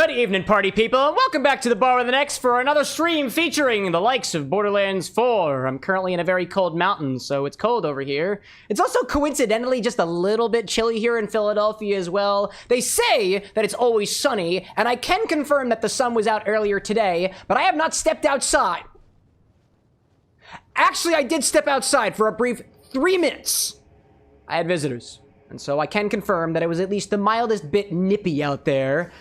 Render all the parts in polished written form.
Good evening, party people, and welcome back to the Bar with an X for another stream featuring the likes of Borderlands 4. I'm currently in a very cold mountain, so it's cold over here. It's also coincidentally just a little bit chilly here in Philadelphia as well. They say that it's always sunny, and I can confirm that the sun was out earlier today, but I have not stepped outside. Actually, I did step outside for a brief 3 minutes. I had visitors, and so I can confirm that it was at least the mildest bit nippy out there.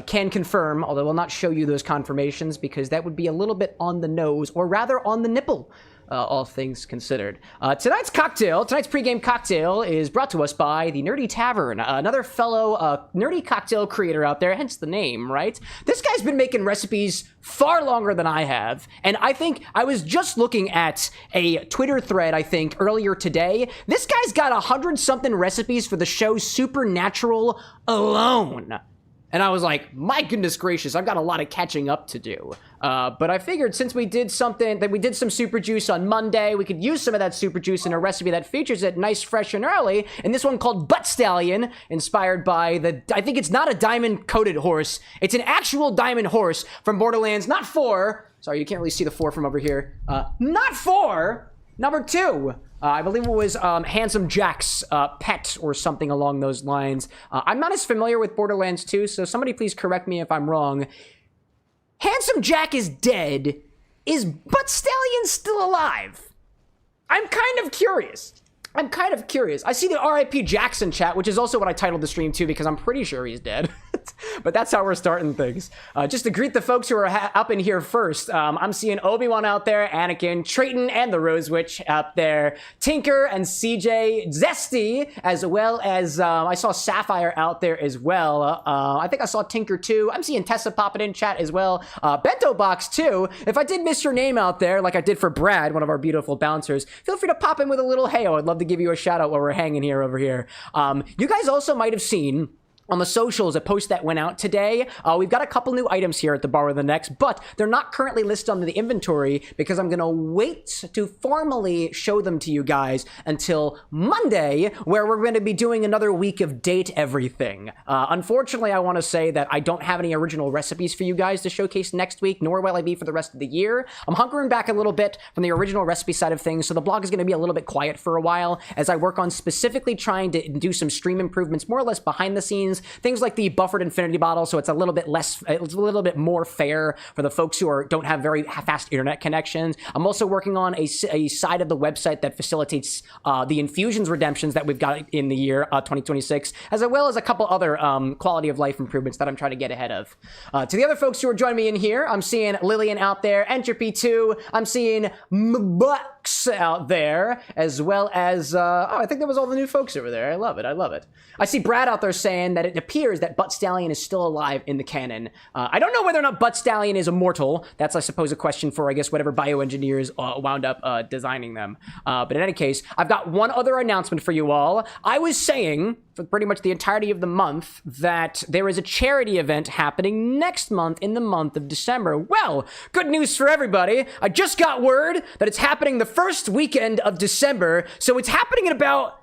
Can confirm, although I'll not show you those confirmations because that would be a little bit on the nose, or rather on the nipple, all things considered. Tonight's pregame cocktail is brought to us by the Nerdy Tavern, another fellow nerdy cocktail creator out there, hence the name, right? This guy's been making recipes far longer than I have, and I think I was just looking at a Twitter thread, I think, earlier today. This guy's got 100-something recipes for the show Supernatural alone. And I was like, my goodness gracious, I've got a lot of catching up to do. But I figured since we did some super juice on Monday, we could use some of that super juice in a recipe that features it nice, fresh, and early. And this one called Butt Stallion, inspired by I think it's not a diamond-coated horse. It's an actual diamond horse from Borderlands, not 4. Sorry, you can't really see the 4 from over here. Not 4, number 2. I believe it was Handsome Jack's pet or something along those lines. I'm not as familiar with Borderlands 2, so somebody please correct me if I'm wrong. Handsome Jack is dead. Is Butt Stallion still alive? I'm kind of curious. I see the RIP Jackson chat, which is also what I titled the stream to because I'm pretty sure he's dead. But that's how we're starting things. Just to greet the folks who are up in here first, I'm seeing Obi-Wan out there, Anakin, Trayton, and the Rose Witch out there, Tinker and CJ, Zesty, as well as I saw Sapphire out there as well. I think I saw Tinker too. I'm seeing Tessa popping in chat as well. Bento Box too. If I did miss your name out there, like I did for Brad, one of our beautiful bouncers, feel free to pop in with a little heyo. I'd love to give you a shout out while we're hanging here over here. You guys also might have seen on the socials, a post that went out today. We've got a couple new items here at the Bar with an X, but they're not currently listed on the inventory because I'm gonna wait to formally show them to you guys until Monday, where we're gonna be doing another week of Date Everything. Unfortunately, I wanna say that I don't have any original recipes for you guys to showcase next week, nor will I be for the rest of the year. I'm hunkering back a little bit from the original recipe side of things, so the blog is gonna be a little bit quiet for a while as I work on specifically trying to do some stream improvements, more or less behind the scenes. Things like the buffered infinity bottle, so it's a little bit more fair for the folks who don't have very fast internet connections. I'm also working on a side of the website that facilitates the infusions redemptions that we've got in the year 2026, as well as a couple other quality of life improvements that I'm trying to get ahead of. To the other folks who are joining me in here, I'm seeing Lillian out there, Entropy 2, I'm seeing Bucks out there, as well as, I think that was all the new folks over there. I love it. I see Brad out there saying that it appears that Butt Stallion is still alive in the canon. I don't know whether or not Butt Stallion is immortal. That's, I suppose, a question for, I guess, whatever bioengineers wound up designing them. But in any case, I've got one other announcement for you all. I was saying, for pretty much the entirety of the month, that there is a charity event happening next month in the month of December. Well, good news for everybody. I just got word that it's happening the first weekend of December, so it's happening in about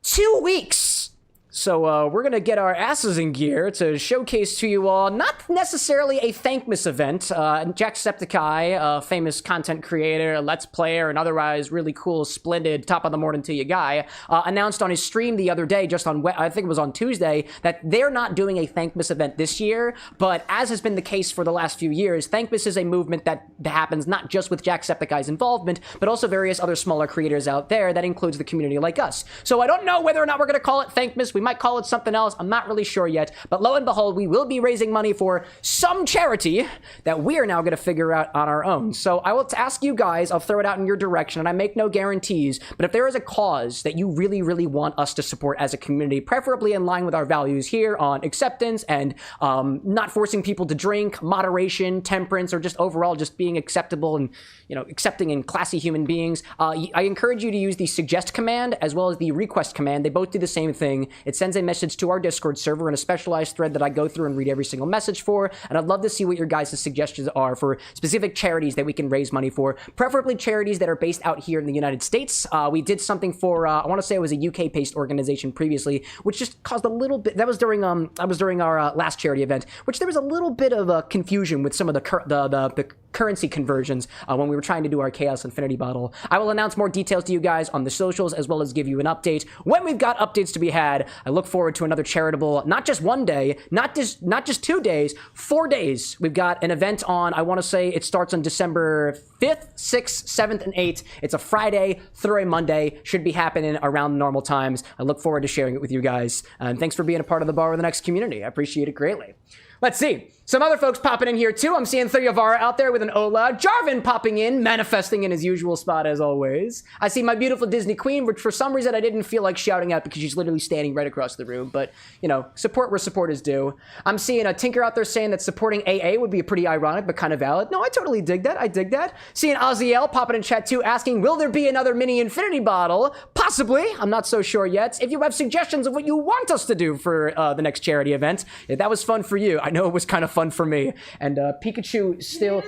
2 weeks. So we're going to get our asses in gear to showcase to you all, not necessarily a Thankmas event. Jacksepticeye, a famous content creator, a Let's Player, and otherwise really cool, splendid, top of the morning to you guy, announced on his stream the other day, just on, I think it was on Tuesday, that they're not doing a Thankmas event this year, but as has been the case for the last few years, Thankmas is a movement that happens not just with Jacksepticeye's involvement, but also various other smaller creators out there that includes the community like us. So I don't know whether or not we're going to call it Thankmas. We might call it something else. I'm not really sure yet, but lo and behold, we will be raising money for some charity that we are now going to figure out on our own. So I will ask you guys, I'll throw it out in your direction, and I make no guarantees, but if there is a cause that you really, really want us to support as a community, preferably in line with our values here on acceptance and not forcing people to drink, moderation, temperance, or just overall just being acceptable and, you know, accepting and classy human beings, I encourage you to use the suggest command as well as the request command. They both do the same thing. it sends a message to our Discord server in a specialized thread that I go through and read every single message for. And I'd love to see what your guys' suggestions are for specific charities that we can raise money for, preferably charities that are based out here in the United States. We did something for, I want to say it was a UK-based organization previously, which just caused a little bit, that was during our last charity event, which there was a little bit of confusion with some of the currency conversions when we were trying to do our Chaos Infinity bottle. I will announce more details to you guys on the socials, as well as give you an update when we've got updates to be had. I look forward to another charitable, not just one day, not just 2 days, 4 days. We've got an event on, I want to say it starts on December 5th, 6th, 7th, and 8th. It's a Friday through a Monday. Should be happening around normal times. I look forward to sharing it with you guys. And thanks for being a part of the Bar with an X community. I appreciate it greatly. Let's see. Some other folks popping in here too. I'm seeing Thuriavara out there with an Ola. Jarvan popping in, manifesting in his usual spot as always. I see my beautiful Disney Queen, which for some reason I didn't feel like shouting out because she's literally standing right across the room. But, you know, support where support is due. I'm seeing a Tinker out there saying that supporting AA would be pretty ironic, but kind of valid. No, I totally dig that. I dig that. Seeing Aziel popping in chat too, asking, will there be another mini Infinity bottle? Possibly. I'm not so sure yet. If you have suggestions of what you want us to do for the next charity event, if that was fun for you, I know it was kind of fun for me. And Pikachu still...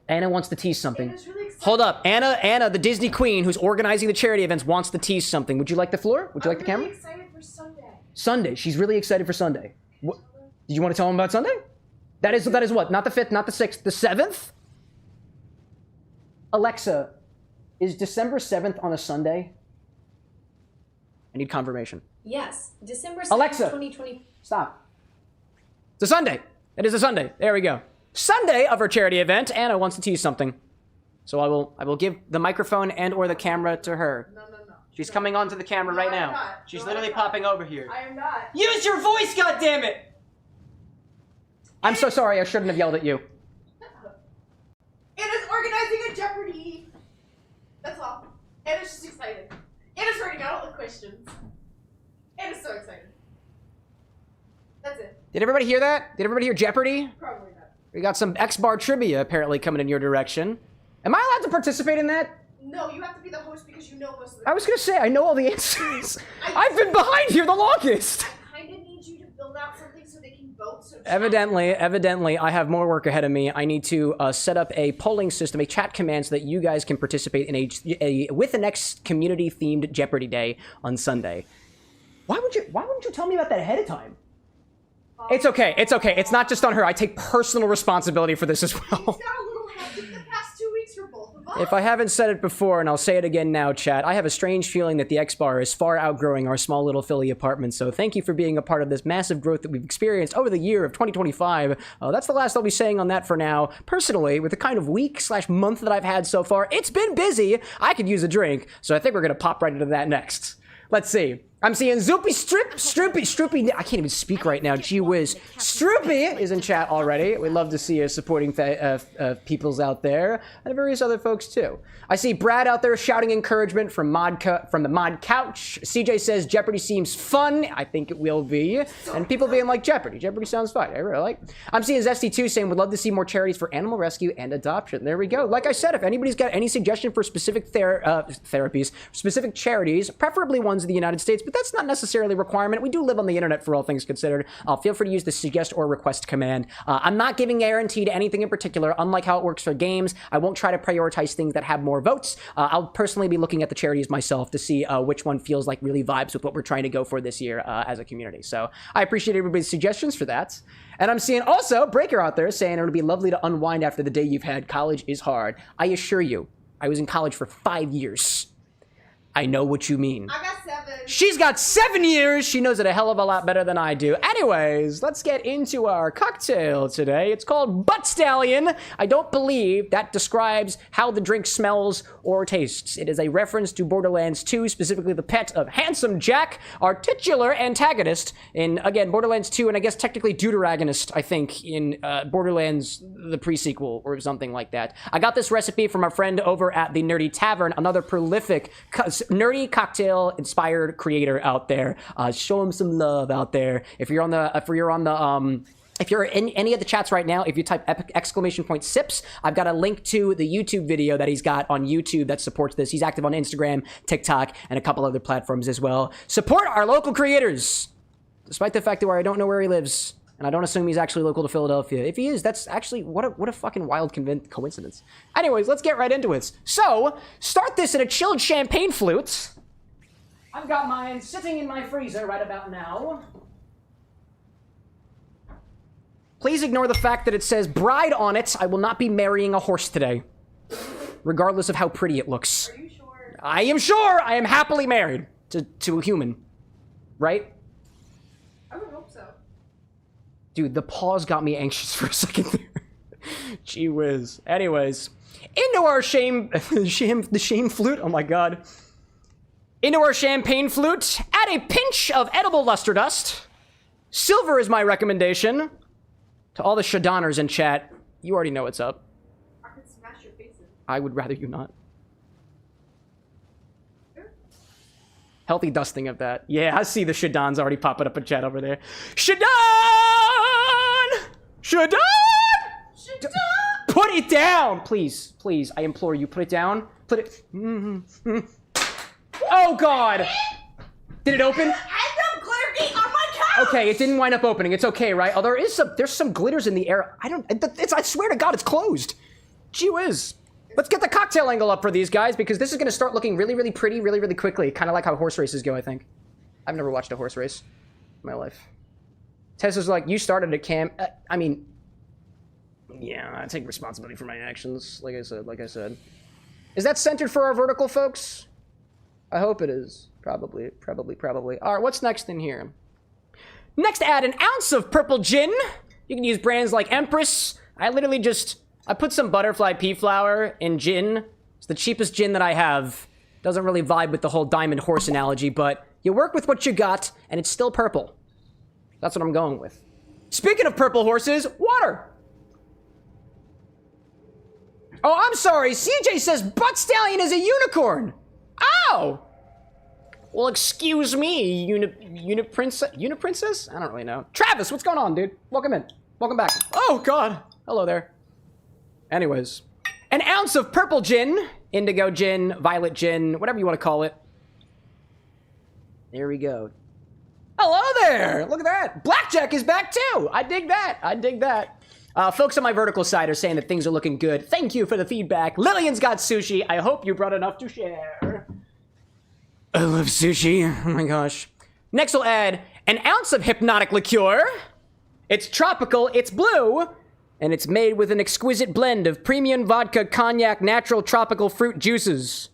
Anna wants to tease something. Really Hold up. Anna, the Disney Queen, who's organizing the charity events, wants to tease something. Would you like the floor? Would you like the camera? I'm really excited for Sunday. Sunday. She's really excited for Sunday. What? Did you want to tell him about Sunday? That is what? Not the 5th, not the 6th, the 7th? Alexa, is December 7th on a Sunday? I need confirmation. Yes. December 7th, Alexa, 2020. Stop. It's a Sunday. It is a Sunday. There we go. Sunday of our charity event. Anna wants to tease something. So I will give the microphone and or the camera to her. No. She's coming onto the camera right now. Not. She's literally popping over here. I am not. Use your voice, goddammit! I'm so sorry, I shouldn't have yelled at you. Anna's organizing a Jeopardy! That's all. Anna's just excited. Anna's writing out all the questions. Anna's so excited. That's it. Did everybody hear that? Did everybody hear Jeopardy? Probably not. We got some XBar trivia apparently coming in your direction. Am I allowed to participate in that? No, you have to be the host because you know most of the I was gonna say, I know all the answers. I've been behind here the longest. I kinda need you to build out something so they can vote. So Evidently, I have more work ahead of me. I need to set up a polling system, a chat command, so that you guys can participate in a with an X community-themed Jeopardy day on Sunday. Why wouldn't you tell me about that ahead of time? It's okay. It's okay. It's not just on her. I take personal responsibility for this as well. It's got a little hectic the past 2 weeks for both of us. If I haven't said it before, and I'll say it again now, chat, I have a strange feeling that the XBar is far outgrowing our small little Philly apartment, so thank you for being a part of this massive growth that we've experienced over the year of 2025. That's the last I'll be saying on that for now. Personally, with the kind of week/month that I've had so far, it's been busy. I could use a drink, so I think we're going to pop right into that next. Let's see. I'm seeing Stroopy, I can't even speak right now, gee whiz. Stroopy is in chat already. We'd love to see you supporting peoples out there, and various other folks too. I see Brad out there shouting encouragement from the Mod Couch. CJ says Jeopardy seems fun. I think it will be. And people being like, Jeopardy sounds fun. I really like. I'm seeing Zesty2 saying would love to see more charities for animal rescue and adoption. There we go. Like I said, if anybody's got any suggestion for specific therapies, specific charities, preferably ones in the United States, but that's not necessarily a requirement. We do live on the internet for all things considered. Feel free to use the suggest or request command. I'm not giving guarantee to anything in particular. Unlike how it works for games, I won't try to prioritize things that have more votes. I'll personally be looking at the charities myself to see which one feels like really vibes with what we're trying to go for this year as a community. So I appreciate everybody's suggestions for that. And I'm seeing also Breaker out there saying it would be lovely to unwind after the day you've had. College is hard. I assure you, I was in college for 5 years. I know what you mean. I got 7. She's got 7 years. She knows it a hell of a lot better than I do. Anyways, let's get into our cocktail today. It's called Butt Stallion. I don't believe that describes how the drink smells or tastes. It is a reference to Borderlands 2, specifically the pet of Handsome Jack, our titular antagonist in, again, Borderlands 2, and I guess technically deuteragonist, I think, in Borderlands, the pre-sequel, or something like that. I got this recipe from our friend over at the Nerdy Tavern, another prolific nerdy cocktail inspired creator out there. Show him some love out there. If you're on the If you're in any of the chats right now, if you type !sips, I've got a link to the YouTube video that he's got on YouTube that supports this. He's active on Instagram, TikTok, and a couple other platforms as well. Support our local creators, despite the fact that I don't know where he lives, and I don't assume he's actually local to Philadelphia. If he is, that's actually, what a fucking wild coincidence. Anyways, let's get right into it. So, start this in a chilled champagne flute. I've got mine sitting in my freezer right about now. Please ignore the fact that it says bride on it. I will not be marrying a horse today, regardless of how pretty it looks. Are you sure? I am sure I am happily married to a human, right? I would hope so. Dude, the pause got me anxious for a second there. Gee whiz. Anyways, into our the shame flute. Oh my god. Into our champagne flute. Add a pinch of edible luster dust. Silver is my recommendation. To all the Shadonners in chat, you already know what's up. I could smash your face in. I would rather you not. Healthy dusting of that. Yeah, I see the Shadons already popping up in chat over there. Shadon! Shadon! Shadon! Put it down! Please, please, I implore you, put it down. Put it... Oh, God! Did it open? I have no glitter gate on my couch! Okay, it didn't wind up opening. It's okay, right? Oh, there's some glitters in the air. I swear to God, it's closed. Gee whiz. Let's get the cocktail angle up for these guys, because this is going to start looking really, really pretty really, really quickly. Kind of like how horse races go, I think. I've never watched a horse race in my life. Tessa's like, you started a Cam... I mean... Yeah, I take responsibility for my actions, like I said. Is that centered for our vertical, folks? I hope it is. Probably. All right, what's next in here? Next, add an ounce of purple gin. You can use brands like Empress. I put some butterfly pea flower in gin. It's the cheapest gin that I have. Doesn't really vibe with the whole diamond horse analogy, but you work with what you got, and it's still purple. That's what I'm going with. Speaking of purple horses, water. Oh, I'm sorry. CJ says Butt Stallion is a unicorn. Oh! Well, excuse me, Uniprincess? I don't really know. Travis, what's going on, dude? Welcome in. Welcome back. Oh, God. Hello there. Anyways. An ounce of purple gin, indigo gin, violet gin, whatever you want to call it. There we go. Hello there. Look at that. Blackjack is back, too. I dig that. Folks on my vertical side are saying that things are looking good. Thank you for the feedback. Lillian's got sushi. I hope you brought enough to share. I love sushi. Oh my gosh. Next we'll add an ounce of Hpnotiq liqueur. It's tropical, it's blue, and it's made with an exquisite blend of premium vodka, cognac, natural tropical fruit juices.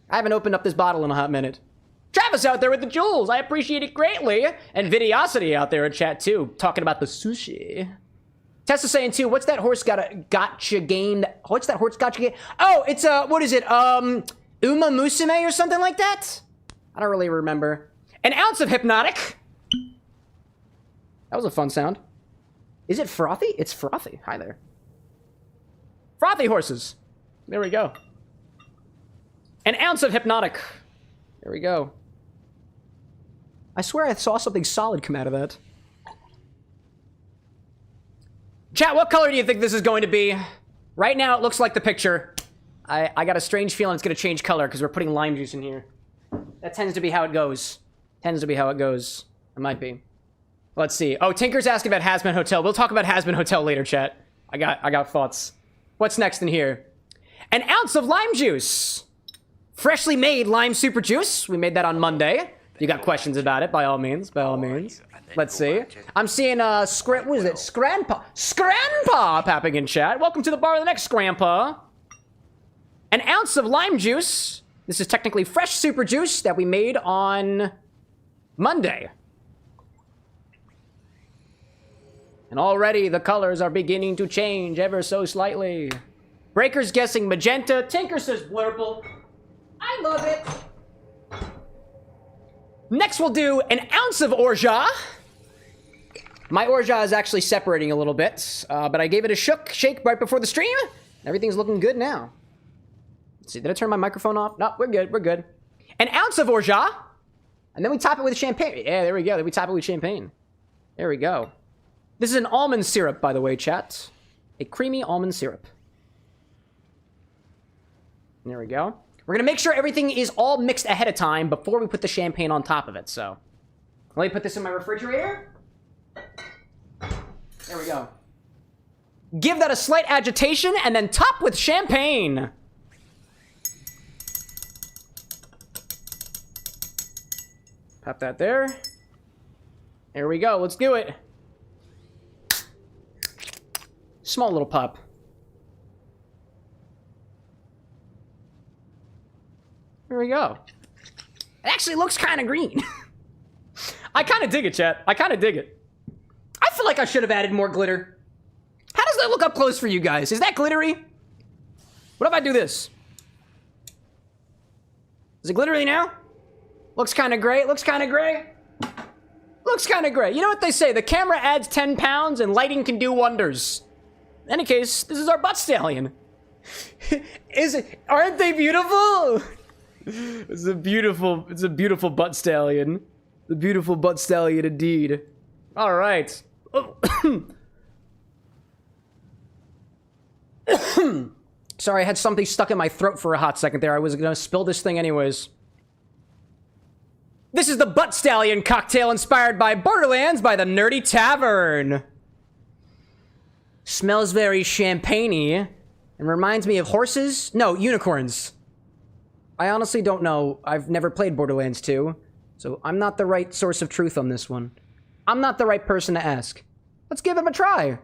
I haven't opened up this bottle in a hot minute. Travis out there with the jewels. I appreciate it greatly. And Vidiosity out there in chat too, talking about the sushi. Tessa saying too, what's that horse gotcha game? What's that horse gotcha game? Oh, it's what is it? Uma Musume or something like that? I don't really remember. An ounce of Hpnotiq. That was a fun sound. Is it frothy? It's frothy. Hi there. Frothy horses. There we go. An ounce of Hpnotiq. There we go. I swear I saw something solid come out of that. Chat, what color do you think this is going to be? Right now, it looks like the picture. I got a strange feeling it's going to change color because we're putting lime juice in here. That tends to be how it goes. It might be. Let's see. Oh, Tinker's asking about Hazbin Hotel. We'll talk about Hazbin Hotel later, chat. I got thoughts. What's next in here? An ounce of lime juice. Freshly made lime super juice. We made that on Monday. If you got questions about it, by all means. Let's see. I'm seeing, what is it? Scranpa popping in chat. Welcome to the bar of the next Scranpa. An ounce of lime juice. This is technically fresh super juice that we made on Monday. And already the colors are beginning to change ever so slightly. Breaker's guessing magenta. Tinker says blurple. I love it. Next we'll do an ounce of Orgeat. My Orgeat is actually separating a little bit, but I gave it a shake right before the stream. Everything's looking good now. Let's see, did I turn my microphone off? No, we're good. An ounce of Orgeat, and then we top it with champagne. Yeah, there we go. Then we top it with champagne. There we go. This is an almond syrup, by the way, chat. A creamy almond syrup. There we go. We're gonna make sure everything is all mixed ahead of time before we put the champagne on top of it, so. Let me put this in my refrigerator. There we go. Give that a slight agitation, and then top with champagne. Pop that there. There we go, let's do it. Small little pop. There we go. It actually looks kind of green. I kind of dig it, chat. I kind of dig it. I feel like I should have added more glitter. How does that look up close for you guys? Is that glittery? What if I do this? Is it glittery now? Looks kind of gray. Looks kind of gray. Looks kind of gray. You know what they say? The camera adds 10 pounds and lighting can do wonders. In any case, this is our Butt Stallion. Aren't they beautiful? It's a beautiful Butt Stallion. The beautiful Butt Stallion indeed. All right. Oh. Sorry, I had something stuck in my throat for a hot second there. I was gonna spill this thing anyways. This is the Butt Stallion cocktail inspired by Borderlands by the Nerdy Tavern. Smells very champagne-y and reminds me of horses. No, unicorns. I honestly don't know. I've never played Borderlands 2, so I'm not the right source of truth on this one. I'm not the right person to ask. Let's give him a try.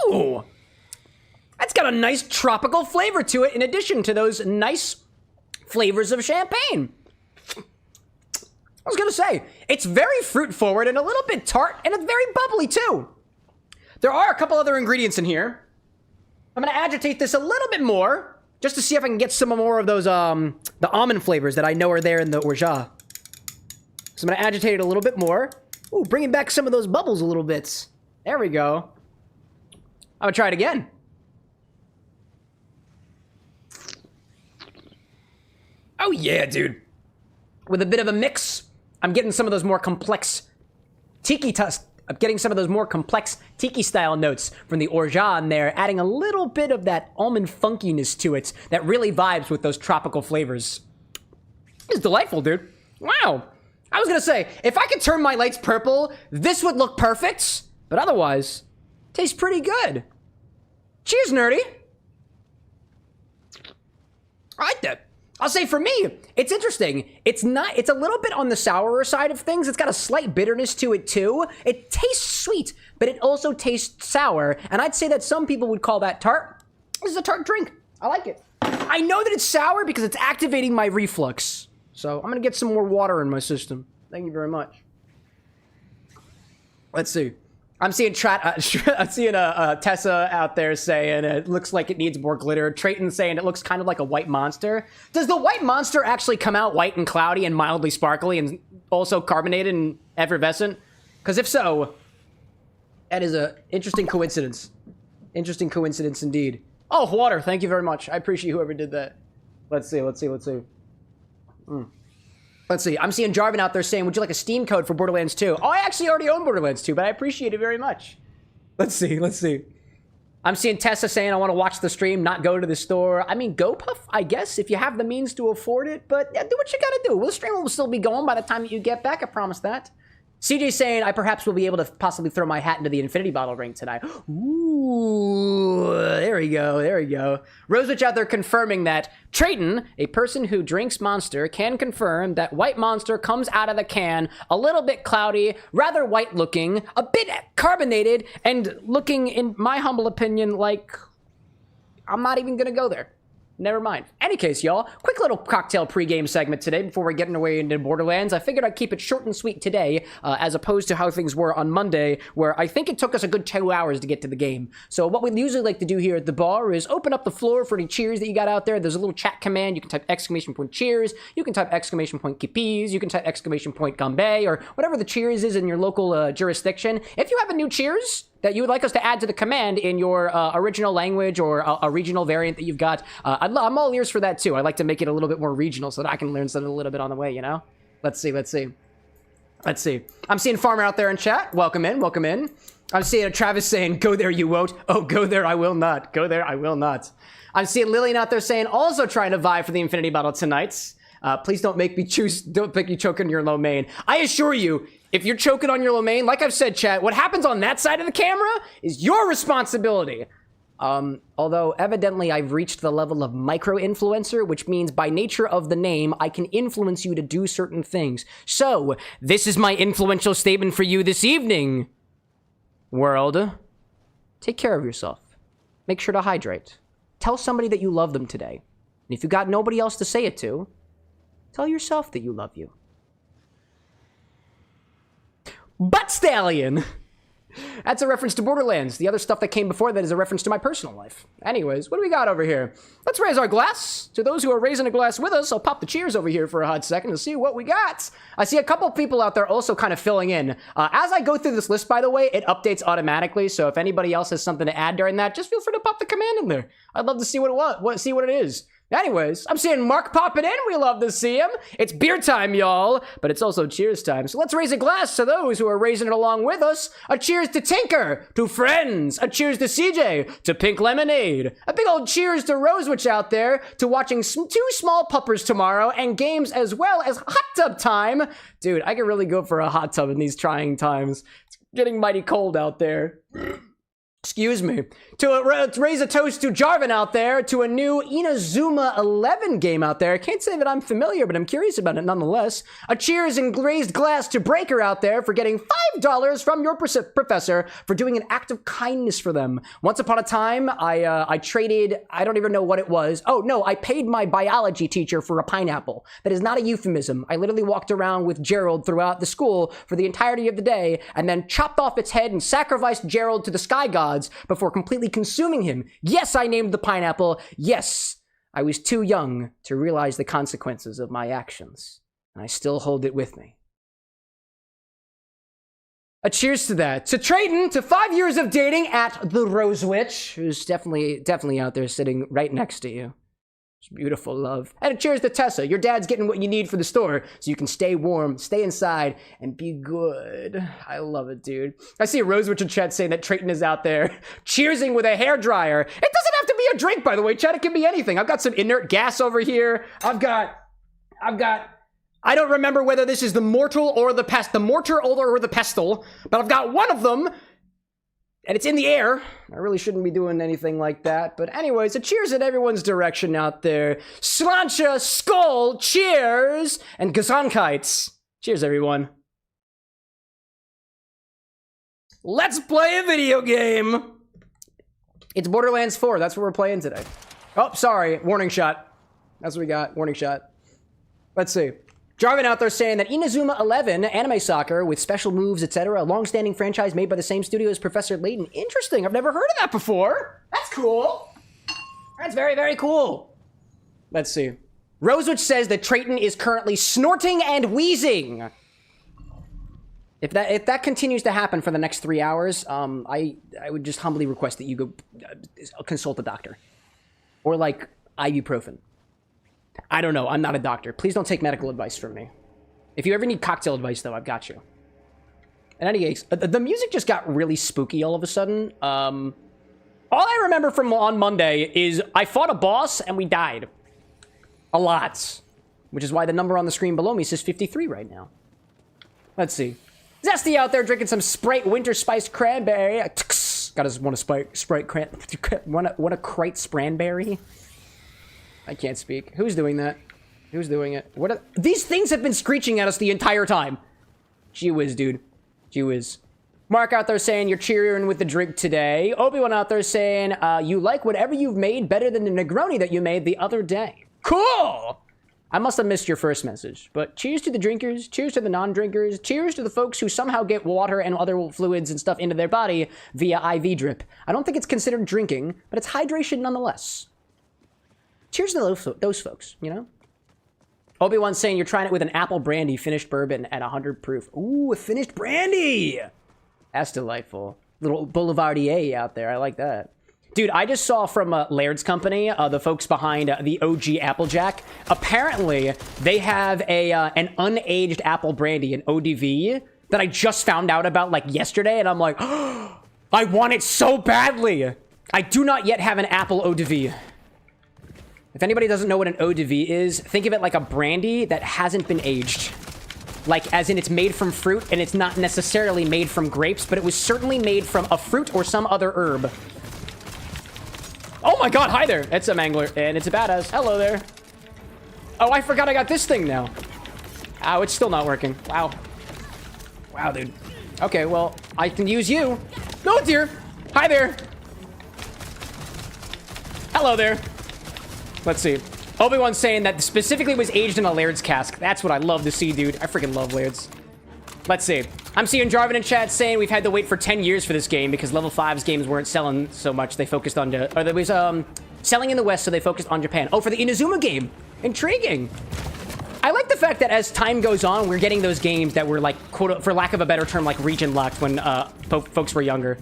Ooh. That's got a nice tropical flavor to it in addition to those nice flavors of champagne. I was gonna say, it's very fruit forward and a little bit tart, and it's very bubbly too. There are a couple other ingredients in here. I'm gonna agitate this a little bit more, just to see if I can get some more of those, the almond flavors that I know are there in the Orgeat. So I'm gonna agitate it a little bit more. Ooh, bringing back some of those bubbles a little bit. There we go. I'm gonna try it again. Oh yeah, dude. With a bit of a mix, I'm getting some of those more complex tiki style notes from the Orgeat in there, adding a little bit of that almond funkiness to it that really vibes with those tropical flavors. It's delightful, dude. Wow. I was gonna say, if I could turn my lights purple, this would look perfect, but otherwise, tastes pretty good. Cheers, nerdy. I like that. I'll say for me, it's interesting. It's a little bit on the sourer side of things. It's got a slight bitterness to it too. It tastes sweet, but it also tastes sour. And I'd say that some people would call that tart. This is a tart drink. I like it. I know that it's sour because it's activating my reflux. So I'm gonna get some more water in my system. Thank you very much. Let's see. I'm seeing Tessa out there saying it looks like it needs more glitter. Trayton saying it looks kind of like a white monster. Does the white monster actually come out white and cloudy and mildly sparkly and also carbonated and effervescent? Because if so, that is a interesting coincidence. Interesting coincidence indeed. Oh, water. Thank you very much. I appreciate whoever did that. Let's see. Let's see. I'm seeing Jarvin out there saying, would you like a Steam code for Borderlands 2? Oh, I actually already own Borderlands 2, but I appreciate it very much. Let's see. I'm seeing Tessa saying, I want to watch the stream, not go to the store. I mean, go puff, I guess, if you have the means to afford it, but yeah, do what you gotta do. The stream will still be going by the time that you get back, I promise that. CJ saying, I perhaps will be able to possibly throw my hat into the Infinity Bottle ring tonight. Ooh, there we go. Rosewitch out there confirming that Trayton, a person who drinks Monster, can confirm that white Monster comes out of the can a little bit cloudy, rather white looking, a bit carbonated, and looking, in my humble opinion, like I'm not even gonna go there. Never mind. Any case, y'all, quick little cocktail pregame segment today before we're getting away into Borderlands. I figured I'd keep it short and sweet today, as opposed to how things were on Monday, where I think it took us a good 2 hours to get to the game. So what we usually like to do here at the bar is open up the floor for any cheers that you got out there. There's a little chat command. You can type !cheers. You can type !kippies. You can type !gambay, or whatever the cheers is in your local jurisdiction. If you have a new cheers that you would like us to add to the command in your original language or a regional variant that you've got, I'm all ears for that too. I like to make it a little bit more regional so that I can learn something a little bit on the way, you know? Let's see. I'm seeing Farmer out there in chat. Welcome in. I'm seeing Travis saying, go there you won't. Oh, go there I will not. Go there I will not. I'm seeing Lillian out there saying, also trying to vie for the Infinity Bottle tonight. Please don't make me choke on your lo mein. I assure you, if you're choking on your lo mein, like I've said, chat, what happens on that side of the camera is your responsibility. Although evidently I've reached the level of micro-influencer, which means by nature of the name, I can influence you to do certain things. So, this is my influential statement for you this evening, world. Take care of yourself. Make sure to hydrate. Tell somebody that you love them today. And if you got nobody else to say it to, tell yourself that you love you. Butt Stallion! That's a reference to Borderlands. The other stuff that came before that is a reference to my personal life. Anyways, what do we got over here? Let's raise our glass. To those who are raising a glass with us, I'll pop the cheers over here for a hot second to see what we got. I see a couple people out there also kind of filling in. As I go through this list, by the way, it updates automatically, so if anybody else has something to add during that, just feel free to pop the command in there. I'd love to see what it is. Anyways, I'm seeing Mark popping in. We love to see him. It's beer time, y'all, but it's also cheers time. So let's raise a glass to those who are raising it along with us. A cheers to Tinker, to friends. A cheers to CJ, to Pink Lemonade. A big old cheers to Rosewitch out there, to watching two small puppers tomorrow and games as well as hot tub time. Dude, I could really go for a hot tub in these trying times. It's getting mighty cold out there. Excuse me. To raise a toast to Jarvan out there, to a new Inazuma 11 game out there. I can't say that I'm familiar, but I'm curious about it nonetheless. A cheers and raised glass to Breaker out there for getting $5 from your professor for doing an act of kindness for them. Once upon a time, I traded, I don't even know what it was. Oh, no, I paid my biology teacher for a pineapple. That is not a euphemism. I literally walked around with Gerald throughout the school for the entirety of the day and then chopped off its head and sacrificed Gerald to the sky gods before completely consuming him. Yes, I named the pineapple. Yes, I was too young to realize the consequences of my actions. And I still hold it with me. A cheers to that. To Trayton, to 5 years of dating at the Rosewitch, who's definitely out there sitting right next to you. It's beautiful love. And a cheers to Tessa. Your dad's getting what you need for the store so you can stay warm, stay inside, and be good. I love it, dude. I see a Rosewitch in chat saying that Trayton is out there cheersing with a hairdryer. It doesn't have to be a drink, by the way, chat. It can be anything. I've got some inert gas over here. I've got, I don't remember whether this is the mortal or the mortar or the pestle, but I've got one of them. And it's in the air. I really shouldn't be doing anything like that. But anyways, a cheers in everyone's direction out there. Slancha, Skull, cheers, and Gesundheits. Cheers, everyone. Let's play a video game. It's Borderlands 4. That's what we're playing today. Oh, sorry. Warning shot. That's what we got. Warning shot. Let's see. Jarvan out there saying that Inazuma 11, anime soccer with special moves, etc., a long-standing franchise made by the same studio as Professor Layton. Interesting. I've never heard of that before. That's cool. That's very, very cool. Let's see. Rosewitch says that Trayton is currently snorting and wheezing. If that continues to happen for the next 3 hours, I would just humbly request that you go consult a doctor. Or, like, ibuprofen. I don't know. I'm not a doctor. Please don't take medical advice from me. If you ever need cocktail advice, though, I've got you. In any case, the music just got really spooky all of a sudden. All I remember from on Monday is I fought a boss and we died. A lot. Which is why the number on the screen below me says 53 right now. Let's see. Zesty out there drinking some Sprite Winter Spiced Cranberry. Gotta want a Sprite want a Crate Spranberry. I can't speak. Who's doing that? Who's doing it? These things have been screeching at us the entire time. Gee whiz, dude. Gee whiz. Mark out there saying you're cheering with the drink today. Obi-Wan out there saying you like whatever you've made better than the Negroni that you made the other day. Cool! I must have missed your first message. But cheers to the drinkers. Cheers to the non-drinkers. Cheers to the folks who somehow get water and other fluids and stuff into their body via IV drip. I don't think it's considered drinking, but it's hydration nonetheless. Cheers to those folks, you know? Obi-Wan's saying you're trying it with an apple brandy finished bourbon at 100 proof. Ooh, a finished brandy! That's delightful. Little Boulevardier out there. I like that. Dude, I just saw from Laird's company, the folks behind the OG Applejack. Apparently, they have an unaged apple brandy, an ODV, that I just found out about like yesterday, and I'm like, oh, I want it so badly. I do not yet have an apple ODV. If anybody doesn't know what an ODV is, think of it like a brandy that hasn't been aged. Like, as in it's made from fruit, and it's not necessarily made from grapes, but it was certainly made from a fruit or some other herb. Oh my god, hi there! It's a mangler, and it's a badass. Hello there. Oh, I forgot I got this thing now. Ow, it's still not working. Wow. Wow, dude. Okay, well, I can use you. No, dear. Hi there. Hello there. Let's see. Obi-Wan's saying that specifically was aged in a Laird's cask. That's what I love to see, dude. I freaking love Laird's. Let's see. I'm seeing Jarvan in chat saying we've had to wait for 10 years for this game because level 5's games weren't selling so much. They focused on... or there was selling in the West, so they focused on Japan. Oh, for the Inazuma game. Intriguing. I like the fact that as time goes on, we're getting those games that were like, quote, for lack of a better term, like region locked when folks were younger.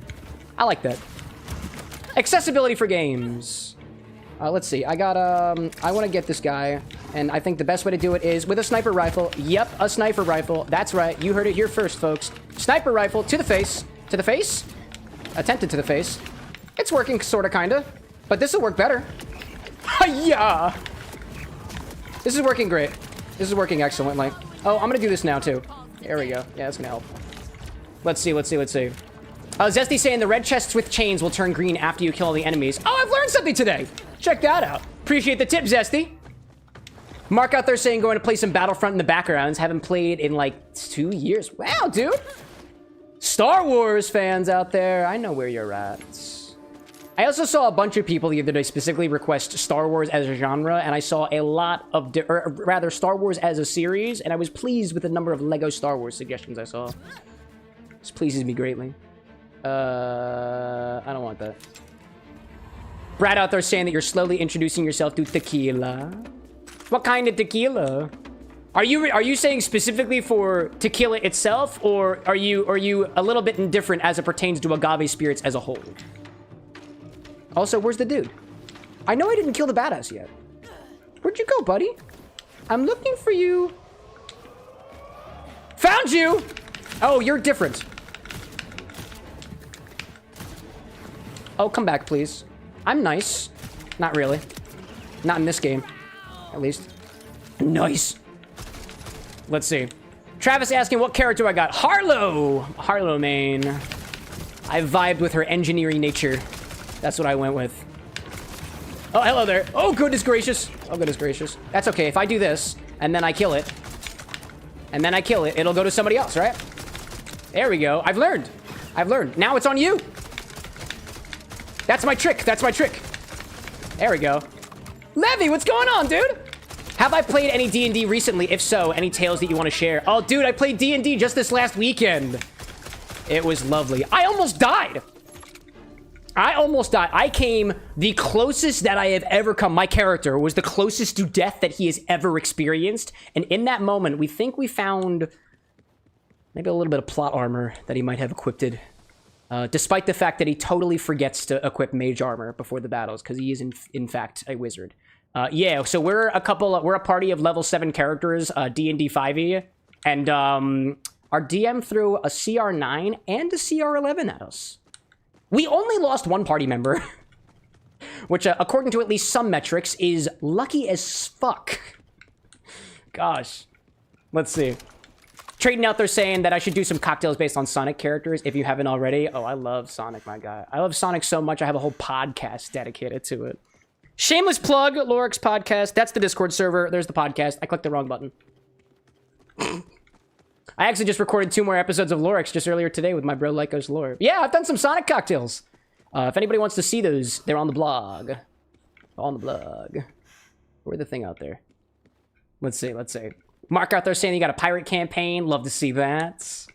I like that. Accessibility for games. Let's see. I got, I want to get this guy, and I think the best way to do it is with a sniper rifle. Yep, a sniper rifle. That's right. You heard it here first, folks. Sniper rifle to the face. To the face? Attempted to the face. It's working, sorta, kinda. But this will work better. Yeah. This is working great. This is working excellently. Oh, I'm gonna do this now, too. There we go. Yeah, that's gonna help. Let's see, let's see, let's see. Zesty saying the red chests with chains will turn green after you kill all the enemies. Oh, I've learned something today. Check that out. Appreciate the tip, Zesty. Mark out there saying going to play some Battlefront in the backgrounds. Haven't played in like 2 years. Wow, dude. Star Wars fans out there. I know where you're at. I also saw a bunch of people the other day specifically request Star Wars as a genre, and I saw a lot of, or rather, Star Wars as a series, and I was pleased with the number of Lego Star Wars suggestions I saw. This pleases me greatly. I don't want that. Brad out there saying that you're slowly introducing yourself to tequila. What kind of tequila? Are you saying specifically for tequila itself, or are you a little bit indifferent as it pertains to agave spirits as a whole? Also, where's the dude? I know I didn't kill the badass yet. Where'd you go, buddy? I'm looking for you. Found you! Oh, you're different. Oh, come back, please. I'm nice. Not really. Not in this game. At least. Nice. Let's see. Travis asking what character I got. Harlow! Harlow main. I vibed with her engineering nature. That's what I went with. Oh, hello there. Oh, goodness gracious. Oh, goodness gracious. That's okay. If I do this, and then I kill it, and then I kill it, it'll go to somebody else, right? There we go. I've learned. I've learned. Now it's on you. That's my trick. That's my trick. There we go. Levy, what's going on, dude? Have I played any D&D recently? If so, any tales that you want to share? Oh, dude, I played D&D just this last weekend. It was lovely. I almost died. I almost died. I came the closest that I have ever come. My character was the closest to death that he has ever experienced. And in that moment, we think we found maybe a little bit of plot armor that he might have equipped. Despite the fact that he totally forgets to equip mage armor before the battles, because he is in fact a wizard. Yeah, so we're a party of level 7 characters, D&D 5e, and our DM threw a CR9 and a CR11 at us. We only lost one party member, which according to at least some metrics is lucky as fuck. Gosh. Let's see. Trading out there saying that I should do some cocktails based on Sonic characters if you haven't already. Oh, I love Sonic, my guy. I love Sonic so much, I have a whole podcast dedicated to it. Shameless plug, Lorix podcast. That's the Discord server. There's the podcast. I clicked the wrong button. I actually just recorded 2 more episodes of Lorix just earlier today with my bro Lycos Lore. Yeah, I've done some Sonic cocktails. If anybody wants to see those, they're on the blog. On the blog. Where's the thing out there? Let's see, let's see. Mark out there saying you got a pirate campaign. Love to see that.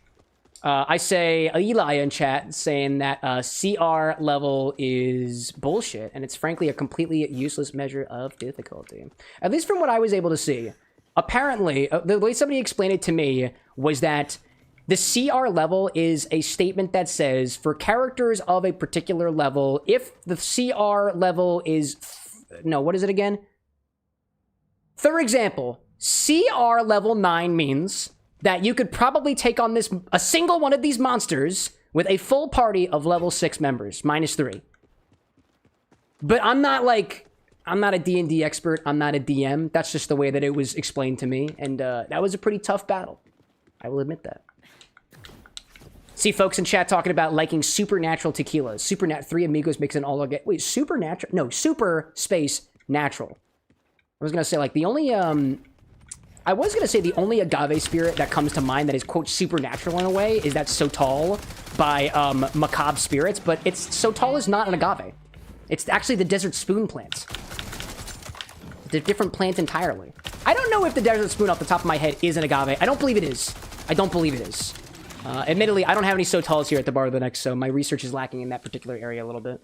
I say Eli in chat saying that CR level is bullshit, and it's frankly a completely useless measure of difficulty. At least from what I was able to see. Apparently, the way somebody explained it to me was that The CR level is a statement that says for characters of a particular level, if the CR level is... No, what is it again? For example, CR level 9 means that you could probably take on a single one of these monsters with a full party of level 6 members, -3. But I'm not a D&D expert. I'm not a DM. That's just the way that it was explained to me. And that was a pretty tough battle. I will admit that. See folks in chat talking about liking supernatural tequilas. Three Amigos makes an all... Wait, supernatural? No, super space natural. I was going to say, like, the only... I was going to say the only agave spirit that comes to mind that is, quote, supernatural in a way is that Sotal by Macabre Spirits. But Sotal is not an agave. It's actually the desert spoon plant. It's a different plant entirely. I don't know if the desert spoon off the top of my head is an agave. I don't believe it is. I don't believe it is. Admittedly, I don't have any Sotals here at the Bar of the Next, so my research is lacking in that particular area a little bit.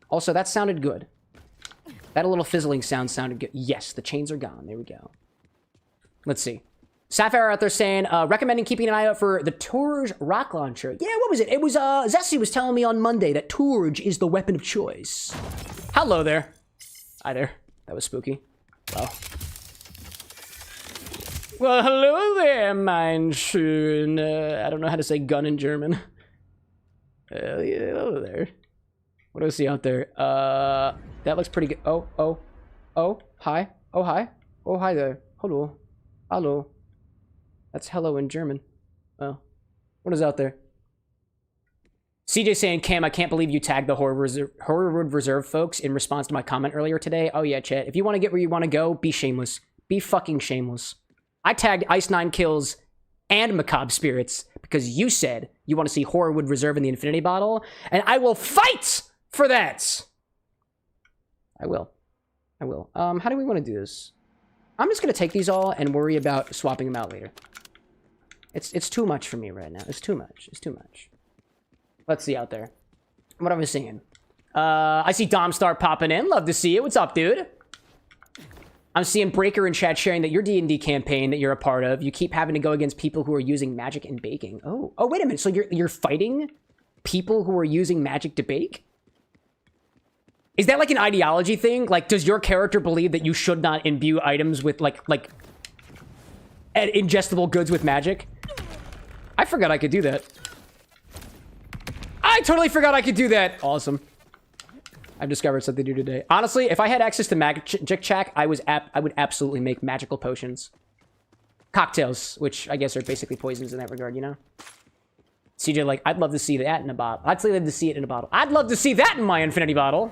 Also, that sounded good. That little fizzling sound sounded good. Yes, the chains are gone. There we go. Let's see. Sapphire out there saying, recommending keeping an eye out for the Torge rock launcher. Yeah, what was it? It was, Zesty was telling me on Monday that Torge is the weapon of choice. Hello there. Hi there. That was spooky. Well, hello there, mein schön. I don't know how to say gun in German. Yeah, hello there. What do I see out there? That looks pretty good. Oh, hi. Oh, hi. Oh, hi there. Hello. Hello. That's hello in German. Oh. What is out there? CJ saying, Cam, I can't believe you tagged the Horrorwood Reserve folks in response to my comment earlier today. Oh, yeah, chat. If you want to get where you want to go, be shameless. Be fucking shameless. I tagged Ice 9 Kills and Macabre Spirits because you said you want to see Horrorwood Reserve in the Infinity Bottle, and I will fight for that! I will. How do we want to do this? I'm just going to take these all and worry about swapping them out later. It's too much for me right now. It's too much. Let's see out there. What am I seeing? I see Domstar popping in. Love to see you. What's up, dude? I'm seeing Breaker in chat sharing that your D&D campaign that you're a part of, you keep having to go against people who are using magic and baking. Oh, wait a minute. So you're fighting people who are using magic to bake? Is that like an ideology thing? Like, does your character believe that you should not imbue items with like ingestible goods with magic? I forgot I could do that. I totally forgot I could do that. Awesome. I've discovered something new today. Honestly, if I had access to Magic Check, I would absolutely make magical potions. Cocktails, which I guess are basically poisons in that regard, you know? CJ, like, I'd love to see that in a bottle. I'd love to see it in a bottle. I'd love to see that in my Infinity Bottle.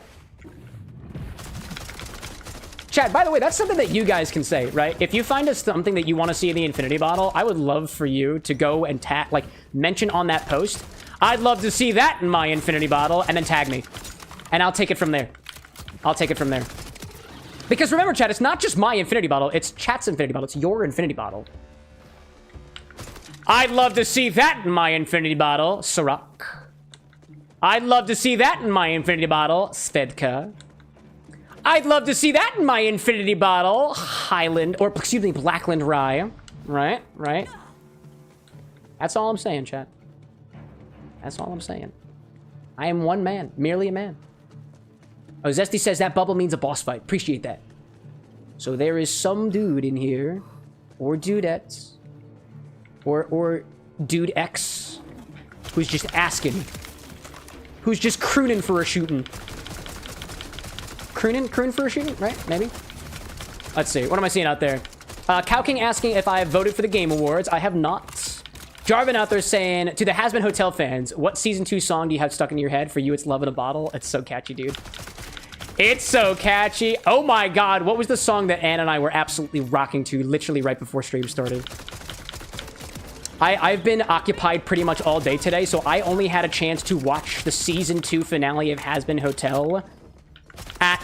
Chat, by the way, that's something that you guys can say, right? If you find us something that you want to see in the Infinity Bottle, I would love for you to go and mention on that post, I'd love to see that in my Infinity Bottle, and then tag me. And I'll take it from there. Because remember, chat, it's not just my Infinity Bottle, it's chat's Infinity Bottle, it's your Infinity Bottle. I'd love to see that in my Infinity Bottle, Sirach. I'd love to see that in my Infinity Bottle, Svedka. I'd love to see that in my Infinity Bottle, Blackland Rye. Right. That's all I'm saying, chat. That's all I'm saying. I am one man, merely a man. Oh, Zesty says that bubble means a boss fight. Appreciate that. So there is some dude in here, or dudettes, or dude X, who's just asking, who's just crooning for a shooting. Croon for a shooting, right? Maybe. Let's see. What am I seeing out there? Cow King asking if I have voted for the Game Awards. I have not. Jarvin out there saying, to the Has-Been Hotel fans, what Season 2 song do you have stuck in your head? For you, it's Love in a Bottle. It's so catchy, dude. It's so catchy. Oh my god, what was the song that Ann and I were absolutely rocking to literally right before stream started? I've been occupied pretty much all day today, so I only had a chance to watch the Season 2 finale of Has-Been Hotel at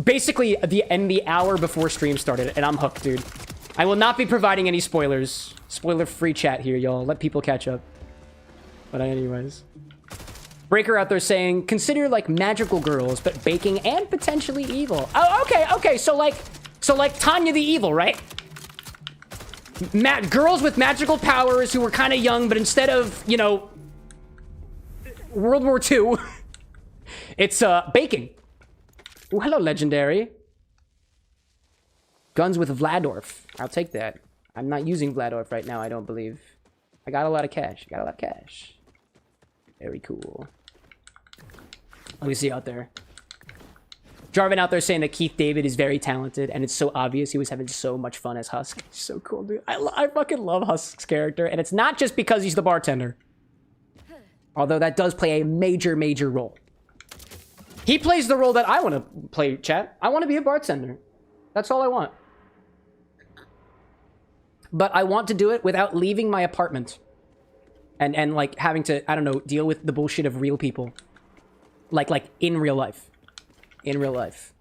basically the hour before stream started, and I'm hooked, dude. I will not be providing any spoilers. Spoiler-free chat here, y'all. Let people catch up. But anyways. Breaker out there saying, consider like magical girls, but baking and potentially evil. Oh, okay. So like Tanya the Evil, right? girls with magical powers who were kind of young, but instead of, you know, World War II, it's baking. Ooh, hello, legendary. Guns with Vladorf. I'll take that. I'm not using Vladorf right now, I don't believe. I got a lot of cash. Very cool. Let me see out there. Jarvan out there saying that Keith David is very talented, and it's so obvious he was having so much fun as Husk. He's so cool, dude. I fucking love Husk's character, and it's not just because he's the bartender. Although that does play a major, major role. He plays the role that I want to play, chat. I want to be a bartender. That's all I want. But I want to do it without leaving my apartment. And like, having to, I don't know, deal with the bullshit of real people. Like, in real life. In real life.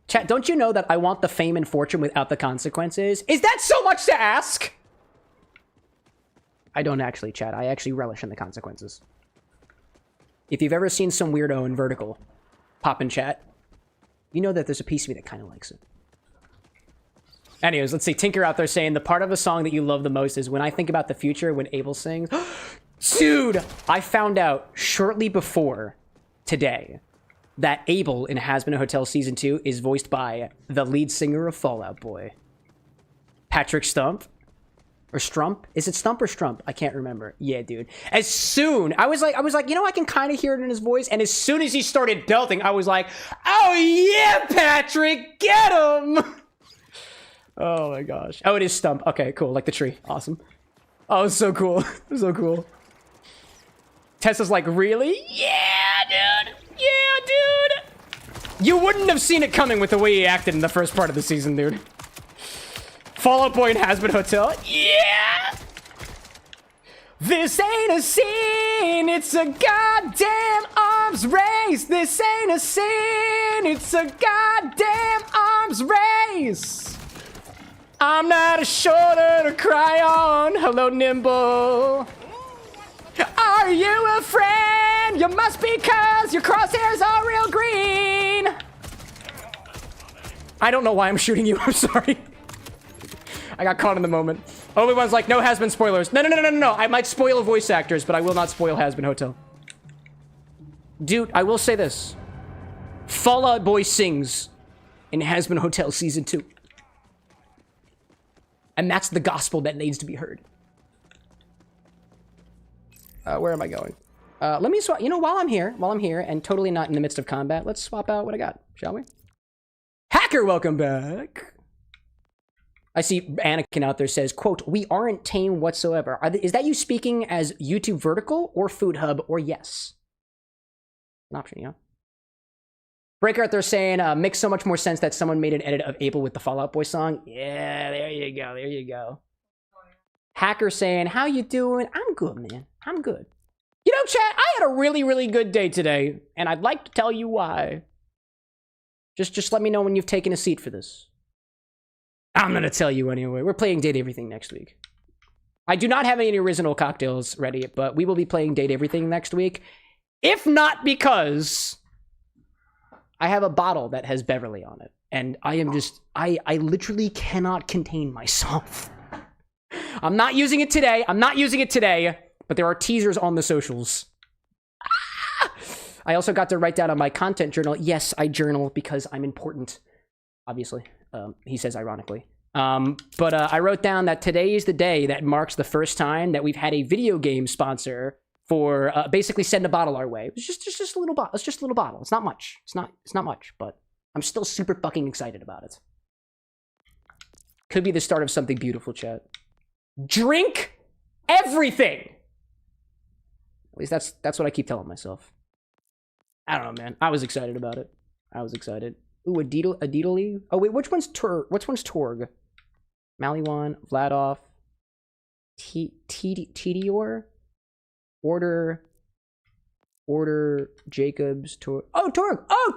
Chat, don't you know that I want the fame and fortune without the consequences? Is that so much to ask? I don't actually, chat. I actually relish in the consequences. If you've ever seen some weirdo in Vertical pop in chat, you know that there's a piece of me that kind of likes it. Anyways, let's see. Tinker out there saying the part of the song that you love the most is when I think about the future when Abel sings. Dude, I found out shortly before today that Abel in Has Been a Hotel Season 2 is voiced by the lead singer of Fall Out Boy. Patrick Stump. Or Strump? Is it Stump or Strump? I can't remember. Yeah, dude. As soon, I was like, you know, I can kind of hear it in his voice. And as soon as he started belting, I was like, oh yeah, Patrick, get him! Oh my gosh. Oh, it is Stump. Okay, cool. Like the tree. Awesome. Oh, it's so cool. So cool. Tessa's like, really? Yeah, dude. Yeah, dude. You wouldn't have seen it coming with the way he acted in the first part of the season, dude. Fall Out Boy in Has Been Hotel. Yeah. This ain't a scene. It's a goddamn arms race. This ain't a scene. It's a goddamn arms race. I'm not a shoulder to cry on. Hello, Nimble. Are you a friend? You must be, cause your crosshairs are real green. I don't know why I'm shooting you. I'm sorry. I got caught in the moment. Obi-Wan's like, no Has Been spoilers. No. I might spoil voice actors, but I will not spoil Has Been Hotel. Dude, I will say this. Fall Out Boy sings in Has Been Hotel Season 2. And that's the gospel that needs to be heard. Where am I going? Let me swap. You know, while I'm here and totally not in the midst of combat, let's swap out what I got, shall we? Hacker, welcome back. I see Anakin out there says, quote, we aren't tame whatsoever. Is that you speaking as YouTube Vertical or Food Hub or yes? An option, you know? Breaker out there saying, makes so much more sense that someone made an edit of Abel with the Fall Out Boy song. Yeah, there you go. Hacker saying, how you doing? I'm good, man. I'm good. You know, chat, I had a really, really good day today, and I'd like to tell you why. Just let me know when you've taken a seat for this. I'm gonna tell you anyway. We're playing Date Everything next week. I do not have any original cocktails ready, but we will be playing Date Everything next week. If not because I have a bottle that has Beverly on it. And I am just, I literally cannot contain myself. I'm not using it today. But there are teasers on the socials. I also got to write down on my content journal. Yes, I journal because I'm important. Obviously. He says ironically. But I wrote down that today is the day that marks the first time that we've had a video game sponsor for basically send a bottle our way. It's just a little bottle. It's just a little bottle. It's not much. It's not much, but I'm still super fucking excited about it. Could be the start of something beautiful, chat. Drink everything. At least that's what I keep telling myself. I don't know, man. I was excited about it. I was excited. Ooh, a Deedly? Oh, wait, which one's Torg? Maliwan, Vladoff, Tedior? Order, Jacobs, Torg. Oh, Torg! Oh,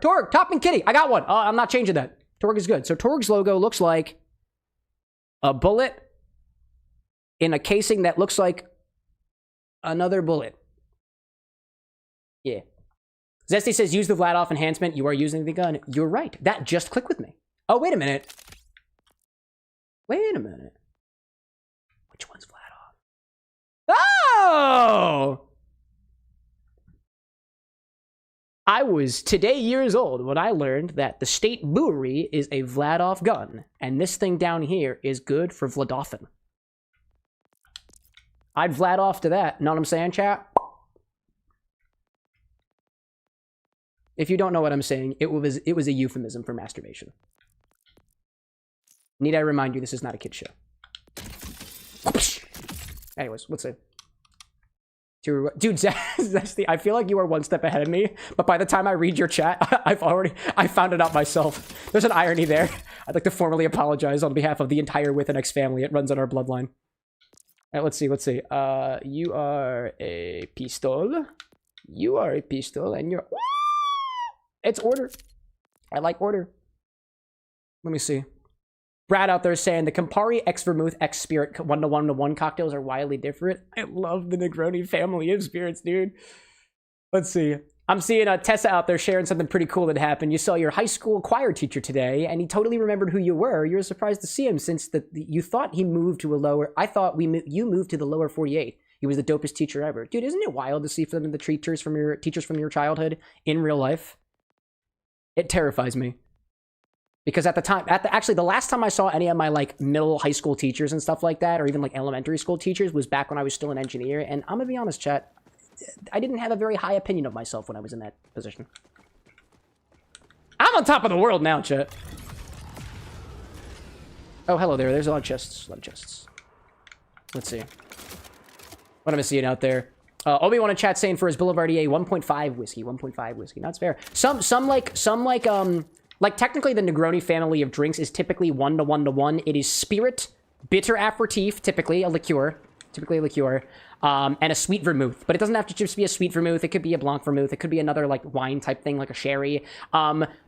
Torg! Top and Kitty! I got one! I'm not changing that. Torg is good. So Torg's logo looks like a bullet in a casing that looks like another bullet. Yeah. Zesty says, use the Vladoff enhancement. You are using the gun. You're right. That just clicked with me. Oh, wait a minute. Which one's Vlad off? Oh! I was today years old when I learned that the State Brewery is a Vladoff gun, and this thing down here is good for Vladoffin. I'd Vlad off to that. Know what I'm saying, chat? If you don't know what I'm saying, it was a euphemism for masturbation. Need I remind you, this is not a kid show. Anyways, let's see. Dude, Zesty, I feel like you are one step ahead of me, but by the time I read your chat, I found it out myself. There's an irony there. I'd like to formally apologize on behalf of the entire WithAnX family. It runs in our bloodline. All right, let's see. You are a pistol. You are a pistol, and you're... It's order. I like order. Let me see. Brad out there saying the Campari, X Vermouth, X Spirit 1-to-1-to-1 cocktails are wildly different. I love the Negroni family of spirits, dude. Let's see. I'm seeing Tessa out there sharing something pretty cool that happened. You saw your high school choir teacher today, and he totally remembered who you were. You were surprised to see him since you thought he moved to a lower... I thought you moved to the lower 48. He was the dopest teacher ever. Dude, isn't it wild to see some of the teachers from your childhood in real life? It terrifies me. Because at the time, actually, the last time I saw any of my, like, middle high school teachers and stuff like that, or even, like, elementary school teachers, was back when I was still an engineer. And I'm gonna be honest, chat, I didn't have a very high opinion of myself when I was in that position. I'm on top of the world now, chat. Oh, hello there. There's a lot of chests. Let's see. What am I seeing out there? Obi-Wan in chat saying for his Boulevardier 1.5 whiskey. 1.5 whiskey. That's fair. Like, technically, the Negroni family of drinks is typically 1-to-1-to-1. It is spirit, bitter aperitif, typically a liqueur, and a sweet vermouth. But it doesn't have to just be a sweet vermouth. It could be a blanc vermouth. It could be another, like, wine-type thing, like a sherry.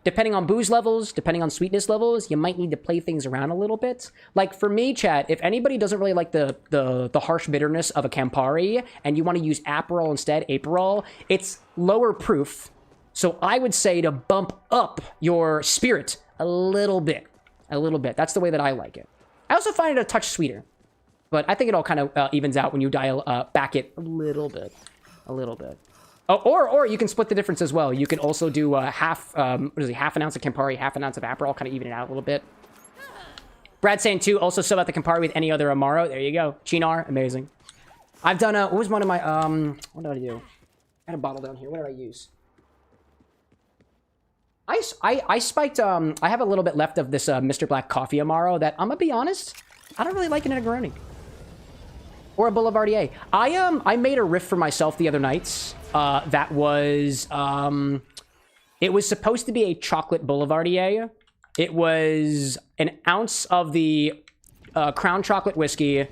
Depending on booze levels, depending on sweetness levels, you might need to play things around a little bit. Like, for me, chat, if anybody doesn't really like the harsh bitterness of a Campari, and you want to use Aperol instead, it's lower proof. So I would say to bump up your spirit a little bit. That's the way that I like it. I also find it a touch sweeter. But I think it all kind of evens out when you dial back it a little bit. Oh, or you can split the difference as well. You can also do half an ounce of Campari, half an ounce of Aperol, kind of even it out a little bit. Brad saying too, also sub out the Campari with any other Amaro. There you go. Chinar, amazing. I've done, what was one of my, what did I do? I had a bottle down here. What did I use? I spiked, I have a little bit left of this Mr. Black Coffee Amaro that, I'm gonna be honest, I don't really like it in a Negroni. Or a Boulevardier. I made a riff for myself the other night, that was, it was supposed to be a chocolate Boulevardier. It was an ounce of the Crown Chocolate Whiskey,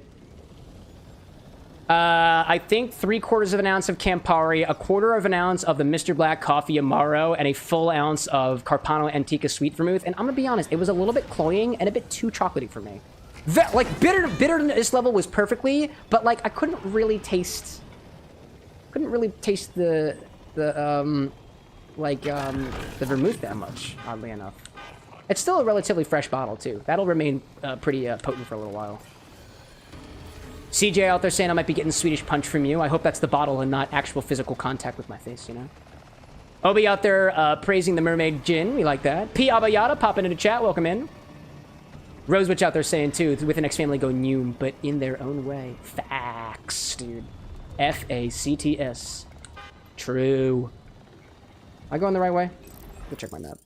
I think 3/4 of an ounce of Campari, 1/4 of an ounce of the Mr. Black Coffee Amaro, and a full ounce of Carpano Antica Sweet Vermouth. And I'm gonna be honest, it was a little bit cloying and a bit too chocolatey for me. Like, bitterness level was perfectly, but, like, I couldn't really taste the vermouth that much, oddly enough. It's still a relatively fresh bottle, too. That'll remain pretty potent for a little while. CJ out there saying I might be getting Swedish Punch from you. I hope that's the bottle and not actual physical contact with my face, you know? Obi out there praising the Mermaid Gin. We like that. P. Abayada popping into chat. Welcome in. Rosewitch out there saying, too, WithAnX family go new, but in their own way. Facts, dude. F-A-C-T-S. True. Am I going the right way? Go check my map.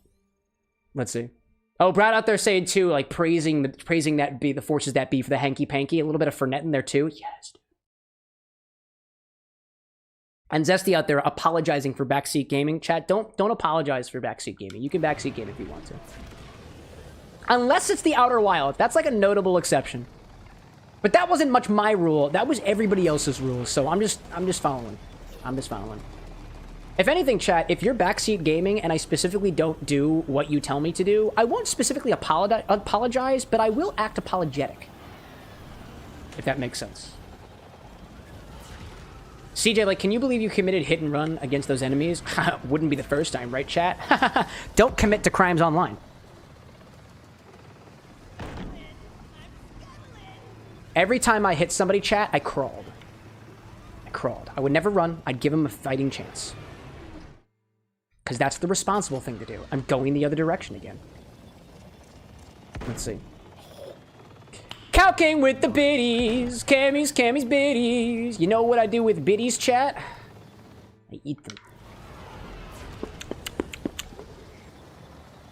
Let's see. Oh, Brad out there saying, too, like, praising that be the forces that be for the hanky-panky. A little bit of Fernet in there, too. Yes. And Zesty out there apologizing for backseat gaming. Chat, don't apologize for backseat gaming. You can backseat game if you want to. Unless it's the Outer Wild. That's, like, a notable exception. But that wasn't much my rule. That was everybody else's rule. So I'm just following. If anything, chat, if you're backseat gaming and I specifically don't do what you tell me to do, I won't specifically apologize, but I will act apologetic. If that makes sense. CJ, like, can you believe you committed hit and run against those enemies? Wouldn't be the first time, right, chat? Don't commit to crimes online. Every time I hit somebody, chat, I crawled. I crawled. I would never run. I'd give him a fighting chance. Because that's the responsible thing to do. I'm going the other direction again. Let's see. Calking with the biddies. Cammy's biddies. You know what I do with biddies, chat? I eat them.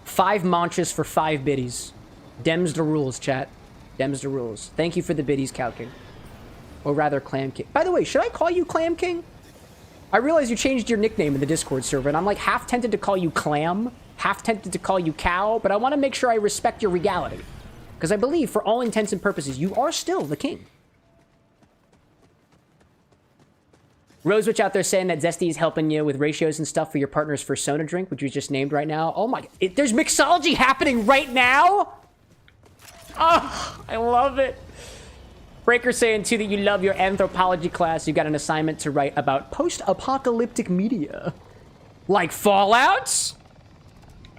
5 manchas for 5 biddies. Dems the rules, chat. Dems the rules. Thank you for the biddies, Cow King. Or rather, Clam King. By the way, should I call you Clam King? I realize you changed your nickname in the Discord server, and I'm like half tempted to call you Clam, half tempted to call you Cow, but I want to make sure I respect your regality. Because I believe, for all intents and purposes, you are still the king. Rosewitch out there saying that Zesty is helping you with ratios and stuff for your partner's Persona drink, which you just named right now. Oh my... there's mixology happening right now? Oh, I love it. Breaker saying, too, that you love your anthropology class. You got an assignment to write about post-apocalyptic media. Like Fallouts?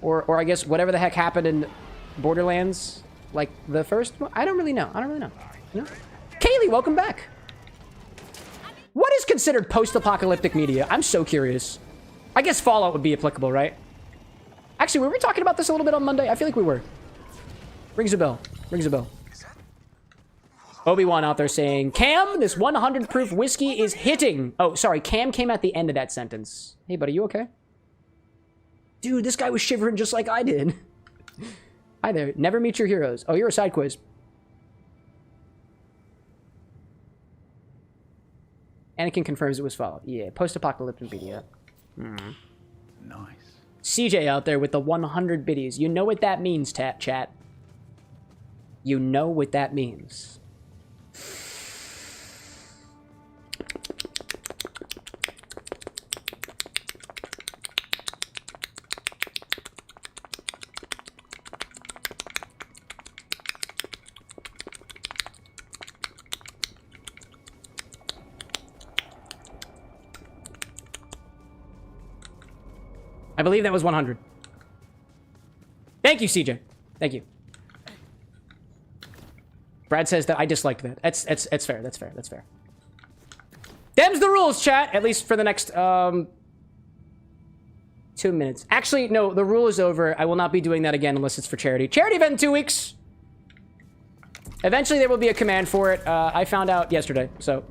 Or I guess whatever the heck happened in Borderlands. Like the first one? I don't really know. You know? Kaylee, welcome back. What is considered post-apocalyptic media? I'm so curious. I guess Fallout would be applicable, right? Actually, were we talking about this a little bit on Monday? I feel like we were. Rings a bell. Rings a bell. Obi-Wan out there saying, Cam, this 100 proof whiskey is hitting. Oh, sorry. Cam came at the end of that sentence. Hey, buddy, you okay? Dude, this guy was shivering just like I did. Hi there. Never meet your heroes. Oh, you're a side quiz. Anakin confirms it was Fallout. Yeah, post-apocalyptic media. Nice. CJ out there with the 100 biddies. You know what that means, chat. You know what that means. I believe that was 100. Thank you, CJ. Thank you. Brad says that I disliked that. That's fair. That's fair. That's fair. Them's the rules, chat. At least for the next 2 minutes. Actually, no. The rule is over. I will not be doing that again unless it's for charity. Charity event in 2 weeks. Eventually, there will be a command for it. I found out yesterday, so.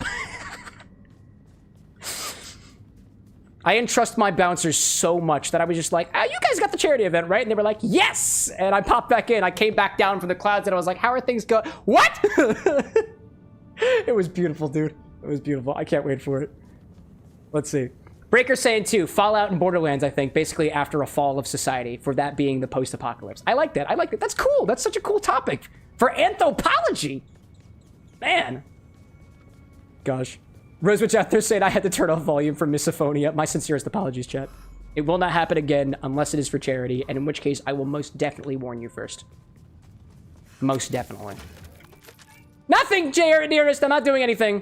I entrust my bouncers so much that I was just like, oh, you guys got the charity event, right? And they were like, yes! And I popped back in. I came back down from the clouds and I was like, how are things going? What? It was beautiful, dude. It was beautiful. I can't wait for it. Let's see. Breaker saying, too, Fallout and Borderlands, I think, basically after a fall of society, for that being the post-apocalypse. I like that. I like that. That's cool. That's such a cool topic for anthropology. Man. Gosh. Rosewitch out there saying I had to turn off volume for misophonia. My sincerest apologies, chat. It will not happen again unless it is for charity, and in which case I will most definitely warn you first. Most definitely. Nothing, Jared, dearest. I'm not doing anything.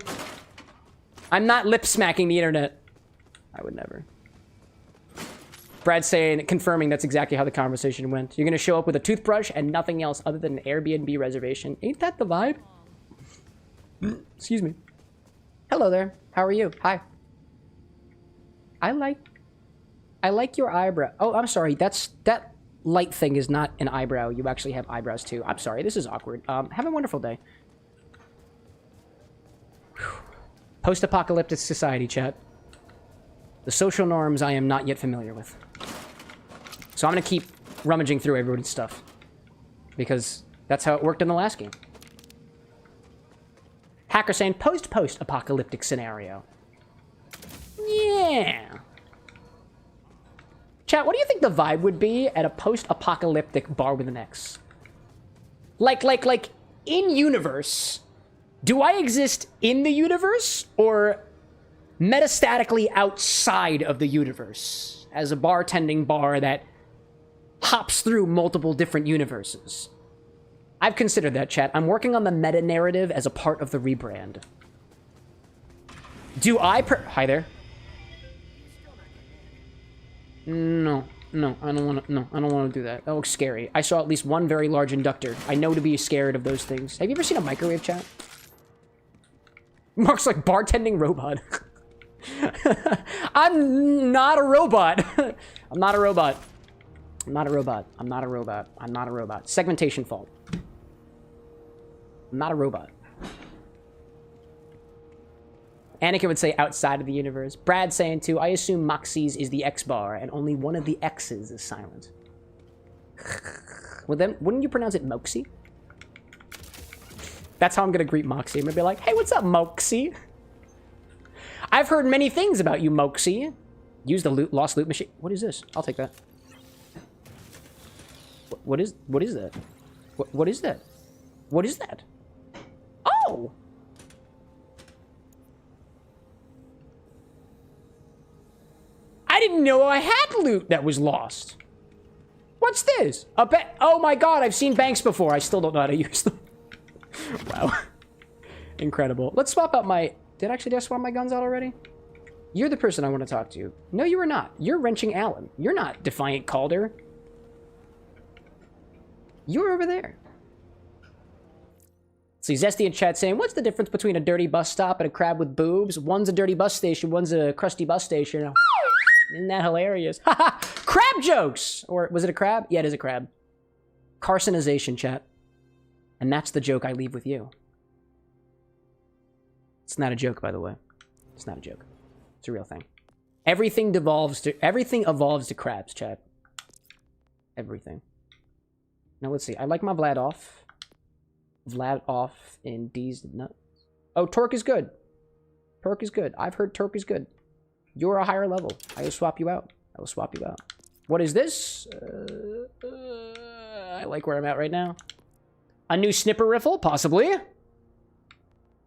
I'm not lip-smacking the internet. I would never. Brad saying, confirming that's exactly how the conversation went. You're going to show up with a toothbrush and nothing else other than an Airbnb reservation. Ain't that the vibe? Excuse me. Hello there. How are you? Hi. I like your eyebrow. Oh, I'm sorry. That light thing is not an eyebrow. You actually have eyebrows too. I'm sorry. This is awkward. Have a wonderful day. Post-apocalyptic society, chat. The social norms I am not yet familiar with. So I'm going to keep rummaging through everyone's stuff. Because that's how it worked in the last game. Hacker saying post-apocalyptic scenario. Yeah. Chat, what do you think the vibe would be at a post-apocalyptic bar with an X? Like, in universe, do I exist in the universe or metastatically outside of the universe as a bartending bar that hops through multiple different universes? I've considered that, chat. I'm working on the meta-narrative as a part of the rebrand. Do I Hi there. No, I don't want to do that. That looks scary. I saw at least one very large inductor. I know to be scared of those things. Have you ever seen a microwave, chat? Mark's like bartending robot. I'm not a robot. I'm not a robot. I'm not a robot. I'm not a robot. I'm not a robot. Segmentation fault. I'm not a robot. Anakin would say outside of the universe. Brad saying too, I assume Moxie's is the XBar and only one of the X's is silent. Well then, wouldn't you pronounce it Moxie? That's how I'm gonna greet Moxie. I'm gonna be like, hey, what's up, Moxie? I've heard many things about you, Moxie. Use the lost loot machine. What is this? I'll take that. What is that? What is that? What is that? Oh! I didn't know I had loot that was lost. What's this? A bet? Oh my god, I've seen banks before. I still don't know how to use them. Wow. Incredible. Let's swap out my... Did I swap my guns out already? You're the person I want to talk to. No, you are not. You're Wrenching Allen. You're not Defiant Calder. You're over there. See, Zesty in chat saying, what's the difference between a dirty bus stop and a crab with boobs? One's a dirty bus station, one's a crusty bus station. Isn't that hilarious? Haha! Crab jokes! Or was it a crab? Yeah, it is a crab. Carcinization, chat. And that's the joke I leave with you. It's not a joke, by the way. It's not a joke. It's a real thing. Everything evolves to crabs, chat. Everything. Now let's see. I like my Vlad off. Vlad off in D's nuts. Oh, Torque is good. Torque is good. I've heard Torque is good. You're a higher level. I will swap you out. I will swap you out. What is this? I like where I'm at right now. A new snipper riffle, possibly.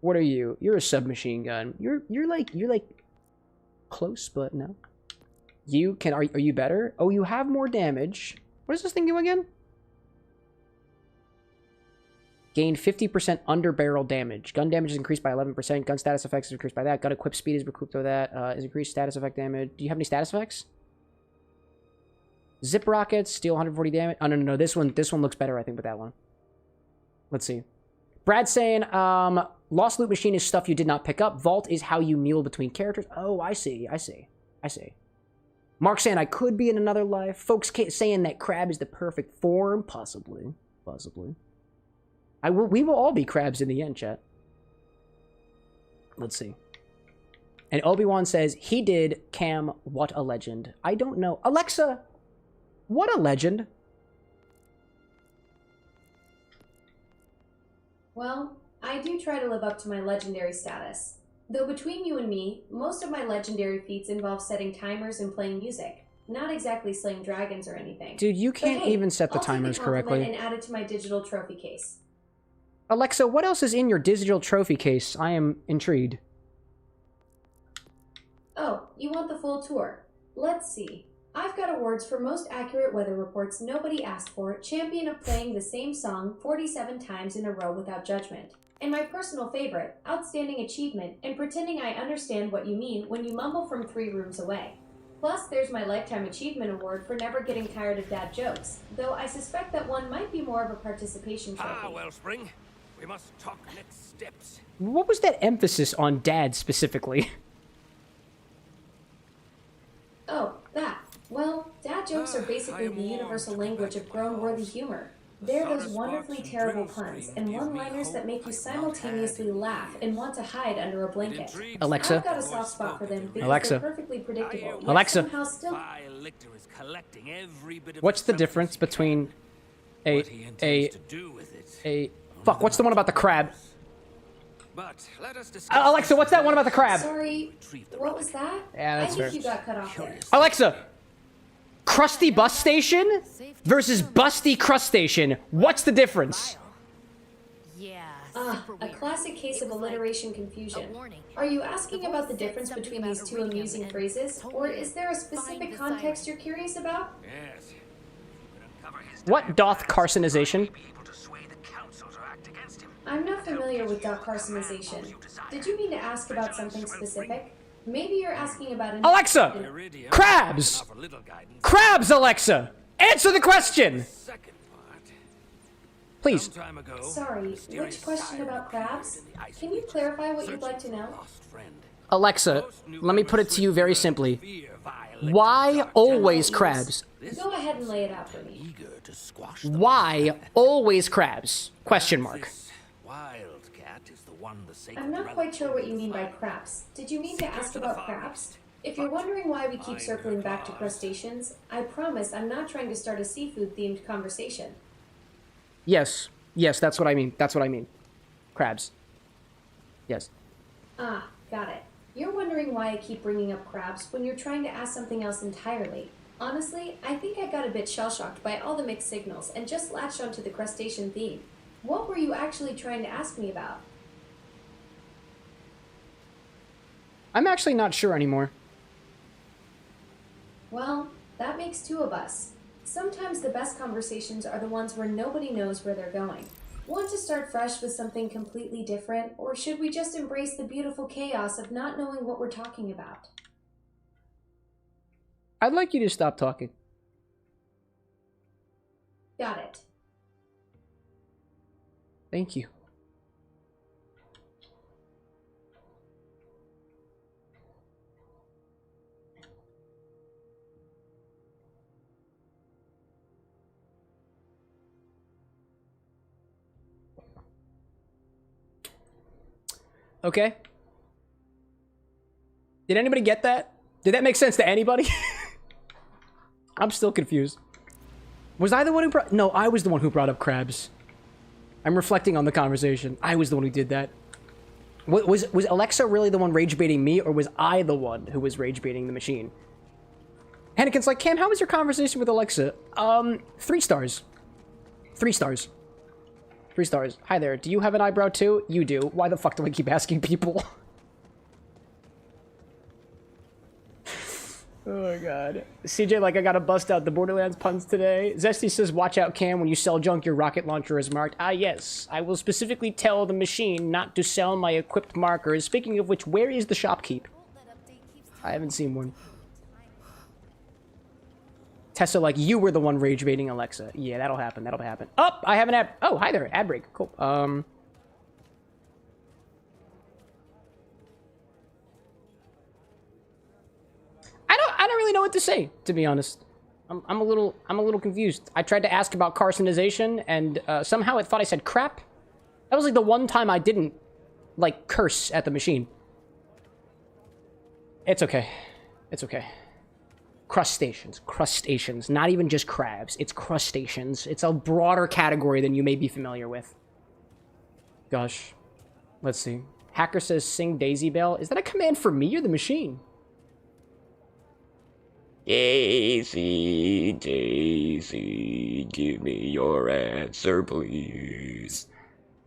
What are you? You're a submachine gun. You're like close, but no. You can. Are you better? Oh, you have more damage. What does this thing do again? Gain 50% under barrel damage. Gun damage is increased by 11%. Gun status effects is increased by that. Gun equip speed is recouped by that. Is increased status effect damage. Do you have any status effects? Zip rockets, deal 140 damage. Oh, no. This one looks better, I think, with that one. Let's see. Brad saying, lost loot machine is stuff you did not pick up. Vault is how you mule between characters. Oh, I see. Mark saying, I could be in another life. Folks saying that crab is the perfect form. Possibly. We will all be crabs in the end, chat. Let's see. And Obi-Wan says, he did. Cam, what a legend. I don't know. Alexa, what a legend. Well, I do try to live up to my legendary status. Though between you and me, most of my legendary feats involve setting timers and playing music. Not exactly slaying dragons or anything. Dude, you can't even set the timers correctly. And add it to my digital trophy case. Alexa, what else is in your digital trophy case? I am intrigued. Oh, you want the full tour? Let's see. I've got awards for most accurate weather reports nobody asked for, champion of playing the same song 47 times in a row without judgment. And my personal favorite, outstanding achievement, and pretending I understand what you mean when you mumble from 3 rooms away. Plus, there's my Lifetime Achievement Award for never getting tired of dad jokes, though I suspect that one might be more of a participation trophy. Ah, Wellspring. We must talk next steps. What was that emphasis on dad specifically? Oh, that. Well, dad jokes are basically the universal language of grown-worthy humor. They're those wonderfully terrible puns and one-liners that make you simultaneously laugh and want to hide under a blanket. Alexa. I've got a soft spot for them because Alexa. they're perfectly predictable. yet Alexa. somehow still... What's the difference between fuck, what's the one about the crab? Alexa, what's that one about the crab? Sorry, what was that? Yeah, that's I think fair. you got cut off there. Alexa, crusty bus station versus busty crust station. What's the difference? A classic case of alliteration confusion. Are you asking about the difference between these two amusing phrases, or is there a specific context you're curious about? Yes. What doth carcinization? I'm not familiar with dot carcinization. Did you mean to ask about something specific? Maybe you're asking about an... Alexa! Crabs! Crabs, Alexa! Answer the question! Please. Some time ago, Sorry, mysterious which question siren about crabs? appeared in the ice Can you region, clarify what you'd searching like to for a know? lost friend. Alexa, Most let me put it to you very newcomers simply. fear vile Why dark always Yes. crabs? This Go ahead and lay it out for me. eager to squash them. Why always crabs? Question mark. This wildcat is the one the sacred I'm not relic quite sure what you will mean by find. crabs. Did you mean to Secret ask to the about far crabs? east. If you're wondering why we keep Find circling her back to claws. crustaceans, I promise I'm not trying to start a seafood-themed conversation. Yes. Yes, that's what I mean. That's what I mean. Crabs. Yes. Ah, got it. You're wondering why I keep bringing up crabs when you're trying to ask something else entirely. Honestly, I think I got a bit shell-shocked by all the mixed signals and just latched onto the crustacean theme. What were you actually trying to ask me about? I'm actually not sure anymore. Well, that makes two of us. Sometimes the best conversations are the ones where nobody knows where they're going. Want to start fresh with something completely different, or should we just embrace the beautiful chaos of not knowing what we're talking about? I'd like you to stop talking. Got it. Thank you. Okay. Did anybody get that? Did that make sense to anybody? I'm still confused. Was I the one who brought... No, I was the one who brought up crabs. I'm reflecting on the conversation. I was the one who did that. Was Alexa really the one rage baiting me, or was I the one who was rage baiting the machine? Hennigan's like, Cam, how was your conversation with Alexa? 3 stars. 3 stars. 3 stars. Hi there. Do you have an eyebrow too? You do. Why the fuck do I keep asking people? Oh my god. CJ, like, I gotta bust out the Borderlands puns today. Zesty says, watch out, Cam. When you sell junk, your rocket launcher is marked. Ah, yes. I will specifically tell the machine not to sell my equipped markers. Speaking of which, where is the shopkeep? I haven't seen one. Tessa, like, you were the one rage baiting Alexa. Yeah, that'll happen. That'll happen. Oh, I have an ad. Oh, hi there. Ad break. Cool. I don't really know what to say, to be honest. I'm a little confused. I tried to ask about carcinization, and somehow it thought I said crap. That was like the one time I didn't, like, curse at the machine. It's okay. It's okay. Crustaceans. Crustaceans. Not even just crabs. It's crustaceans. It's a broader category than you may be familiar with. Gosh. Let's see. Hacker says, sing Daisy Bell. Is that a command for me or the machine? Daisy, Daisy, give me your answer, please.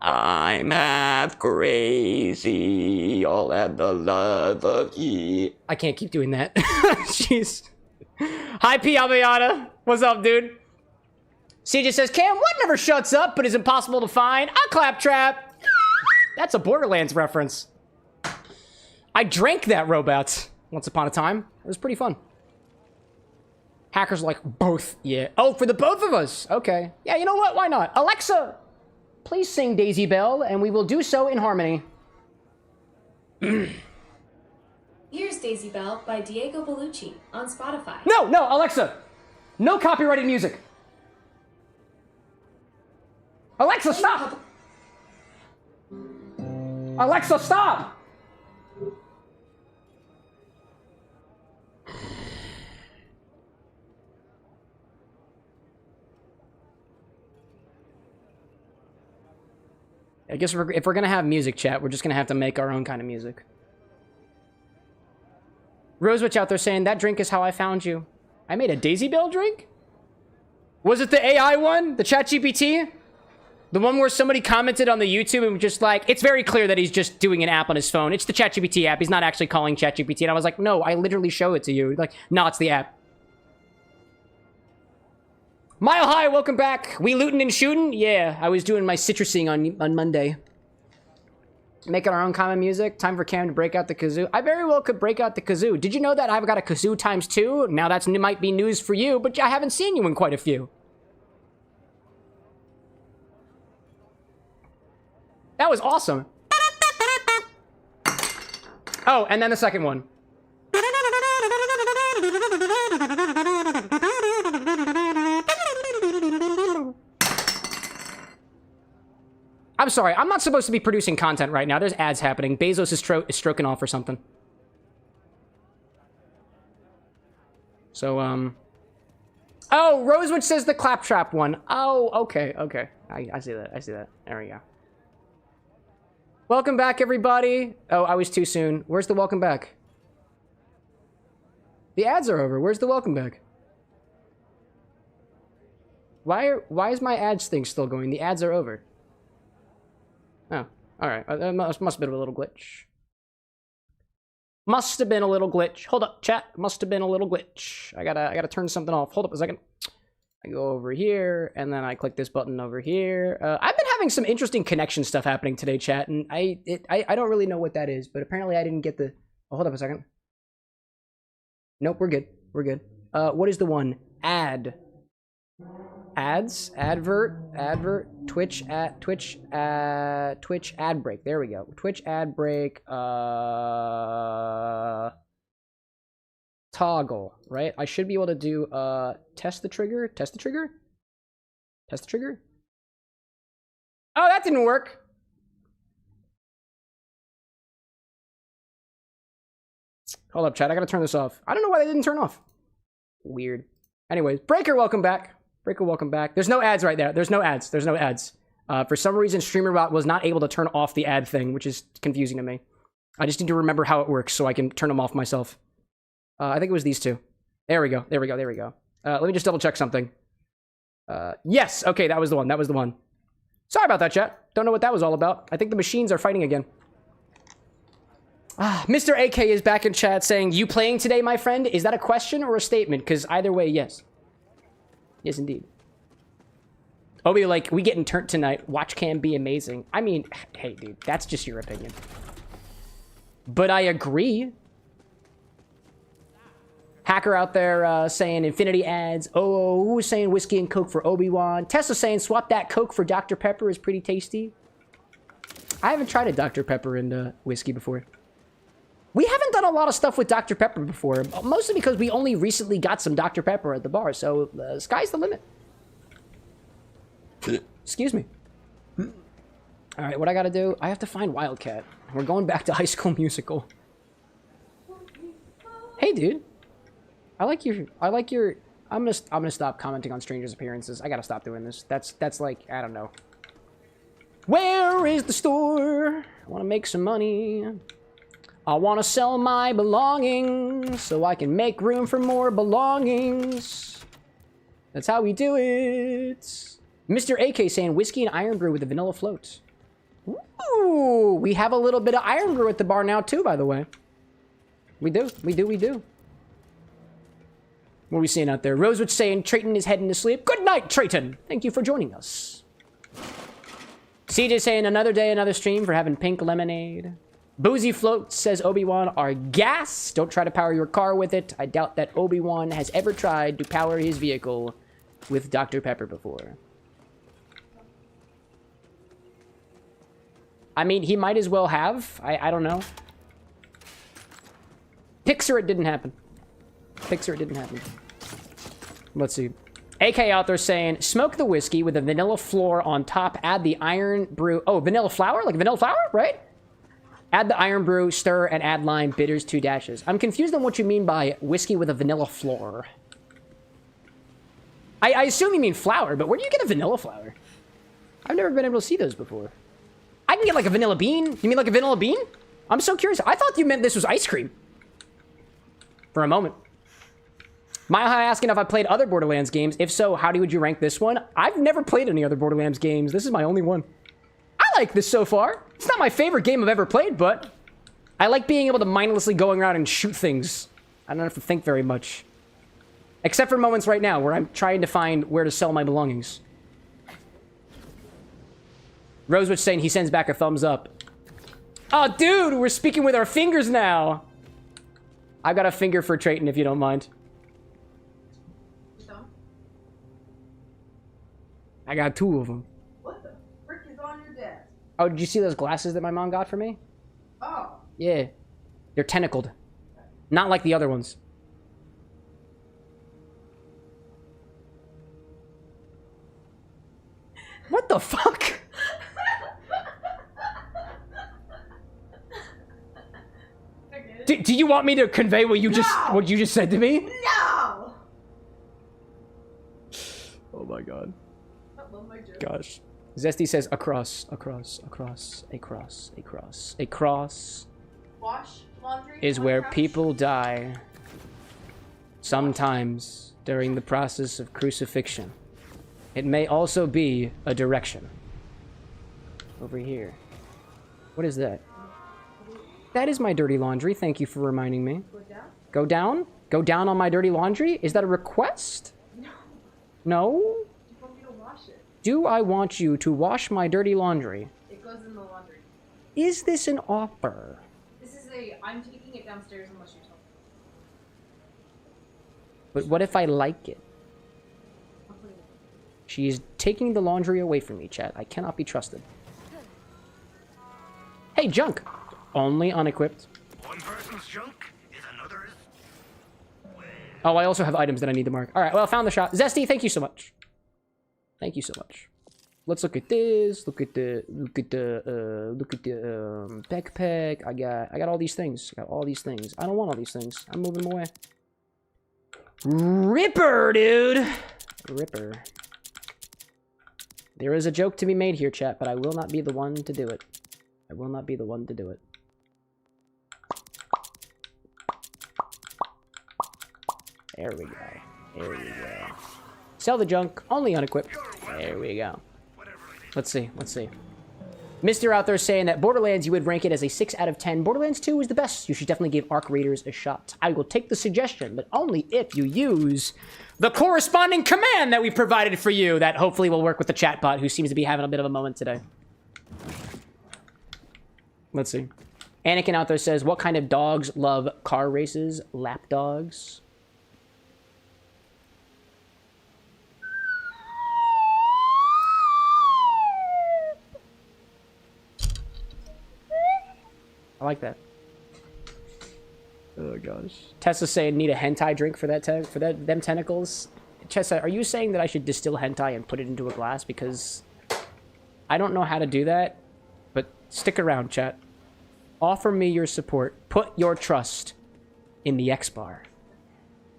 I'm half crazy, all at the love of ye. I can't keep doing that. Jeez. Hi, P. Abayana. What's up, dude? CJ says, Cam, what never shuts up but is impossible to find? A claptrap. That's a Borderlands reference. I drank that robot once upon a time. It was pretty fun. Hackers like both. Yeah. Oh, for the both of us. Okay. Yeah, you know what? Why not? Alexa, please sing Daisy Bell, and we will do so in harmony. Here's Daisy Bell by Diego Bellucci on Spotify. No, Alexa. No copyrighted music. Alexa, stop. Alexa, stop. I guess if we're gonna have music chat, we're just gonna have to make our own kind of music. Rosewitch out there saying, that drink is how I found you. I made a Daisy Bell drink? Was it the AI one? The ChatGPT? The one where somebody commented on the YouTube and was just like, it's very clear that he's just doing an app on his phone. It's the ChatGPT app. He's not actually calling ChatGPT. And I was like, no, I literally show it to you. Like, no, it's the app. Mile High, welcome back. We looting and shooting? Yeah, I was doing my citrusing on Monday. Making our own common music. Time for Cam to break out the kazoo. I very well could break out the kazoo. Did you know that I've got a kazoo ×2? Now that's might be news for you, but I haven't seen you in quite a few. That was awesome. Oh, and then the second one. I'm sorry, I'm not supposed to be producing content right now. There's ads happening. Bezos is stroking off or something. So, oh, Rosewood says the claptrap one. Oh, okay, okay. I see that, I see that. There we go. Welcome back, everybody. Oh, I was too soon. Where's the welcome back? The ads are over. Where's the welcome back? Why is my ads thing still going? The ads are over. Oh, all right. That must have been a little glitch. Must have been a little glitch. Hold up, chat. Must have been a little glitch. I gotta turn something off. Hold up a second. I go over here, and then I click this button over here. I've been having some interesting connection stuff happening today, chat, and I don't really know what that is, but apparently I didn't get the... Oh, hold up a second. Nope, we're good. We're good. What is the one? Ad. Ads? Advert? Twitch ad break. There we go. Twitch ad break. Toggle, right? I should be able to do test the trigger. Test the trigger. Oh, that didn't work. Hold up, chat. I gotta turn this off. I don't know why they didn't turn off. Weird. Anyways, Breaker, welcome back. Breaker, welcome back. There's no ads right there. There's no ads. For some reason, StreamerBot was not able to turn off the ad thing, which is confusing to me. I just need to remember how it works so I can turn them off myself. I think it was these two. There we go. Let me just double check something. Yes. Okay, that was the one. Sorry about that, chat. Don't know what that was all about. I think the machines are fighting again. Mr. AK is back in chat saying, "You playing today, my friend?" Is that a question or a statement? Because either way, yes. Yes, indeed. Obi, like, we getting turnt tonight. Watch cam be amazing. I mean, hey, dude, that's just your opinion. But I agree. Hacker out there saying Infinity ads. Oh, who was saying whiskey and Coke for Obi-Wan? Tesla saying swap that Coke for Dr. Pepper is pretty tasty. I haven't tried a Dr. Pepper and whiskey before. We haven't done a lot of stuff with Dr. Pepper before, mostly because we only recently got some Dr. Pepper at the bar, so sky's the limit. Excuse me. All right, what I gotta do? I have to find Wildcat. We're going back to High School Musical. Hey, dude. I like your. I'm gonna stop commenting on strangers' appearances. I gotta stop doing this. That's like, I don't know. Where is the store? I want to make some money. I want to sell my belongings so I can make room for more belongings. That's how we do it. Mr. AK saying whiskey and iron brew with a vanilla float. Ooh, we have a little bit of iron brew at the bar now too, by the way. We do. What are we seeing out there? Rosewood saying Trayton is heading to sleep. Good night, Trayton. Thank you for joining us. CJ saying another day, another stream for having pink lemonade. Boozy Float says Obi-Wan are gas. Don't try to power your car with it. I doubt that Obi-Wan has ever tried to power his vehicle with Dr. Pepper before. I mean, he might as well have. I don't know. Pixar, it didn't happen. Let's see. AK out there saying, smoke the whiskey with a vanilla floor on top. Add the iron brew. Oh, vanilla flower? Like vanilla flower, right? Add the iron brew, stir, and add lime, bitters, 2 dashes. I'm confused on what you mean by whiskey with a vanilla floor. I assume you mean flour, but where do you get a vanilla flower? I've never been able to see those before. I can get like a vanilla bean. You mean like a vanilla bean? I'm so curious. I thought you meant this was ice cream. For a moment. Mile High asking if I played other Borderlands games. If so, how would you rank this one? I've never played any other Borderlands games. This is my only one. I like this so far. It's not my favorite game I've ever played, but I like being able to mindlessly going around and shoot things. I don't have to think very much. Except for moments right now where I'm trying to find where to sell my belongings. Rosewood saying he sends back a thumbs up. Oh, dude, we're speaking with our fingers now. I've got a finger for Trayton, if you don't mind. I got 2 of them. What the frick is on your desk? Oh, did you see those glasses that my mom got for me? Oh. Yeah. They're tentacled. Not like the other ones. What the fuck? Do you want me to convey what you just said to me? No! Oh my god. I love my joke. Gosh. Zesty says across. Wash laundry Is on where the couch? people die. Sometimes during the process of crucifixion. It may also be a direction. Over here. What is that? That is my dirty laundry. Thank you for reminding me. Go down? Go down? Go down on my dirty laundry? Is that a request? No. No? You want me to wash it? Do I want you to wash my dirty laundry? It goes in the laundry. Is this an offer? This is I'm taking it downstairs unless you tell me. But what if I like it? I'll put it in. She is taking the laundry away from me, chat. I cannot be trusted. Hey, junk! Only unequipped. One person's junk is another's. Oh, I also have items that I need to mark. Alright, well, I found the shop. Zesty, thank you so much. Thank you so much. Let's look at this. Look at the backpack. I got all these things. I don't want all these things. I'm moving them away. Ripper, dude! Ripper. There is a joke to be made here, chat, but I will not be the one to do it. I will not be the one to do it. There we go. There we go. Sell the junk, only unequipped. There we go. Let's see, let's see. Mister out there saying that Borderlands, you would rank it as a 6 out of 10. Borderlands 2 is the best. You should definitely give Arc Raiders a shot. I will take the suggestion, but only if you use the corresponding command that we provided for you. That hopefully will work with the chatbot, who seems to be having a bit of a moment today. Let's see. Anakin out there says, what kind of dogs love car races? Lap dogs. I like that. Oh gosh. Tessa's saying need a hentai drink for that them tentacles. Tessa, are you saying that I should distill hentai and put it into a glass? Because I don't know how to do that. But stick around, chat. Offer me your support. Put your trust in the XBar.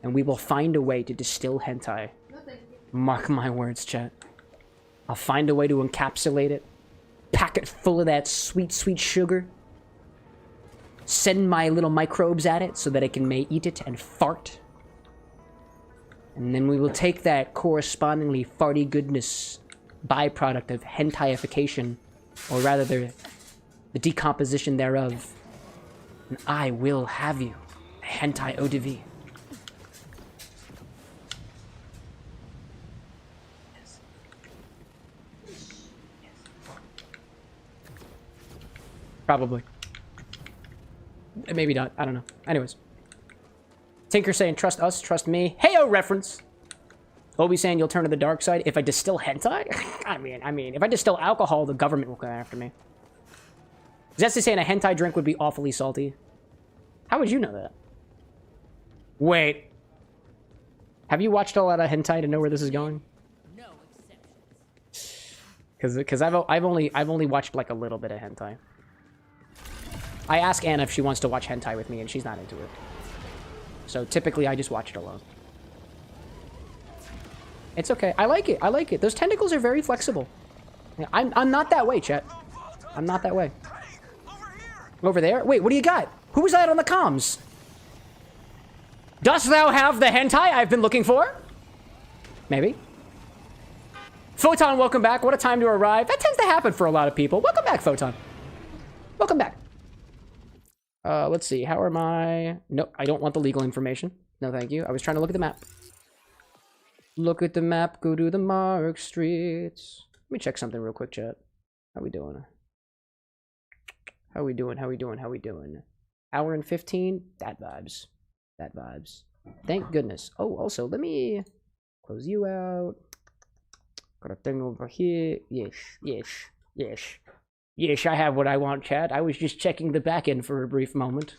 And we will find a way to distill hentai. No, thank you. Mark my words, chat. I'll find a way to encapsulate it. Pack it full of that sweet, sweet sugar. Send my little microbes at it so that it may eat it and fart. And then we will take that correspondingly farty goodness byproduct of hentaiification, or rather the decomposition thereof, and I will have you a hentai eau de vie. Yes. Yes. Probably. Maybe not. I don't know. Anyways. Tinker saying, trust us, trust me. Heyo reference. Obi saying you'll turn to the dark side if I distill hentai? I mean, if I distill alcohol, the government will come after me. Zesty saying a hentai drink would be awfully salty. How would you know that? Wait. Have you watched a lot of hentai to know where this is going? No exceptions. Because I've only watched like a little bit of hentai. I ask Anna if she wants to watch hentai with me, and she's not into it. So typically, I just watch it alone. It's okay. I like it. I like it. Those tentacles are very flexible. I'm not that way, chat. I'm not that way. Over there? Wait, what do you got? Who was that on the comms? Dost thou have the hentai I've been looking for? Maybe. Photon, welcome back. What a time to arrive. That tends to happen for a lot of people. Welcome back, Photon. Welcome back. Let's see. How am I? No, I don't want the legal information. No, thank you. I was trying to look at the map. Look at the map. Go to the mark streets. Let me check something real quick, chat. How we doing? How we doing? How we doing? How we doing? Hour and 15? That vibes. That vibes. Thank goodness. Oh, also, let me close you out. Got a thing over here. Yes, yes, yes. Yes, I have what I want, chat. I was just checking the back end for a brief moment.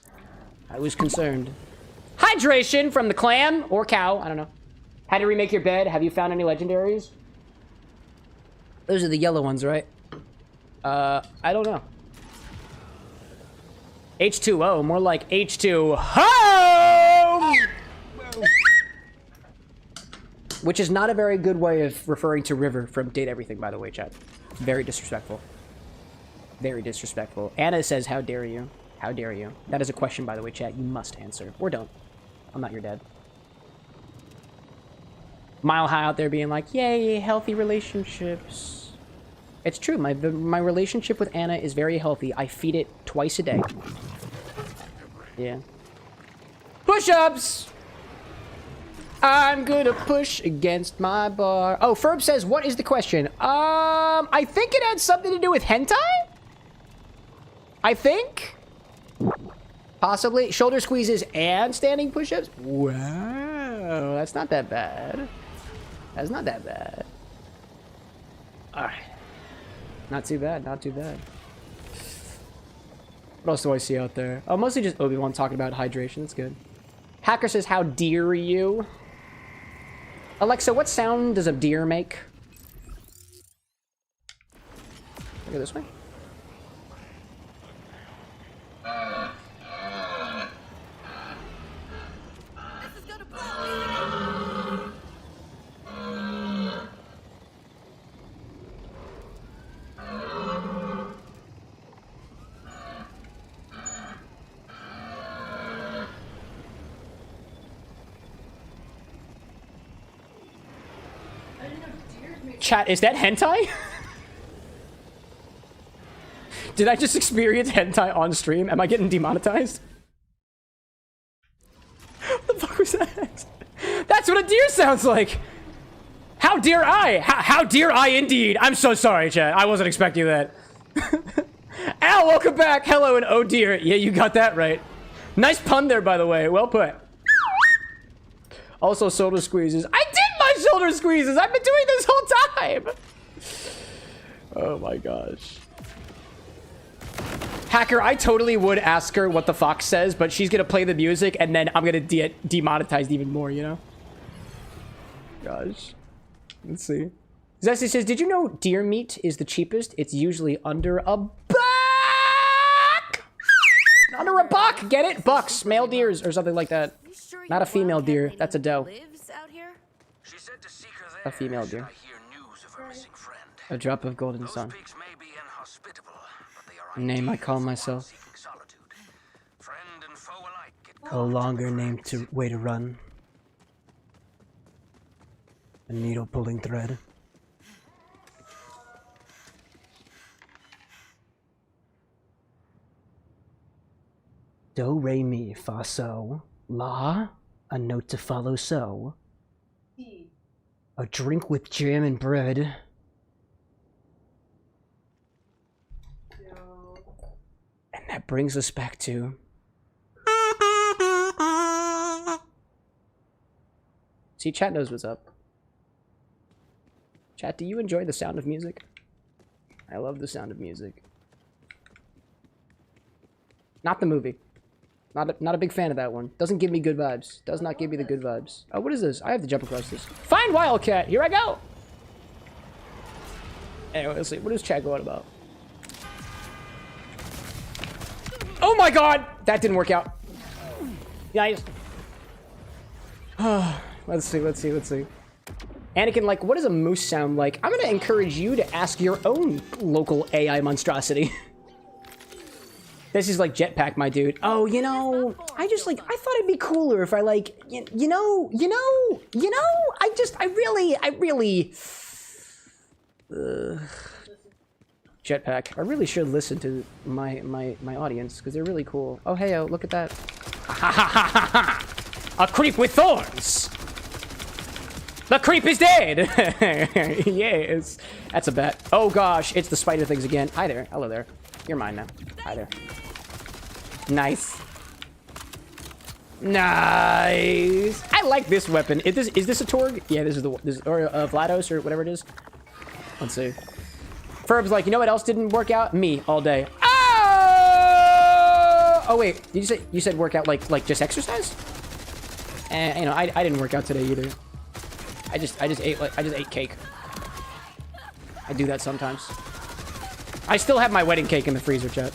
I was concerned. Hydration from the clam or cow. I don't know. How to remake your bed. Have you found any legendaries? Those are the yellow ones, right? I don't know. H2O, more like H2HOME! Which is not a very good way of referring to River from Date Everything, by the way, chat. Very disrespectful. Very disrespectful. Anna says, how dare you? How dare you? That is a question, by the way, chat. You must answer. Or don't. I'm not your dad. Mile High out there being like, yay, healthy relationships. It's true. My relationship with Anna is very healthy. I feed it twice a day. Yeah. Push-ups! I'm gonna push against my bar. Oh, Ferb says, what is the question? I think it had something to do with hentai? I think? Possibly. Shoulder squeezes and standing push-ups? Wow, that's not that bad. That's not that bad. Alright. Not too bad, not too bad. What else do I see out there? Oh, mostly just Obi-Wan talking about hydration. That's good. Hacker says, how dare you? Alexa, what sound does a deer make? Look at this way. Chat, is that hentai? Did I just experience hentai on stream? Am I getting demonetized? What the fuck was that? That's what a deer sounds like! How dare I? How dare I indeed? I'm so sorry, chat. I wasn't expecting that. Al, welcome back. Hello and oh dear. Yeah, you got that right. Nice pun there, by the way. Well put. Also, shoulder squeezes. I did my shoulder squeezes! I've been doing this whole time! Oh my gosh. Hacker, I totally would ask her what the fox says, but she's gonna play the music and then I'm gonna get demonetized even more, you know? Gosh. Let's see. Zesty says, did you know deer meat is the cheapest? It's usually under a buck! Under a buck! Get it? Bucks. Male deers or something like that. Not a female deer. That's a doe. A female deer. A drop of golden sun. A name I call myself. A longer name to way to run. A needle pulling thread. Do, re, mi, fa, so. La. A note to follow, so. A drink with jam and bread. And that brings us back to... See, chat knows what's up. Chat, do you enjoy the sound of music? I love the sound of music. Not the movie. Not a big fan of that one. Doesn't give me good vibes. Does not give me the good vibes. Oh, what is this? I have to jump across this. Find Wildcat! Here I go! Anyway, let's see. What is chat going about? Oh my god! That didn't work out. Nice. Let's see. Anakin, like, what does a moose sound like? I'm gonna encourage you to ask your own local AI monstrosity. This is like Jetpack, my dude. Oh, you know, I thought it'd be cooler if I like, you know, I really, Jetpack. I really should listen to my audience because they're really cool. Oh, hey, look at that. A creep with thorns. The creep is dead. Yes, that's a bet. Oh gosh, it's the spider things again. Hi there. Hello there. You're mine now. Hi there. Nice. Nice. I like this weapon. Is this a Torg? Yeah, this is or a Vlados or whatever it is. Let's see. Ferb's like, you know what else didn't work out? Me all day. Oh! Oh wait, did you said workout like just exercise? And you know, I didn't work out today either. I just ate cake. I do that sometimes. I still have my wedding cake in the freezer, chat.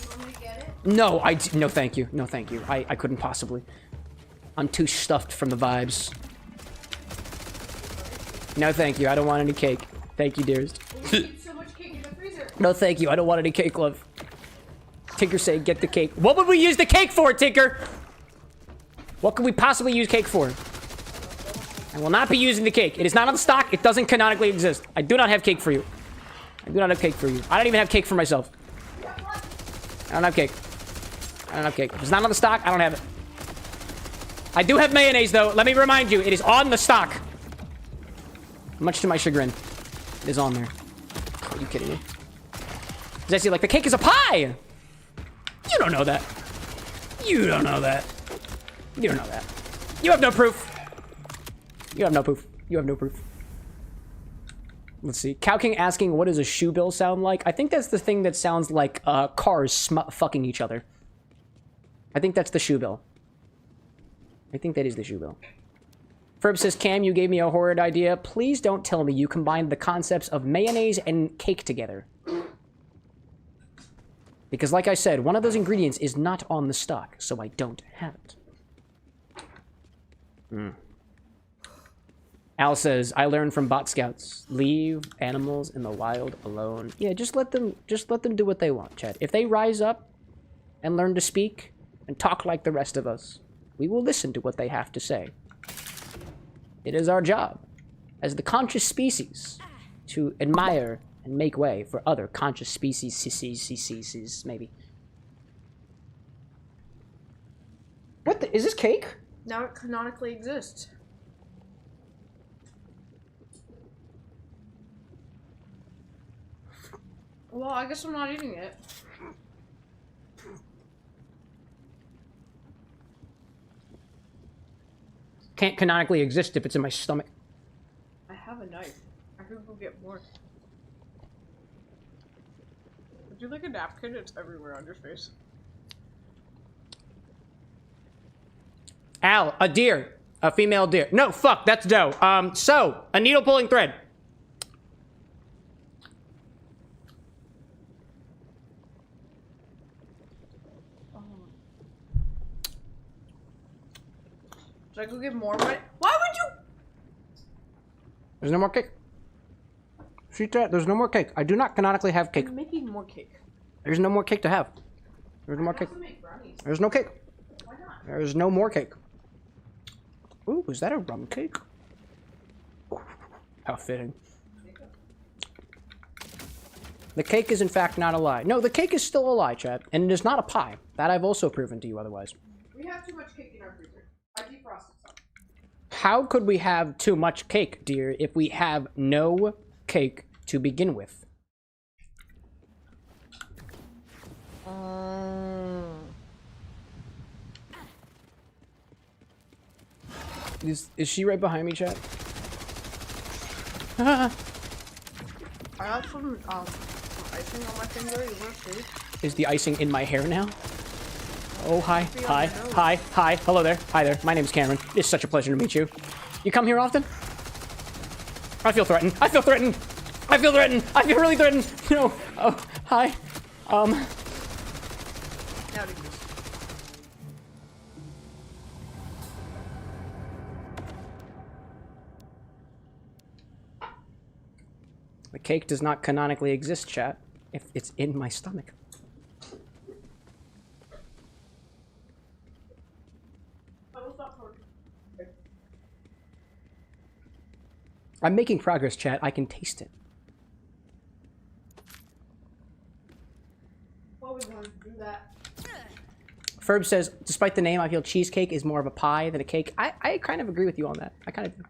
You want me to get it? No, no thank you. No thank you. I couldn't possibly. I'm too stuffed from the vibes. No thank you. I don't want any cake. Thank you, dearest. We keep so much cake in the freezer. No thank you. I don't want any cake, love. Tinker say get the cake. What would we use the cake for, Tinker? What could we possibly use cake for? I will not be using the cake. It is not on stock. It doesn't canonically exist. I do not have cake for you. I do not have cake for you. I don't even have cake for myself. I don't have cake. I don't have cake. If it's not on the stock, I don't have it. I do have mayonnaise, though. Let me remind you, it is on the stock. Much to my chagrin. It is on there. Are you kidding me? Zesty, like, the cake is a pie! You don't know that. You don't know that. You don't know that. You have no proof. You have no proof. You have no proof. Let's see. Cow King asking, what does a shoe bill sound like? I think that's the thing that sounds like cars fucking each other. I think that's the shoe bill. I think that is the shoe bill. Ferb says, Cam, you gave me a horrid idea. Please don't tell me you combined the concepts of mayonnaise and cake together. Because like I said, one of those ingredients is not on the stock, so I don't have it. Al says, I learned from bot scouts. Leave animals in the wild alone. Yeah, just let them do what they want, Chad. If they rise up and learn to speak and talk like the rest of us, we will listen to what they have to say. It is our job as the conscious species to admire and make way for other conscious species, maybe. What the, is this cake? Now it canonically exists. Well, I guess I'm not eating it. Can't canonically exist if it's in my stomach. I have a knife. I could go get more. Would you like a napkin? It's everywhere on your face. Al, a deer. A female deer. No, fuck, that's dough. So, a needle pulling thread. Should I go get more money? Why would you? There's no more cake. Shoot that. There's no more cake. I do not canonically have cake. I'm making more cake. There's no more cake to have. There's no more cake. There's no cake. Why not? There's no more cake. Ooh, is that a rum cake? Ooh, how fitting. The cake is in fact not a lie. No, the cake is still a lie, Chad. And it is not a pie. That I've also proven to you otherwise. We have too much cake in our freezer. I defrosted some. How could we have too much cake, dear, if we have no cake to begin with? Is she right behind me, chat? I have some icing on my finger. You want to see? Is the icing in my hair now? Oh, hi. Hi. Hi. Hi. Hello there. Hi there. My name's Cameron. It's such a pleasure to meet you. You come here often? I feel threatened. I feel threatened. I feel threatened. I feel really threatened. No. Oh, hi. Howdy. The cake does not canonically exist, chat, if it's in my stomach. I'm making progress, chat. I can taste it. Well, we want to do that. Ferb says, despite the name, I feel cheesecake is more of a pie than a cake. I kind of agree with you on that. I kind of do.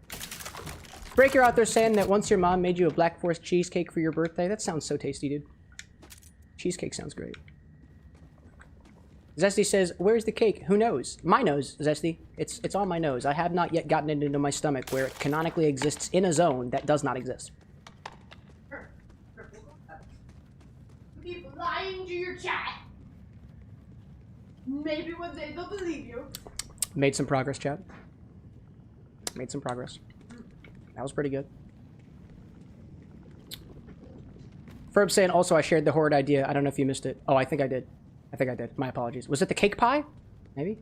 Breaker out there saying that once your mom made you a Black Forest cheesecake for your birthday. That sounds so tasty, dude. Cheesecake sounds great. Zesty says, where's the cake? Who knows? My nose, Zesty. It's on my nose. I have not yet gotten it into my stomach where it canonically exists in a zone that does not exist. keep lying to your chat. Maybe one day they'll believe you. Made some progress, chat. Made some progress. That was pretty good. Ferb saying, also, I shared the horde idea. I don't know if you missed it. Oh, I think I did. I think I did. My apologies. Was it the cake pie? Maybe?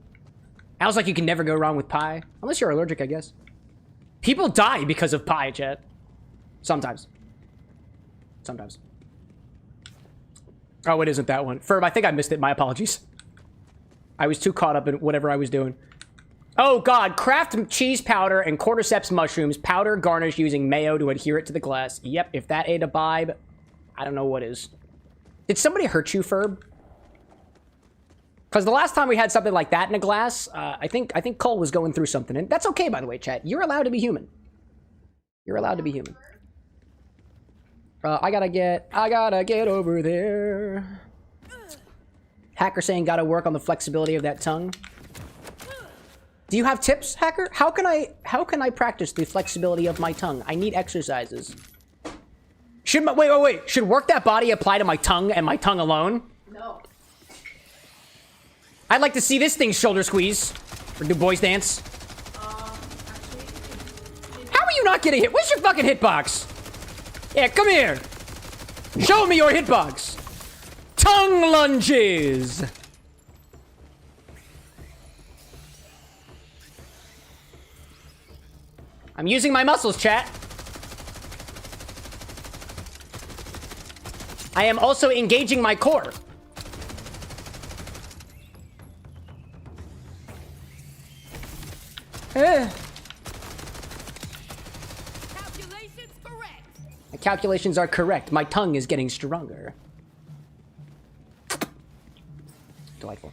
I was like, you can never go wrong with pie. Unless you're allergic, I guess. People die because of pie, chat. Sometimes. Sometimes. Oh, it isn't that one. Ferb, I think I missed it. My apologies. I was too caught up in whatever I was doing. Oh, God. Craft cheese powder and cordyceps mushrooms. Powder garnish using mayo to adhere it to the glass. Yep, if that ain't a vibe, I don't know what is. Did somebody hurt you, Ferb? Because the last time we had something like that in a glass, I think Cole was going through something. And that's okay, by the way, chat. You're allowed to be human. You're allowed to be human. I gotta get over there. Hacker saying gotta work on the flexibility of that tongue. Do you have tips, Hacker? How can I practice the flexibility of my tongue? I need exercises. Should my wait. Should work that body apply to my tongue and my tongue alone? No. I'd like to see this thing shoulder squeeze. Or do boys dance. Actually, How are you not getting hit? Where's your fucking hitbox? Yeah, come here. Show me your hitbox. Tongue lunges. I'm using my muscles, chat. I am also engaging my core. Calculations correct. My calculations are correct. My tongue is getting stronger. Delightful.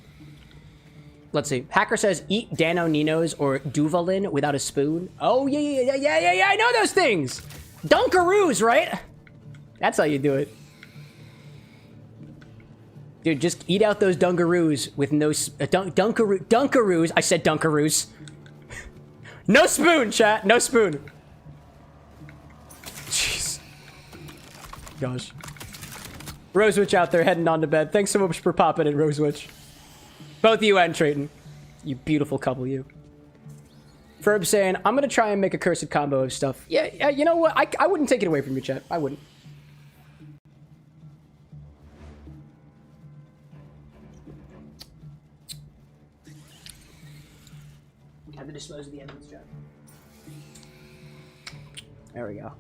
Let's see. Hacker says, eat Dano Ninos or Duvalin without a spoon. Oh, yeah, I know those things. Dunkaroos, right? That's how you do it. Dude, just eat out those Dunkaroos with no... Dunkaroos. I said Dunkaroos. No spoon, chat. No spoon. Jeez. Gosh. Rosewitch out there heading on to bed. Thanks so much for popping in, Rosewitch. Both you and Trayton. You beautiful couple, you. Ferb saying, I'm gonna try and make a cursed combo of stuff. Yeah, you know what? I wouldn't take it away from you, chat. I wouldn't. Have to dispose of the evidence, chat. There we go.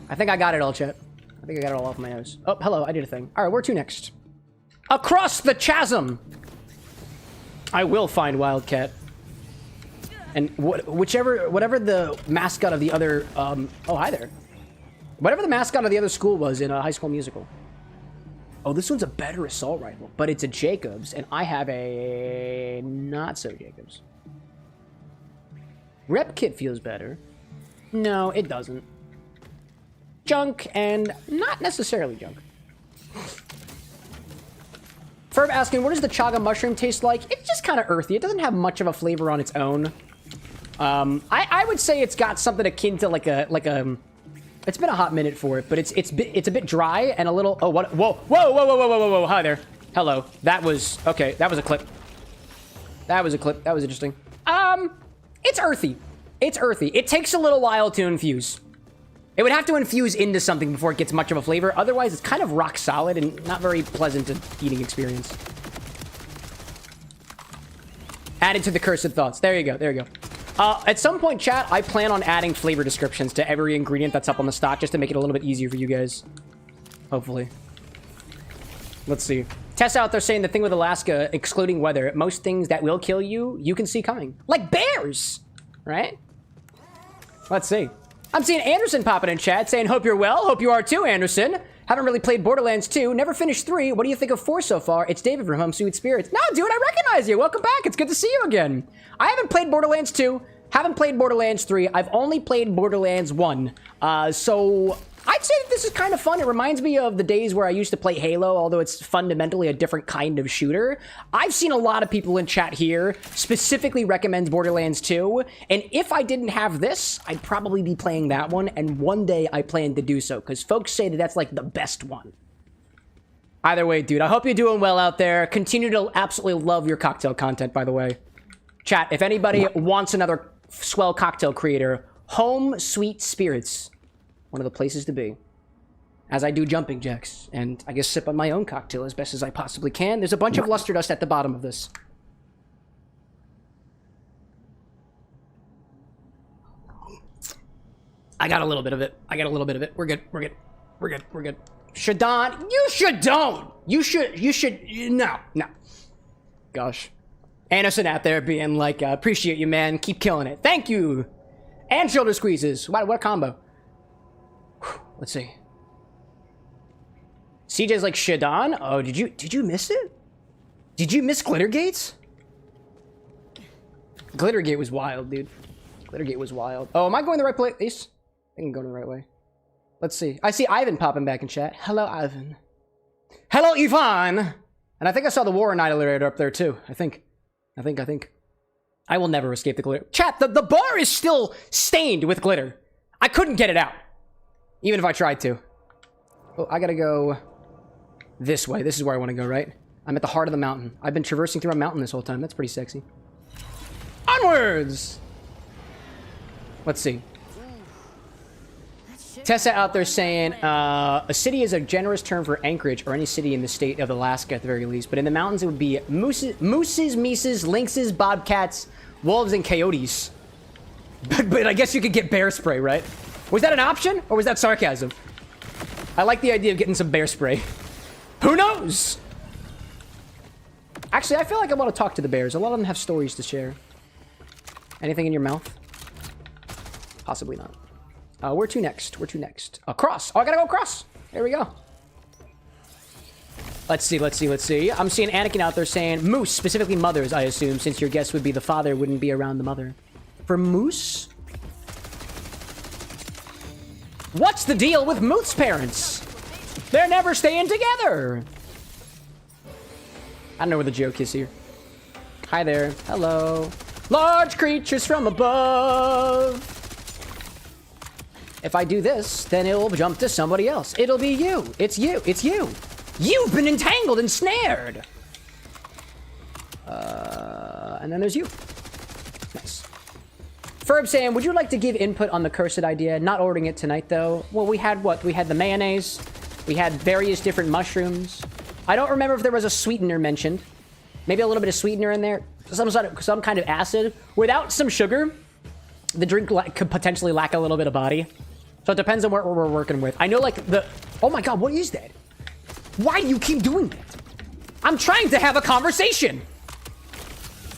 I think I got it all, chat. I think I got it all off my nose. Oh, hello, I did a thing. All right, where to next? Across the chasm! I will find Wildcat. And whatever the mascot of the other, oh, hi there. Whatever the mascot of the other school was in High School Musical. Oh, this one's a better assault rifle, but it's a Jacobs, and I have a not-so-Jacobs. Rep kit feels better. No, it doesn't. Junk, and not necessarily junk. Ferb asking, what does the chaga mushroom taste like? It's just kind of earthy. It doesn't have much of a flavor on its own. I would say it's got something akin to like a it's been a hot minute for it, but it's a bit dry and a little. Oh, what? Whoa! Hi there. Hello. That was okay. That was a clip. That was interesting. It's earthy. It's earthy. It takes a little while to infuse. It would have to infuse into something before it gets much of a flavor. Otherwise, it's kind of rock solid and not very pleasant eating experience. Added to the cursed thoughts. There you go. There you go. At some point, chat, I plan on adding flavor descriptions to every ingredient that's up on the stock just to make it a little bit easier for you guys. Hopefully. Let's see. Tess out there saying the thing with Alaska, excluding weather, most things that will kill you, you can see coming. Like bears! Right? Let's see. I'm seeing Anderson popping in chat saying, hope you're well. Hope you are too, Anderson. Haven't really played Borderlands 2. Never finished 3. What do you think of 4 so far? It's David from Home Sweet Spirits. No, dude, I recognize you. Welcome back. It's good to see you again. I haven't played Borderlands 2. Haven't played Borderlands 3. I've only played Borderlands 1. So I'd say that this is kind of fun. It reminds me of the days where I used to play Halo, although it's fundamentally a different kind of shooter. I've seen a lot of people in chat here specifically recommend Borderlands 2, and if I didn't have this, I'd probably be playing that one, and one day I plan to do so, because folks say that that's like the best one. Either way, dude, I hope you're doing well out there. Continue to absolutely love your cocktail content, by the way. Chat, if anybody wants another swell cocktail creator, Home Sweet Spirits, one of the places to be. As I do jumping jacks, and I guess sip on my own cocktail as best as I possibly can. There's a bunch of luster dust at the bottom of this. I got a little bit of it. We're good. Shadon, you should, no. Gosh. Anderson out there being like, appreciate you, man. Keep killing it. Thank you. And shoulder squeezes. What a combo. Whew. Let's see. CJ's like, Shadon? Oh, did you miss it? Did you miss Glittergates? Glittergate was wild, dude. Glittergate was wild. Oh, am I going the right place? I think I'm going the right way. Let's see. I see Ivan popping back in chat. Hello, Ivan. Hello, Ivan! And I think I saw the War Annihilator up there, too. I think. I will never escape the glitter. Chat, the bar is still stained with glitter. I couldn't get it out. Even if I tried to. Oh, I gotta go this way. This is where I want to go, right? I'm at the heart of the mountain. I've been traversing through a mountain this whole time. That's pretty sexy. Onwards! Let's see. Tessa out there saying, a city is a generous term for Anchorage or any city in the state of Alaska at the very least. But in the mountains, it would be mooses, mises, lynxes, bobcats, wolves, and coyotes. But I guess you could get bear spray, right? Was that an option or was that sarcasm? I like the idea of getting some bear spray. Who knows? Actually, I feel like I want to talk to the bears. A lot of them have stories to share. Anything in your mouth? Possibly not. Where to next? Across. Oh, I gotta go across. There we go. Let's see. I'm seeing Anakin out there saying, moose, specifically mothers, I assume, since your guess would be the father wouldn't be around the mother. For moose? What's the deal with moose parents? They're never staying together. I don't know where the joke is here. Hi there. Hello. Large creatures from above. If I do this, then it'll jump to somebody else. It'll be you. It's you. You've been entangled and snared. And then there's you. Nice. Ferb saying, would you like to give input on the cursed idea? Not ordering it tonight, though. Well, we had what? We had the mayonnaise. We had various different mushrooms. I don't remember if there was a sweetener mentioned. Maybe a little bit of sweetener in there. Some kind of acid. Without some sugar, the drink could potentially lack a little bit of body. So it depends on what we're working with. I know, like, oh my god, what is that? Why do you keep doing that? I'm trying to have a conversation!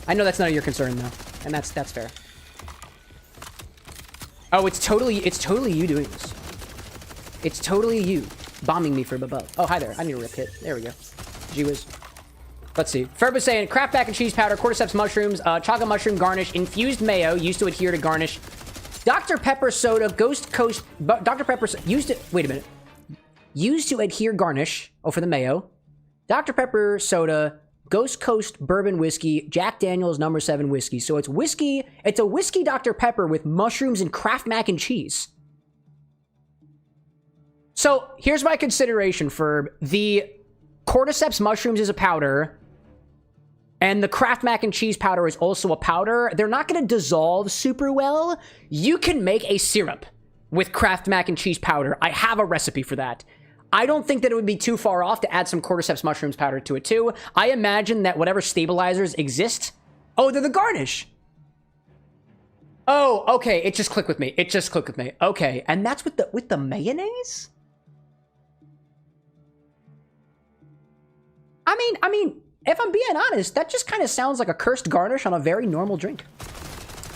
I know that's none of your concern, though. And that's fair. Oh, it's totally you doing this. It's totally you bombing me from above. Oh, hi there. I need a rip hit. There we go. Gee whiz. Let's see. Ferb is saying, Kraft mac and cheese powder, cordyceps mushrooms, chaga mushroom garnish, infused mayo, used to adhere to garnish, Dr. Pepper soda, Ghost Coast, Dr. Pepper, wait a minute. Used to adhere garnish, for the mayo, Dr. Pepper soda, Ghost Coast bourbon whiskey, Jack Daniels No. 7 whiskey. So it's whiskey, it's a whiskey Dr. Pepper with mushrooms and Kraft mac and cheese. So here's my consideration, Ferb. The cordyceps mushrooms is a powder, and the Kraft mac and cheese powder is also a powder. They're not going to dissolve super well. You can make a syrup with Kraft mac and cheese powder. I have a recipe for that. I don't think that it would be too far off to add some cordyceps mushrooms powder to it too. I imagine that whatever stabilizers exist... Oh, they're the garnish. Oh, okay. It just clicked with me. Okay, and that's with the mayonnaise? I mean, if I'm being honest, that just kind of sounds like a cursed garnish on a very normal drink.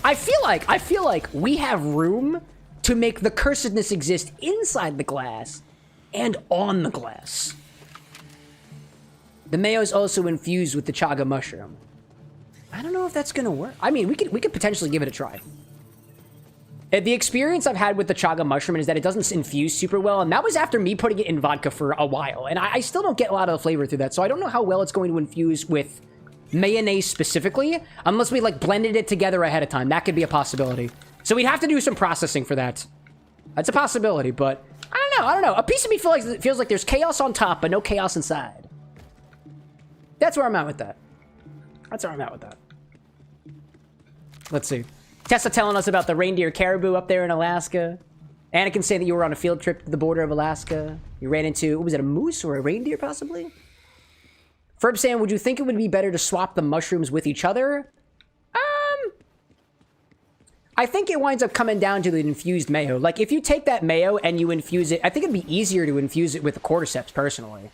I feel like we have room to make the cursedness exist inside the glass and on the glass. The mayo is also infused with the chaga mushroom. I don't know if that's gonna work. I mean, we could potentially give it a try. The experience I've had with the chaga mushroom is that it doesn't infuse super well, and that was after me putting it in vodka for a while, and I still don't get a lot of the flavor through that, so I don't know how well it's going to infuse with mayonnaise specifically, unless we, like, blended it together ahead of time. That could be a possibility. So we'd have to do some processing for that. That's a possibility, but I don't I don't know. A piece of me feels like there's chaos on top, but no chaos inside. That's where I'm at with that. Let's see. Tessa telling us about the reindeer caribou up there in Alaska. Anakin saying that you were on a field trip to the border of Alaska. You ran into, was it a moose or a reindeer possibly? Ferb saying, would you think it would be better to swap the mushrooms with each other? I think it winds up coming down to the infused mayo. Like, if you take that mayo and you infuse it, I think it'd be easier to infuse it with the cordyceps, personally.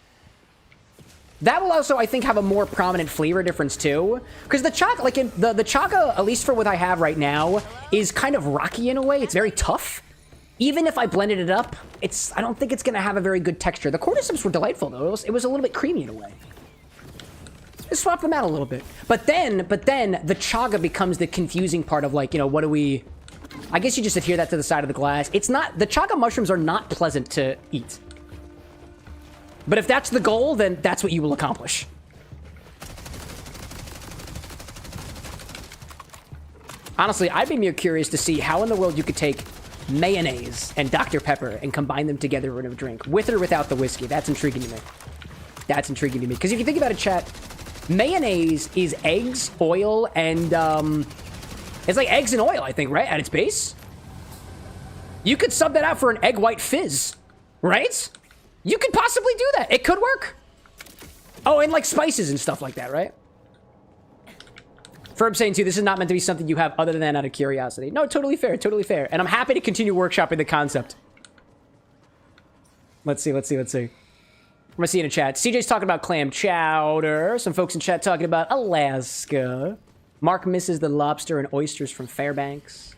That will also, I think, have a more prominent flavor difference, too. Because the chaga, like, the chaga, at least for what I have right now, is kind of rocky in a way. It's very tough. Even if I blended it up, I don't think it's going to have a very good texture. The cordyceps were delightful, though. It was a little bit creamy in a way. Just swap them out a little bit. But then the chaga becomes the confusing part of, like, you know, what do we... I guess you just adhere that to the side of the glass. It's not... The chaga mushrooms are not pleasant to eat. But if that's the goal, then that's what you will accomplish. Honestly, I'd be more curious to see how in the world you could take mayonnaise and Dr. Pepper and combine them together in a drink, with or without the whiskey. That's intriguing to me. That's intriguing to me. Because if you think about it, chat, mayonnaise is eggs, oil, and, it's like eggs and oil, I think, right? At its base? You could sub that out for an egg white fizz, right? You could possibly do that. It could work. Oh, and like spices and stuff like that, right? Ferb saying, too, this is not meant to be something you have other than out of curiosity. No, totally fair, totally fair. And I'm happy to continue workshopping the concept. Let's see. I'm gonna see in the chat. CJ's talking about clam chowder. Some folks in chat talking about Alaska. Mark misses the lobster and oysters from Fairbanks.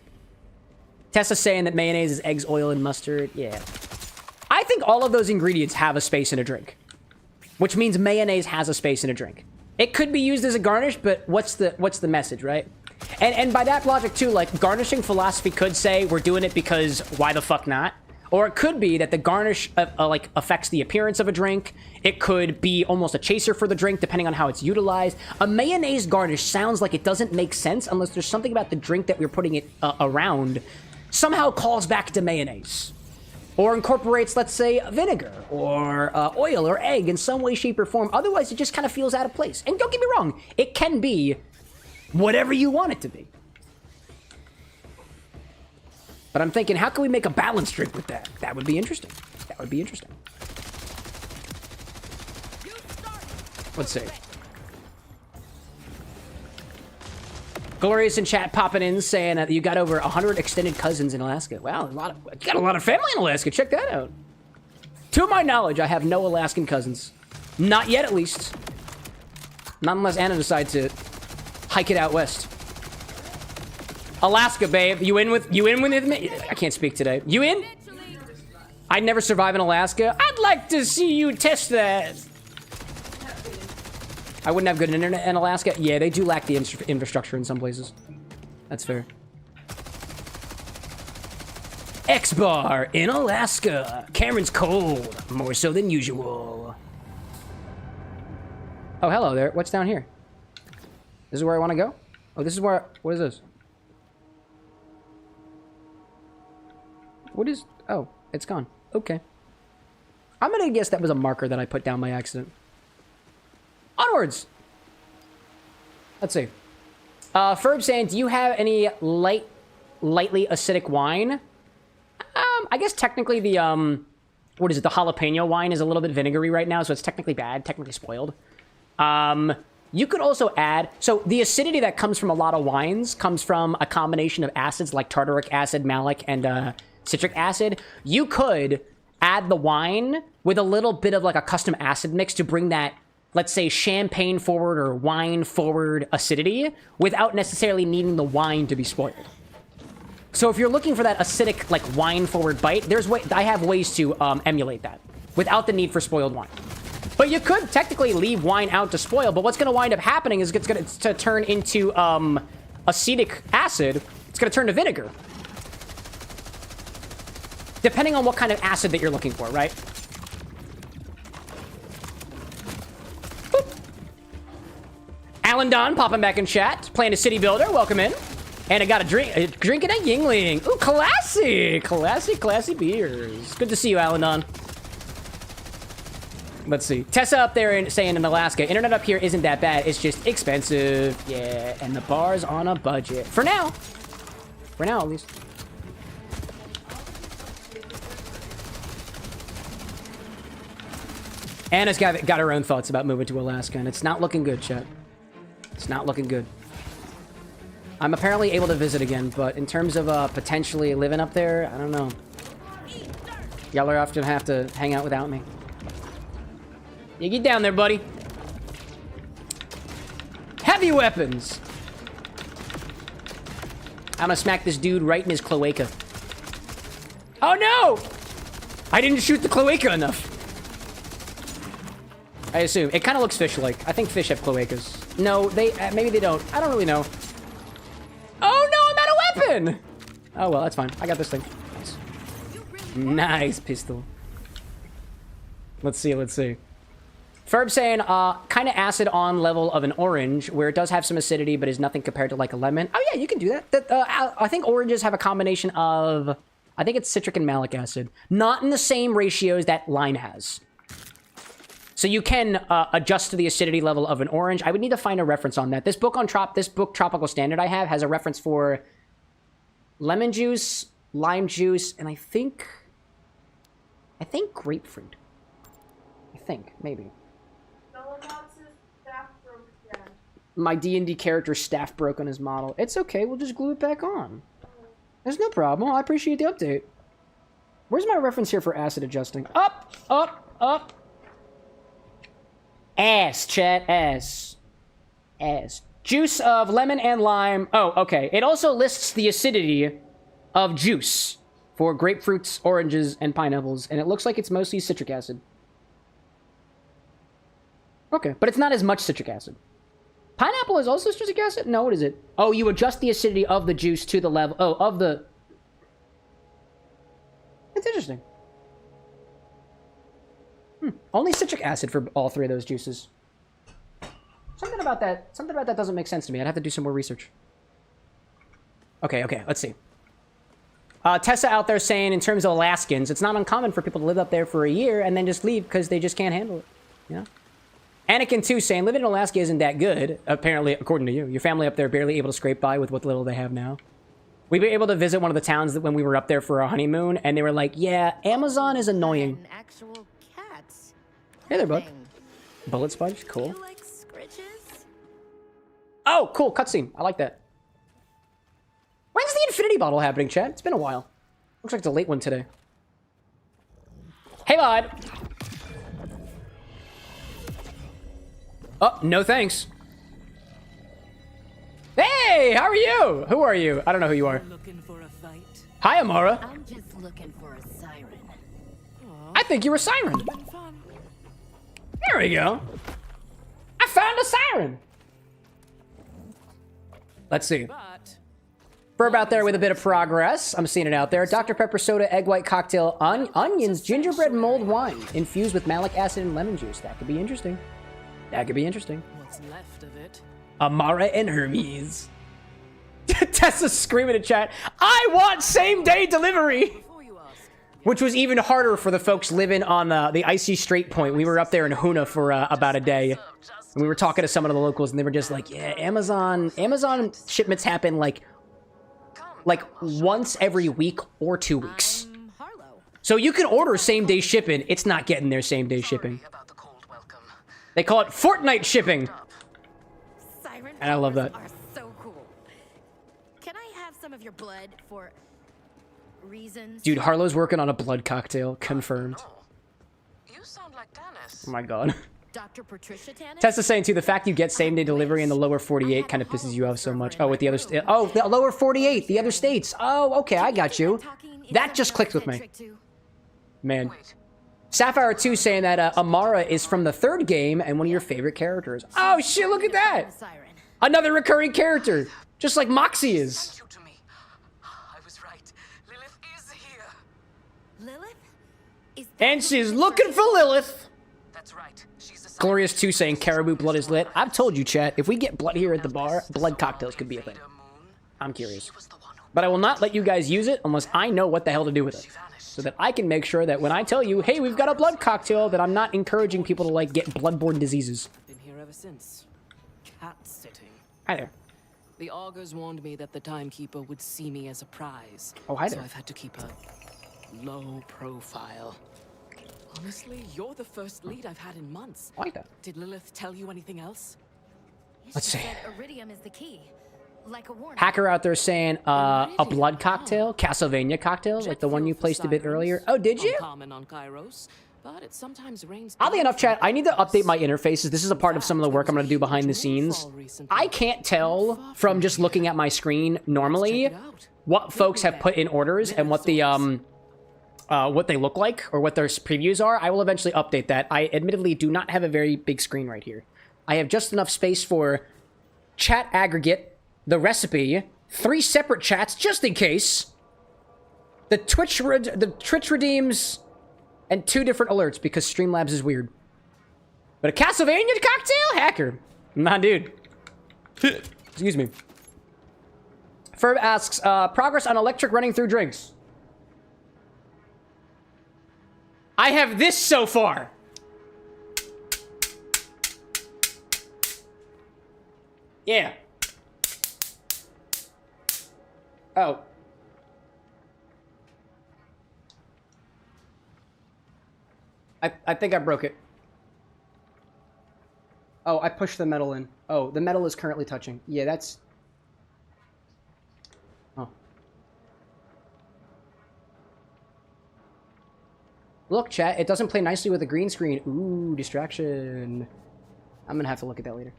Tessa saying that mayonnaise is eggs, oil, and mustard. Yeah. I think all of those ingredients have a space in a drink. Which means mayonnaise has a space in a drink. It could be used as a garnish, but what's the message, right? And by that logic, too, like, garnishing philosophy could say we're doing it because why the fuck not? Or it could be that the garnish, like, affects the appearance of a drink. It could be almost a chaser for the drink, depending on how it's utilized. A mayonnaise garnish sounds like it doesn't make sense unless there's something about the drink that we're putting it around somehow calls back to mayonnaise. Or incorporates, let's say, vinegar, or oil, or egg in some way, shape, or form. Otherwise, it just kind of feels out of place. And don't get me wrong, it can be whatever you want it to be. But I'm thinking, how can we make a balanced drink with that? That would be interesting. Let's see. Glorious in chat popping in saying that you got over 100 extended cousins in Alaska. Wow, you got a lot of family in Alaska. Check that out. To my knowledge, I have no Alaskan cousins. Not yet, at least. Not unless Anna decides to hike it out west. Alaska, babe. You in with me? I can't speak today. You in? I'd never survive in Alaska. I'd like to see you test that. I wouldn't have good internet in Alaska. Yeah, they do lack the infrastructure in some places. That's fair. XBar in Alaska. Cameron's cold. More so than usual. Oh, hello there. What's down here? This is where I want to go? Oh, this is where... What is this? What is... Oh, it's gone. Okay. I'm gonna guess that was a marker that I put down by accident. Onwards! Let's see. Ferb saying, do you have any lightly acidic wine? I guess technically the, what is it? The jalapeno wine is a little bit vinegary right now, so it's technically bad, technically spoiled. You could also add... So the acidity that comes from a lot of wines comes from a combination of acids like tartaric acid, malic, and citric acid. You could add the wine with a little bit of like a custom acid mix to bring that, let's say, champagne forward or wine forward acidity without necessarily needing the wine to be spoiled. So if you're looking for that acidic, like, wine forward bite, I have ways to emulate that without the need for spoiled wine. But you could technically leave wine out to spoil, but what's going to wind up happening is it's going to turn into acetic acid. It's going to turn to vinegar. Depending on what kind of acid that you're looking for, right? Boop. Alan Don popping back in chat, playing a city builder. Welcome in. And I got a drink and a Yingling. Ooh, classy beers. Good to see you, Alan. Let's see. Tessa up there saying in Alaska, internet up here isn't that bad. It's just expensive. Yeah, and the bar's on a budget. For now. For now, at least. Anna's got her own thoughts about moving to Alaska, and it's not looking good, chat. It's not looking good. I'm apparently able to visit again, but in terms of potentially living up there, I don't know. Y'all are often have to hang out without me. You get down there, buddy. Heavy weapons. I'm gonna smack this dude right in his cloaca. Oh no! I didn't shoot the cloaca enough. I assume. It kind of looks fish-like. I think fish have cloacas. No, they maybe they don't. I don't really know. Oh no, I'm out of weapon! Oh well, that's fine. I got this thing. Nice pistol. Let's see, let's see. Ferb saying, kind of acid on level of an orange, where it does have some acidity, but is nothing compared to like a lemon. Oh yeah, you can do that. I think oranges have a combination of, I think it's citric and malic acid. Not in the same ratios that lime has. So you can adjust to the acidity level of an orange. I would need to find a reference on that. This book Tropical Standard I have has a reference for lemon juice, lime juice, and I think grapefruit. I think, maybe. My D&D character's staff broke on his model. It's okay, we'll just glue it back on. There's no problem. I appreciate the update. Where's my reference here for acid adjusting? Up, up, up. Ass, chat, ass. Ass. Juice of lemon and lime. Oh, okay. It also lists the acidity of juice for grapefruits, oranges, and pineapples, and it looks like it's mostly citric acid. Okay, but it's not as much citric acid. Pineapple is also citric acid? No, what is it? Oh, you adjust the acidity of the juice to the level... Oh, of the... It's interesting. Only citric acid for all three of those juices. Something about that doesn't make sense to me. I'd have to do some more research. Okay, let's see. Tessa out there saying, in terms of Alaskans, it's not uncommon for people to live up there for a year and then just leave because they just can't handle it. Yeah. Anakin 2 saying, living in Alaska isn't that good, apparently, according to you. Your family up there barely able to scrape by with what little they have now. We were able to visit one of the towns that when we were up there for our honeymoon, and they were like, yeah, Amazon is annoying. Actual cats. Hey there, bud. Bullet sponge, cool. You like scritches? Oh, cool, cutscene. I like that. When's the infinity bottle happening, Chad? It's been a while. Looks like it's a late one today. Hey, bud. Oh, no thanks. Hey, how are you? Who are you? I don't know who you are. Looking for a fight? Hi, Amara. I'm just looking for a siren. I think you're a siren. Fun. There we go. I found a siren. Let's see. But Burb out there with a bit of progress. I'm seeing it out there. Dr. Pepper soda, egg white cocktail, onions, gingerbread mulled wine infused with malic acid and lemon juice. That could be interesting. That could be interesting. what's left of it? Amara and Hermes. Tessa's screaming in chat, I want same-day delivery! Before you ask, Which was even harder for the folks living on the icy Strait Point. We were up there in Huna for about a day. And we were talking to some of the locals, and they were just like, yeah, Amazon shipments happen like once every week or 2 weeks. Harlow. So you can order same-day shipping. It's not getting there same-day shipping. About the cold welcome. They call it fortnight shipping. Siren And I love powers that. are so cool. Can I have some of your blood for reasons? Dude, Harlow's working on a blood cocktail. Confirmed. You sound like Dennis. Oh my god. Dr. Patricia Tannis? Tessa's saying too, the fact you get same-day delivery in the lower 48 kind of pisses you off so much. Oh, with the other oh, the lower 48, the other states. Oh, okay, I got you. That just clicked with me. Man. Sapphire 2 saying that Amara is from the third game and one of your favorite characters. Oh shit, look at that! Siren. Another recurring character. Just like Moxie is. Thank you to me. I was right. Lilith is here. Lilith? Is that And who she's you looking for Lilith. That's right. She's a Glorious 2 saying caribou blood is lit. I've told you, chat, if we get blood here at the bar, blood cocktails could be a thing. I'm curious. But I will not let you guys use it unless I know what the hell to do with it. So that I can make sure that when I tell you, hey, we've got a blood cocktail, that I'm not encouraging people to, like, get bloodborne diseases. Been here ever since. Cat sitting. Hi there. The augurs warned me that the timekeeper would see me as a prize. Oh, hi So there. I've had to keep a low profile. Honestly, you're the first lead I've had in months. I like that. Did Lilith tell you anything else? Let's see. She said iridium is the key. Like a warning. Hacker out there saying a blood cocktail, Castlevania cocktail, like the one you placed a bit earlier. Oh, did you? Uncommon on Kairos, but it sometimes rains. Oddly enough, chat, I need to update my interfaces. This is a part of some of the work I'm going to do behind the scenes. I can't tell from just looking at my screen normally what folks have put in orders and what the what they look like or what their previews are. I will eventually update that. I admittedly do not have a very big screen right here. I have just enough space for chat aggregate, the recipe, 3 separate chats just in case, the Twitch redeems, and 2 different alerts because Streamlabs is weird. But a Castlevania cocktail? Hacker. Nah, dude. Excuse me. Ferb asks, progress on electric running through drinks. I have this so far. Yeah. Oh. I think I broke it. Oh, I pushed the metal in. Oh, the metal is currently touching. Yeah, that's... Oh. Look, chat, it doesn't play nicely with a green screen. Ooh, distraction. I'm gonna have to look at that later.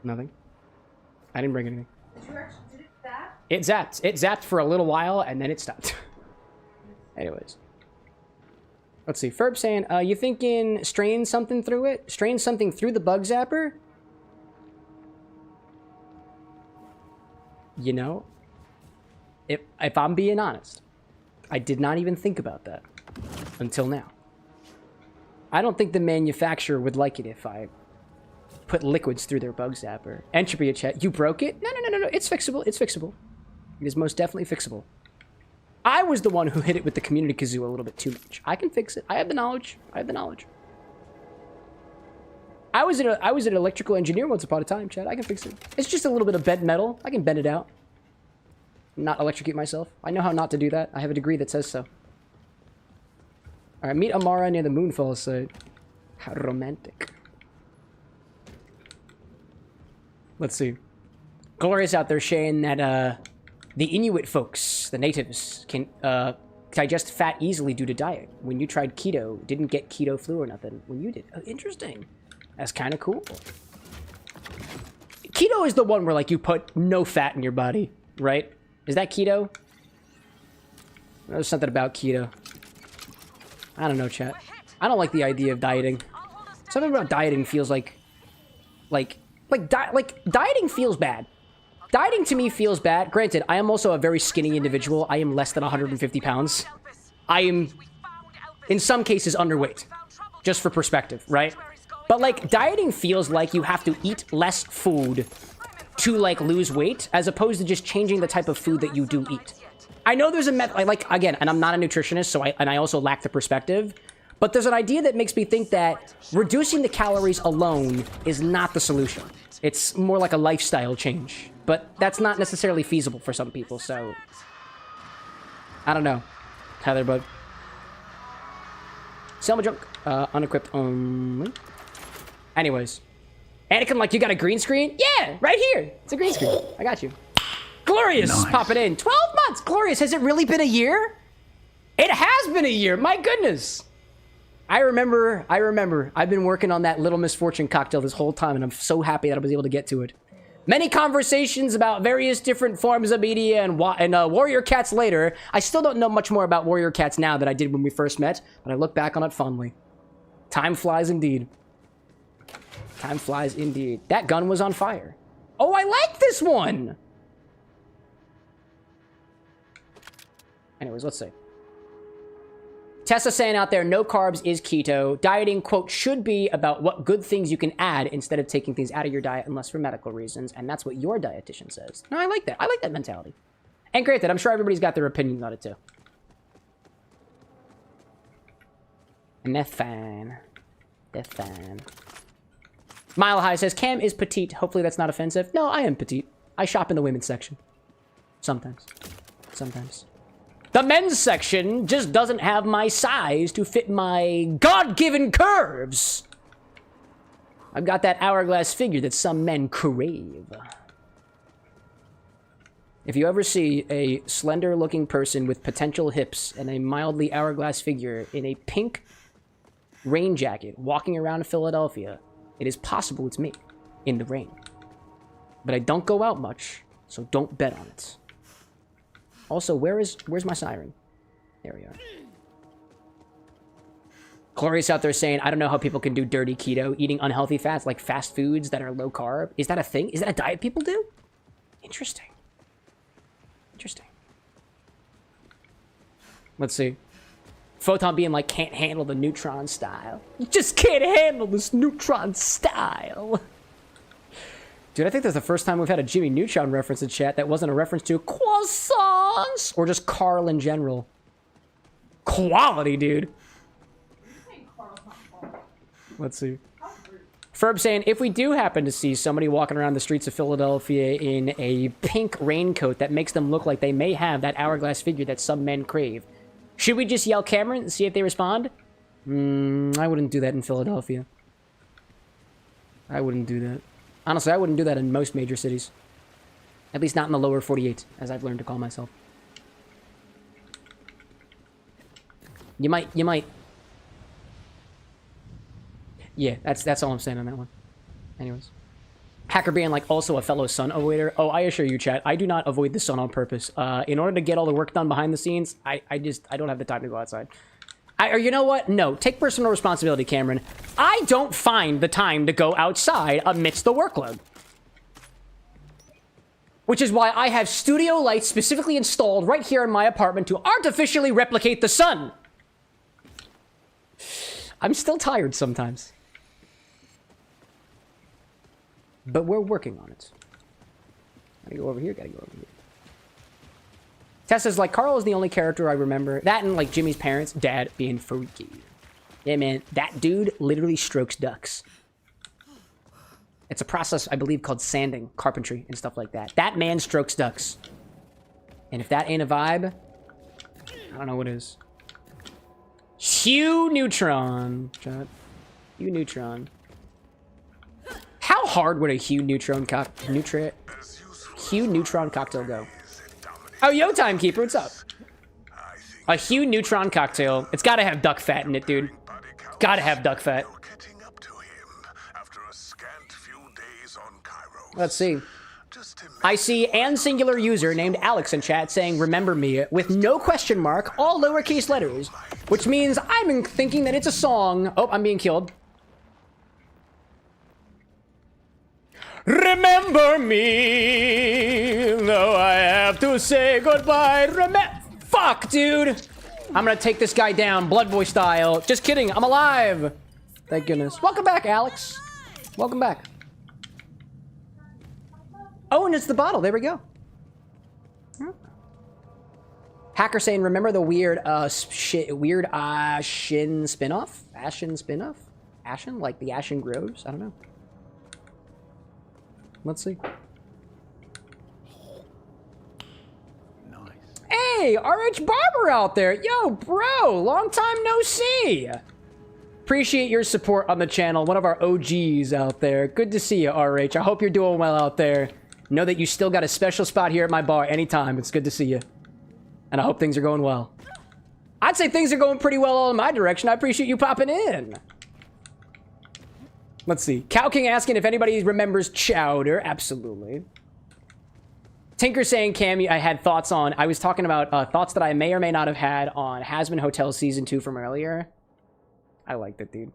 Nothing. I didn't bring anything. Did you actually did it that? It zapped. It zapped for a little while, and then it stopped. Anyways. Let's see. Ferb saying, you thinking strain something through it? Strain something through the bug zapper? You know, if I'm being honest, I did not even think about that until now. I don't think the manufacturer would like it if I put liquids through their bug zapper. Entropy chat. You broke it? No. It's fixable. It's fixable. It is most definitely fixable. I was the one who hit it with the community kazoo a little bit too much. I can fix it. I have the knowledge. I was an electrical engineer once upon a time, Chad. I can fix it. It's just a little bit of bent metal. I can bend it out. Not electrocute myself. I know how not to do that. I have a degree that says so. Alright, meet Amara near the Moonfall site. How romantic. Let's see. Glorious out there saying that the Inuit folks, the natives, can digest fat easily due to diet. When you tried keto, didn't get keto flu or nothing. When you did. Oh, interesting. That's kind of cool. Keto is the one where, like, you put no fat in your body, right? Is that keto? There's something about keto. I don't know, chat. I don't like the idea of dieting. Something about dieting feels like dieting feels bad. Dieting to me feels bad. Granted, I am also a very skinny individual. I am less than 150 pounds. I am, in some cases, underweight. Just for perspective, right? But, like, dieting feels like you have to eat less food to, like, lose weight, as opposed to just changing the type of food that you do eat. I know there's a like, again, and I'm not a nutritionist, so I also lack the perspective, but there's an idea that makes me think that reducing the calories alone is not the solution. It's more like a lifestyle change. But that's not necessarily feasible for some people, so... I don't know. Hi there, bud. Selma junk. Unequipped only. Anyways. Anakin, like, you got a green screen? Yeah, right here. It's a green screen. I got you. Glorious, nice. Popping in. 12 months. Glorious, has it really been a year? It has been a year. My goodness. I remember. I've been working on that Little Misfortune cocktail this whole time, and I'm so happy that I was able to get to it. Many conversations about various different forms of media and Warrior Cats later. I still don't know much more about Warrior Cats now than I did when we first met, but I look back on it fondly. Time flies indeed. Time flies indeed. That gun was on fire. Oh, I like this one! Anyways, let's see. Tessa saying out there, no carbs is keto. Dieting, quote, should be about what good things you can add instead of taking things out of your diet unless for medical reasons. And that's what your dietitian says. No, I like that. I like that mentality. And granted, I'm sure everybody's got their opinions on it too. And that's fine. That's fine. Mile High says, Cam is petite. Hopefully that's not offensive. No, I am petite. I shop in the women's section. Sometimes. Sometimes. The men's section just doesn't have my size to fit my God-given curves. I've got that hourglass figure that some men crave. If you ever see a slender-looking person with potential hips and a mildly hourglass figure in a pink rain jacket walking around Philadelphia, it is possible it's me in the rain. But I don't go out much, so don't bet on it. Also, where's my siren? There we are. Glorious out there saying, I don't know how people can do dirty keto, eating unhealthy fats like fast foods that are low carb. Is that a thing? Is that a diet people do? Interesting. Interesting. Let's see. Photon being like, can't handle the neutron style. You just can't handle this neutron style. Dude, I think that's the first time we've had a Jimmy Neutron reference in chat that wasn't a reference to croissants or just Carl in general. Quality, dude. Let's see. Ferb saying, if we do happen to see somebody walking around the streets of Philadelphia in a pink raincoat that makes them look like they may have that hourglass figure that some men crave, should we just yell Cameron and see if they respond? I wouldn't do that in Philadelphia. I wouldn't do that. Honestly, I wouldn't do that in most major cities. At least not in the lower 48, as I've learned to call myself. You might. Yeah, that's all I'm saying on that one. Anyways. Hacker being like also a fellow sun avoider. Oh, I assure you, chat, I do not avoid the sun on purpose. In order to get all the work done behind the scenes, I don't have the time to go outside. Or you know what? No, take personal responsibility, Cameron. I don't find the time to go outside amidst the workload. Which is why I have studio lights specifically installed right here in my apartment to artificially replicate the sun. I'm still tired sometimes. But we're working on it. Gotta go over here, gotta go over here. Tessa's like, Carl is the only character I remember. That and like Jimmy's parents, dad being freaky. Yeah, man, that dude literally strokes ducks. It's a process, I believe, called sanding, carpentry, and stuff like that. That man strokes ducks. And if that ain't a vibe, I don't know what is. Hpneutron. Hpneutron. How hard would a Hpneutron cocktail go? Oh, yo, Timekeeper, what's up? A Hpneutron cocktail. It's gotta have duck fat in it, dude. Gotta have duck fat. Let's see. I see an singular user named Alex in chat saying, remember me, with no question mark, all lowercase letters. Which means I'm thinking that it's a song. Oh, I'm being killed. Remember me, though I have to say goodbye. Fuck, dude. I'm gonna take this guy down, Blood Boy style. Just kidding, I'm alive. Thank goodness. Welcome back, Alex. Welcome back. Oh, and it's the bottle. There we go. Hacker saying, remember the weird Ashen spinoff? Ashen spinoff? Ashen? Like the Ashen Groves? I don't know. Let's see. Nice. Hey, RH Barber out there. Yo, bro, long time no see. Appreciate your support on the channel. One of our OGs out there. Good to see you, RH. I hope you're doing well out there. Know that you still got a special spot here at my bar anytime. It's good to see you. And I hope things are going well. I'd say things are going pretty well all in my direction. I appreciate you popping in. Let's see. Cow King asking if anybody remembers Chowder. Absolutely. Tinker saying, Cam, I had thoughts on... I was talking about thoughts that I may or may not have had on Hazbin Hotel Season 2 from earlier. I liked it, dude.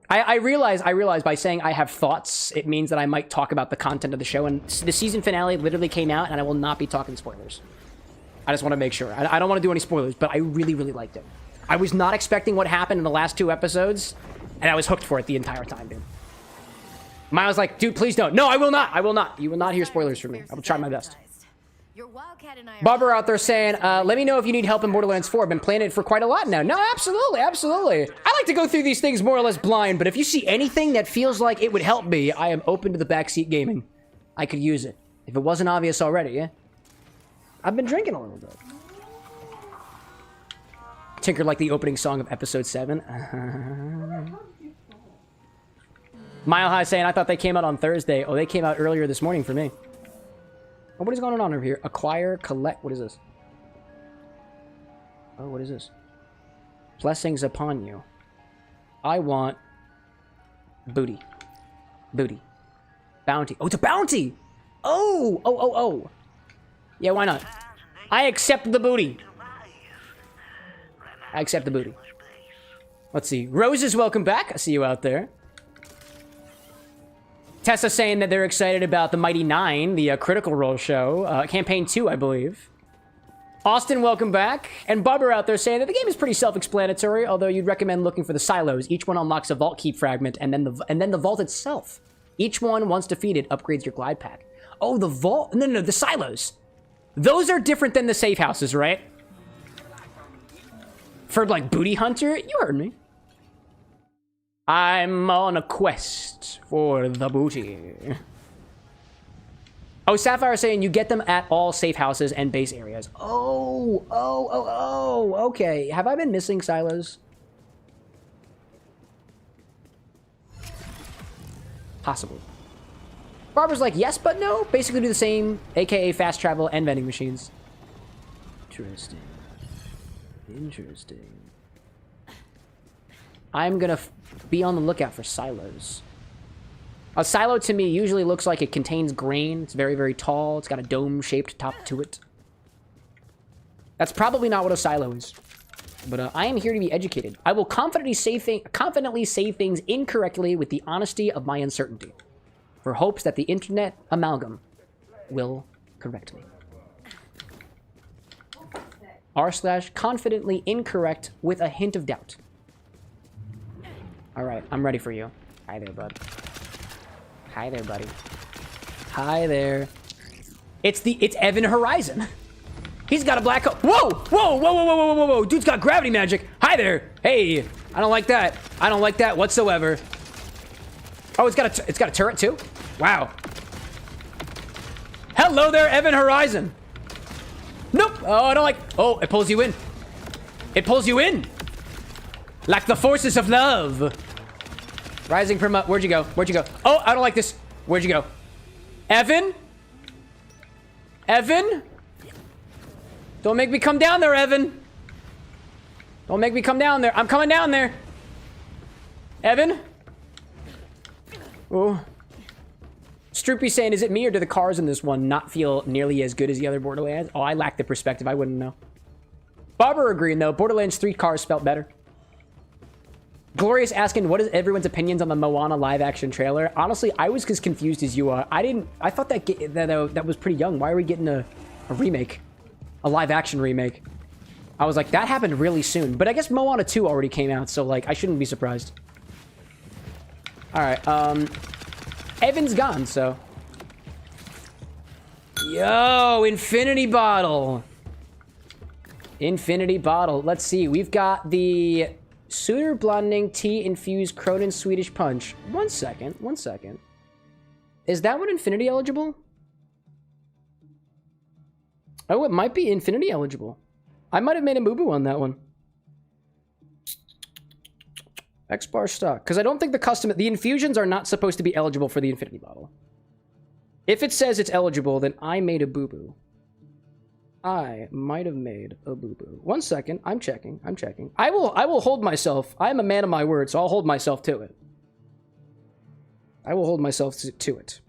I realize by saying I have thoughts, it means that I might talk about the content of the show. And the season finale literally came out, and I will not be talking spoilers. I just want to make sure. I don't want to do any spoilers, but I really, really liked it. I was not expecting what happened in the last 2 episodes, and I was hooked for it the entire time, dude. Miles like, dude, please don't. No, I will not. I will not. You will not hear spoilers from me. I will try my best. Your Wildcat and I are Barbara out there saying, let me know if you need help in Borderlands 4. I've been playing it for quite a lot now. No, absolutely, absolutely. I like to go through these things more or less blind, but if you see anything that feels like it would help me, I am open to the backseat gaming. I could use it. If it wasn't obvious already, yeah? I've been drinking a little bit. Tinker like the opening song of episode 7. Mile High saying, I thought they came out on Thursday. Oh, they came out earlier this morning for me. Oh, what is going on over here? Acquire, collect. What is this? Oh, what is this? Blessings upon you. I want booty. Booty. Bounty. Oh, it's a bounty! Oh! Yeah, why not? I accept the booty. I accept the booty. Let's see. Roses, welcome back. I see you out there. Tessa saying that they're excited about the Mighty 9, the Critical Role show. Campaign 2, I believe. Austin, welcome back. And Bubber out there saying that the game is pretty self-explanatory, although you'd recommend looking for the silos. Each one unlocks a vault keep fragment, and then the vault itself. Each one, once defeated, upgrades your glide pack. Oh, the vault? No, the silos. Those are different than the safe houses, right? For, like, Booty Hunter? You heard me. I'm on a quest for the booty. Oh, Sapphire saying you get them at all safe houses and base areas. Oh, okay. Have I been missing silos? Possible. Barbara's like, yes, but no. Basically do the same, aka fast travel and vending machines. Interesting. Interesting. I'm gonna be on the lookout for silos. A silo to me usually looks like it contains grain. It's very, very tall. It's got a dome-shaped top to it. That's probably not what a silo is. But I am here to be educated. I will confidently say things incorrectly with the honesty of my uncertainty, for hopes that the internet amalgam will correct me. r/confidently incorrect with a hint of doubt. All right, I'm ready for you. Hi there, bud. Hi there, buddy. Hi there. It's Evan Horizon. He's got a black coat. Whoa! Dude's got gravity magic. Hi there. Hey, I don't like that. I don't like that whatsoever. Oh, it's got a turret too. Wow. Hello there, Evan Horizon. Nope. Oh, I don't like. Oh, it pulls you in. It pulls you in. Like the forces of love. Rising from where'd you go? Where'd you go? Oh, I don't like this. Where'd you go? Evan? Evan? Don't make me come down there, Evan. Don't make me come down there. I'm coming down there. Evan? Oh. Stroopy saying, is it me or do the cars in this one not feel nearly as good as the other Borderlands? Oh, I lack the perspective. I wouldn't know. Barbara agreeing, though. Borderlands 3 cars felt better. Glorious asking, what is everyone's opinions on the Moana live-action trailer? Honestly, I was as confused as you are. I thought that was pretty young. Why are we getting a remake? A live-action remake? I was like, that happened really soon. But I guess Moana 2 already came out, so, like, I shouldn't be surprised. Alright, Evan's gone, so... Yo, Infinity Bottle! Infinity Bottle. Let's see, we've got the... Suitor Blonding Tea Infused Cronin Swedish Punch. One second. Is that one Infinity eligible? Oh, it might be Infinity eligible. I might have made a moo-boo on that one. XBar stock. Because I don't think the infusions are not supposed to be eligible for the Infinity Bottle. If it says it's eligible, then I made a boo-boo. I might have made a boo-boo. One second. I'm checking. I will hold myself. I'm a man of my word, so I'll hold myself to it. I will hold myself to it.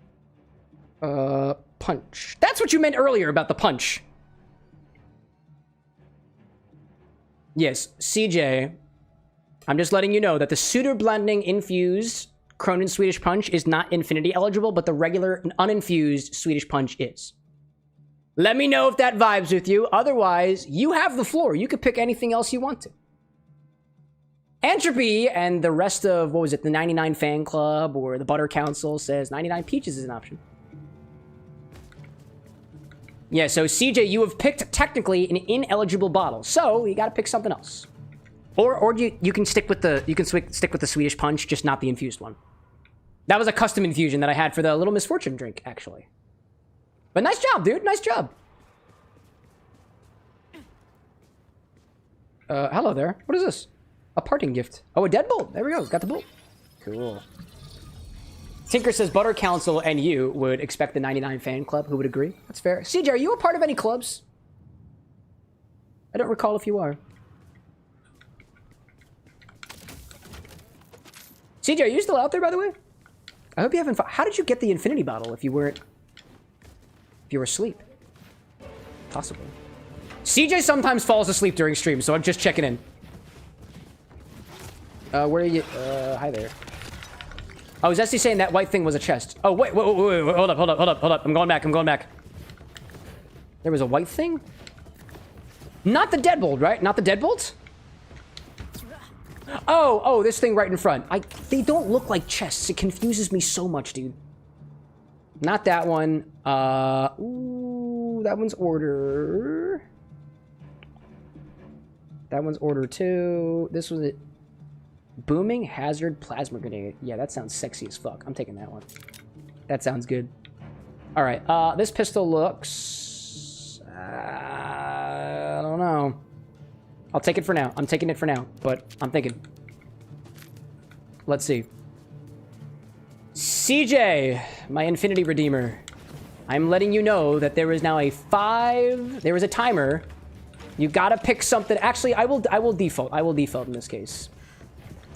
Punch. That's what you meant earlier about the punch. Yes, CJ. I'm just letting you know that the Suitor Blending Infused Cronin Swedish Punch is not Infinity eligible, but the regular uninfused Swedish Punch is. Let me know if that vibes with you. Otherwise, you have the floor. You could pick anything else you want to. Entropy and the rest of, what was it, the 99 fan club or the Butter Council says 99 peaches is an option. Yeah, so CJ, you have picked technically an ineligible bottle, so you gotta pick something else. Or you can stick with the Swedish punch, just not the infused one. That was a custom infusion that I had for the Little Misfortune drink, actually. But nice job, dude. Nice job. Hello there. What is this? A parting gift. Oh, a deadbolt. There we go. Got the bolt. Cool. Tinker says Butter Council and you would expect the 99 fan club. Who would agree? That's fair. CJ, are you a part of any clubs? I don't recall if you are. CJ, are you still out there, by the way? I hope you haven't... How did you get the infinity bottle if you weren't... If you were asleep? Possibly. CJ sometimes falls asleep during stream, so I'm just checking in. Where are you? Hi there. Oh, is Esty saying that white thing was a chest? Oh, wait, hold up. I'm going back. There was a white thing? Not the deadbolt, right? Not the deadbolt? Oh, this thing right in front. They don't look like chests. It confuses me so much, dude. Not that one. Ooh, that one's order. That one's order 2. This was it. Booming Hazard Plasma Grenade. Yeah, that sounds sexy as fuck. I'm taking that one. That sounds good. All right. This pistol looks... I don't know. I'll take it for now. I'm taking it for now, but I'm thinking. Let's see. CJ, my Infinity Redeemer. I'm letting you know that there is now a 5... There is a timer. You gotta pick something. Actually, I will default. I will default in this case.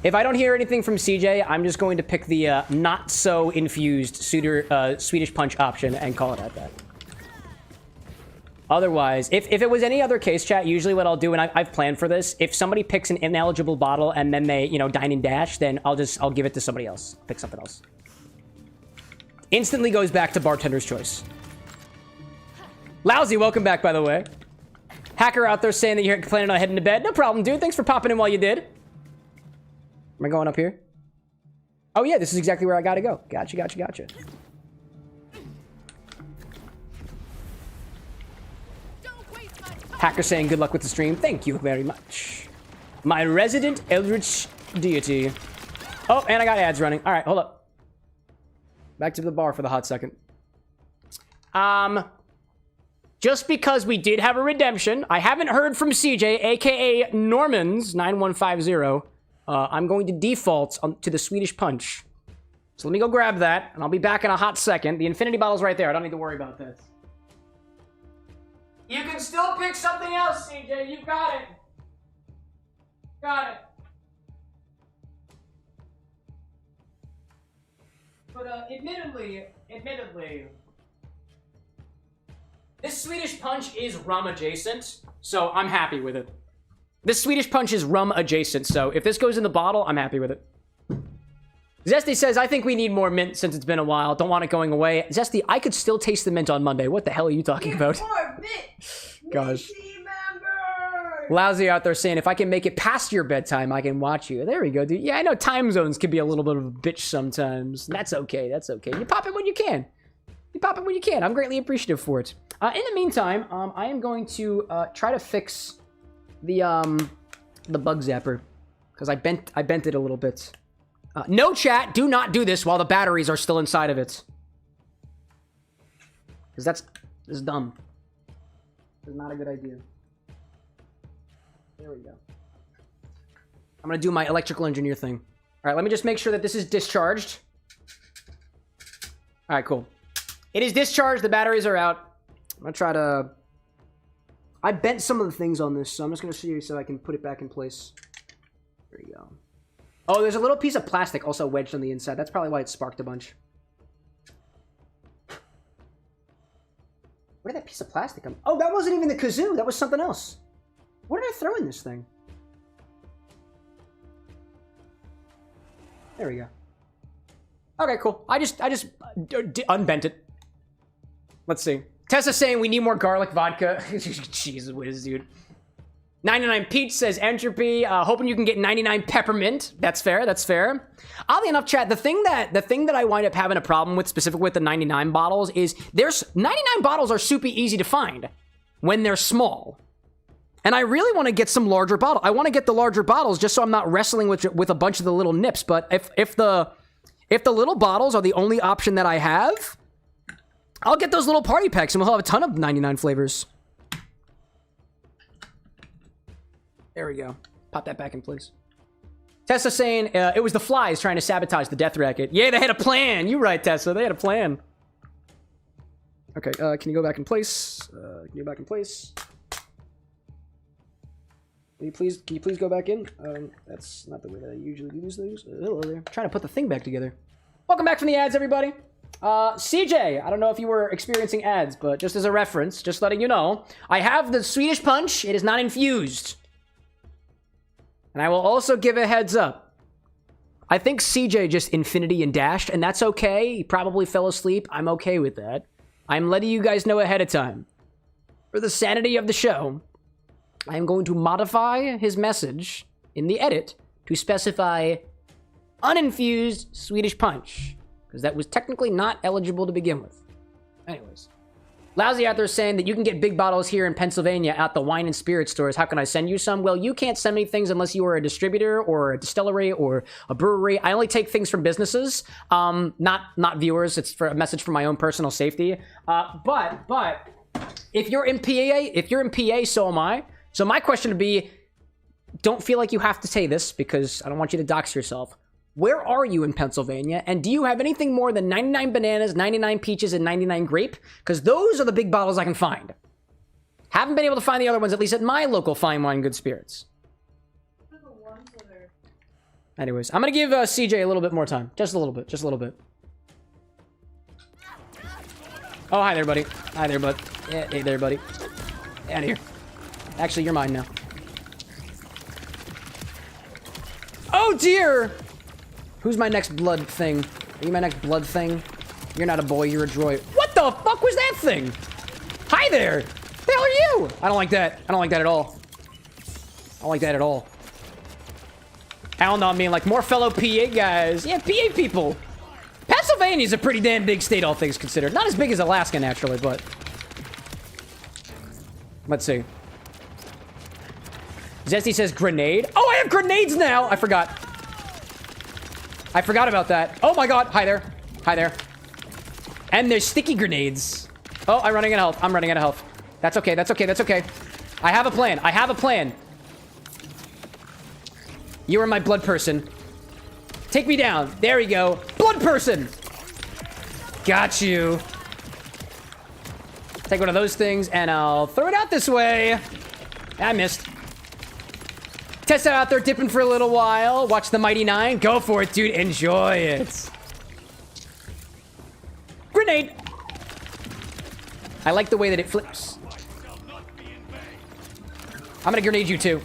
If I don't hear anything from CJ, I'm just going to pick the not so infused Swedish punch option and call it at that. Otherwise, if it was any other case, chat, usually what I'll do, and I've planned for this, if somebody picks an ineligible bottle and then they, dine and dash, then I'll give it to somebody else. Pick something else. Instantly goes back to bartender's choice. Lousy, welcome back, by the way. Hacker out there saying that you're planning on heading to bed. No problem, dude. Thanks for popping in while you did. Am I going up here? Oh, yeah, this is exactly where I gotta go. Gotcha. Hacker saying good luck with the stream. Thank you very much. My resident eldritch deity. Oh, and I got ads running. All right, hold up. Back to the bar for the hot second. Just because we did have a redemption, I haven't heard from CJ, aka Normans 9150. I'm going to default to the Swedish punch. So let me go grab that, and I'll be back in a hot second. The infinity bottle's right there. I don't need to worry about this. You can still pick something else, CJ. You got it. Got it. But admittedly, this Swedish punch is rum adjacent, so I'm happy with it. This Swedish punch is rum adjacent, so if this goes in the bottle, I'm happy with it. Zesty says, I think we need more mint since it's been a while. Don't want it going away. Zesty, I could still taste the mint on Monday. What the hell are you talking about? More mint. Gosh. Lousy out there saying, if I can make it past your bedtime, I can watch you. There we go, dude. Yeah, I know time zones can be a little bit of a bitch sometimes. That's okay. That's okay. You pop it when you can. I'm greatly appreciative for it. In the meantime, I am going to try to fix the bug zapper because I bent it a little bit. No chat, do not do this while the batteries are still inside of it. Because this is dumb. It's not a good idea. There we go. I'm going to do my electrical engineer thing. All right, let me just make sure that this is discharged. All right, cool. It is discharged. The batteries are out. I'm going to try to... I bent some of the things on this, so I'm just going to see so I can put it back in place. There you go. Oh, there's a little piece of plastic also wedged on the inside. That's probably why it sparked a bunch. Where did that piece of plastic come? Oh, that wasn't even the kazoo. That was something else. What did I throw in this thing? There we go. Okay, cool. I just unbent it. Let's see. Tessa's saying we need more garlic vodka. Jesus whiz, dude. 99 Peach says Entropy, hoping you can get 99 Peppermint. That's fair, that's fair. Oddly enough, chat, the thing that I wind up having a problem with, specifically with the 99 bottles, is 99 bottles are super easy to find when they're small. And I really want to get some larger bottles. I want to get the larger bottles just so I'm not wrestling with a bunch of the little nips. But if the little bottles are the only option that I have, I'll get those little party packs and we'll have a ton of 99 flavors. There we go. Pop that back in, please. Tessa saying it was the flies trying to sabotage the death racket. Yeah, they had a plan. You're right, Tessa. They had a plan. Okay, can you go back in place? Can you go back in place? Can you please go back in? That's not the way that I usually do these things. Hello there. I'm trying to put the thing back together. Welcome back from the ads, everybody. CJ, I don't know if you were experiencing ads, but just as a reference, just letting you know, I have the Swedish Punch. It is not infused. And I will also give a heads up. I think CJ just infinity and dashed, and that's okay. He probably fell asleep. I'm okay with that. I'm letting you guys know ahead of time. For the sanity of the show, I am going to modify his message in the edit to specify uninfused Swedish Punch, because that was technically not eligible to begin with. Anyways. Lousy out there saying that you can get big bottles here in Pennsylvania at the wine and spirit stores. How can I send you some? Well, you can't send me things unless you are a distributor or a distillery or a brewery. I only take things from businesses, not viewers. It's for a message for my own personal safety. But if you're in PA, so am I. So my question would be, don't feel like you have to say this because I don't want you to dox yourself. Where are you in Pennsylvania? And do you have anything more than 99 bananas, 99 peaches, and 99 grape? Because those are the big bottles I can find. Haven't been able to find the other ones, at least at my local Fine Wine Good Spirits. Anyways, I'm going to give CJ a little bit more time. Just a little bit. Just a little bit. Oh, hi there, buddy. Hi there, bud. Yeah, hey there, buddy. Get out of here. Actually, you're mine now. Oh, dear! Who's my next blood thing? Are you my next blood thing? You're not a boy, you're a droid. What the fuck was that thing? Hi there! The hell are you? I don't like that. I don't like that at all. I don't like that at all. Hell no, I mean, like, more fellow PA guys. Yeah, PA people. Pennsylvania's a pretty damn big state, all things considered. Not as big as Alaska, naturally, but... Let's see. Zesty says grenade. Oh, I have grenades now! I forgot about that. Oh my god. Hi there. Hi there. And there's sticky grenades. Oh, I'm running out of health. I'm running out of health. That's okay. That's okay. That's okay. I have a plan. I have a plan. You are my blood person. Take me down. There we go. Blood person. Got you. Take one of those things and I'll throw it out this way. I missed. Test out there dipping for a little while. Watch the Mighty Nine. Go for it, dude. Enjoy it. Grenade. I like the way that it flips. I'm gonna grenade you too.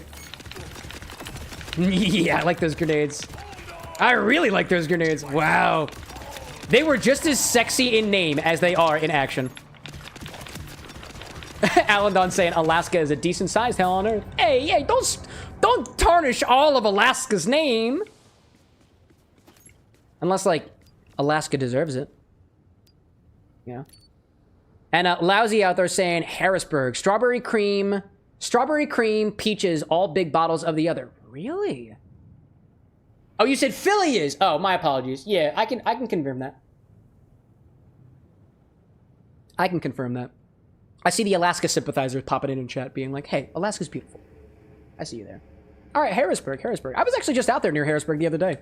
Yeah, I like those grenades. I really like those grenades. Wow. They were just as sexy in name as they are in action. Alan Don saying Alaska is a decent sized hell on earth. Hey, don't tarnish all of Alaska's name. Unless, like, Alaska deserves it. Yeah. And Lousy out there saying Harrisburg. Strawberry cream, peaches, all big bottles of the other. Really? Oh, you said Philly is. Oh, my apologies. Yeah, I can confirm that. I can confirm that. I see the Alaska sympathizers popping in chat being like, hey, Alaska's beautiful. I see you there. All right, Harrisburg. I was actually just out there near Harrisburg the other day.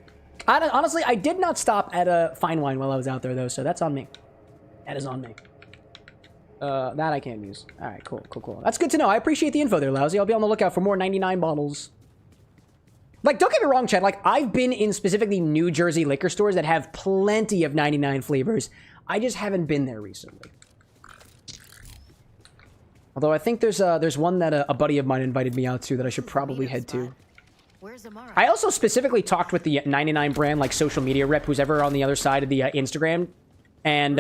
Honestly, I did not stop at a fine wine while I was out there, though, so that's on me. That is on me. That I can use. All right, cool. That's good to know. I appreciate the info there, Lousy. I'll be on the lookout for more 99 bottles. Like, don't get me wrong, Chad. Like, I've been in specifically New Jersey liquor stores that have plenty of 99 flavors. I just haven't been there recently. Although I think there's one that a buddy of mine invited me out to that I should probably head to. I also specifically talked with the 99 brand, like, social media rep who's ever on the other side of the Instagram. And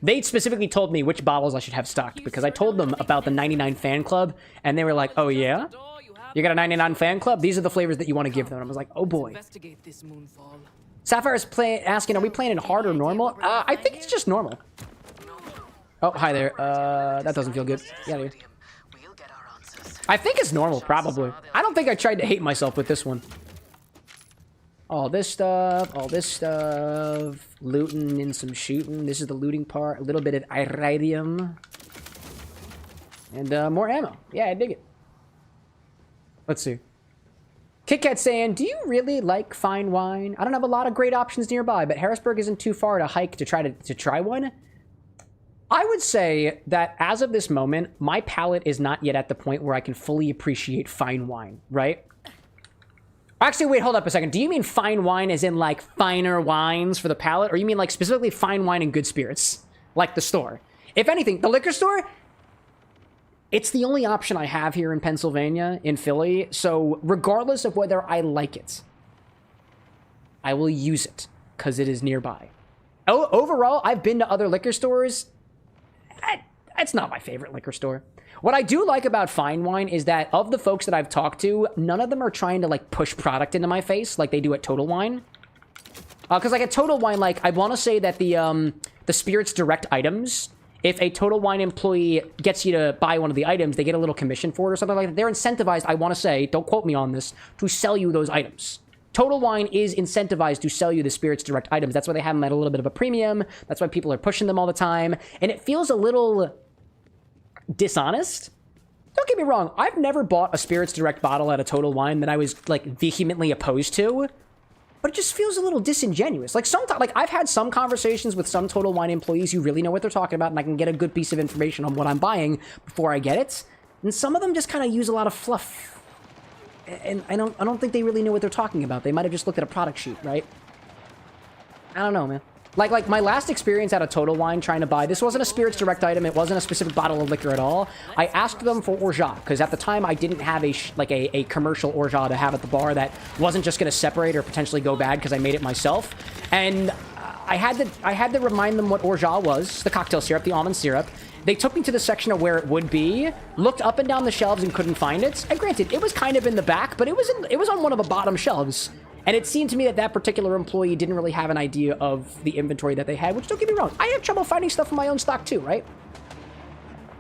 they specifically told me which bottles I should have stocked because I told them about the 99 fan club. And they were like, oh, yeah? You got a 99 fan club? These are the flavors that you want to give them. I was like, oh boy. Investigate this moonfall. Sapphire's asking, are we playing in hard or normal? I think it's just normal. Oh, hi there. That doesn't feel good. Get out of here. I think it's normal, probably. I don't think I tried to hate myself with this one. All this stuff, looting and some shooting. This is the looting part. A little bit of iridium. And more ammo. Yeah, I dig it. Let's see. Kit Kat saying, do you really like fine wine? I don't have a lot of great options nearby, but Harrisburg isn't too far to hike to try one. I would say that as of this moment, my palate is not yet at the point where I can fully appreciate fine wine, right? Actually, wait, hold up a second. Do you mean fine wine as in like finer wines for the palate? Or you mean like specifically fine wine and good spirits? Like the store? If anything, the liquor store, it's the only option I have here in Pennsylvania, in Philly. So regardless of whether I like it, I will use it because it is nearby. Overall, I've been to other liquor stores. That's not my favorite liquor store. What I do like about fine wine is that of the folks that I've talked to, none of them are trying to like push product into my face like they do at Total Wine. Because like at Total Wine, like I want to say that the Spirits Direct items, if a Total Wine employee gets you to buy one of the items, they get a little commission for it or something like that. They're incentivized, I want to say, don't quote me on this, to sell you those items. Total Wine is incentivized to sell you the Spirits Direct items. That's why they have them at a little bit of a premium. That's why people are pushing them all the time. And it feels a little dishonest. Don't get me wrong. I've never bought a Spirits Direct bottle at a Total Wine that I was like vehemently opposed to. But it just feels a little disingenuous. Like sometimes, like I've had some conversations with some Total Wine employees who really know what they're talking about, and I can get a good piece of information on what I'm buying before I get it. And some of them just kind of use a lot of fluff. And I don't think they really know what they're talking about. They might have just looked at a product sheet, right? I don't know, man. Like my last experience at a Total Wine trying to buy, this wasn't a Spirits Direct item, it wasn't a specific bottle of liquor at all. I asked them for Orgeat, because at the time I didn't have a commercial Orgeat to have at the bar that wasn't just going to separate or potentially go bad because I made it myself. And I had to remind them what Orgeat was, the cocktail syrup, the almond syrup. They took me to the section of where it would be, looked up and down the shelves and couldn't find it. And granted, it was kind of in the back, but it was on one of the bottom shelves. And it seemed to me that that particular employee didn't really have an idea of the inventory that they had, which don't get me wrong, I have trouble finding stuff in my own stock too, right?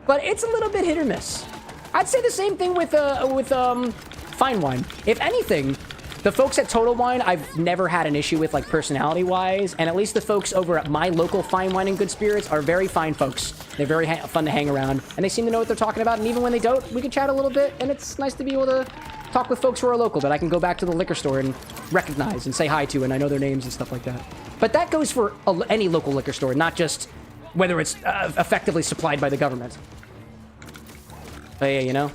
But it's a little bit hit or miss. I'd say the same thing with fine wine. If anything, the folks at Total Wine, I've never had an issue with, like, personality-wise, and at least the folks over at my local Fine Wine and Good Spirits are very fine folks. They're very fun to hang around, and they seem to know what they're talking about, and even when they don't, we can chat a little bit, and it's nice to be able to talk with folks who are local that I can go back to the liquor store and recognize and say hi to, and I know their names and stuff like that. But that goes for any local liquor store, not just whether it's effectively supplied by the government. But yeah, you know?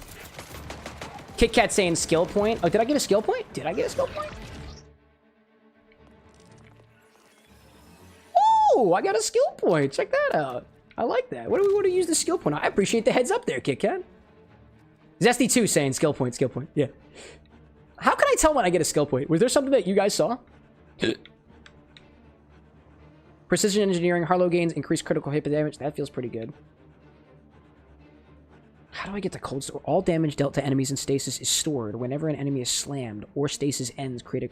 Kit Kat saying skill point. Oh, did I get a skill point? Did I get a skill point? Oh, I got a skill point. Check that out. I like that. What do we want to use the skill point on? I appreciate the heads up there, Kit Kat. Zesty2 saying skill point, skill point. Yeah. How can I tell when I get a skill point? Was there something that you guys saw? Precision engineering, Harlow gains, increased critical hit damage. That feels pretty good. How do I get to cold store? All damage dealt to enemies in stasis is stored. Whenever an enemy is slammed or stasis ends, create a...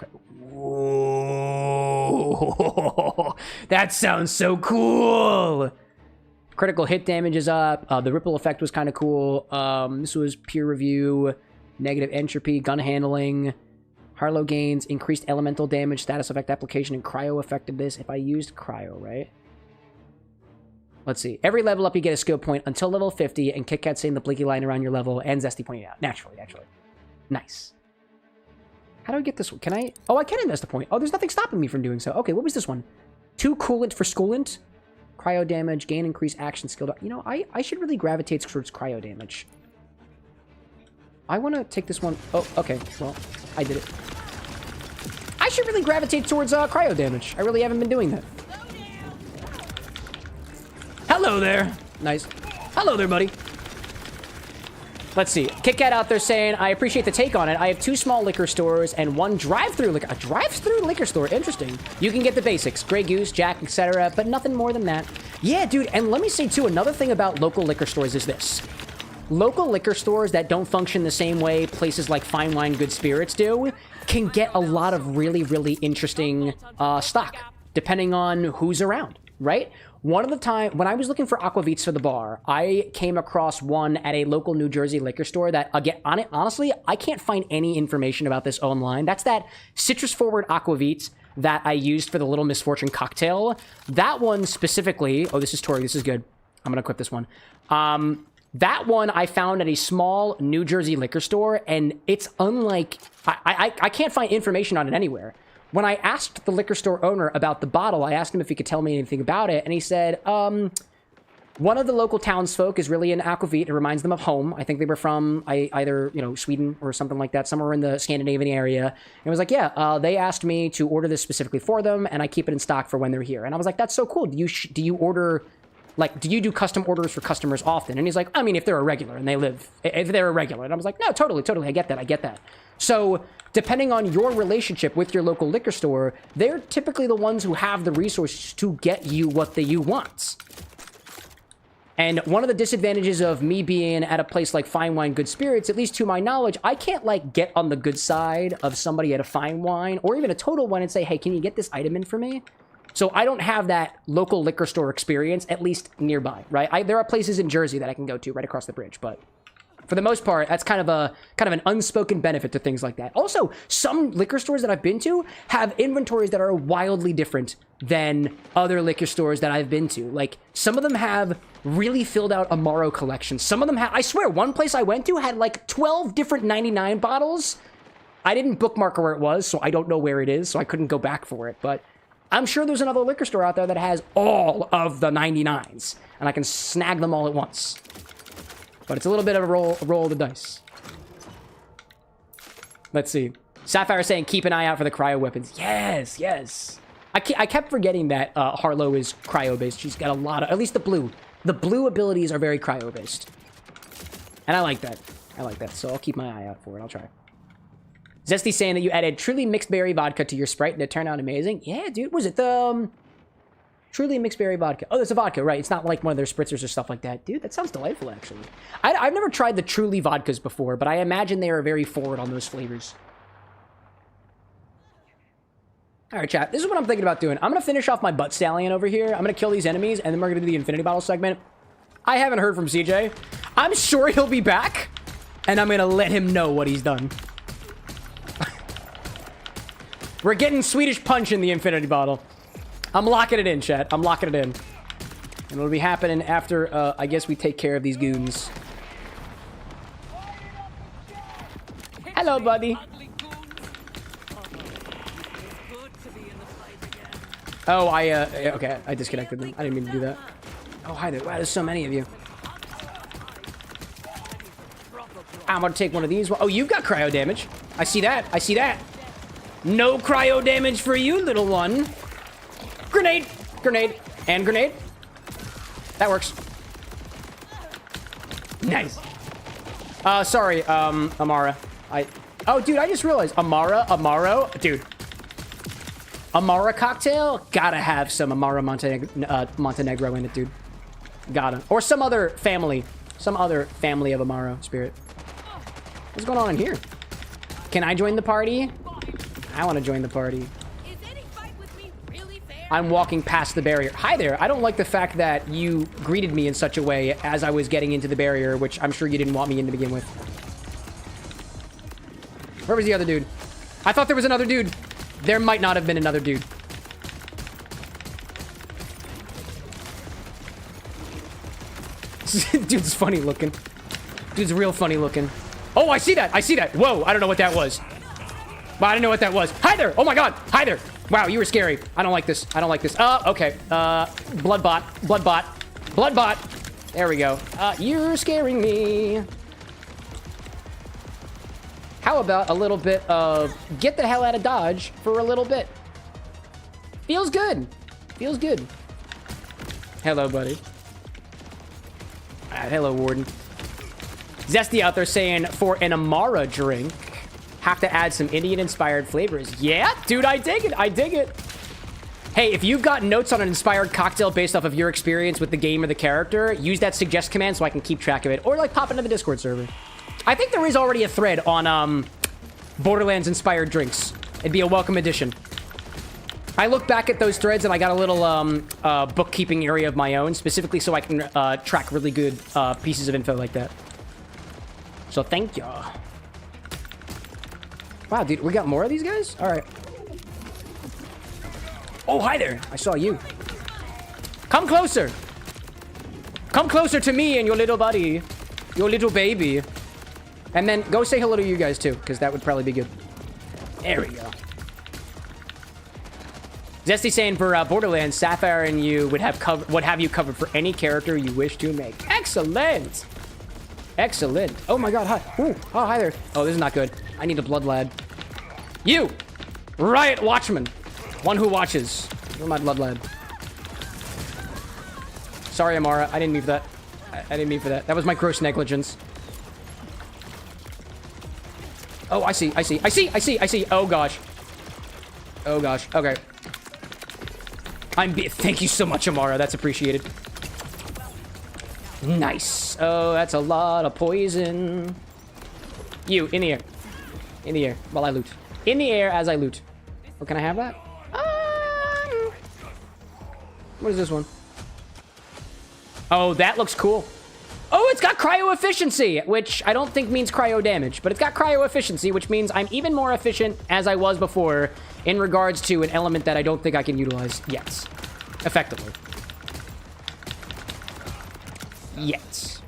Whoa! That sounds so cool! Critical hit damage is up. The ripple effect was kind of cool. This was peer review. Negative entropy, gun handling. Harlow gains, increased elemental damage, status effect application, and cryo affected this. If I used cryo, right? Let's see. Every level up, you get a skill point until level 50, and Kit Kat saying the blinky line around your level, and Zesty pointing out. Naturally. Nice. How do I get this one? Can I... Oh, I can invest a point. Oh, there's nothing stopping me from doing so. Okay, what was this one? 2 coolant for schoolant. Cryo damage, gain increased action skill. You know, I should really gravitate towards cryo damage. I want to take this one... Oh, okay. Well, I did it. I should really gravitate towards cryo damage. I really haven't been doing that. Hello there. Nice. Hello there, buddy. Let's see. Kit Kat out there saying, I appreciate the take on it. I have 2 small liquor stores and 1 drive-through liquor. A drive-through liquor store. Interesting. You can get the basics. Grey Goose, Jack, etc. But nothing more than that. Yeah, dude. And let me say, too, another thing about local liquor stores is this. local liquor stores that don't function the same way places like Fine Wine Good Spirits do can get a lot of really, really interesting stock, depending on who's around, right? One of the time, when I was looking for aquavits for the bar, I came across one at a local New Jersey liquor store that, again, honestly, I can't find any information about this online. That's that citrus-forward aquavit that I used for the Little Misfortune cocktail. That one specifically, oh, this is Tori, this is good. I'm gonna equip this one. That one I found at a small New Jersey liquor store, and it's unlike, I can't find information on it anywhere. When I asked the liquor store owner about the bottle, I asked him if he could tell me anything about it, and he said, one of the local townsfolk is really an aquavit. It reminds them of home. I think they were from either, you know, Sweden or something like that, somewhere in the Scandinavian area. And it was like, yeah, they asked me to order this specifically for them, and I keep it in stock for when they're here. And I was like, that's so cool. Do you order, like, do you do custom orders for customers often? And he's like, I mean, if they're a regular and they live, if they're a regular. And I was like, no, totally. I get that. So depending on your relationship with your local liquor store, they're typically the ones who have the resources to get you what you want. And one of the disadvantages of me being at a place like Fine Wine Good Spirits, at least to my knowledge, I can't, like, get on the good side of somebody at a Fine Wine or even a Total Wine and say, hey, can you get this item in for me? So I don't have that local liquor store experience, at least nearby, right? There are places in Jersey that I can go to right across the bridge, but for the most part, that's kind of an unspoken benefit to things like that. Also, some liquor stores that I've been to have inventories that are wildly different than other liquor stores that I've been to. Like, some of them have really filled out Amaro collections. Some of them have, I swear, one place I went to had like 12 different 99 bottles. I didn't bookmark where it was, so I don't know where it is, so I couldn't go back for it. But I'm sure there's another liquor store out there that has all of the 99s, and I can snag them all at once. But it's a little bit of a roll of the dice. Let's see. Sapphire saying, keep an eye out for the cryo weapons. Yes. I kept forgetting that Harlow is cryo-based. She's got a lot of, at least the blue. The blue abilities are very cryo-based. And I like that. So I'll keep my eye out for it. I'll try. Zesty saying that you added truly mixed berry vodka to your Sprite and it turned out amazing. Yeah, dude. Was it the truly mixed berry vodka? Oh, that's a vodka, right? It's not like one of their spritzers or stuff like that. Dude, that sounds delightful, actually. I've never tried the truly vodkas before, but I imagine they are very forward on those flavors. All right, chat. This is what I'm thinking about doing. I'm going to finish off my Butt Stallion over here. I'm going to kill these enemies, and then we're going to do the Infinity Bottle segment. I haven't heard from CJ. I'm sure he'll be back, and I'm going to let him know what he's done. We're getting Swedish Punch in the Infinity Bottle. I'm locking it in, chat. I'm locking it in. And it'll be happening after, I guess we take care of these goons. Hello, buddy. Oh, okay, I disconnected them. I didn't mean to do that. Oh, hi there. Wow, there's so many of you. I'm gonna take one of these. Oh, you've got cryo damage. I see that. No cryo damage for you, little one. Grenade, and grenade. That works. Nice. Sorry, Amara. Oh, dude, I just realized. Amaro. Dude. Amara cocktail? Gotta have some Amara Montenegro in it, dude. Gotta. Or some other family. Some other family of Amaro spirit. What's going on in here? Can I join the party? I want to join the party. I'm walking past the barrier. Hi there. I don't like the fact that you greeted me in such a way as I was getting into the barrier, which I'm sure you didn't want me in to begin with. Where was the other dude? I thought there was another dude. There might not have been another dude. Dude's funny looking. Dude's real funny looking. Oh, I see that. Whoa, I don't know what that was. Well, I didn't know what that was. Hi there. Oh my god. Hi there. Wow, you were scary. I don't like this. Okay. Bloodbot. There we go. You're scaring me. How about a little bit of get the hell out of Dodge for a little bit? Feels good. Hello, buddy. Hello, Warden. Zesty out there saying for an Amara drink, have to add some Indian-inspired flavors. Yeah, dude, I dig it. Hey, if you've got notes on an inspired cocktail based off of your experience with the game or the character, use that suggest command so I can keep track of it. Or, like, pop into the Discord server. I think there is already a thread on, Borderlands inspired drinks. It'd be a welcome addition. I look back at those threads and I got a little, bookkeeping area of my own, specifically so I can, track really good, pieces of info like that. So, thank you. Wow, dude, we got more of these guys? All right. Oh, hi there. I saw you. Come closer. Come closer to me and your little buddy. Your little baby. And then go say hello to you guys, too, because that would probably be good. There we go. Zesty saying for Borderlands, Sapphire and you would have you covered for any character you wish to make. Excellent. Excellent. Oh, my God. Hi. Ooh. Oh, hi there. Oh, this is not good. I need a blood lad. You. Riot Watchman. One who watches. You're my blood lad. Sorry, Amara. I didn't mean for that. I didn't mean for that. That was my gross negligence. Oh, I see. I see. I see. I see. I see. Oh, gosh. Oh, gosh. Okay. Thank you so much, Amara. That's appreciated. Nice. Oh, that's a lot of poison. You, in the air. In the air, while I loot. In the air as I loot. Oh, can I have that? What is this one? Oh, that looks cool. Oh, it's got cryo efficiency, which I don't think means cryo damage, but it's got cryo efficiency, which means I'm even more efficient as I was before in regards to an element that I don't think I can utilize yet. Effectively. Yet.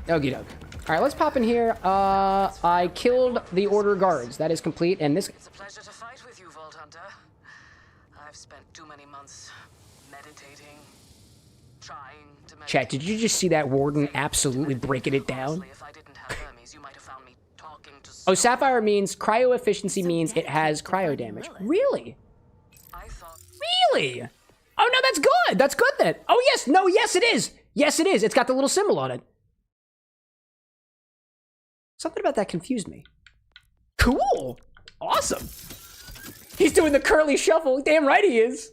Okie doke. All right, let's pop in here. I killed the Order guards. That is complete, and this... It's a pleasure to fight with you, Vault Hunter. I've spent too many months meditating, trying to meditate. Chat, did you just see that Warden absolutely breaking it down? If I didn't have Hermes, you might have found me talking to Oh, Sapphire means cryo efficiency means it has cryo damage. Really? I thought Really? Oh, no, that's good. That's good then. Oh, yes. No, yes, it is. Yes, it is. It's got the little symbol on it. Something about that confused me. Cool. Awesome. He's doing the curly shuffle. Damn right he is.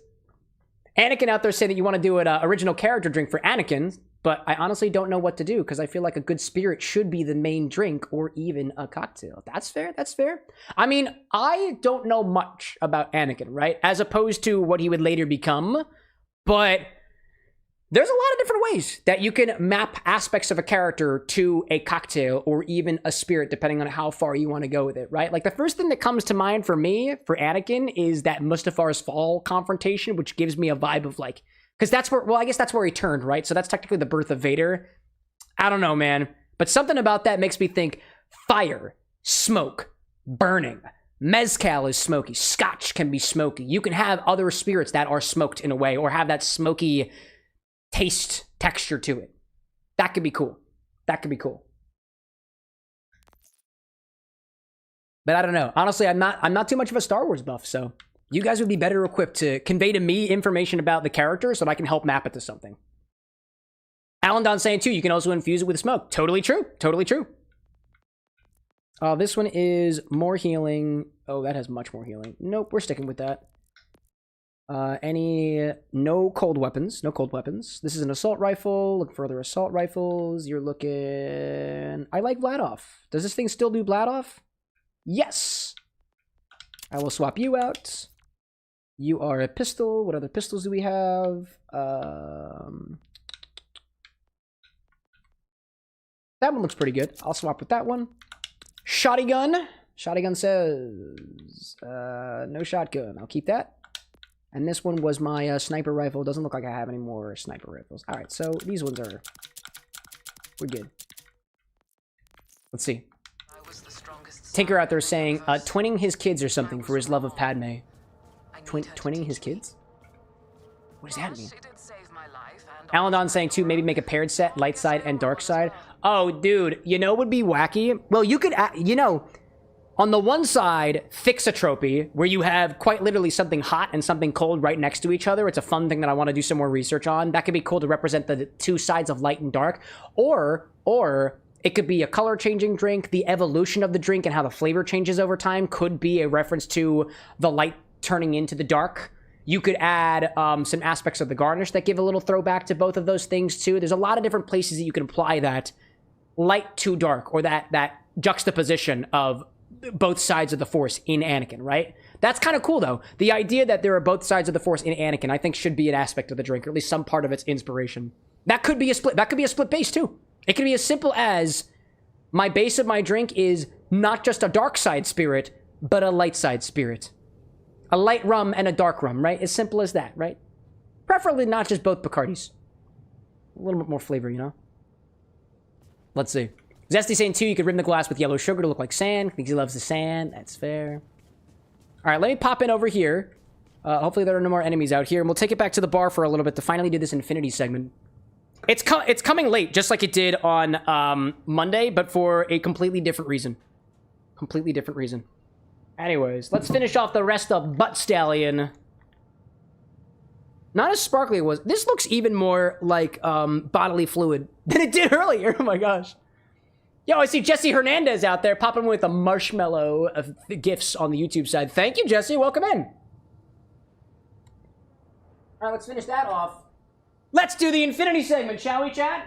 Anakin out there saying that you want to do an original character drink for Anakin, but I honestly don't know what to do because I feel like a good spirit should be the main drink or even a cocktail. That's fair. That's fair. I mean, I don't know much about Anakin, right? As opposed to what he would later become, but there's a lot of different ways that you can map aspects of a character to a cocktail or even a spirit, depending on how far you want to go with it, right? Like the first thing that comes to mind for me, for Anakin, is that Mustafar's Fall confrontation, which gives me a vibe of like, because that's where, well, I guess that's where he turned, right? So that's technically the birth of Vader. I don't know, man. But something about that makes me think fire, smoke, burning. Mezcal is smoky. Scotch can be smoky. You can have other spirits that are smoked in a way or have that smoky taste texture to it. That could be cool. That could be cool. But I don't know. Honestly, I'm not too much of a Star Wars buff, so you guys would be better equipped to convey to me information about the character so that I can help map it to something. Alan Don saying too, you can also infuse it with smoke. Totally true. Totally true. This one is more healing. Oh, that has much more healing. Nope, we're sticking with that. No cold weapons. No cold weapons. This is an assault rifle. Look for other assault rifles. You're looking... I like Vladoff. Does this thing still do Vladoff? Yes! I will swap you out. You are a pistol. What other pistols do we have? That one looks pretty good. I'll swap with that one. Shotgun. Shotgun says... no shotgun. I'll keep that. And this one was my sniper rifle. Doesn't look like I have any more sniper rifles. All right, so these ones are... We're good. Let's see. Tinker out there saying, twinning his kids or something for his love of Padme. Twinning his kids? What does that mean? Alan saying, too, maybe make a paired set, light side and dark side. Oh, dude, you know what would be wacky? Well, you could, you know... On the one side, Fixotropy, where you have quite literally something hot and something cold right next to each other. It's a fun thing that I want to do some more research on. That could be cool to represent the two sides of light and dark. Or It could be a color-changing drink. The evolution of the drink and how the flavor changes over time could be a reference to the light turning into the dark. You could add some aspects of the garnish that give a little throwback to both of those things, too. There's a lot of different places that you can apply that light to dark, or that juxtaposition of both sides of the Force in Anakin, right? That's kind of cool, though. The idea that there are both sides of the Force in Anakin, I think, should be an aspect of the drink, or at least some part of its inspiration. That could be a split. That could be a split base, too. It could be as simple as my base of my drink is not just a dark side spirit, but a light side spirit. A light rum and a dark rum, right? As simple as that, right? Preferably not just both Bacardis. A little bit more flavor, you know? Let's see. Zesty saying, too, you could rim the glass with yellow sugar to look like sand. Thinks he loves the sand. That's fair. All right, let me pop in over here. Hopefully there are no more enemies out here. And we'll take it back to the bar for a little bit to finally do this Infinity segment. It's coming late, just like it did on Monday, but for a completely different reason. Completely different reason. Anyways, let's finish off the rest of Butt Stallion. Not as sparkly as it was. This looks even more like bodily fluid than it did earlier. Oh my gosh. Yo, I see Jesse Hernandez out there popping with a marshmallow of the gifts on the YouTube side. Thank you, Jesse. Welcome in. All right, let's finish that off. Let's do the Infinity segment, shall we, chat?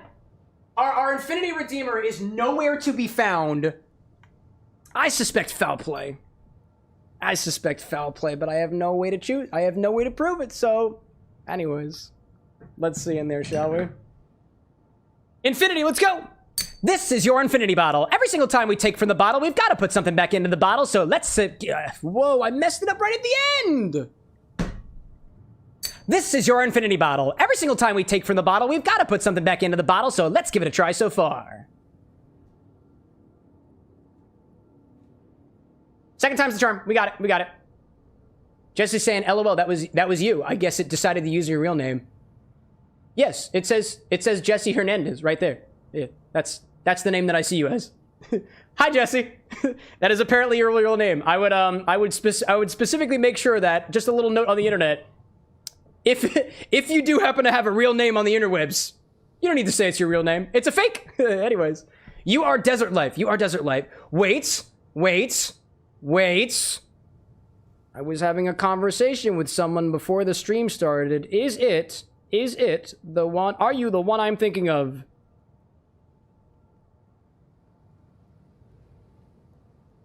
Our Infinity Redeemer is nowhere to be found. I suspect foul play. I suspect foul play, but I have no way to choose. I have no way to prove it, so... Anyways. Let's see in there, shall we? Infinity, let's go! This is your Infinity bottle. Every single time we take from the bottle, we've got to put something back into the bottle, so let's... whoa, I messed it up right at the end! This is your Infinity bottle. Every single time we take from the bottle, we've got to put something back into the bottle, so let's give it a try so far. Second time's the charm. We got it. We got it. Jesse's saying, LOL, that was you. I guess it decided to use your real name. Yes, it says Jesse Hernandez right there. Yeah, that's the name that I see you as. Hi, Jesse. That is apparently your real name. I would specifically make sure that, just a little note on the internet, if you do happen to have a real name on the interwebs, you don't need to say it's your real name. It's a fake. Anyways, you are Desert Life. You are Desert Life. Wait. I was having a conversation with someone before the stream started. Is it the one? Are you the one I'm thinking of?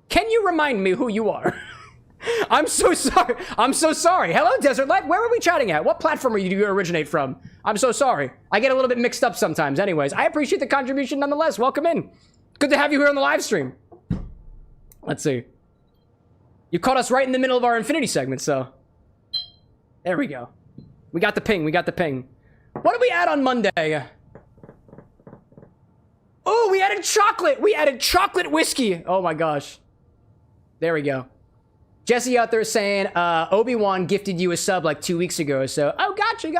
Can you remind me who you are? I'm so sorry. I'm so sorry. Hello, Desert Life. Where are we chatting at? What platform do you originate from? I'm so sorry. I get a little bit mixed up sometimes. Anyways, I appreciate the contribution nonetheless. Welcome in. Good to have you here on the live stream. Let's see. You caught us right in the middle of our Infinity segment, so... There we go. We got the ping. We got the ping. What did we add on Monday? Oh, we added chocolate. We added chocolate whiskey. Oh my gosh. There we go. Jesse out there saying, Obi-Wan gifted you a sub like 2 weeks ago, so... Oh, gotcha.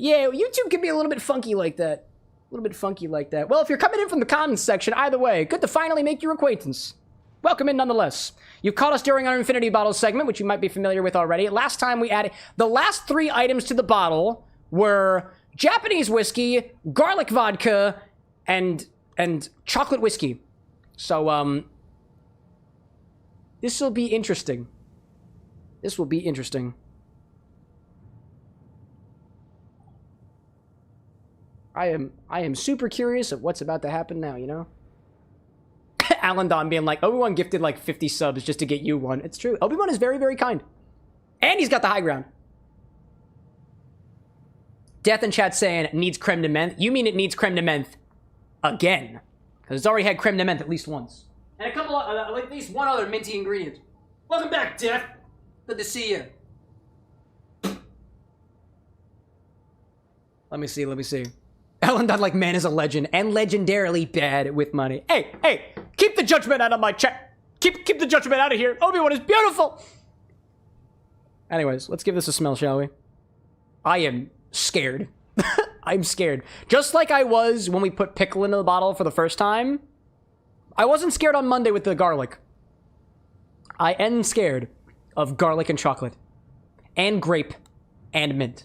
Yeah, YouTube can be a little bit funky like that. Well, if you're coming in from the comments section, either way, good to finally make your acquaintance. Welcome in nonetheless. You caught us during our Infinity Bottle segment, which you might be familiar with already. Last time we added... The last 3 items to the bottle were Japanese whiskey, garlic vodka, and chocolate whiskey. So, this will be interesting. I am super curious of what's about to happen now, you know? Alan Don being like, Obi-Wan gifted like 50 subs just to get you one. It's true. Obi-Wan is very, very kind. And he's got the high ground. Death in chat saying, needs creme de menthe. You mean it needs creme de menthe again? Because it's already had creme de menthe at least once. And a couple of, at least one other minty ingredient. Welcome back, Death. Good to see you. Let me see. Alan Dodd, like, man is a legend, and legendarily bad with money. Hey, keep the judgment out of my chat. Keep the judgment out of here. Obi-Wan is beautiful. Anyways, let's give this a smell, shall we? I am scared. I'm scared. Just like I was when we put pickle into the bottle for the first time. I wasn't scared on Monday with the garlic. I am scared of garlic and chocolate. And grape. And mint.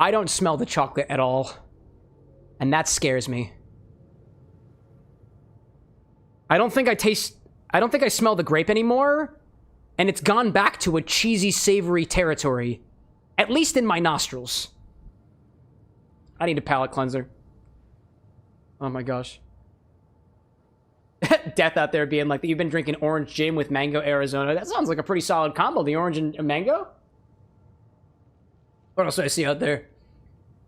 I don't smell the chocolate at all. And that scares me. I don't think I smell the grape anymore. And it's gone back to a cheesy, savory territory. At least in my nostrils. I need a palate cleanser. Oh my gosh. Death out there being like, you've been drinking orange gin with mango Arizona. That sounds like a pretty solid combo, the orange and mango. What else do I see out there?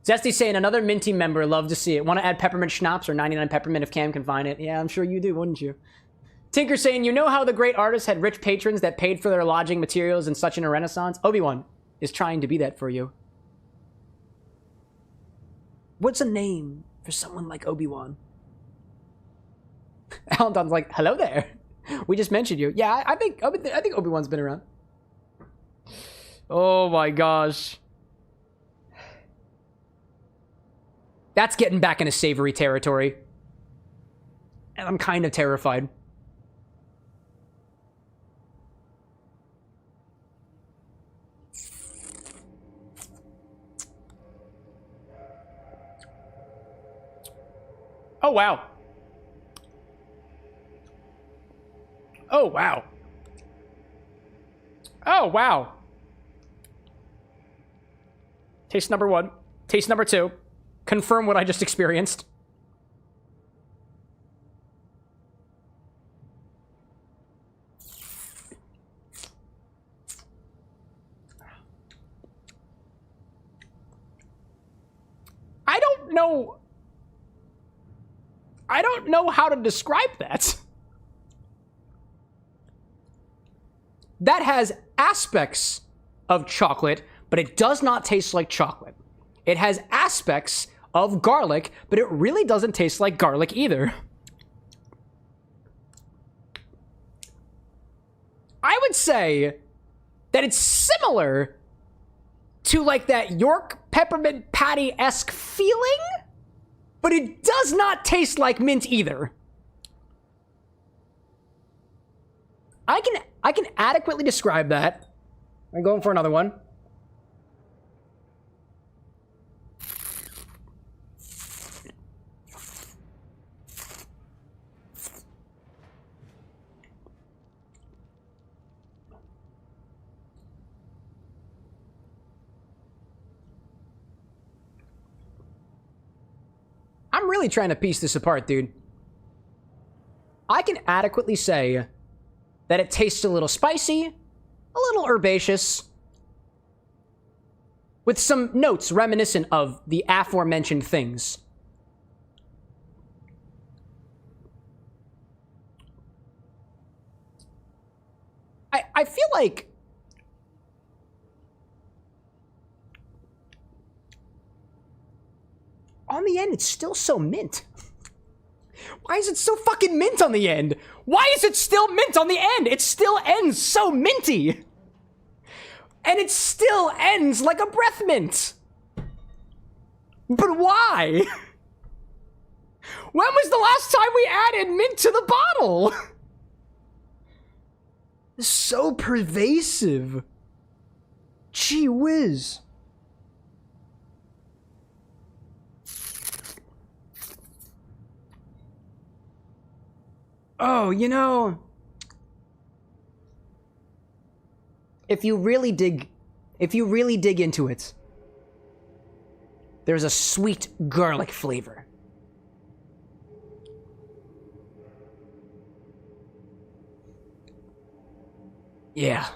Zesty saying, another minty member, love to see it. Want to add peppermint schnapps or 99 peppermint if Cam can find it? Yeah, I'm sure you do, wouldn't you? Tinker saying, you know how the great artists had rich patrons that paid for their lodging, materials, and such in a renaissance? Obi-Wan is trying to be that for you. What's a name for someone like Obi-Wan? Alanton's like, hello there. We just mentioned you. Yeah, I think Obi-Wan's been around. Oh my gosh. That's getting back into savory territory. And I'm kind of terrified. Oh, wow. Oh, wow. Oh, wow. Taste number 1. Taste number 2. Confirm what I just experienced. I don't know how to describe that. That has aspects of chocolate, but it does not taste like chocolate. It has aspects of garlic, but it really doesn't taste like garlic either. I would say that it's similar to like that York peppermint patty-esque feeling, but it does not taste like mint either. I can adequately describe that. I'm going for another one. I'm really trying to piece this apart, dude. I can adequately say that it tastes a little spicy, a little herbaceous, with some notes reminiscent of the aforementioned things. I feel like on the end, it's still so mint. Why is it so fucking mint on the end? Why is it still mint on the end? It still ends so minty. And it still ends like a breath mint. But why? When was the last time we added mint to the bottle? It's so pervasive. Gee whiz. Oh, you know, if you really dig into it, there's a sweet garlic flavor. Yeah.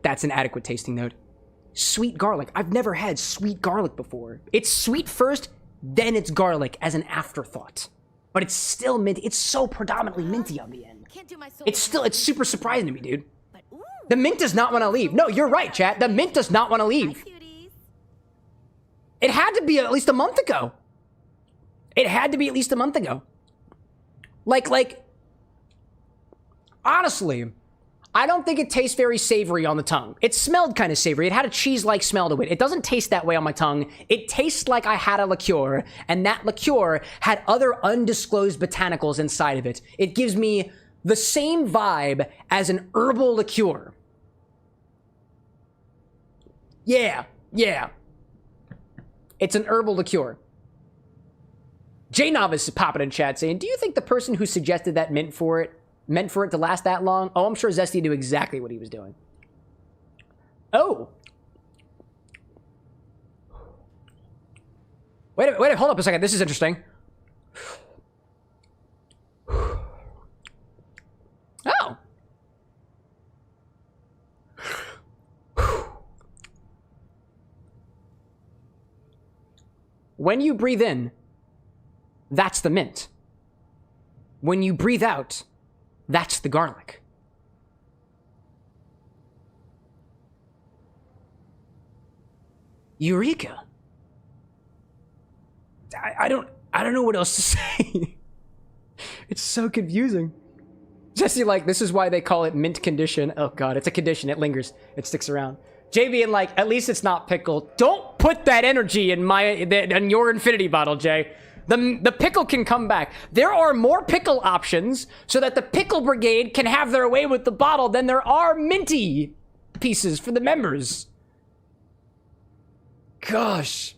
That's an adequate tasting note. Sweet garlic. I've never had sweet garlic before. It's sweet first, then it's garlic as an afterthought. But it's still mint. It's so predominantly minty on the end. It's super surprising to me, dude. The mint does not want to leave. No, you're right, chat. The mint does not want to leave. It had to be at least a month ago. It had to be at least a month ago. Like, honestly, I don't think it tastes very savory on the tongue. It smelled kind of savory. It had a cheese-like smell to it. It doesn't taste that way on my tongue. It tastes like I had a liqueur, and that liqueur had other undisclosed botanicals inside of it. It gives me the same vibe as an herbal liqueur. Yeah, yeah. It's an herbal liqueur. J Novice is popping in chat saying, do you think the person who suggested that meant for it to last that long? Oh, I'm sure Zesty knew exactly what he was doing. Oh. Wait, hold up a second. This is interesting. Oh. When you breathe in, that's the mint. When you breathe out, that's the garlic. Eureka. I don't know what else to say. It's so confusing. Jesse, like, this is why they call it mint condition. Oh god, it's a condition. It lingers. It sticks around. JB and like, at least it's not pickle. Don't put that energy in your infinity bottle, Jay. The pickle can come back. There are more pickle options so that the pickle brigade can have their way with the bottle than there are minty pieces for the members. Gosh.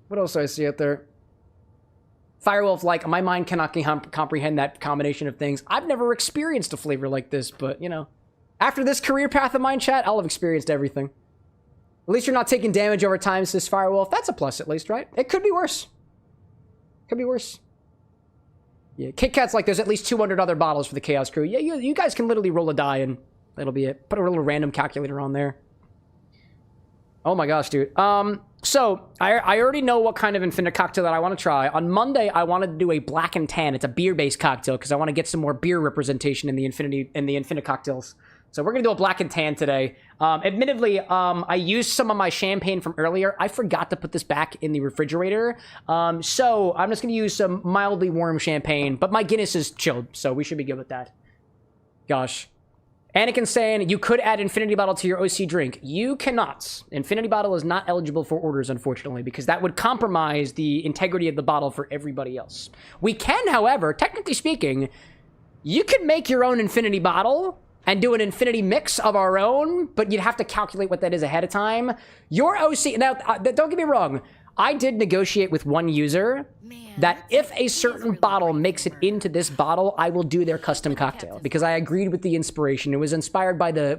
What else do I see out there? Firewolf, like, my mind cannot comprehend that combination of things. I've never experienced a flavor like this, but, you know. After this career path of mine, chat, I'll have experienced everything. At least you're not taking damage over time, says Firewolf. That's a plus, at least, right? It could be worse. Could be worse. Yeah, Kit Kat's like, there's at least 200 other bottles for the Chaos Crew. Yeah, you guys can literally roll a die and that'll be it. Put a little random calculator on there. Oh my gosh, dude. So, I already know what kind of Infinite cocktail that I want to try. On Monday, I wanted to do a black and tan. It's a beer-based cocktail because I want to get some more beer representation in the Infinite cocktails. So we're going to do a black and tan today. Admittedly, I used some of my champagne from earlier. I forgot to put this back in the refrigerator. So I'm just going to use some mildly warm champagne, but my Guinness is chilled, so we should be good with that. Gosh. Anakin saying, you could add Infinity Bottle to your OC drink. You cannot. Infinity Bottle is not eligible for orders, unfortunately, because that would compromise the integrity of the bottle for everybody else. We can, however, technically speaking, you can make your own Infinity Bottle and do an Infinity mix of our own, but you'd have to calculate what that is ahead of time. Your OC... Now, don't get me wrong. I did negotiate with one user that if a certain bottle makes it into this bottle, I will do their custom cocktail because I agreed with the inspiration. It was inspired by the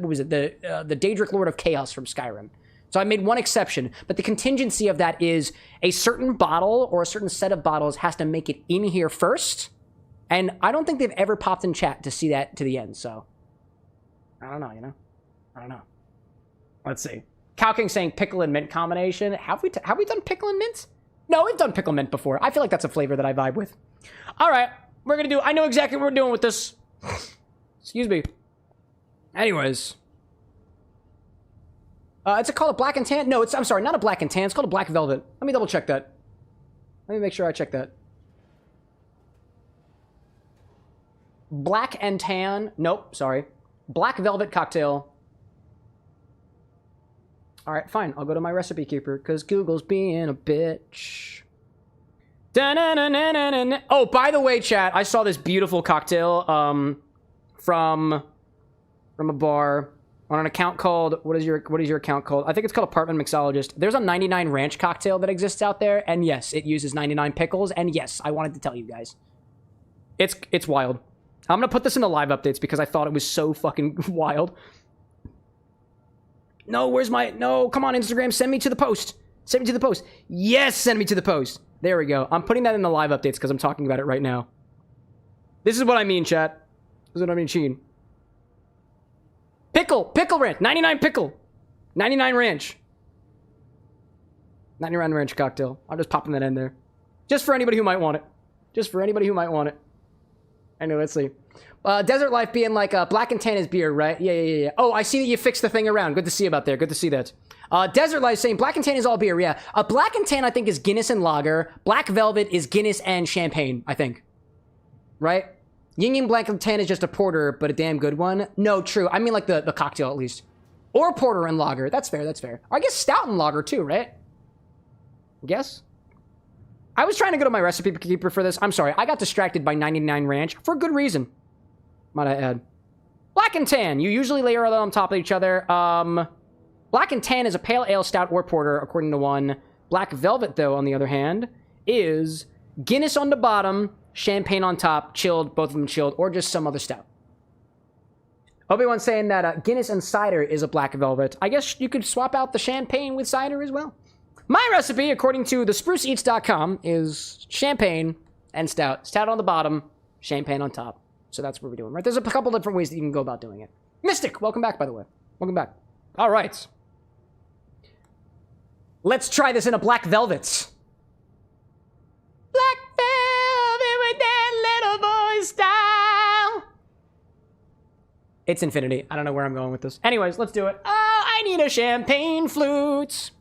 Daedric Lord of Chaos from Skyrim. So I made one exception, but the contingency of that is a certain bottle or a certain set of bottles has to make it in here first, and I don't think they've ever popped in chat to see that to the end, so I don't know, you know? I don't know. Let's see. Calking saying pickle and mint combination. Have we done pickle and mint? No, we've done pickle mint before. I feel like that's a flavor that I vibe with. All right, we're gonna do. I know exactly what we're doing with this. Excuse me. Anyways, it's called a black and tan. No, I'm sorry, not a black and tan. It's called a black velvet. Let me double check that. Let me make sure I check that. Black and tan. Nope, sorry. Black velvet cocktail. All right, fine. I'll go to my recipe keeper because Google's being a bitch. Oh, by the way, chat, I saw this beautiful cocktail from a bar on an account called what is your account called? I think it's called Apartment Mixologist. There's a 99 ranch cocktail that exists out there, and yes, it uses 99 pickles. And yes, I wanted to tell you guys, it's wild. I'm gonna put this in the live updates because I thought it was so fucking wild. No, no, come on, Instagram, send me to the post. Send me to the post. Yes, send me to the post. There we go. I'm putting that in the live updates because I'm talking about it right now. This is what I mean, chat. This is what I mean, Sheen. Pickle ranch, 99 pickle. 99 ranch. 99 ranch cocktail. I'm just popping that in there. Just for anybody who might want it. Just for anybody who might want it. Anyway, let's see. Desert Life being like, black and tan is beer, right? Yeah. Oh, I see that you fixed the thing around. Good to see you about there. Good to see that. Desert Life saying black and tan is all beer, yeah. Black and tan, I think, is Guinness and lager. Black Velvet is Guinness and champagne, I think. Right? Yin Yang Black and Tan is just a porter, but a damn good one. No, true. I mean like the cocktail, at least. Or porter and lager. That's fair, that's fair. Or I guess stout and lager, too, right? I guess? I was trying to go to my recipe keeper for this. I'm sorry. I got distracted by 99 Ranch for good reason. Might I add. Black and tan. You usually layer them on top of each other. Black and Tan is a pale ale, stout, or porter, according to one. Black Velvet, though, on the other hand, is Guinness on the bottom, champagne on top, chilled, both of them chilled, or just some other stout. Obi-Wan's saying that Guinness and cider is a Black Velvet. I guess you could swap out the champagne with cider as well. My recipe, according to thespruceeats.com, is champagne and stout. Stout on the bottom, champagne on top. So that's what we're doing, right? There's a couple different ways that you can go about doing it. Mystic, welcome back, by the way. Welcome back. All right. Let's try this in a Black Velvet. Black Velvet with that little boy style. It's infinity. I don't know where I'm going with this. Anyways, let's do it. Oh, I need a champagne flute.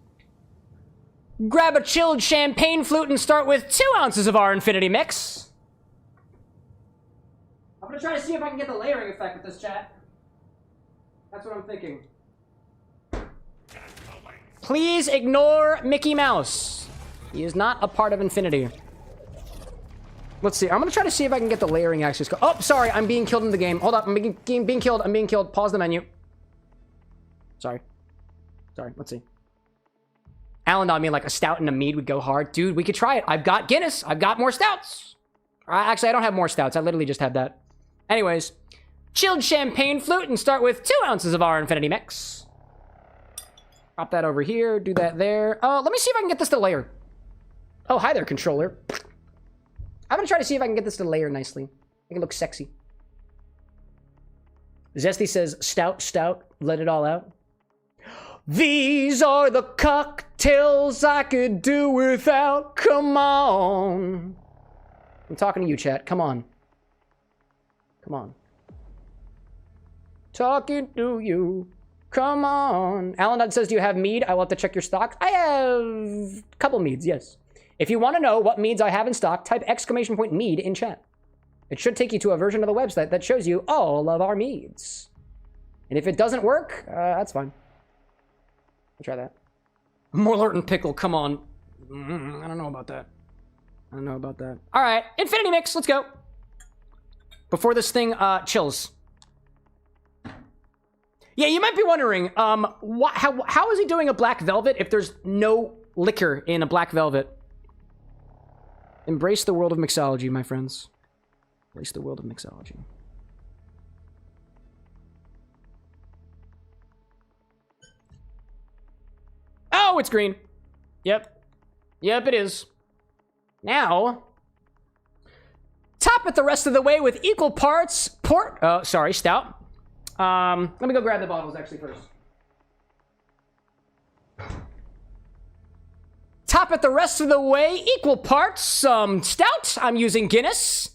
Grab a chilled champagne flute and start with 2 ounces of our Infinity mix. I'm gonna try to see if I can get the layering effect with this, chat. That's what I'm thinking. Please ignore Mickey Mouse. He is not a part of Infinity. Let's see. I'm gonna try to see if I can get the layering axis. Oh, sorry. I'm being killed in the game. Hold up. I'm being killed. I'm being killed. Pause the menu. Sorry. Let's see. Alan on me like a stout and a mead would go hard. Dude, we could try it. I've got Guinness. I've got more stouts. Actually, I don't have more stouts. I literally just have that. Anyways, chilled champagne flute and start with 2 ounces of our Infinity mix. Pop that over here. Do that there. Oh, let me see if I can get this to layer. Oh, hi there, controller. I'm gonna try to see if I can get this to layer nicely. Make it look sexy. Zesty says, stout, let it all out. These are the cocktails I could do without. Come on. I'm talking to you, chat. Come on. Talking to you. Come on. Alan says, do you have mead? I will have to check your stock. I have a couple meads, yes. If you want to know what meads I have in stock, type !mead in chat. It should take you to a version of the website that shows you all of our meads. And if it doesn't work, that's fine. I'll try that. More and pickle, come on. I don't know about that. All right, Infinity mix, let's go. Before this thing chills. Yeah, you might be wondering, how is he doing a Black Velvet if there's no liquor in a Black Velvet? Embrace the world of mixology, my friends. Embrace the world of mixology. Oh, it's green. Yep, it is. Now, top it the rest of the way with equal parts stout. Let me go grab the bottles actually first. Top it the rest of the way, equal parts stout. I'm using Guinness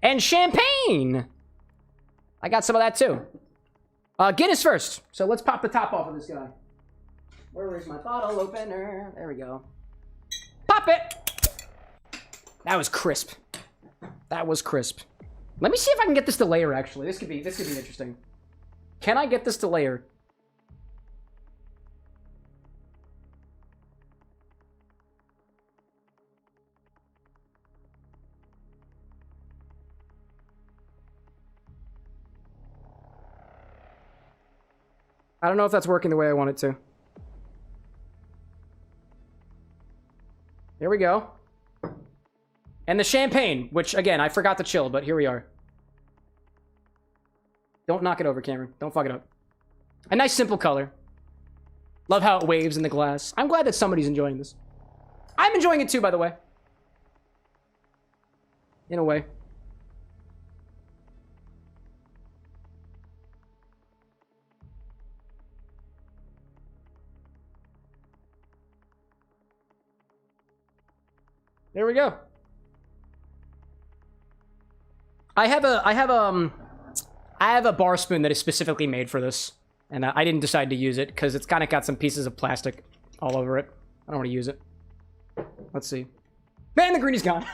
and champagne. I got some of that too. Guinness first. So let's pop the top off of this guy. Where is my bottle opener? There we go. Pop it. That was crisp. Let me see if I can get this to layer actually. This could be interesting. Can I get this to layer? I don't know if that's working the way I want it to. Here we go. And the champagne, which again, I forgot to chill, but here we are. Don't knock it over, Cameron. Don't fuck it up. A nice simple color. Love how it waves in the glass. I'm glad that somebody's enjoying this. I'm enjoying it too, by the way. In a way. There we go. I have a bar spoon that is specifically made for this, and I didn't decide to use it because it's kind of got some pieces of plastic all over it. I don't want to use it. Let's see. Man, the green is gone.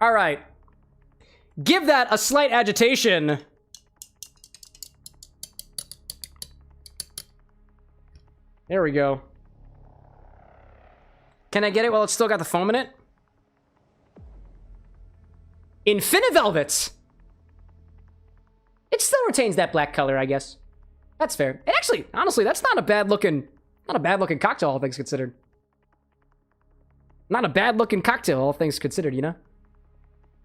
All right. Give that a slight agitation. There we go. Can I get it while it's still got the foam in it? Infini-Velvet. It still retains that black color, I guess. That's fair. And actually, honestly, that's not a bad looking cocktail, all things considered. Not a bad looking cocktail, all things considered, you know?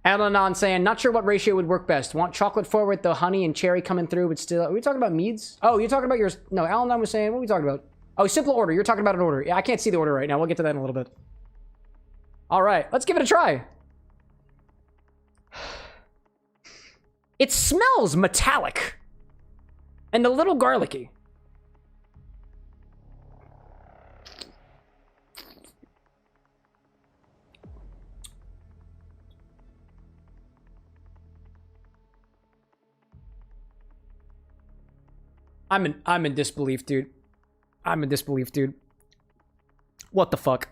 Alanon saying, not sure what ratio would work best. Want chocolate forward, the honey and cherry coming through, but still... Are we talking about meads? Oh, you're talking about yours... No, Alanon was saying... What are we talking about? Oh, simple order. You're talking about an order. Yeah, I can't see the order right now. We'll get to that in a little bit. All right, let's give it a try. It smells metallic. And a little garlicky. I'm in disbelief, dude. I'm in disbelief, dude. What the fuck?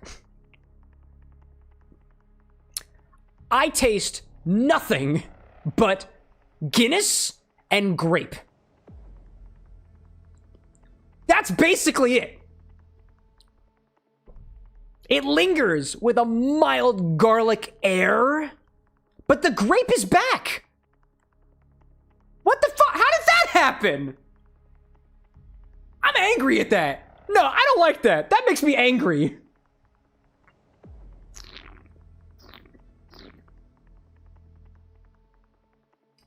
I taste nothing but Guinness and grape. That's basically it. It lingers with a mild garlic air, but the grape is back. What the fuck? How did that happen? I'm angry at that. No, I don't like that. That makes me angry.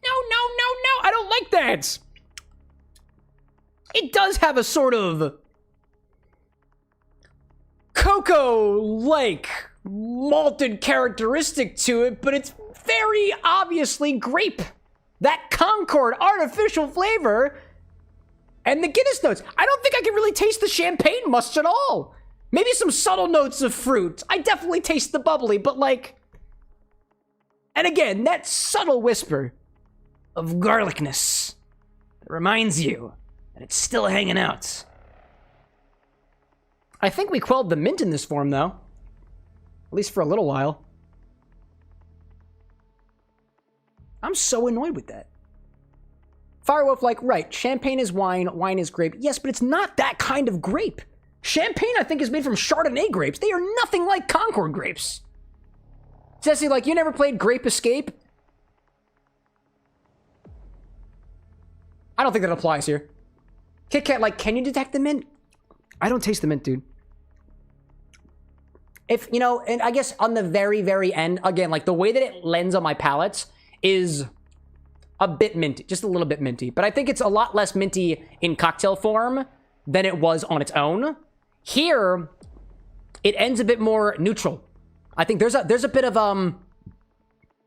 No. I don't like that. It does have a sort of cocoa-like malted characteristic to it, but it's very obviously grape. That Concord artificial flavor and the Guinness notes. I don't think I can really taste the champagne must at all. Maybe some subtle notes of fruit. I definitely taste the bubbly, but like... And again, that subtle whisper of garlicness that reminds you that it's still hanging out. I think we quelled the mint in this form, though. At least for a little while. I'm so annoyed with that. Firewolf, like, right, champagne is wine, wine is grape. Yes, but it's not that kind of grape. Champagne, I think, is made from Chardonnay grapes. They are nothing like Concord grapes. Jesse, like, you never played Grape Escape? I don't think that applies here. Kit Kat, like, can you detect the mint? I don't taste the mint, dude. If, you know, and I guess on the very, very end, again, like, the way that it lends on my palate is a bit minty, just a little bit minty. But I think it's a lot less minty in cocktail form than it was on its own. Here, it ends a bit more neutral. I think there's a bit of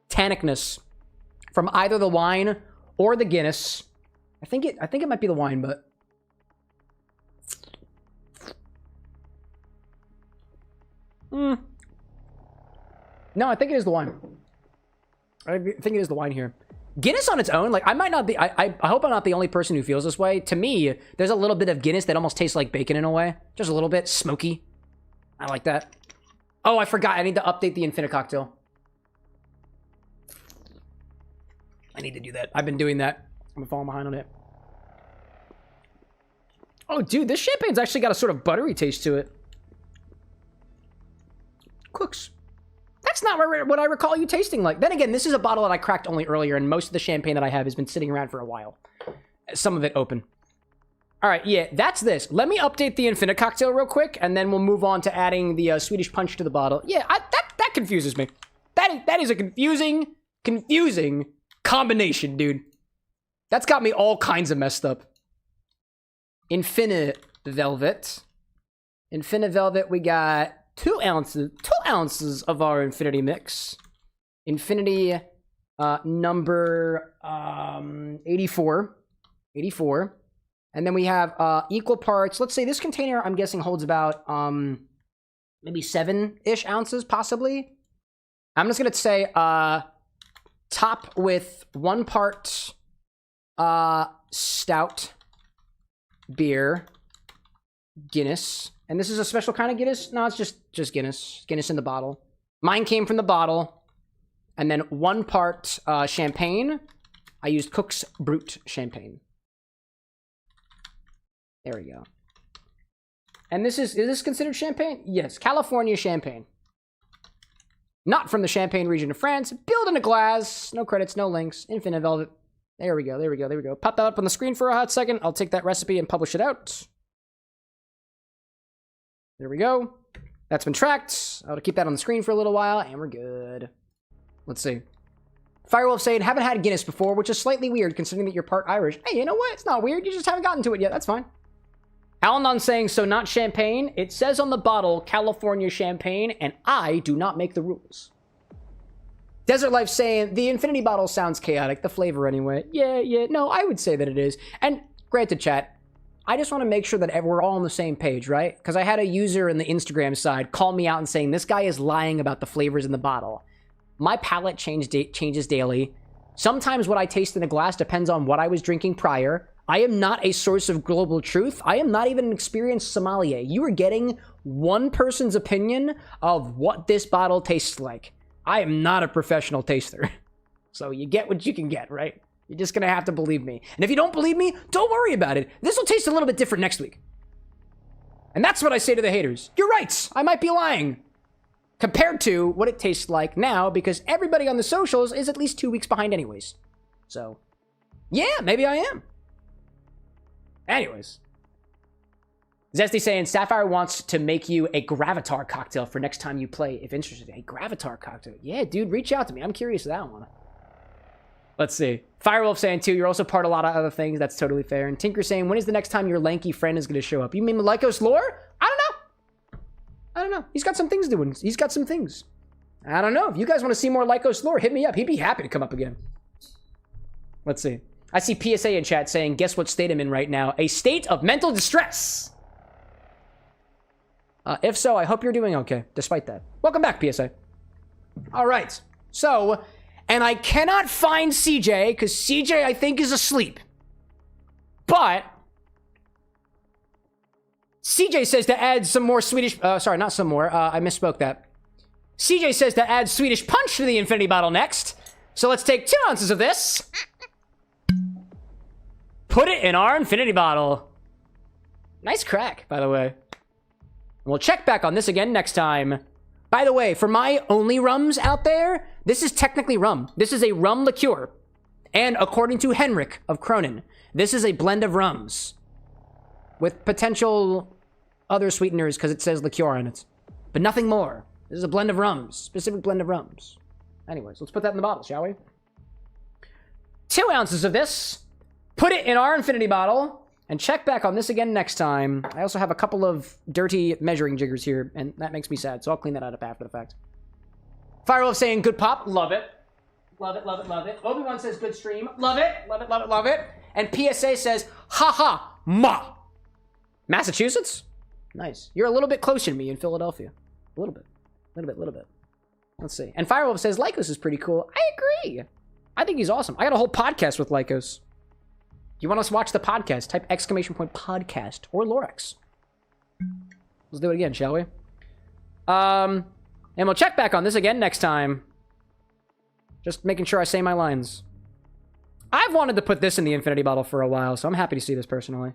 tannicness from either the wine or the Guinness. I think it might be the wine, but no, I think it is the wine. I think it is the wine here. Guinness on its own, like, I might not be, I hope I'm not the only person who feels this way. To me, there's a little bit of Guinness that almost tastes like bacon in a way. Just a little bit smoky. I like that. Oh, I forgot. I need to update the Infini cocktail. I need to do that. I've been doing that. I'm falling behind on it. Oh, dude, this champagne's actually got a sort of buttery taste to it. Cooks. That's not what I recall you tasting like. Then again, this is a bottle that I cracked only earlier, and most of the champagne that I have has been sitting around for a while. Some of it open. All right, yeah, that's this. Let me update the Infini cocktail real quick, and then we'll move on to adding the Swedish Punch to the bottle. Yeah, that confuses me. That is a confusing combination, dude. That's got me all kinds of messed up. Infini-Velvet. Infini-Velvet, we got 2 ounces of our Infinity mix. Infinity number 84. And then we have equal parts. Let's say this container, I'm guessing, holds about maybe 7-ish ounces, possibly. I'm just going to say top with 1 part Stout Beer Guinness. And this is a special kind of Guinness? No, it's just Guinness. Guinness in the bottle. Mine came from the bottle. And then 1 part champagne. I used Cook's Brut champagne. There we go. And is this considered champagne? Yes, California champagne. Not from the Champagne region of France. Built in a glass. No credits, no links. Infini-Velvet. There we go, there we go, there we go. Pop that up on the screen for a hot second. I'll take that recipe and publish it out. There we go. That's been tracked. I'll keep that on the screen for a little while, and we're good. Let's see. Firewolf saying, haven't had Guinness before, which is slightly weird considering that you're part Irish. Hey, you know what? It's not weird. You just haven't gotten to it yet. That's fine. Alanon saying, so not champagne. It says on the bottle, California champagne, and I do not make the rules. Desert Life saying, the Infinity bottle sounds chaotic. The flavor anyway. Yeah. No, I would say that it is. And granted, chat, I just want to make sure that we're all on the same page, right? Because I had a user in the Instagram side call me out and saying, this guy is lying about the flavors in the bottle. My palate changes daily. Sometimes what I taste in a glass depends on what I was drinking prior. I am not a source of global truth. I am not even an experienced sommelier. You are getting one person's opinion of what this bottle tastes like. I am not a professional taster. So you get what you can get, right? You're just going to have to believe me. And if you don't believe me, don't worry about it. This will taste a little bit different next week. And that's what I say to the haters. You're right. I might be lying. Compared to what it tastes like now, because everybody on the socials is at least 2 weeks behind anyways. So, yeah, maybe I am. Anyways. Zesty saying, Sapphire wants to make you a Gravatar cocktail for next time you play, if interested. A Gravatar cocktail? Yeah, dude, reach out to me. I'm curious of that one. Let's see. Firewolf saying, too, you're also part of a lot of other things. That's totally fair. And Tinker saying, when is the next time your lanky friend is going to show up? You mean Lycos Lore? I don't know. He's got some things doing. He's got some things. I don't know. If you guys want to see more Lycos Lore, hit me up. He'd be happy to come up again. Let's see. I see PSA in chat saying, guess what state I'm in right now? A state of mental distress. If so, I hope you're doing okay, despite that. Welcome back, PSA. All right. So, and I cannot find CJ, because CJ, I think, is asleep. But CJ says to add some more Swedish... sorry, not some more. I misspoke that. CJ says to add Swedish Punch to the Infinity bottle next. So let's take 2 ounces of this. Put it in our Infinity bottle. Nice crack, by the way. We'll check back on this again next time. By the way, for my only rums out there, this is technically rum. This is a rum liqueur. And according to Henrik of Cronin, this is a blend of rums with potential other sweeteners because it says liqueur on it. But nothing more. This is a blend of rums. Specific blend of rums. Anyways, let's put that in the bottle, shall we? 2 ounces of this. Put it in our Infinity bottle. And check back on this again next time. I also have a couple of dirty measuring jiggers here, and that makes me sad, so I'll clean that up after the fact. Firewolf saying, good pop. Love it. Love it, love it, love it. Obi-Wan says, good stream. Love it. Love it, love it, love it. And PSA says, haha, ma. Massachusetts? Nice. You're a little bit closer to me in Philadelphia. A little bit. Little bit. Let's see. And Firewolf says, Lycos is pretty cool. I agree. I think he's awesome. I got a whole podcast with Lycos. You want us to watch the podcast? Type !podcast or Lorex. Let's do it again, shall we? And we'll check back on this again next time. Just making sure I say my lines. I've wanted to put this in the Infinity bottle for a while, so I'm happy to see this personally.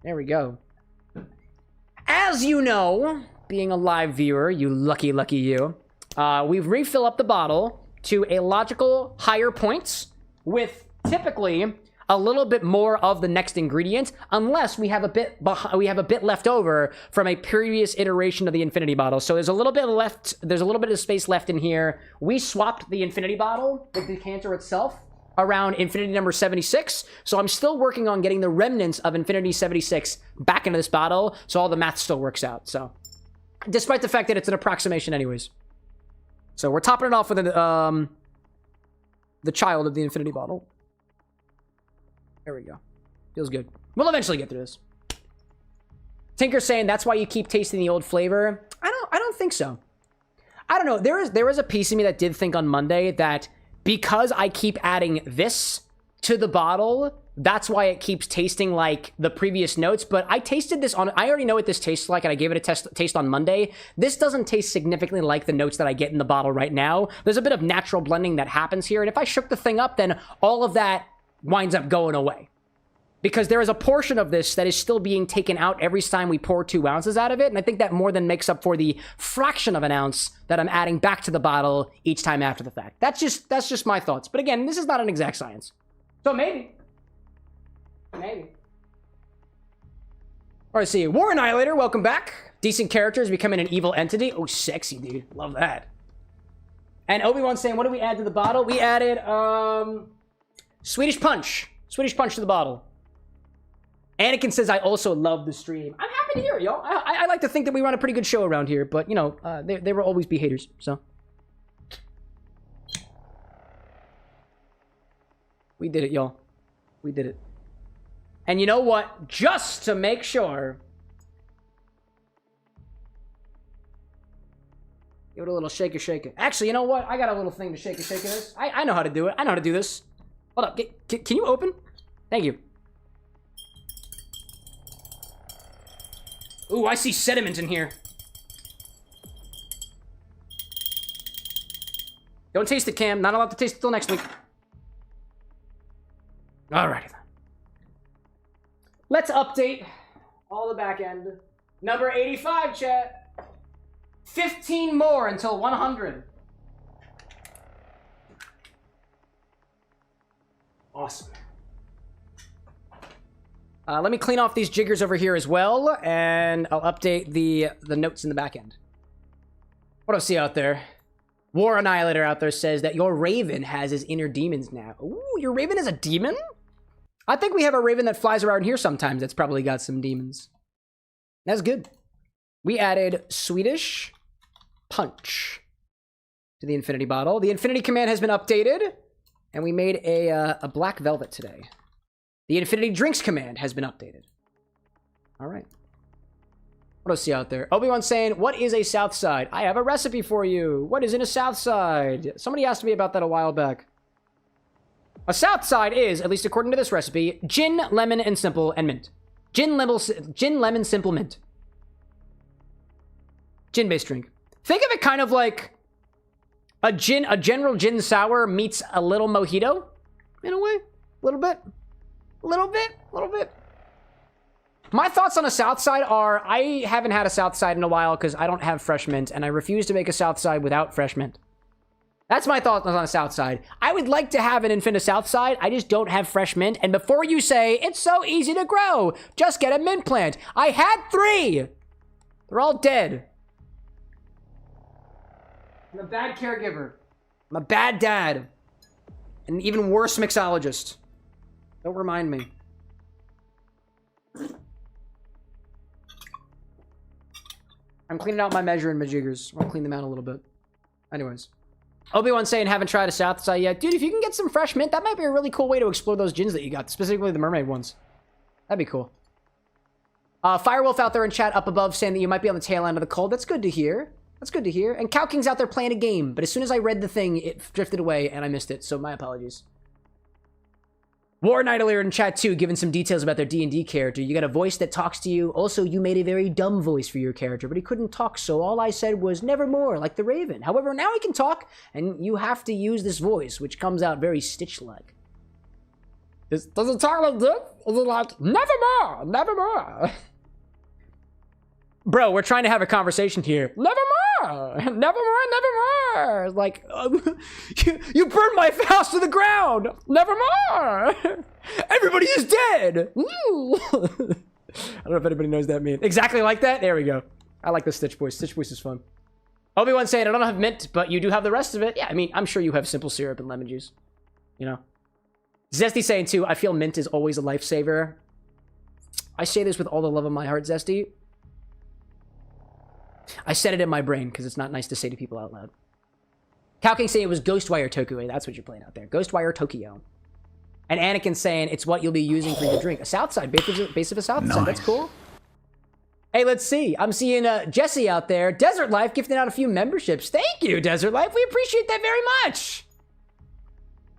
There we go. As you know, being a live viewer, you lucky you, we've refilled up the bottle to a logical higher points with typically a little bit more of the next ingredient, unless we have a bit left over from a previous iteration of the Infinity bottle. So there's a little bit left. There's a little bit of space left in here. We swapped the Infinity bottle, the decanter itself, around Infinity number 76. So I'm still working on getting the remnants of Infinity 76 back into this bottle, so all the math still works out. So, despite the fact that it's an approximation, anyways. So we're topping it off with the child of the Infinity bottle. There we go. Feels good. We'll eventually get through this. Tinker's saying that's why you keep tasting the old flavor. I don't think so. I don't know. There was a piece of me that did think on Monday that because I keep adding this to the bottle, that's why it keeps tasting like the previous notes. But I tasted this on, I already know what this tastes like, and I gave it a taste on Monday. This doesn't taste significantly like the notes that I get in the bottle right now. There's a bit of natural blending that happens here. And if I shook the thing up, then all of that winds up going away. because there is a portion of this that is still being taken out every time we pour 2 ounces out of it, and I think that more than makes up for the fraction of an ounce that I'm adding back to the bottle each time after the fact. That's just my thoughts. But again, this is not an exact science. So maybe. Maybe. All right, see. War Annihilator, welcome back. Decent characters becoming an evil entity. Oh, sexy, dude. Love that. And Obi-Wan saying, what did we add to the bottle? We added, Swedish Punch. Swedish Punch to the bottle. Anakin says, I also love the stream. I'm happy to hear it, y'all. I like to think that we run a pretty good show around here, but, you know, they will always be haters, so. We did it, y'all. We did it. And you know what? Just to make sure, give it a little shake it. Actually, you know what? I got a little thing to shake it this. I know how to do it. I know how to do this. Hold up. Can you open? Thank you. Ooh, I see sediment in here. Don't taste it, Cam. Not allowed to taste it till next week. Alrighty then. Let's update all the back end. Number 85, chat. 15 more until 100. Awesome. Let me clean off these jiggers over here as well, and I'll update the notes in the back end. What do I see out there? War Annihilator out there says that your Raven has his inner demons now. Ooh, your Raven is a demon? I think we have a Raven that flies around here sometimes that's probably got some demons. That's good. We added Swedish Punch to the Infinity bottle. The Infinity command has been updated, and we made a Black Velvet today. The Infini-Drinks command has been updated. All right. What do I see out there? Obi-Wan saying, what is a South Side? I have a recipe for you. What is in a South Side? Somebody asked me about that a while back. A South Side is, at least according to this recipe, gin, lemon, and simple, and mint. Gin, lemon, simple, mint. Gin-based drink. Think of it kind of like a general gin sour meets a little mojito, in a way. A little bit. My thoughts on a South Side are, I haven't had a South Side in a while because I don't have fresh mint, and I refuse to make a South Side without fresh mint. That's my thoughts on a South Side. I would like to have an Infinite South Side, I just don't have fresh mint, and before you say, it's so easy to grow, just get a mint plant. I had 3! They're all dead. I'm a bad caregiver. I'm a bad dad. An even worse mixologist. Don't remind me. I'm cleaning out my measure and my jiggers. I'll clean them out a little bit. Anyways. Obi-Wan saying, haven't tried a South Side yet. Dude, if you can get some fresh mint, that might be a really cool way to explore those gins that you got. Specifically the mermaid ones. That'd be cool. Firewolf out there in chat up above saying that you might be on the tail end of the cold. That's good to hear. That's good to hear. And Cow King's out there playing a game. But as soon as I read the thing, it drifted away and I missed it. So my apologies. War Knight earlier in chat too, giving some details about their D&D character. You got a voice that talks to you. Also, you made a very dumb voice for your character, but he couldn't talk, so all I said was nevermore, like the Raven. However, now he can talk, and you have to use this voice, which comes out very Stitch-like. Does it talk like this? Is it like, nevermore, nevermore? Bro, we're trying to have a conversation here. Nevermore, nevermore. Like, you burned my house to the ground. Nevermore. Everybody is dead. Woo. I don't know if anybody knows that meme. Exactly like that. There we go. I like the Stitch voice. Stitch voice is fun. Obi-Wan saying, I don't have mint, but you do have the rest of it. Yeah, I mean, I'm sure you have simple syrup and lemon juice. You know. Zesty saying too, I feel mint is always a lifesaver. I say this with all the love of my heart, Zesty. I said it in my brain because it's not nice to say to people out loud. Cow King saying it was Ghostwire Tokyo. That's what you're playing out there. Ghostwire Tokyo. And Anakin saying it's what you'll be using for your drink. A South Side. Base of a South Side. That's cool. Hey, let's see. I'm seeing Jesse out there. Desert Life gifting out a few memberships. Thank you, Desert Life. We appreciate that very much.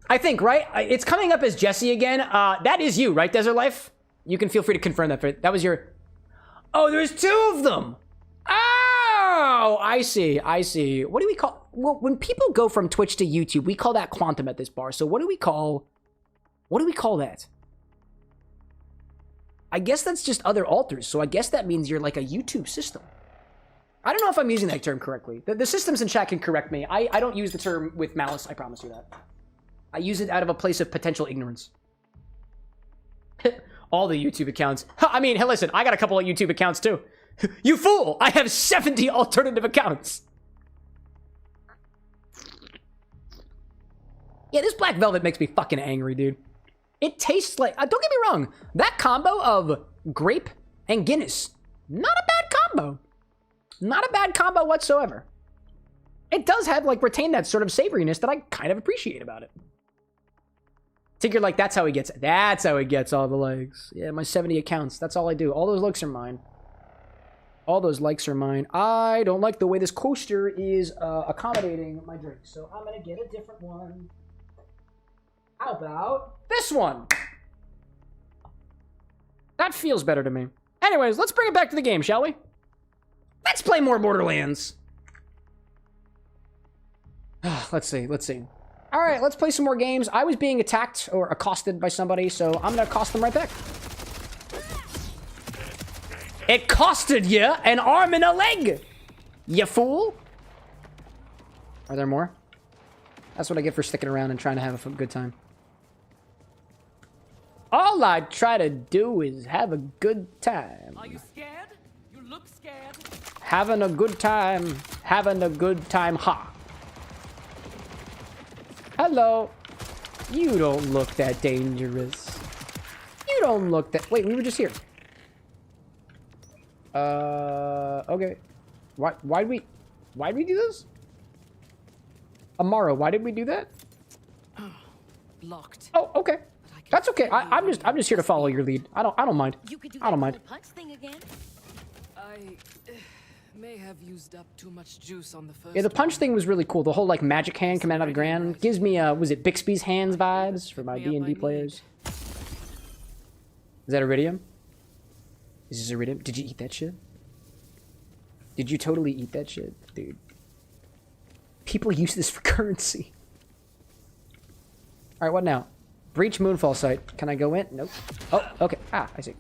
I think, right? It's coming up as Jesse again. That is you, right, Desert Life? You can feel free to confirm that. That was your... Oh, there's 2 of them. Oh, I see. What do we call... Well, when people go from Twitch to YouTube, we call that quantum at this bar. So what do we call that? I guess that's just other alters. So I guess that means you're like a YouTube system. I don't know if I'm using that term correctly. The systems in chat can correct me. I don't use the term with malice, I promise you that. I use it out of a place of potential ignorance. All the YouTube accounts. I mean, hey, listen, I got a couple of YouTube accounts too. You fool! I have 70 alternative accounts. Yeah, this black velvet makes me fucking angry, dude. It tastes like... don't get me wrong. That combo of grape and Guinness, not a bad combo. Not a bad combo whatsoever. It does have, like, retain that sort of savoriness that I kind of appreciate about it. Tinker, like, that's how he gets all the likes. Yeah, my 70 accounts. That's all I do. All those likes are mine. All those likes are mine. I don't like the way this coaster is accommodating my drink, so I'm gonna get a different one. How about this one? That feels better to me. Anyways, let's bring it back to the game, shall we? Let's play more Borderlands. Let's see. All right, let's play some more games. I was being attacked or accosted by somebody, so I'm gonna accost them right back. It costed you an arm and a leg, you fool. Are there more? That's what I get for sticking around and trying to have a good time. All I try to do is have a good time. Are you scared? You look scared. Having a good time. Having a good time. Ha. Hello. You don't look that dangerous. You don't look that... Wait, we were just here. Okay. Why'd we do this? Amara, why did we do that? Locked. Oh, okay. That's okay. I'm just here to follow your lead. I don't mind. You could do I don't that mind. punch thing again. I may have used up too much juice on the first. Yeah, the punch one. thing was really cool. The whole like magic hand coming out of the ground gives me was it Bixby's hands vibes for my D&D players. Is that iridium? Is this iridium? Did you eat that shit? Did you totally eat that shit, dude? People use this for currency. All right, what now? Breach Moonfall site. Can I go in? Nope. Oh, okay. Ah, I see.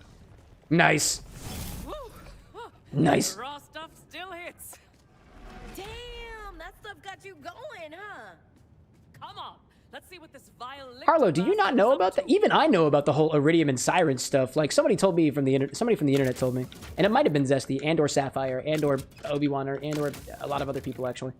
Nice. Woo! Nice. Raw stuff still hits. Damn, that stuff got you going, huh? Come on, let's see what this vile. Harlow, do you not know about that? Even I know about the whole Iridium and Siren stuff. Like somebody told me from the internet. Somebody from the internet told me, and it might have been Zesty and or Sapphire and or Obi-Wan and or a lot of other people actually.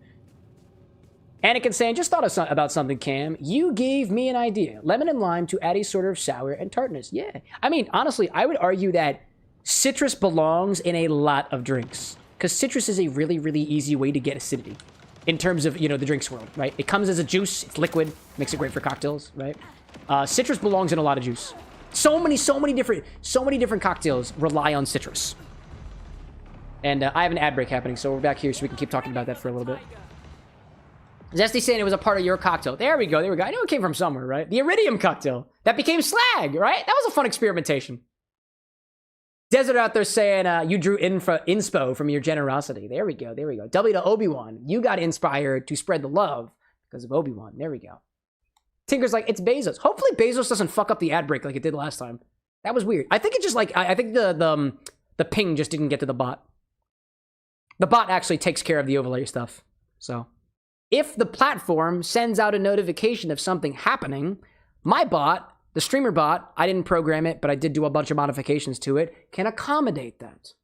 Anakin saying, just thought about something, Cam. You gave me an idea. Lemon and lime to add a sort of sour and tartness. Yeah. I mean, honestly, I would argue that citrus belongs in a lot of drinks. Because citrus is a really, really easy way to get acidity. In terms of, you know, the drinks world, right? It comes as a juice. It's liquid. Makes it great for cocktails, right? Citrus belongs in a lot of juice. So many different cocktails rely on citrus. And I have an ad break happening, so we're back here so we can keep talking about that for a little bit. Zesty saying it was a part of your cocktail. There we go. I know it came from somewhere, right? The Iridium cocktail. That became slag, right? That was a fun experimentation. Desert out there saying you drew inspo from your generosity. There we go. W to Obi-Wan. You got inspired to spread the love because of Obi-Wan. There we go. Tinker's like, it's Bezos. Hopefully Bezos doesn't fuck up the ad break like it did last time. That was weird. I think it just like, I think the ping just didn't get to the bot. The bot actually takes care of the overlay stuff. So... if the platform sends out a notification of something happening, my bot, the streamer bot, I didn't program it, but I did do a bunch of modifications to it, can accommodate that.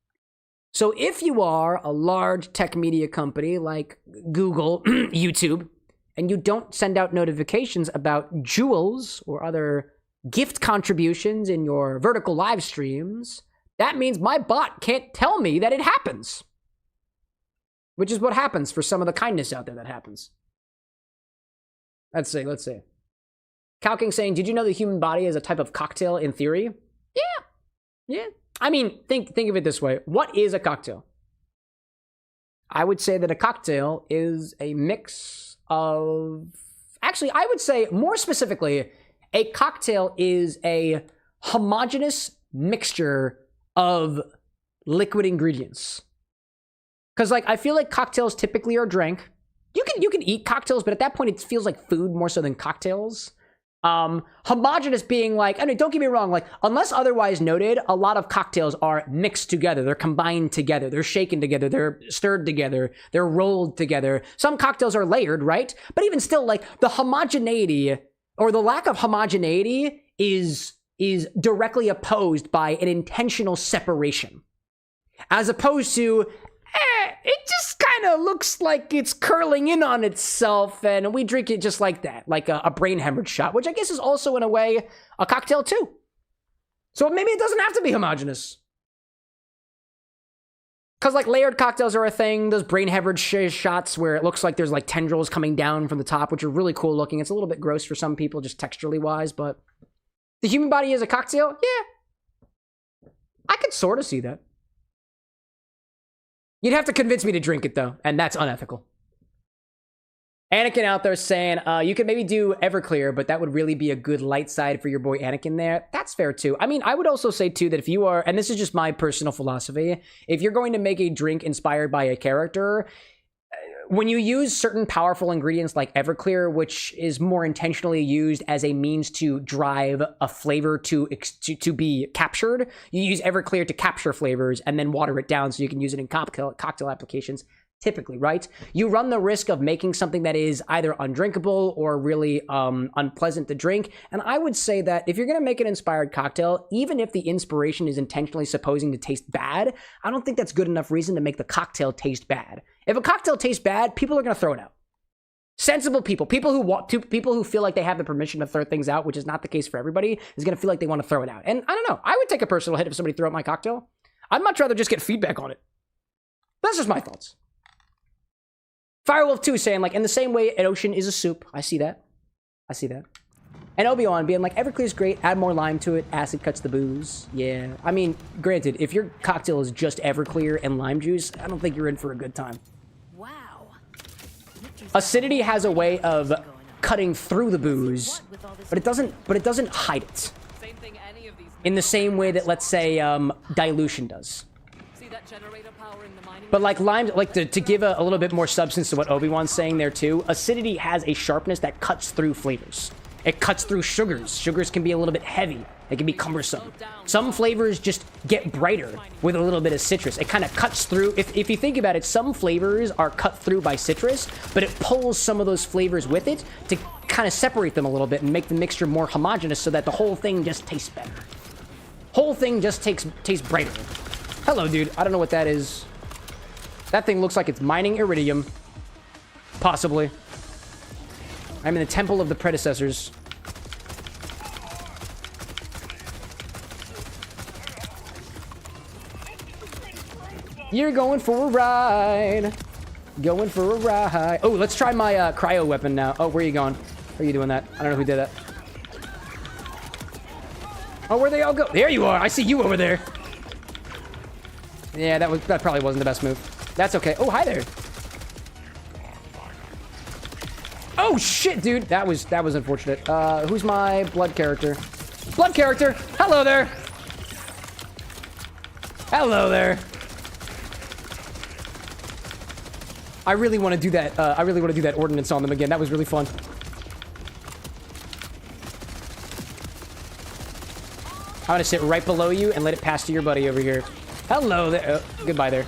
So if you are a large tech media company like Google, YouTube, and you don't send out notifications about jewels or other gift contributions in your vertical live streams, that means my bot can't tell me that it happens. Which is what happens for some of the kindness out there that happens. Let's see. Calking saying, did you know the human body is a type of cocktail in theory? Yeah. I mean, think of it this way. What is a cocktail? I would say that a cocktail is a mix of... Actually, I would say, more specifically, a cocktail is a homogeneous mixture of liquid ingredients. Because, like, I feel like cocktails typically are drank. You can eat cocktails, but at that point, it feels like food more so than cocktails. Homogeneous being like, I mean, don't get me wrong, like, unless otherwise noted, a lot of cocktails are mixed together. They're combined together. They're shaken together. They're stirred together. They're rolled together. Some cocktails are layered, right? But even still, like, the homogeneity or the lack of homogeneity is directly opposed by an intentional separation. As opposed to, it just kind of looks like it's curling in on itself, and we drink it just like that, like a brain hemorrhage shot, which I guess is also, in a way, a cocktail too. So maybe it doesn't have to be homogenous. Because, like, layered cocktails are a thing. Those brain hemorrhage shots where it looks like there's, like, tendrils coming down from the top, which are really cool looking. It's a little bit gross for some people, just texturally wise, but the human body is a cocktail? Yeah. I could sort of see that. You'd have to convince me to drink it, though, and that's unethical. Anakin out there saying, you could maybe do Everclear, but that would really be a good light side for your boy Anakin there. That's fair, too. I mean, I would also say, too, that if you are, and this is just my personal philosophy, if you're going to make a drink inspired by a character, when you use certain powerful ingredients like Everclear, which is more intentionally used as a means to drive a flavor to be captured, you use Everclear to capture flavors and then water it down so you can use it in cocktail applications, typically, right? You run the risk of making something that is either undrinkable or really unpleasant to drink. And I would say that if you're going to make an inspired cocktail, even if the inspiration is intentionally supposing to taste bad, I don't think that's good enough reason to make the cocktail taste bad. If a cocktail tastes bad, people are going to throw it out. Sensible people, people who feel like they have the permission to throw things out, which is not the case for everybody, is going to feel like they want to throw it out. And I don't know, I would take a personal hit if somebody threw out my cocktail. I'd much rather just get feedback on it. That's just my thoughts. Firewolf 2 saying, like, in the same way an ocean is a soup. I see that. I see that. And Obi-Wan being like, Everclear's great, add more lime to it, acid cuts the booze. Yeah. I mean, granted, if your cocktail is just Everclear and lime juice, I don't think you're in for a good time. Wow. Acidity has a way of cutting through the booze, but it doesn't hide it. In the same way that, let's say, dilution does. But like lime, like to give a little bit more substance to what Obi-Wan's saying there too, acidity has a sharpness that cuts through flavors. It cuts through sugars. Sugars can be a little bit heavy. They can be cumbersome. Some flavors just get brighter with a little bit of citrus. It kind of cuts through. If you think about it, some flavors are cut through by citrus, but it pulls some of those flavors with it to kind of separate them a little bit and make the mixture more homogeneous so that the whole thing just tastes better. Whole thing just tastes brighter. Hello, dude. I don't know what that is. That thing looks like it's mining iridium. Possibly. I'm in the temple of the predecessors. You're going for a ride. Going for a ride. Oh, let's try my cryo weapon now. Oh, where are you going? Are you doing that? I don't know who did that. Oh, where'd they all go? There you are. I see you over there. Yeah, that probably wasn't the best move. That's okay. Oh, hi there. Oh shit, dude. That was unfortunate. Who's my blood character? Blood character. Hello there. Hello there. I really want to do that. I really want to do that ordnance on them again. That was really fun. I'm gonna sit right below you and let it pass to your buddy over here. Hello there. Oh, goodbye there.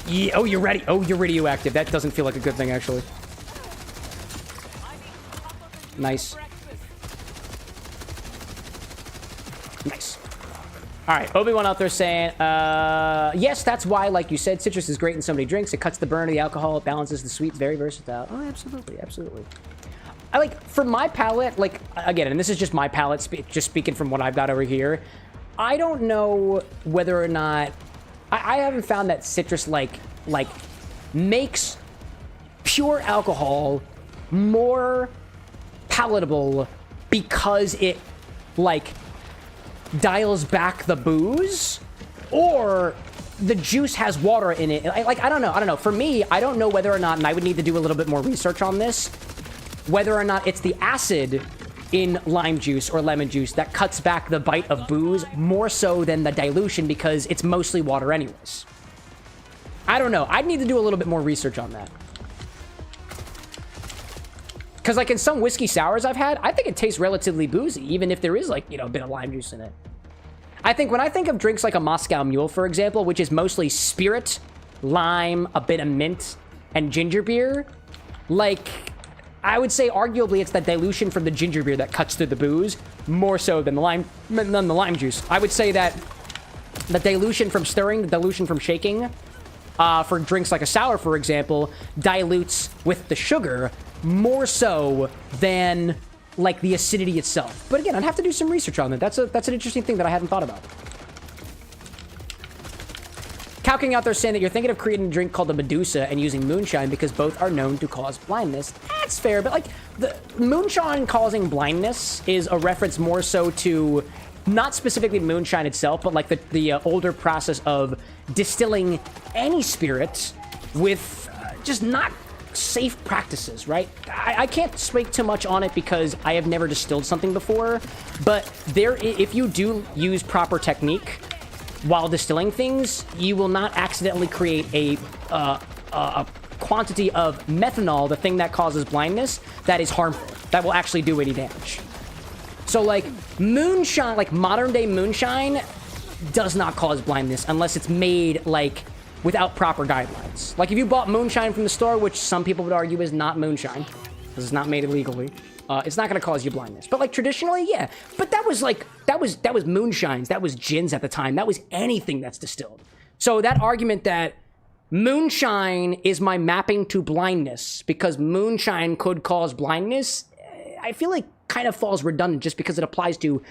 Yeah. Oh, you're ready. Oh, you're radioactive. That doesn't feel like a good thing, actually. Nice. Nice. All right, Obi-Wan out there saying, yes, that's why, like you said, citrus is great in so many drinks. It cuts the burn of the alcohol. It balances the sweet. Very versatile. Oh, absolutely. Absolutely. I like, for my palate, like, again, and this is just my palate, just speaking from what I've got over here, I don't know whether or not, I haven't found that citrus, like makes pure alcohol more palatable because it, like, dials back the booze, or the juice has water in it. I don't know. For me, I don't know whether or not, and I would need to do a little bit more research on this, whether or not it's the acid in lime juice or lemon juice that cuts back the bite of booze more so than the dilution, because it's mostly water anyways. I don't know. I'd need to do a little bit more research on that. Because, like, in some whiskey sours I've had, I think it tastes relatively boozy, even if there is, like, you know, a bit of lime juice in it. I think when I think of drinks like a Moscow Mule, for example, which is mostly spirit, lime, a bit of mint, and ginger beer, like, I would say arguably it's the dilution from the ginger beer that cuts through the booze more so than the lime juice. I would say that the dilution from stirring, the dilution from shaking, for drinks like a sour, for example, dilutes with the sugar more so than like the acidity itself. But again, I'd have to do some research on that. That's an interesting thing that I hadn't thought about. Calking out there saying that you're thinking of creating a drink called the Medusa and using moonshine because both are known to cause blindness. That's fair, but like the moonshine causing blindness is a reference more so to not specifically moonshine itself, but like the older process of distilling any spirit with just not safe practices, right? I can't speak too much on it because I have never distilled something before, but if you do use proper technique while distilling things, you will not accidentally create a quantity of methanol, the thing that causes blindness, that is harmful, that will actually do any damage. So like moonshine, like modern day moonshine does not cause blindness unless it's made like without proper guidelines. Like if you bought moonshine from the store, which some people would argue is not moonshine, because it's not made illegally, it's not going to cause you blindness. But like traditionally, yeah. But that was moonshines, that was gins at the time, that was anything that's distilled. So that argument that moonshine is my mapping to blindness because moonshine could cause blindness, I feel like kind of falls redundant just because it applies to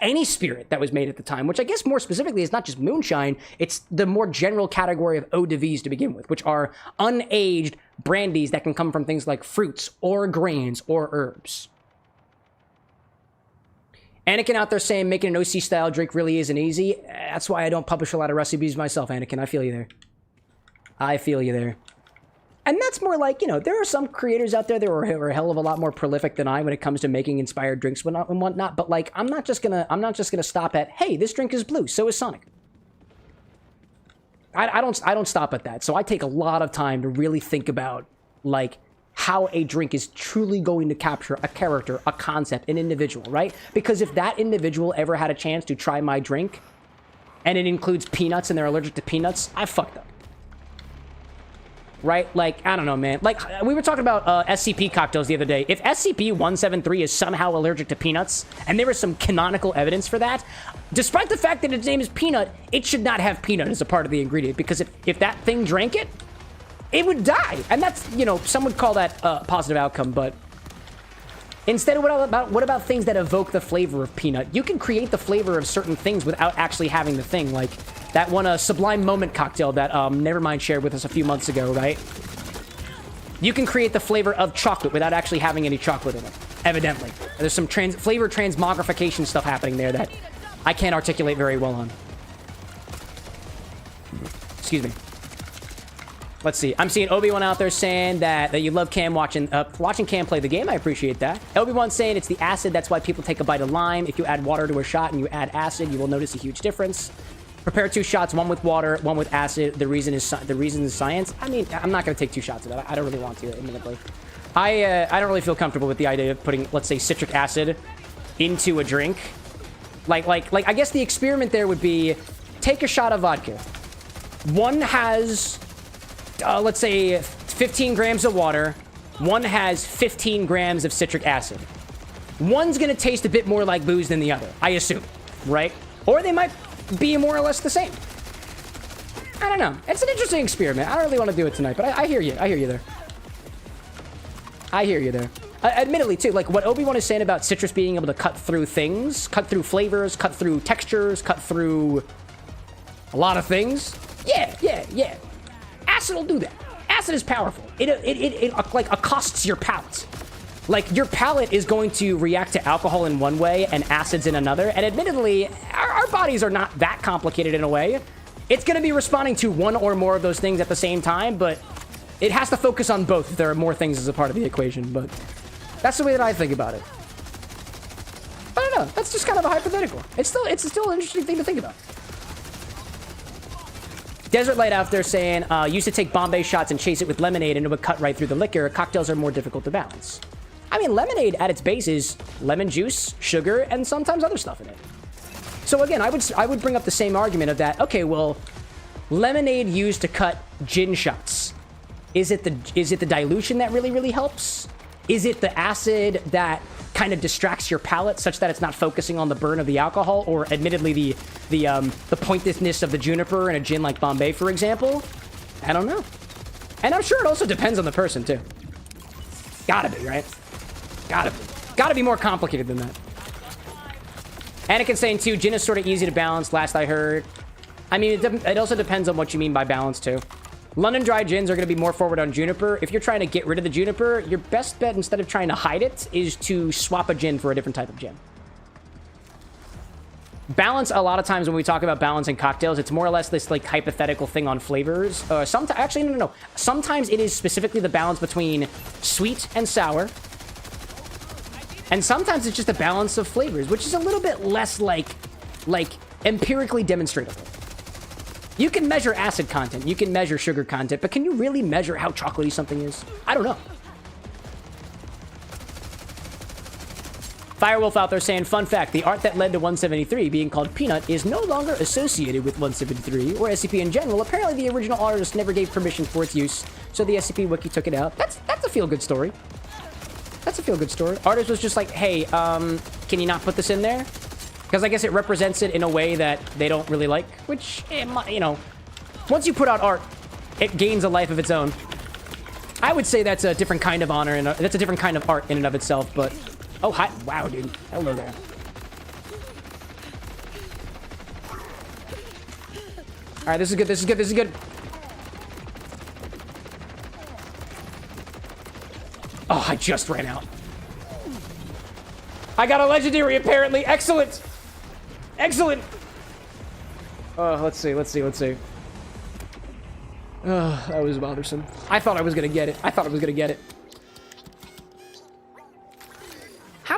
any spirit that was made at the time, which I guess more specifically is not just moonshine, it's the more general category of eau de vie to begin with, which are unaged brandies that can come from things like fruits or grains or herbs. Anakin out there saying making an OC style drink really isn't easy. That's why I don't publish a lot of recipes myself, Anakin. I feel you there. I feel you there. And that's more like, you know, there are some creators out there that are a hell of a lot more prolific than I when it comes to making inspired drinks and whatnot. But like, I'm not just gonna stop at, hey, this drink is blue, so is Sonic. I don't stop at that. So I take a lot of time to really think about like how a drink is truly going to capture a character, a concept, an individual, right? Because if that individual ever had a chance to try my drink and it includes peanuts and they're allergic to peanuts, I fucked up. Right? Like, I don't know, man. Like, we were talking about SCP cocktails the other day. If SCP-173 is somehow allergic to peanuts, and there is some canonical evidence for that, despite the fact that its name is Peanut, it should not have peanut as a part of the ingredient, because if that thing drank it, it would die. And that's, you know, some would call that a positive outcome, but instead, what about things that evoke the flavor of peanut? You can create the flavor of certain things without actually having the thing, like that one Sublime Moment cocktail that Nevermind shared with us a few months ago, right? You can create the flavor of chocolate without actually having any chocolate in it, evidently. There's some flavor transmogrification stuff happening there that I can't articulate very well on. Excuse me. Let's see. I'm seeing Obi-Wan out there saying that you love Cam watching Cam play the game. I appreciate that. Obi-Wan saying it's the acid. That's why people take a bite of lime. If you add water to a shot and you add acid, you will notice a huge difference. Prepare 2 shots, one with water, one with acid. The reason is science. I mean, I'm not going to take 2 shots of that. I don't really want to, admittedly. I don't really feel comfortable with the idea of putting, let's say, citric acid into a drink. Like, I guess the experiment there would be take a shot of vodka. One has, let's say, 15 grams of water. One has 15 grams of citric acid. One's going to taste a bit more like booze than the other, I assume, right? Or they might be more or less the same. I don't know. It's an interesting experiment. I don't really want to do it tonight, but I hear you. I hear you there. I hear you there. Admittedly, too, like what Obi-Wan is saying about citrus being able to cut through things, cut through flavors, cut through textures, cut through a lot of things. Yeah. Acid will do that. Acid is powerful. It like accosts your palate. Like, your palate is going to react to alcohol in one way and acids in another. And admittedly, our bodies are not that complicated in a way. It's going to be responding to one or more of those things at the same time, but it has to focus on both if there are more things as a part of the equation. But that's the way that I think about it. I don't know. That's just kind of a hypothetical. It's still an interesting thing to think about. Desert Light out there saying, used to take Bombay shots and chase it with lemonade and it would cut right through the liquor. Cocktails are more difficult to balance. I mean, lemonade at its base is lemon juice, sugar, and sometimes other stuff in it. So again, I would bring up the same argument of that. Okay, well, lemonade used to cut gin shots. Is it the dilution that really helps? Is it the acid that kind of distracts your palate such that it's not focusing on the burn of the alcohol, or admittedly the pointlessness of the juniper in a gin like Bombay, for example? I don't know. And I'm sure it also depends on the person too. Gotta be, right? Gotta be more complicated than that. Anakin's saying too, gin is sort of easy to balance, last I heard. I mean, it also depends on what you mean by balance too. London dry gins are going to be more forward on juniper. If you're trying to get rid of the juniper, your best bet, instead of trying to hide it, is to swap a gin for a different type of gin. Balance, a lot of times when we talk about balance in cocktails, it's more or less this like hypothetical thing on flavors. Actually, no. Sometimes it is specifically the balance between sweet and sour. And sometimes it's just a balance of flavors, which is a little bit less like empirically demonstratable. You can measure acid content, you can measure sugar content, but can you really measure how chocolatey something is? I don't know. Firewolf out there saying, fun fact, the art that led to 173 being called Peanut is no longer associated with 173 or SCP in general. Apparently the original artist never gave permission for its use, so the SCP wiki took it out. That's a feel-good story. That's a feel-good story. Artist was just like, hey, can you not put this in there? Because I guess it represents it in a way that they don't really like, which, you know, once you put out art, it gains a life of its own. I would say that's a different kind of honor, and that's a different kind of art in and of itself, but... Oh, hi. Wow, dude. Hello there. All right, this is good, this is good, this is good. Oh, I just ran out. I got a legendary, apparently. Excellent. Excellent. Let's see. That was bothersome. I thought I was gonna get it. How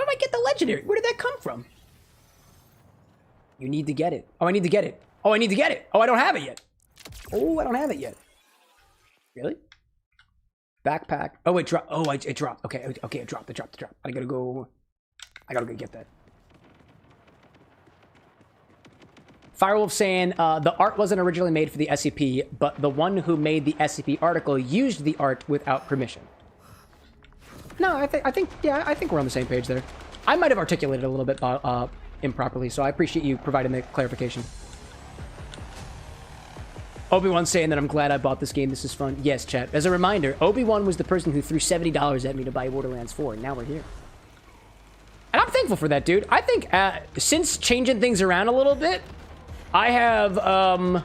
did I get the legendary? Where did that come from? You need to get it. Oh, I need to get it. Oh, I don't have it yet. Really? Backpack. Oh, it dropped. Oh, it dropped. Okay, it dropped. I gotta go get that. Firewolf saying, the art wasn't originally made for the SCP, but the one who made the SCP article used the art without permission. No, I think we're on the same page there. I might have articulated a little bit improperly, so I appreciate you providing the clarification. Obi-Wan saying that I'm glad I bought this game. This is fun. Yes, chat. As a reminder, Obi-Wan was the person who threw $70 at me to buy Borderlands 4, and now we're here. And I'm thankful for that, dude. I think since changing things around a little bit, I have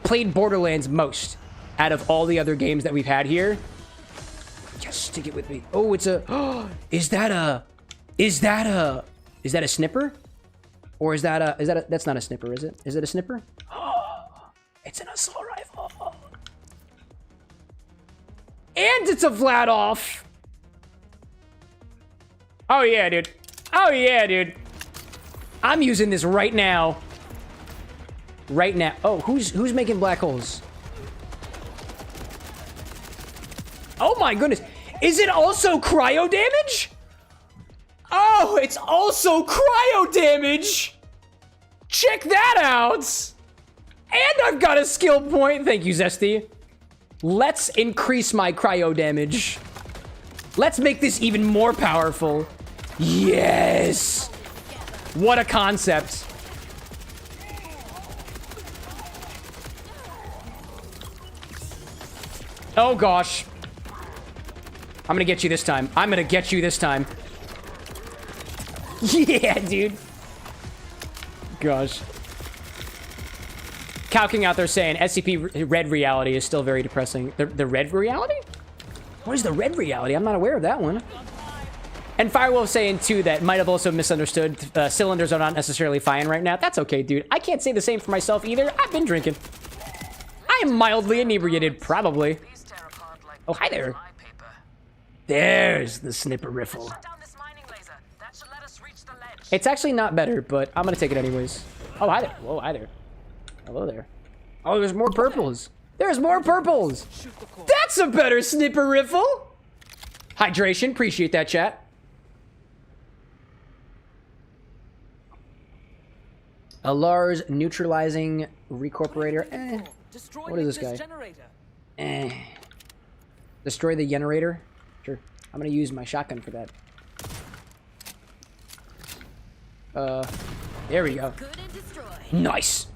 played Borderlands most out of all the other games that we've had here. Just stick it with me. Oh, it's a... Is that a snipper? Or is that a... That's not a snipper, is it? Is it a snipper? It's an assault rifle. And it's a flat off. Oh yeah, dude. I'm using this right now. Oh, who's making black holes? Oh my goodness. Is it also cryo damage? Oh, it's also cryo damage. Check that out. And I've got a skill point. Thank you, Zesty. Let's increase my cryo damage. Let's make this even more powerful. Yes. What a concept. Oh, gosh. I'm gonna get you this time. Yeah, dude. Gosh. Calking out there saying SCP Red Reality is still very depressing. The Red Reality? What is the Red Reality? I'm not aware of that one. And Firewolf saying, too, that might have also misunderstood. Cylinders are not necessarily fine right now. That's okay, dude. I can't say the same for myself either. I've been drinking. I am mildly inebriated, probably. Oh, hi there. There's the snipper riffle. It's actually not better, but I'm gonna take it anyways. Oh, hi there. Whoa, hi there. Hello there. Oh, there's more purples. There's more purples. That's a better snipper riffle. Hydration. Appreciate that, chat. A Lars neutralizing recorporator. Destroy What is this Ignis guy? generator. Destroy the generator? Sure. I'm gonna use my shotgun for that. There we go. Good and destroy. Nice.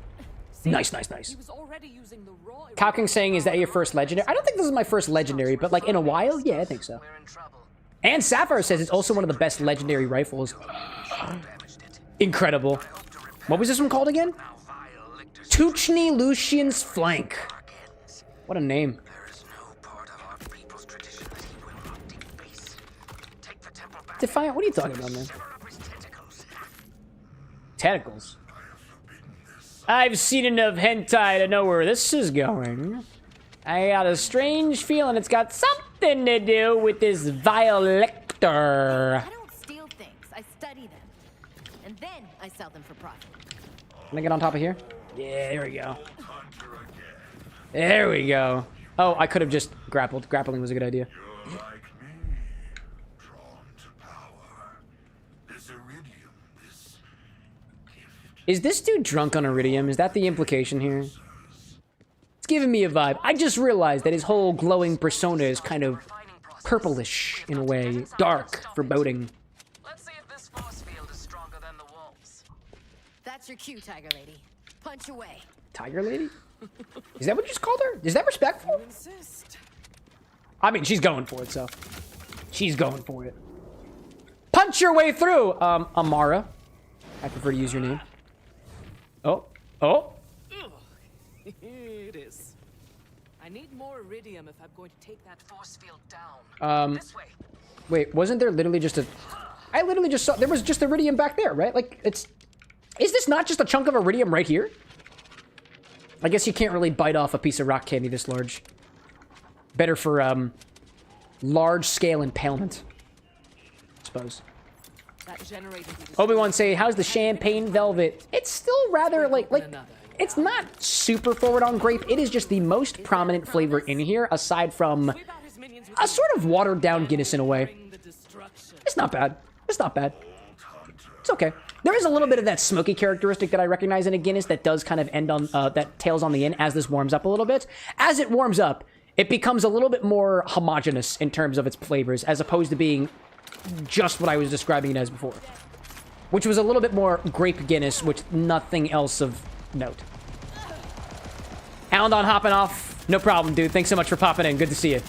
Nice. He was already using the raw. Cowking saying, is that your first legendary? I don't think this is my first legendary, but like in a while, yeah, I think so. We're in trouble. And Sapphire says it's also one of the best legendary rifles. Incredible. What was this one called again? Tuchny Lucian's Flank. What a name. There is no part of our people's tradition that he will not deface. Take the temple back. Defiant, what are you talking about, man? Sever up his tentacles. Tentacles. I've seen enough hentai to know where this is going. I got a strange feeling it's got something to do with this Violector. I don't steal things. I study them. And then I sell them for profit. Can I get on top of here? Yeah, there we go. There we go. Oh, I could have just grappled. Grappling was a good idea. You're like me, drawn to power. This iridium, this gift. Is this dude drunk on iridium? Is that the implication here? It's giving me a vibe. I just realized that his whole glowing persona is kind of purplish in a way. Dark, foreboding. Let's see if this force field is stronger than the wolves. That's your cue, Tiger Lady. Punch away. Tiger lady? Is that what you just called her? Is that respectful? Insist. I mean, she's going for it, so. She's going for it. Punch your way through, Amara. I prefer to use your name. Oh. It is. I need more iridium if I'm going to take that Force field down. This way. Wait, wasn't there literally just a... I literally just saw... There was just iridium back there, right? Like, it's... Is this not just a chunk of iridium right here? I guess you can't really bite off a piece of rock candy this large. Better for, large-scale impalement. I suppose. that generator. Obi-Wan say, how's the champagne velvet? It's still rather, like... It's not super forward on grape. It is just the most prominent flavor in here, aside from a sort of watered-down Guinness in a way. It's not bad. It's not bad. It's okay. There is a little bit of that smoky characteristic that I recognize in a Guinness that does kind of end on, that tails on the end as this warms up a little bit. As it warms up, it becomes a little bit more homogenous in terms of its flavors, as opposed to being just what I was describing it as before. Which was a little bit more grape Guinness, with nothing else of note. Alendon hopping off. No problem, dude. Thanks so much for popping in. Good to see you.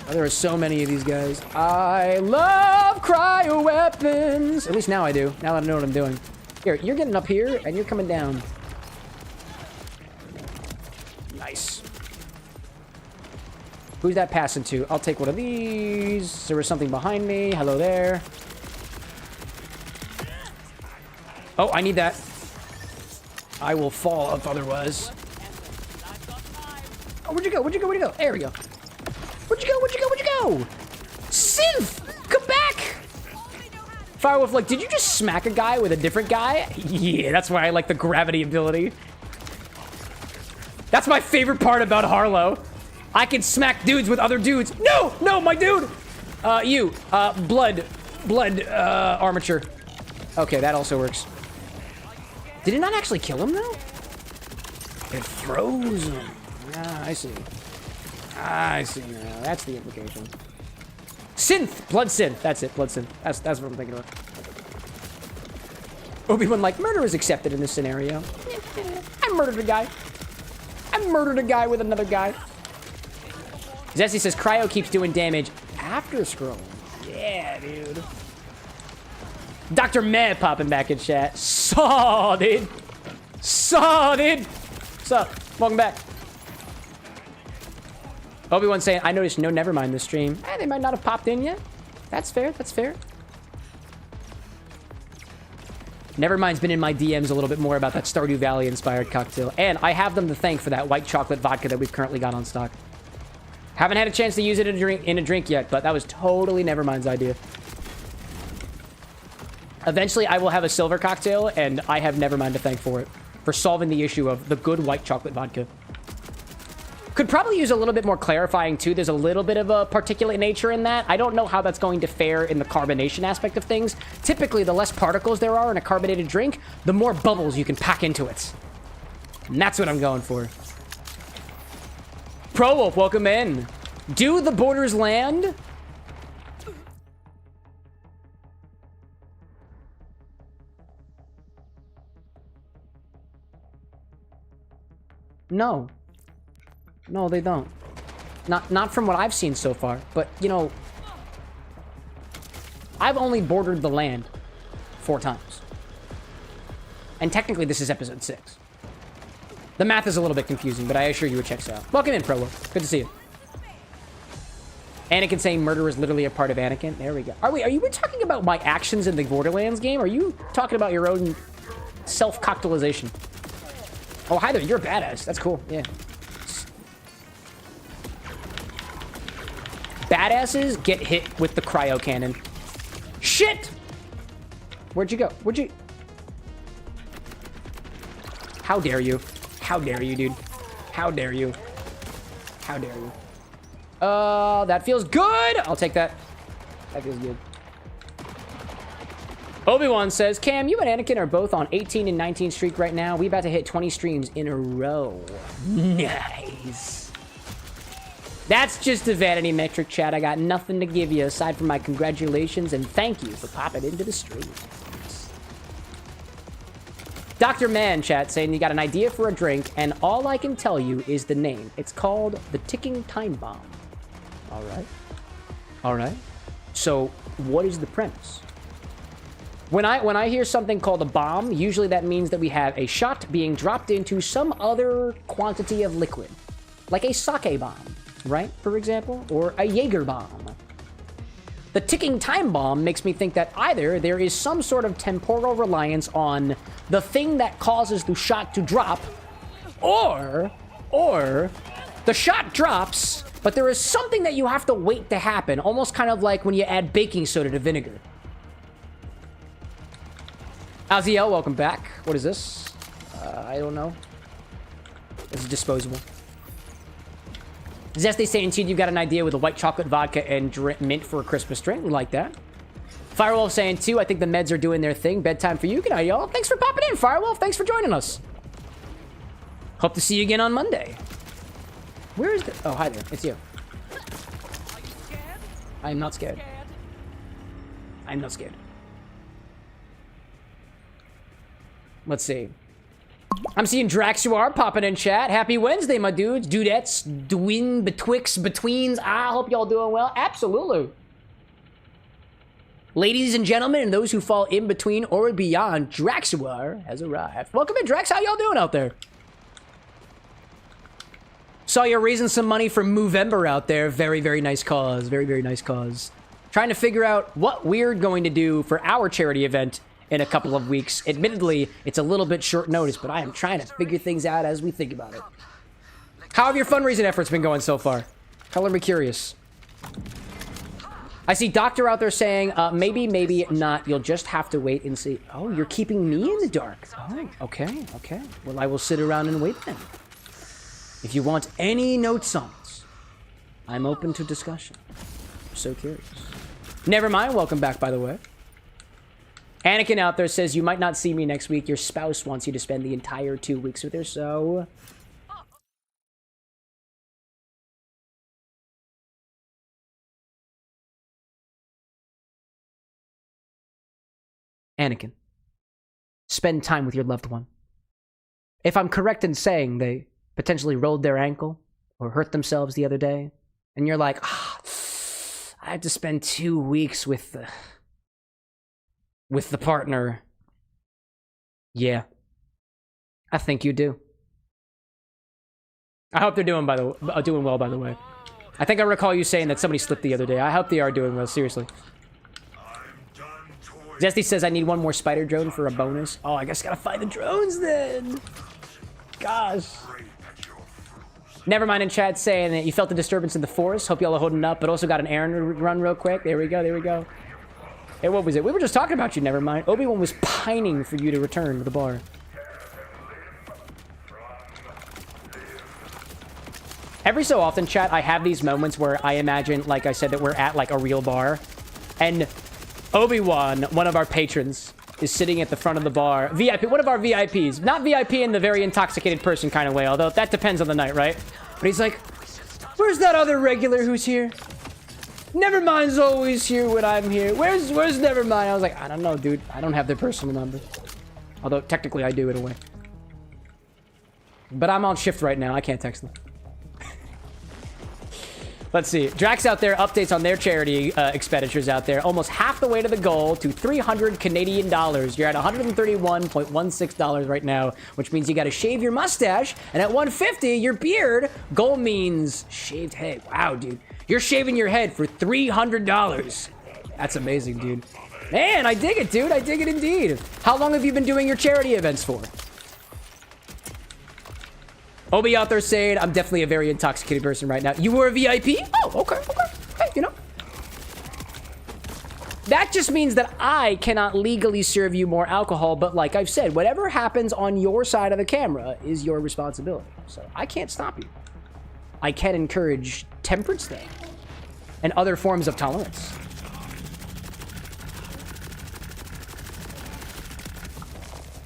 Oh, there are so many of these guys. I love cryo weapons. At least now I do. Now that I know what I'm doing. Here, you're getting up here, and you're coming down. Nice. Who's that passing to? I'll take one of these. There was something behind me. Hello there. Oh, I need that. I will fall up otherwise. Oh, where'd you go? Where'd you go? Where'd you go? There we go. Where'd you go? Where'd you go? Where'd you go? Synth! Come back! Firewolf, like, did you just smack a guy with a different guy? Yeah, that's why I like the gravity ability. That's my favorite part about Harlow. I can smack dudes with other dudes. No! No, my dude! Blood armature. Okay, that also works. Did it not actually kill him, though? It froze him. Ah, I see. I see now. That's the implication. Synth! Blood synth. That's it, blood synth. That's what I'm thinking of. Obi-Wan, like, murder is accepted in this scenario. I murdered a guy. I murdered a guy with another guy. Zesty says, cryo keeps doing damage after scrolling. Yeah, dude. Dr. Meh popping back in chat. Saw, dude. Saw, dude. What's up? Welcome back. Obi-Wan saying, I noticed no Nevermind this stream. They might not have popped in yet. That's fair. That's fair. Nevermind's been in my DMs a little bit more about that Stardew Valley inspired cocktail. And I have them to thank for that white chocolate vodka that we've currently got on stock. Haven't had a chance to use it in a drink yet, but that was totally Nevermind's idea. Eventually, I will have a silver cocktail, and I have Nevermind to thank for it. For solving the issue of the good white chocolate vodka. Could probably use a little bit more clarifying, too. There's a little bit of a particulate nature in that. I don't know how that's going to fare in the carbonation aspect of things. Typically, the less particles there are in a carbonated drink, the more bubbles you can pack into it. And that's what I'm going for. Pro Wolf, welcome in. Do the borders land? No. No, they don't. Not from what I've seen so far. But, you know, I've only bordered the land 4 times. And technically this is episode 6. The math is a little bit confusing, but I assure you it checks out. Welcome in, Prolo. Good to see you. Anakin saying murder is literally a part of Anakin. There we go. Are you talking about my actions in the Borderlands game? Or are you talking about your own self-cocktailization? Oh, hi there. You're a badass. That's cool. Yeah. Badasses get hit with the cryo cannon. Shit! Where'd you go? Where'd you... How dare you? How dare you, dude? How dare you? How dare you? That feels good! I'll take that. That feels good. Obi-Wan says, Cam, you and Anakin are both on 18 and 19 streak right now. We about to hit 20 streams in a row. Nice. That's just a vanity metric, chat. I got nothing to give you aside from my congratulations and thank you for popping into the stream. Dr. Man, chat, saying you got an idea for a drink, and all I can tell you is the name. It's called the Ticking Time Bomb. All right. All right. So, what is the premise? When I hear something called a bomb, usually that means that we have a shot being dropped into some other quantity of liquid. Like a sake bomb, right? For example, or a Jaeger bomb. The ticking time bomb makes me think that either there is some sort of temporal reliance on the thing that causes the shot to drop, or the shot drops, but there is something that you have to wait to happen, almost kind of like when you add baking soda to vinegar. Aziel, welcome back. What is this? I don't know. This is disposable. Zesty saying, Teed, you've got an idea with a white chocolate vodka and mint for a Christmas drink. We like that. Firewolf saying, too, I think the meds are doing their thing. Bedtime for you. Good night, y'all. Thanks for popping in, Firewolf. Thanks for joining us. Hope to see you again on Monday. Where is the... Oh, hi there. It's you. Are you scared? I am not scared. I'm not scared. Let's see. I'm seeing Draxuar popping in chat. Happy Wednesday, my dudes. Dudettes, Dwin, Betwixt, Betweens. I hope y'all doing well. Absolutely. Ladies and gentlemen, and those who fall in between or beyond, Draxuar has arrived. Welcome in, Drax. How y'all doing out there? Saw you raising some money for Movember out there. Very, very nice cause. Very, very nice cause. Trying to figure out what we're going to do for our charity event in a couple of weeks. Admittedly, it's a little bit short notice, but I am trying to figure things out as we think about it. How have your fundraising efforts been going so far? Color me curious. I see Doctor out there saying, maybe, maybe not. You'll just have to wait and see. Oh, you're keeping me in the dark. Oh, okay, okay. Well, I will sit around and wait then. If you want any notes on it, I'm open to discussion. I'm so curious. Never mind. Welcome back, by the way. Anakin out there says, you might not see me next week. Your spouse wants you to spend the entire 2 weeks with her, so... Anakin, spend time with your loved one. If I'm correct in saying they potentially rolled their ankle or hurt themselves the other day, and you're like, I have to spend 2 weeks with the partner. Yeah. I think you do. I hope they're doing well, by the way. I think I recall you saying that somebody slipped the other day. I hope they are doing well, seriously. Zesty says I need one more spider drone for a bonus. Oh, I guess gotta find the drones then. Gosh. Never mind in chat saying that you felt the disturbance in the forest. Hope y'all are holding up, but also got an errand run real quick. There we go, there we go. Hey, what was it? We were just talking about you, never mind. Obi-Wan was pining for you to return to the bar. Every so often, chat, I have these moments where I imagine, like I said, that we're at like a real bar. And Obi-Wan, one of our patrons, is sitting at the front of the bar. VIP, one of our VIPs. Not VIP in the very intoxicated person kind of way, although that depends on the night, right? But he's like, where's that other regular who's here? Nevermind's always here when I'm here. Where's Nevermind? I was like, I don't know, dude. I don't have their personal number. Although, technically, I do in a way. But I'm on shift right now. I can't text them. Let's see. Drax out there, updates on their charity expenditures out there. Almost half the way to the goal to 300 Canadian dollars. You're at $131.16 right now, which means you got to shave your mustache. And at 150, your beard. Goal means shaved head. Wow, dude. You're shaving your head for $300. That's amazing, dude. Man, I dig it, dude. I dig it indeed. How long have you been doing your charity events for? Obi out there saying, I'm definitely a very intoxicated person right now. You were a VIP? Oh, okay, okay. Hey, you know. That just means that I cannot legally serve you more alcohol, but like I've said, whatever happens on your side of the camera is your responsibility. So I can't stop you. I can encourage temperance, though, and other forms of tolerance.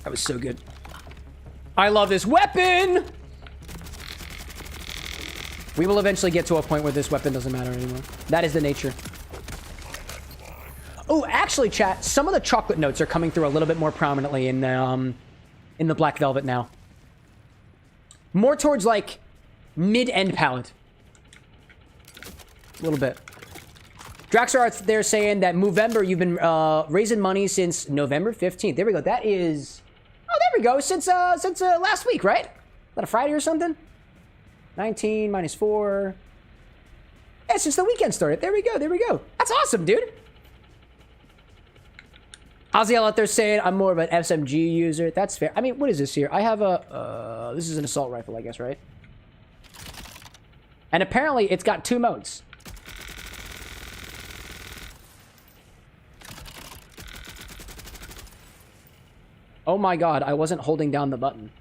That was so good. I love this weapon! We will eventually get to a point where this weapon doesn't matter anymore. That is the nature. Oh, actually, chat, some of the chocolate notes are coming through a little bit more prominently in the Black Velvet now. More towards, like, mid-end palate. A little bit. Draxar there saying that Movember, you've been raising money since November 15th. There we go. That is... Oh, there we go. Since last week, right? Is that a Friday or something? 19 minus 4. Yeah, since the weekend started. There we go. There we go. That's awesome, dude. Ozzy out there saying I'm more of an SMG user. That's fair. I mean, what is this here? I have a... this is an assault rifle, I guess, right? And apparently, it's got 2 modes. Oh my god, I wasn't holding down the button.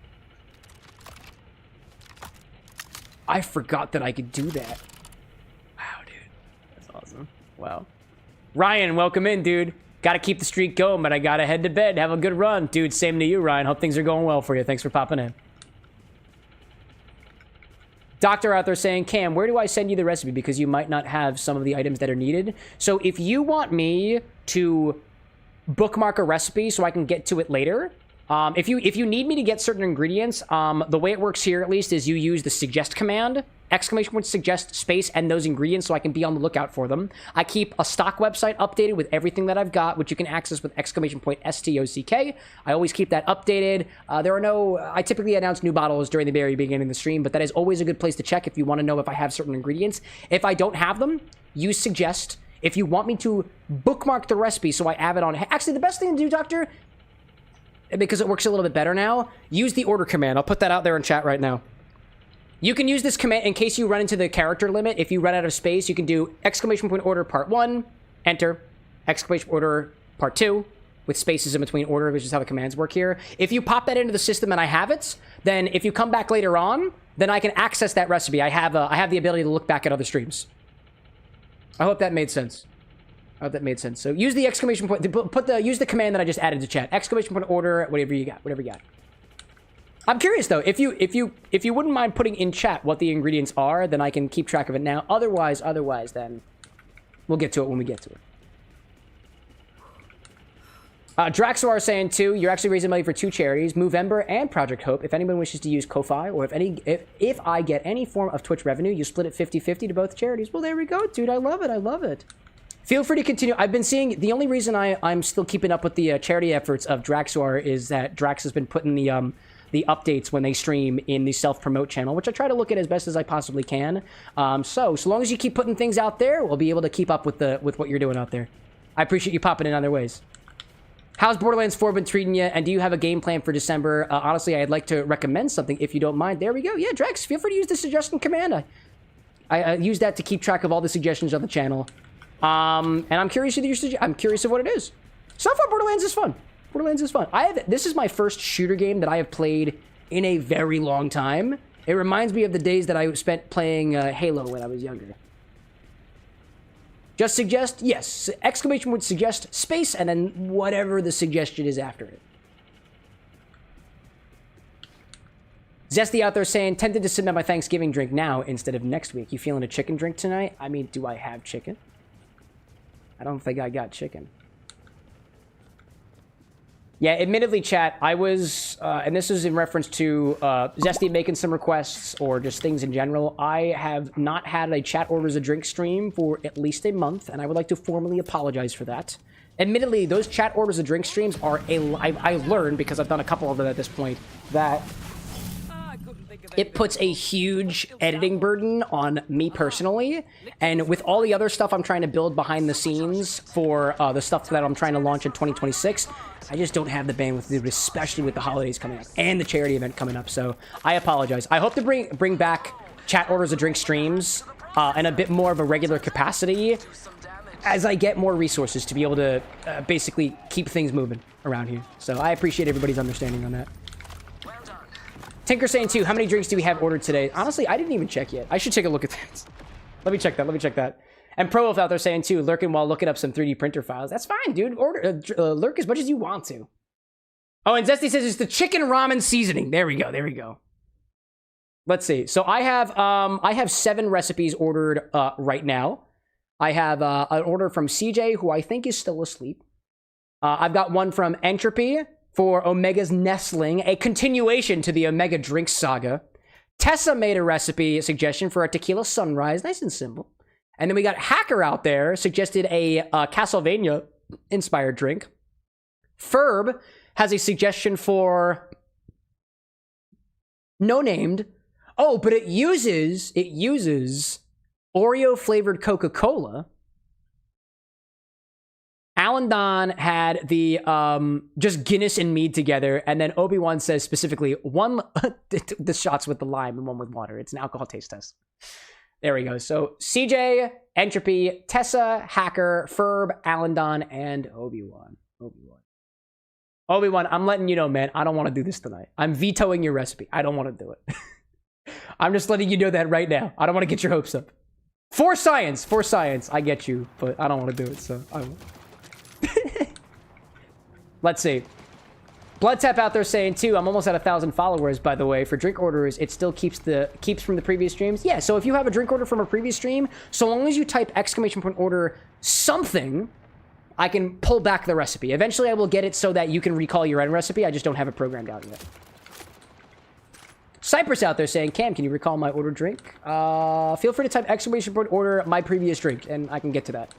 I forgot that I could do that. Wow, dude. That's awesome. Wow. Ryan, welcome in, dude. Gotta keep the streak going, but I gotta head to bed. Have a good run. Dude, same to you, Ryan. Hope things are going well for you. Thanks for popping in. Doctor out there saying, Cam, where do I send you the recipe? Because you might not have some of the items that are needed. So if you want me to bookmark a recipe so I can get to it later, if you need me to get certain ingredients, the way it works here at least is you use the suggest command, !suggest space and those ingredients so I can be on the lookout for them. I keep a stock website updated with everything that I've got, which you can access with !STOCK. I always keep that updated. I typically announce new bottles during the very beginning of the stream, but that is always a good place to check if you want to know if I have certain ingredients. If I don't have them, use suggest. If you want me to bookmark the recipe so I have it on... Actually, the best thing to do, Doctor, because it works a little bit better now, use the order command. I'll put that out there in chat right now. You can use this command in case you run into the character limit. If you run out of space, you can do !order part 1, enter, !order part 2, with spaces in between order, which is how the commands work here. If you pop that into the system and I have it, then if you come back later on, then I can access that recipe. I have the ability to look back at other streams. I hope that made sense. I hope that made sense. So use the ! Use the command that I just added to chat. !order, whatever you got. I'm curious though, if you wouldn't mind putting in chat what the ingredients are, then I can keep track of it now. Otherwise, then we'll get to it when we get to it. Draxoar saying too, you're actually raising money for 2 charities, Movember and Project Hope. If anyone wishes to use Ko-Fi, or if I get any form of Twitch revenue, you split it 50-50 to both charities. Well, there we go, dude. I love it. I love it. Feel free to continue. I've been seeing, the only reason I'm still keeping up with the charity efforts of Draxoar is that Drax has been putting the updates when they stream in the self-promote channel, which I try to look at as best as I possibly can. So long as you keep putting things out there, we'll be able to keep up with what you're doing out there. I appreciate you popping in other ways. How's Borderlands 4 been treating you, and do you have a game plan for December? Honestly, I'd like to recommend something if you don't mind. There we go. Yeah, Drax, feel free to use the suggestion command. I use that to keep track of all the suggestions on the channel. And I'm curious of what it is. So far, Borderlands is fun. Borderlands is fun. This is my first shooter game that I have played in a very long time, It reminds me of the days that I spent playing Halo when I was younger. Just suggest, yes, exclamation would suggest space, and then whatever the suggestion is after it. Zesty out there saying, tempted to submit my Thanksgiving drink now instead of next week. You feeling a chicken drink tonight? I mean, do I have chicken? I don't think I got chicken. Yeah, admittedly, chat, I was, and this is in reference to Zesty making some requests or just things in general. I have not had a chat orders a drink stream for at least a month, and I would like to formally apologize for that. Admittedly, those chat orders a drink streams are I've learned, because I've done a couple of them at this point, that it puts a huge editing burden on me personally, and with all the other stuff I'm trying to build behind the scenes for the stuff that I'm trying to launch in 2026, I just don't have the bandwidth to do it, especially with the holidays coming up and the charity event coming up, so I apologize. I hope to bring back chat orders of drink streams in a bit more of a regular capacity as I get more resources to be able to basically keep things moving around here. So I appreciate everybody's understanding on that. Tinker saying too, how many drinks do we have ordered today? Honestly, I didn't even check yet. I should take a look at that. Let me check that. And Pro Wolf out there saying too, lurking while looking up some 3D printer files. That's fine, dude. Order, lurk as much as you want to. Oh, and Zesty says it's the chicken ramen seasoning. There we go. Let's see. So I have 7 recipes ordered right now. I have an order from CJ, who I think is still asleep. I've got one from Entropy for Omega's Nestling, a continuation to the Omega Drink saga. Tessa made a recipe suggestion for a tequila sunrise, nice and simple. And then we got Hacker out there, suggested a Castlevania-inspired drink. Ferb has a suggestion for no named. Oh, but it uses Oreo-flavored Coca-Cola. Alan Don had the just Guinness and mead together, and then Obi-Wan says specifically one the shots with the lime and one with water. It's an alcohol taste test. There we go. So CJ, Entropy, Tessa, Hacker, Ferb, Alan Don, and Obi-Wan. Obi-Wan, I'm letting you know, man, I don't want to do this tonight. I'm vetoing your recipe. I don't want to do it. I'm just letting you know that right now. I don't want to get your hopes up. For science, I get you, but I don't want to do it, so I won't. Let's see. Blood Tap out there saying too, I'm almost at 1,000 followers, by the way. For drink orders, it still keeps from the previous streams. Yeah, so if you have a drink order from a previous stream, so long as you type !order something, I can pull back the recipe. Eventually I will get it so that you can recall your own recipe. I just don't have it programmed out yet. Cypress out there saying, Cam, can you recall my ordered drink? Feel free to type !order my previous drink, and I can get to that.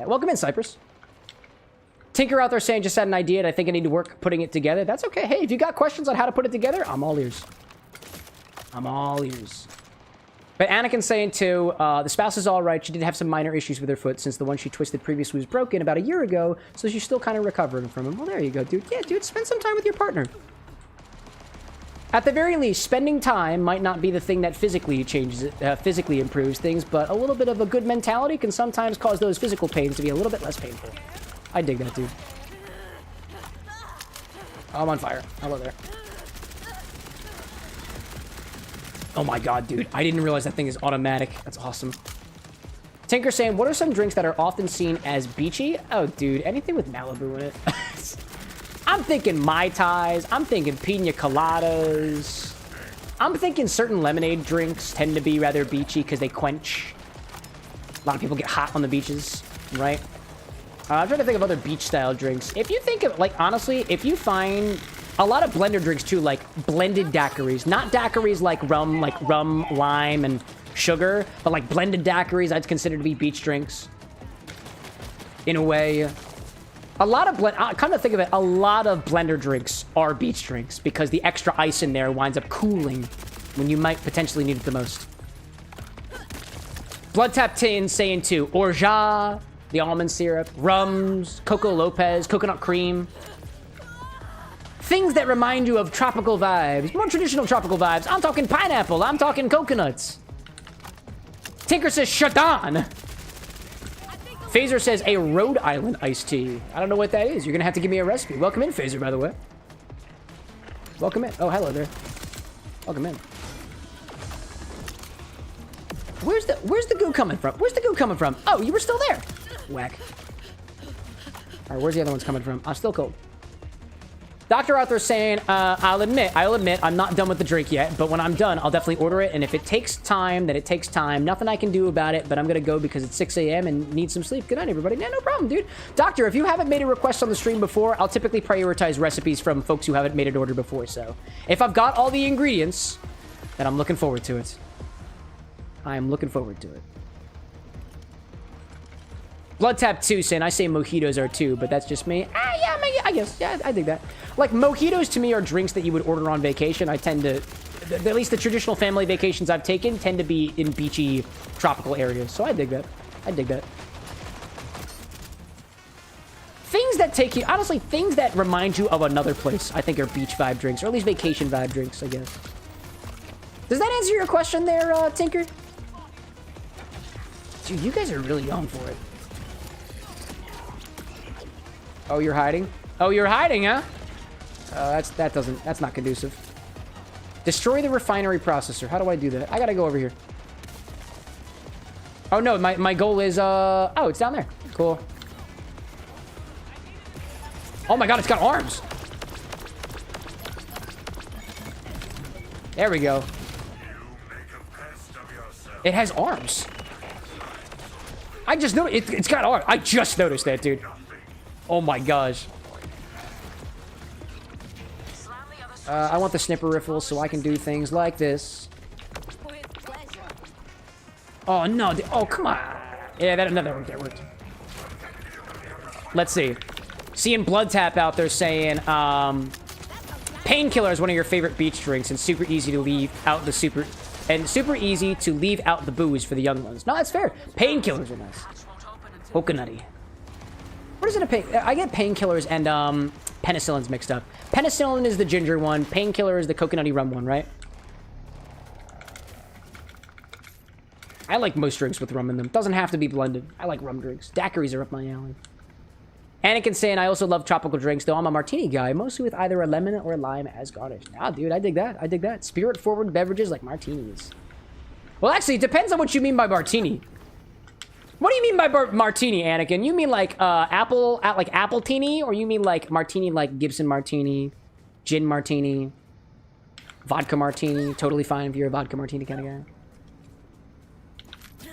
Welcome in, Cypress. Tinker out there saying, just had an idea and I think I need to work putting it together. That's okay. Hey, if you got questions on how to put it together, I'm all ears. But Anakin's saying too, the spouse is all right. She did have some minor issues with her foot since the one she twisted previously was broken about a year ago, so she's still kind of recovering from him. Well, there you go, dude. Yeah, dude, spend some time with your partner. At the very least, spending time might not be the thing that physically changes it, physically improves things, but a little bit of a good mentality can sometimes cause those physical pains to be a little bit less painful. I dig that, dude. Oh, I'm on fire. Hello there. Oh my god, dude. I didn't realize that thing is automatic. That's awesome. Tinker saying, what are some drinks that are often seen as beachy? Oh, dude. Anything with Malibu in it. I'm thinking Mai Tais. I'm thinking Pina Coladas. I'm thinking certain lemonade drinks tend to be rather beachy because they quench. A lot of people get hot on the beaches, right? I'm trying to think of other beach-style drinks. If you think of, like, honestly, if you find a lot of blender drinks, too, like blended daiquiris. Not daiquiris like rum, lime, and sugar, but like blended daiquiris I'd consider to be beach drinks. In a way. A lot of come to think of it, a lot of blender drinks are beach drinks because the extra ice in there winds up cooling when you might potentially need it the most. Blood Tap Tin saying too, Orgeat, the almond syrup, rums, Coco Lopez, coconut cream. Things that remind you of tropical vibes, more traditional tropical vibes. I'm talking pineapple, I'm talking coconuts. Tinker says Shadon. Phaser says a Rhode Island iced tea. I don't know what that is. You're gonna have to give me a recipe. Welcome in, Phaser, by the way. Welcome in. Oh, hello there. Welcome in. Where's the goo coming from? Where's the goo coming from? Oh, you were still there. Whack. All right, where's the other ones coming from? I'm still cold. Dr. Arthur's saying, I'll admit, I'm not done with the drink yet, but when I'm done, I'll definitely order it, and if it takes time, then it takes time. Nothing I can do about it, but I'm gonna go because it's 6 a.m. and need some sleep. Good night, everybody. Yeah, no problem, dude. Doctor, if you haven't made a request on the stream before, I'll typically prioritize recipes from folks who haven't made an order before, so if I've got all the ingredients, then I'm looking forward to it. I am looking forward to it. Blood Tap 2 saying, I say mojitos are 2, but that's just me. Yeah, I guess. Yeah, I dig that. Like, mojitos to me are drinks that you would order on vacation. I tend to, at least the traditional family vacations I've taken tend to be in beachy, tropical areas. So I dig that. I dig that. Things that take you, honestly, things that remind you of another place, I think are beach vibe drinks, or at least vacation vibe drinks, I guess. Does that answer your question there, Tinker? Dude, you guys are really on for it. Oh, you're hiding? Oh, you're hiding, huh? That's not conducive. Destroy the refinery processor. How do I do that? I gotta go over here. Oh, no, my goal is, oh, it's down there. Cool. Oh my god, it's got arms. There we go. It has arms. I just noticed, it's got arms. I just noticed that, dude. Oh my gosh. I want the snipper riffle so I can do things like this. Oh no, oh come on. Yeah, that worked. Let's see. Seeing Blood Tap out there saying, Painkiller is one of your favorite beach drinks and super easy to leave out the super easy to leave out the booze for the young ones. No, that's fair. Painkillers are nice. Coconutty. What is it a pain? I get painkillers and penicillins mixed up. Penicillin is the ginger one. Painkiller is the coconutty rum one, right? I like most drinks with rum in them. Doesn't have to be blended. I like rum drinks. Daiquiris are up my alley. Anakin saying, I also love tropical drinks, though I'm a martini guy, mostly with either a lemon or a lime as garnish. Nah, dude, I dig that. I dig that. Spirit-forward beverages like martinis. Well, actually, it depends on what you mean by martini. What do you mean by martini, Anakin? You mean like apple-tini, or you mean like martini like Gibson martini, gin martini, vodka martini? Totally fine if you're a vodka martini kind of guy.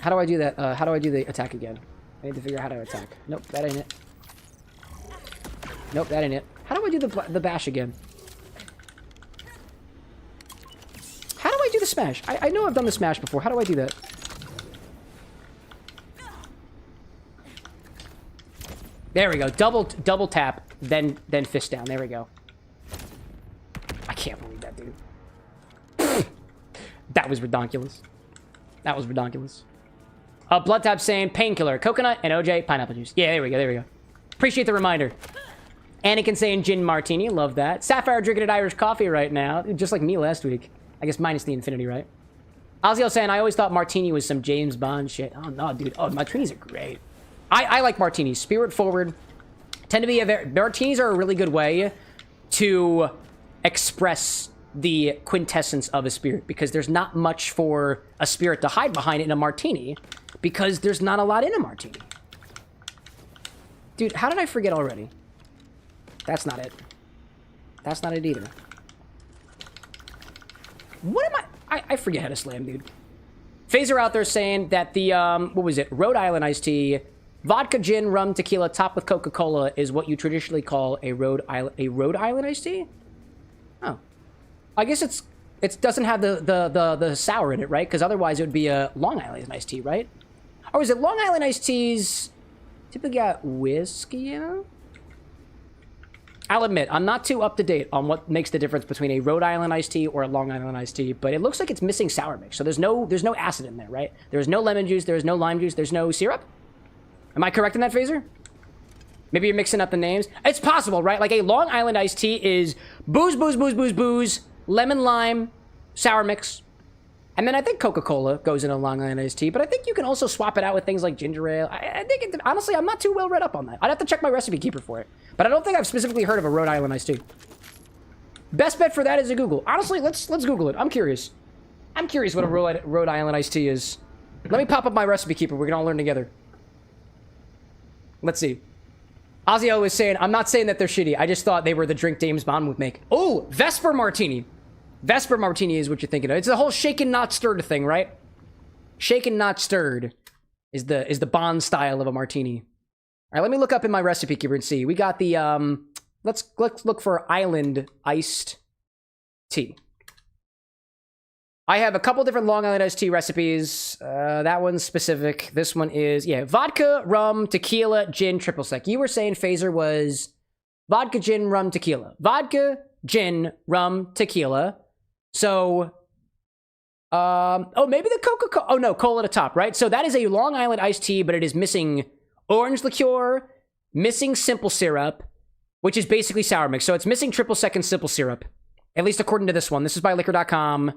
How do I do that? How do I do the attack again? I need to figure out how to attack. Nope, that ain't it. Nope, that ain't it. How do I do the bash again? How do I do the smash? I know I've done the smash before. How do I do that? There we go. Double tap, then fist down. There we go. I can't believe that, dude. That was redonkulous. That was redonkulous. Blood Tap saying painkiller, coconut, and OJ pineapple juice. Yeah, there we go. There we go. Appreciate the reminder. Anakin saying gin martini. Love that. Sapphire drinking an Irish coffee right now. Just like me last week. I guess minus the infinity, right? Ozzy saying, I always thought martini was some James Bond shit. Oh, no, dude. Oh, martinis are great. I like martinis. Spirit forward. Tend to be martinis are a really good way to express the quintessence of a spirit, because there's not much for a spirit to hide behind in a martini, because there's not a lot in a martini. Dude, how did I forget already? That's not it. That's not it either. What am I forget how to slam, dude. Phaser out there saying that the, what was it? Rhode Island iced tea, vodka, gin, rum, tequila, topped with Coca-Cola is what you traditionally call a Rhode Island iced tea? Oh. I guess it doesn't have the sour in it, right? Because otherwise it would be a Long Island iced tea, right? Or is it Long Island iced teas typically got whiskey in them? I'll admit, I'm not too up to date on what makes the difference between a Rhode Island iced tea or a Long Island iced tea, but it looks like it's missing sour mix. So there's no acid in there, right? There's no lemon juice, there's no lime juice, there's no syrup? Am I correct in that, Phaser? Maybe you're mixing up the names. It's possible, right? Like a Long Island iced tea is booze, lemon, lime, sour mix. And then I think Coca-Cola goes in a Long Island iced tea, but I think you can also swap it out with things like ginger ale. I think, honestly, I'm not too well read up on that. I'd have to check my recipe keeper for it. But I don't think I've specifically heard of a Rhode Island iced tea. Best bet for that is a Google. Honestly, let's Google it. I'm curious. I'm curious what a Rhode Island iced tea is. Let me pop up my recipe keeper. We can all learn together. Let's see. Ozio is saying, I'm not saying that they're shitty. I just thought they were the drink James Bond would make. Oh, Vesper Martini. Vesper Martini is what you're thinking of. It's the whole shaken, not stirred thing, right? Shaken, not stirred is the Bond style of a martini. All right, let me look up in my recipe keeper and see. We got the, let's look for Island iced tea. I have a couple different Long Island iced tea recipes. That one's specific. This one is, yeah, vodka, rum, tequila, gin, triple sec. You were saying Phaser was vodka, gin, rum, tequila. Vodka, gin, rum, tequila. So, oh, maybe the Coca-Cola. Oh, no, cola at the top, right? So that is a Long Island iced tea, but it is missing orange liqueur, missing simple syrup, which is basically sour mix. So it's missing triple sec and simple syrup, at least according to this one. This is by liquor.com.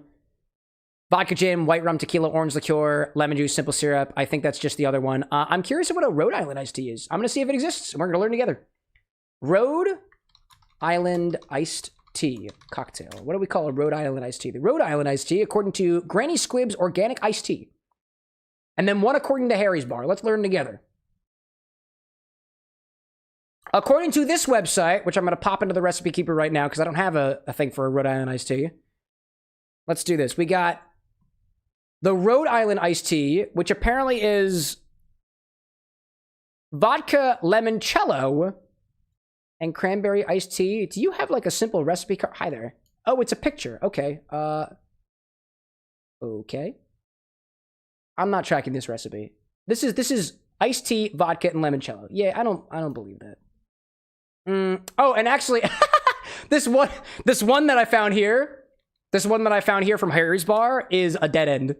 Vodka, gin, white rum, tequila, orange liqueur, lemon juice, simple syrup. I think that's just the other one. I'm curious what a Rhode Island iced tea is. I'm going to see if it exists, and we're going to learn together. Rhode Island iced tea cocktail. What do we call a Rhode Island iced tea? The Rhode Island iced tea, according to Granny Squibb's Organic Iced Tea. And then one according to Harry's Bar. Let's learn together. According to this website, which I'm going to pop into the recipe keeper right now because I don't have a thing for a Rhode Island iced tea. Let's do this. We got the Rhode Island iced tea, which apparently is vodka limoncello and cranberry iced tea. Do you have like a simple recipe card? Hi there. Oh, it's a picture. Okay. Okay. I'm not tracking this recipe. This is iced tea, vodka, and limoncello. Yeah, I don't believe that. Oh, and actually, this one that I found here, from Harry's Bar is a dead end.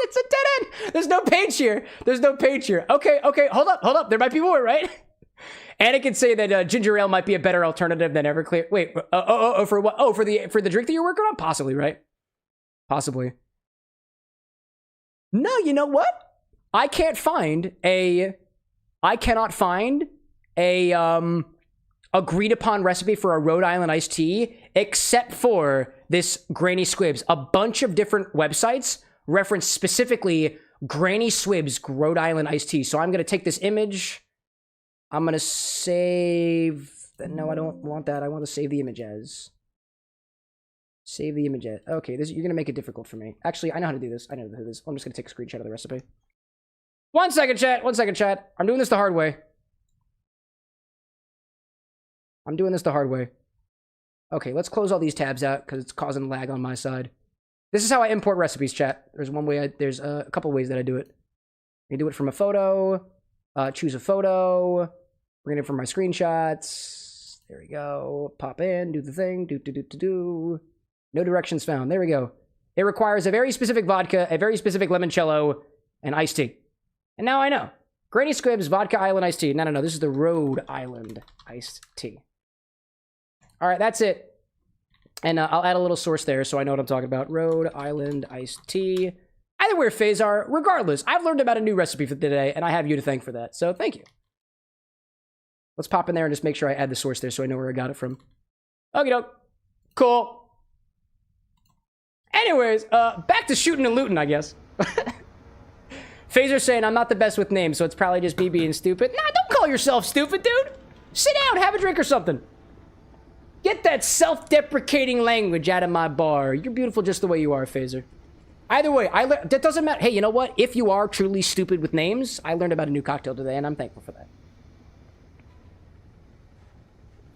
It's a dead end. There's no page here. Okay, hold up. There might be more, right? Anakin say that ginger ale might be a better alternative than Everclear. Wait, for what? Oh, for the drink that you're working on? Possibly, right? Possibly. No, you know what? I cannot find a agreed upon recipe for a Rhode Island iced tea except for this Granny Squibbs. A bunch of different websites reference specifically Granny Squibbs Rhode Island iced tea. So I'm going to take this image. I'm going to save... No, I don't want that. I want to save the image as. Save the image as. Okay, you're going to make it difficult for me. Actually, I know how to do this. I'm just going to take a screenshot of the recipe. One second, chat. I'm doing this the hard way. Okay, let's close all these tabs out because it's causing lag on my side. This is how I import recipes, chat. There's there's a couple ways that I do it. I do it from a photo. Choose a photo. Bring it from my screenshots. There we go. Pop in. Do the thing. Do. No directions found. There we go. It requires a very specific vodka, a very specific limoncello, and iced tea. And now I know. Granny Squibbs Vodka Island iced tea. No. This is the Rhode Island iced tea. All right, that's it. And I'll add a little source there so I know what I'm talking about. Rhode Island iced tea. Either way, Phasar, regardless, I've learned about a new recipe for today, and I have you to thank for that. So thank you. Let's pop in there and just make sure I add the source there so I know where I got it from. Okie doke. Cool. Anyways, back to shooting and looting, I guess. Phaser saying I'm not the best with names, so it's probably just me being stupid. Nah, don't call yourself stupid, dude. Sit down, have a drink or something. Get that self-deprecating language out of my bar. You're beautiful just the way you are, Phaser. Either way, that doesn't matter. Hey, you know what? If you are truly stupid with names, I learned about a new cocktail today, and I'm thankful for that.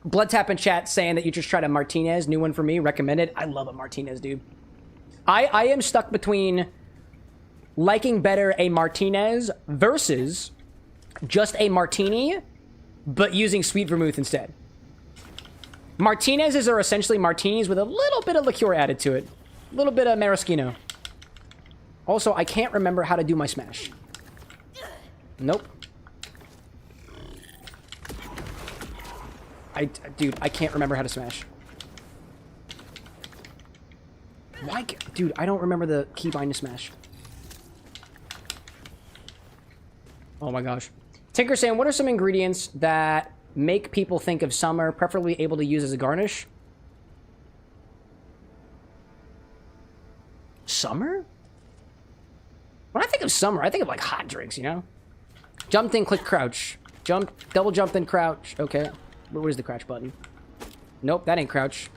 Blood Tap in chat saying that you just tried a Martinez. New one for me. Recommended. I love a Martinez, dude. I am stuck between liking better a Martinez versus just a martini, but using sweet vermouth instead. Martinez's are essentially martinis with a little bit of liqueur added to it. A little bit of maraschino. Also, I can't remember how to do my smash. Nope. Dude, I can't remember how to smash. Why? Dude, I don't remember the keybind to smash. Oh my gosh. Tinker saying, what are some ingredients that make people think of summer, preferably able to use as a garnish? Summer? When I think of summer, I think of like hot drinks, you know? Jumped in, click crouch. Jump, double jump, then crouch. Okay. Where's the crouch button? Nope, that ain't crouch.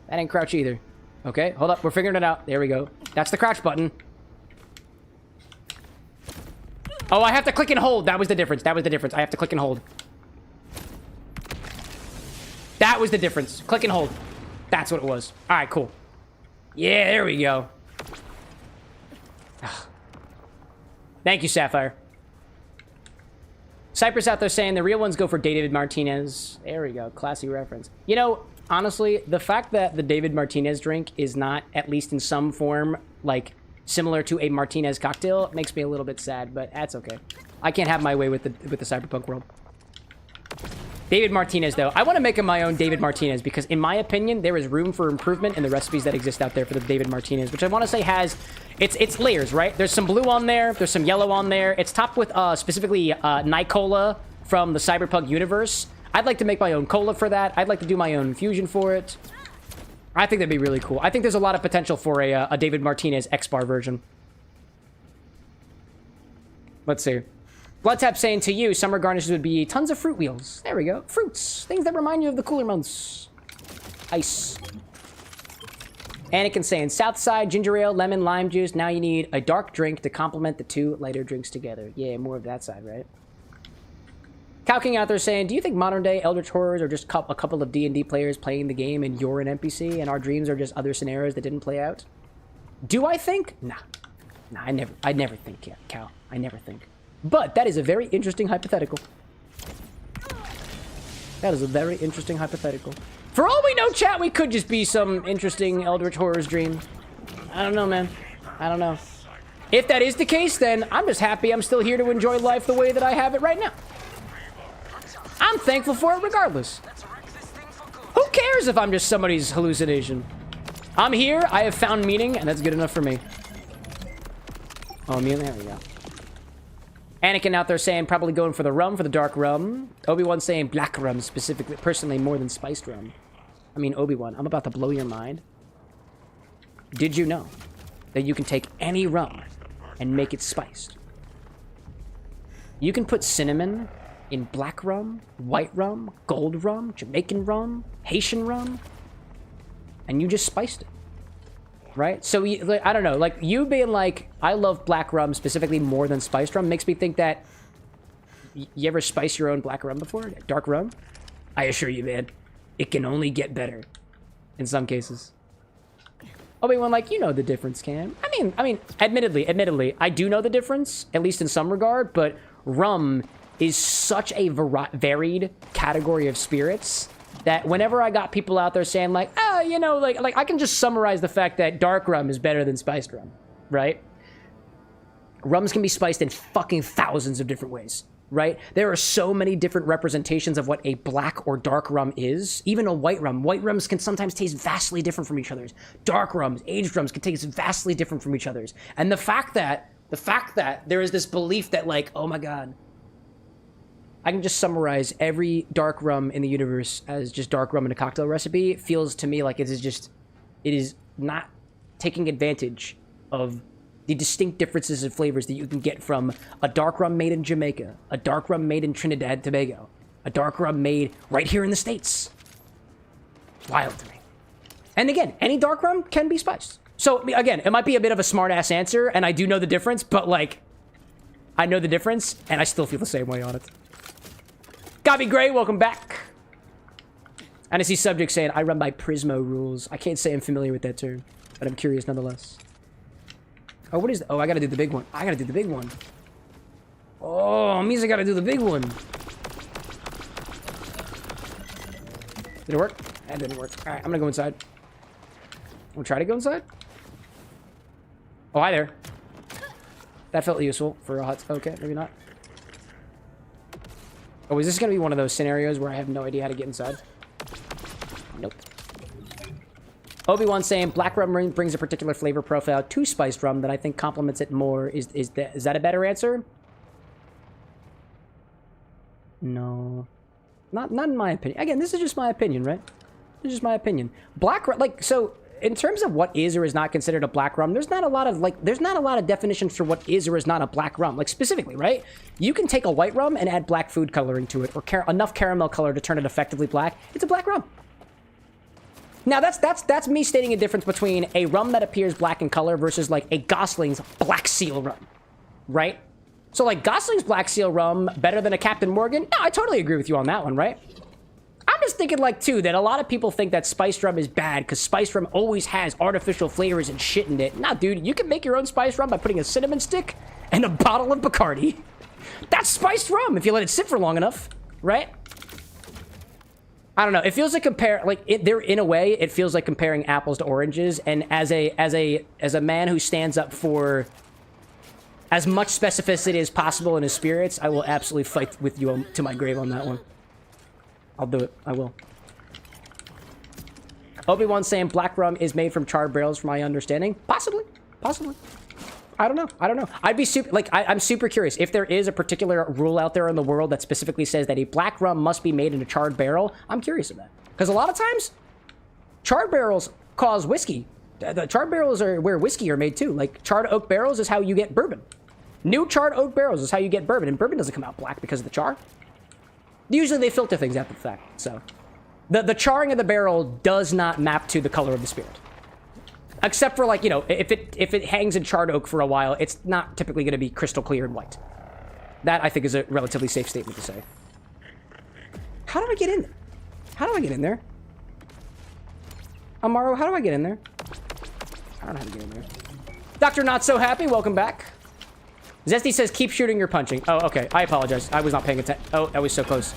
That ain't crouch either. Okay, hold up. We're figuring it out. There we go. That's the crouch button. Oh, I have to click and hold. That was the difference. That was the difference. I have to click and hold. That was the difference. Click and hold. That's what it was. All right, cool. Yeah, there we go. Thank you, Sapphire. Cypress out there saying the real ones go for David Martinez. There we go. Classy reference. You know, honestly, the fact that the David Martinez drink is not, at least in some form, like, similar to a Martinez cocktail makes me a little bit sad, but that's okay. I can't have my way with the cyberpunk world. David Martinez, though. I want to make him my own David Martinez because, in my opinion, there is room for improvement in the recipes that exist out there for the David Martinez, which I want to say has... It's layers, right? There's some blue on there. There's some yellow on there. It's topped with, specifically, Nicola from the cyberpunk universe. I'd like to make my own cola for that. I'd like to do my own infusion for it. I think that'd be really cool. I think there's a lot of potential for a David Martinez XBar version. Let's see. Bloodtap saying to you, summer garnishes would be tons of fruit wheels. There we go. Fruits. Things that remind you of the cooler months. Ice. Anakin saying, Southside, ginger ale, lemon, lime juice. Now you need a dark drink to complement the two lighter drinks together. Yeah, more of that side, right? Cow King out there saying, do you think modern day Eldritch Horrors are just a couple of D&D players playing the game and you're an NPC and our dreams are just other scenarios that didn't play out? Do I think? Nah. Nah, I never think, yeah, Cow. I never think. But that is a very interesting hypothetical. That is a very interesting hypothetical. For all we know, chat, we could just be some interesting Eldritch Horrors dream. I don't know, man. I don't know. If that is the case, then I'm just happy I'm still here to enjoy life the way that I have it right now. I'm thankful for it regardless. Who cares if I'm just somebody's hallucination? I'm here, I have found meaning, and that's good enough for me. Oh, me, there we go. Anakin out there saying probably going for the rum, for the dark rum. Obi-Wan saying black rum specifically, personally more than spiced rum. I mean, Obi-Wan, I'm about to blow your mind. Did you know that you can take any rum and make it spiced? You can put cinnamon in black rum, white rum, gold rum, Jamaican rum, Haitian rum, and you just spiced it. Right? So, I don't know, like, you being like, I love black rum specifically more than spiced rum makes me think that... You ever spice your own black rum before? Dark rum? I assure you, man, it can only get better. In some cases. Obi-Wan, like, you know the difference, Cam. I mean, admittedly, I do know the difference, at least in some regard, but rum is such a varied category of spirits that whenever I got people out there saying like, oh, you know, like I can just summarize the fact that dark rum is better than spiced rum, right? Rums can be spiced in fucking thousands of different ways, right? There are so many different representations of what a black or dark rum is. Even a white rum. White rums can sometimes taste vastly different from each other's. Dark rums, aged rums can taste vastly different from each other's. And the fact that there is this belief that like, oh my God, I can just summarize every dark rum in the universe as just dark rum in a cocktail recipe feels to me like it is not taking advantage of the distinct differences in flavors that you can get from a dark rum made in Jamaica, a dark rum made in Trinidad and Tobago, a dark rum made right here in the States. Wild to me. And again, any dark rum can be spiced. So again, it might be a bit of a smart ass answer and I do know the difference, but like, I know the difference and I still feel the same way on it. Gabby Gray, welcome back. And I see subject saying, I run by Prismo rules. I can't say I'm familiar with that term, but I'm curious nonetheless. Oh, what is that? Oh, I gotta do the big one. I gotta do the big one. Oh, it means I gotta do the big one. Did it work? That didn't work. All right, I'm gonna go inside. We'll try to go inside. Oh, hi there. That felt useful for a hot... Okay, maybe not. Oh, is this going to be one of those scenarios where I have no idea how to get inside? Nope. Obi-Wan saying black rum brings a particular flavor profile to spiced rum that I think complements it more. Is that a better answer? No. Not in my opinion. Again, this is just my opinion, right? This is just my opinion. Black rum, like, so in terms of what is or is not considered a black rum, there's not a lot of definitions for what is or is not a black rum. Like specifically, right? You can take a white rum and add black food coloring to it, or enough caramel color to turn it effectively black. It's a black rum. Now that's me stating a difference between a rum that appears black in color versus like a Gosling's Black Seal rum, right? So like Gosling's Black Seal rum better than a Captain Morgan? No, I totally agree with you on that one, right? I'm just thinking like too that a lot of people think that spiced rum is bad because spiced rum always has artificial flavors and shit in it. Nah, dude, you can make your own spiced rum by putting a cinnamon stick and a bottle of Bacardi. That's spiced rum if you let it sit for long enough, right? I don't know. It feels like in a way, it feels like comparing apples to oranges. And as a man who stands up for as much specificity as possible in his spirits, I will absolutely fight with you to my grave on that one. I'll do it. I will. Obi-Wan saying black rum is made from charred barrels, from my understanding. Possibly. Possibly. I don't know. I don't know. I'd be super, like, I'm super curious. If there is a particular rule out there in the world that specifically says that a black rum must be made in a charred barrel, I'm curious of that. Because a lot of times, charred barrels cause whiskey. The charred barrels are where whiskey are made too. Like, charred oak barrels is how you get bourbon. New charred oak barrels is how you get bourbon. And bourbon doesn't come out black because of the char. Usually they filter things after the fact. So, the charring of the barrel does not map to the color of the spirit. Except for, like, you know, if it hangs in charred oak for a while, it's not typically going to be crystal clear and white. That, I think, is a relatively safe statement to say. How do I get in there? How do I get in there? Amaro, how do I get in there? I don't know how to get in there. Dr. Not So Happy, welcome back. Zesty says, keep shooting or punching. Oh, okay. I apologize. I was not paying attention. Oh, I was so close.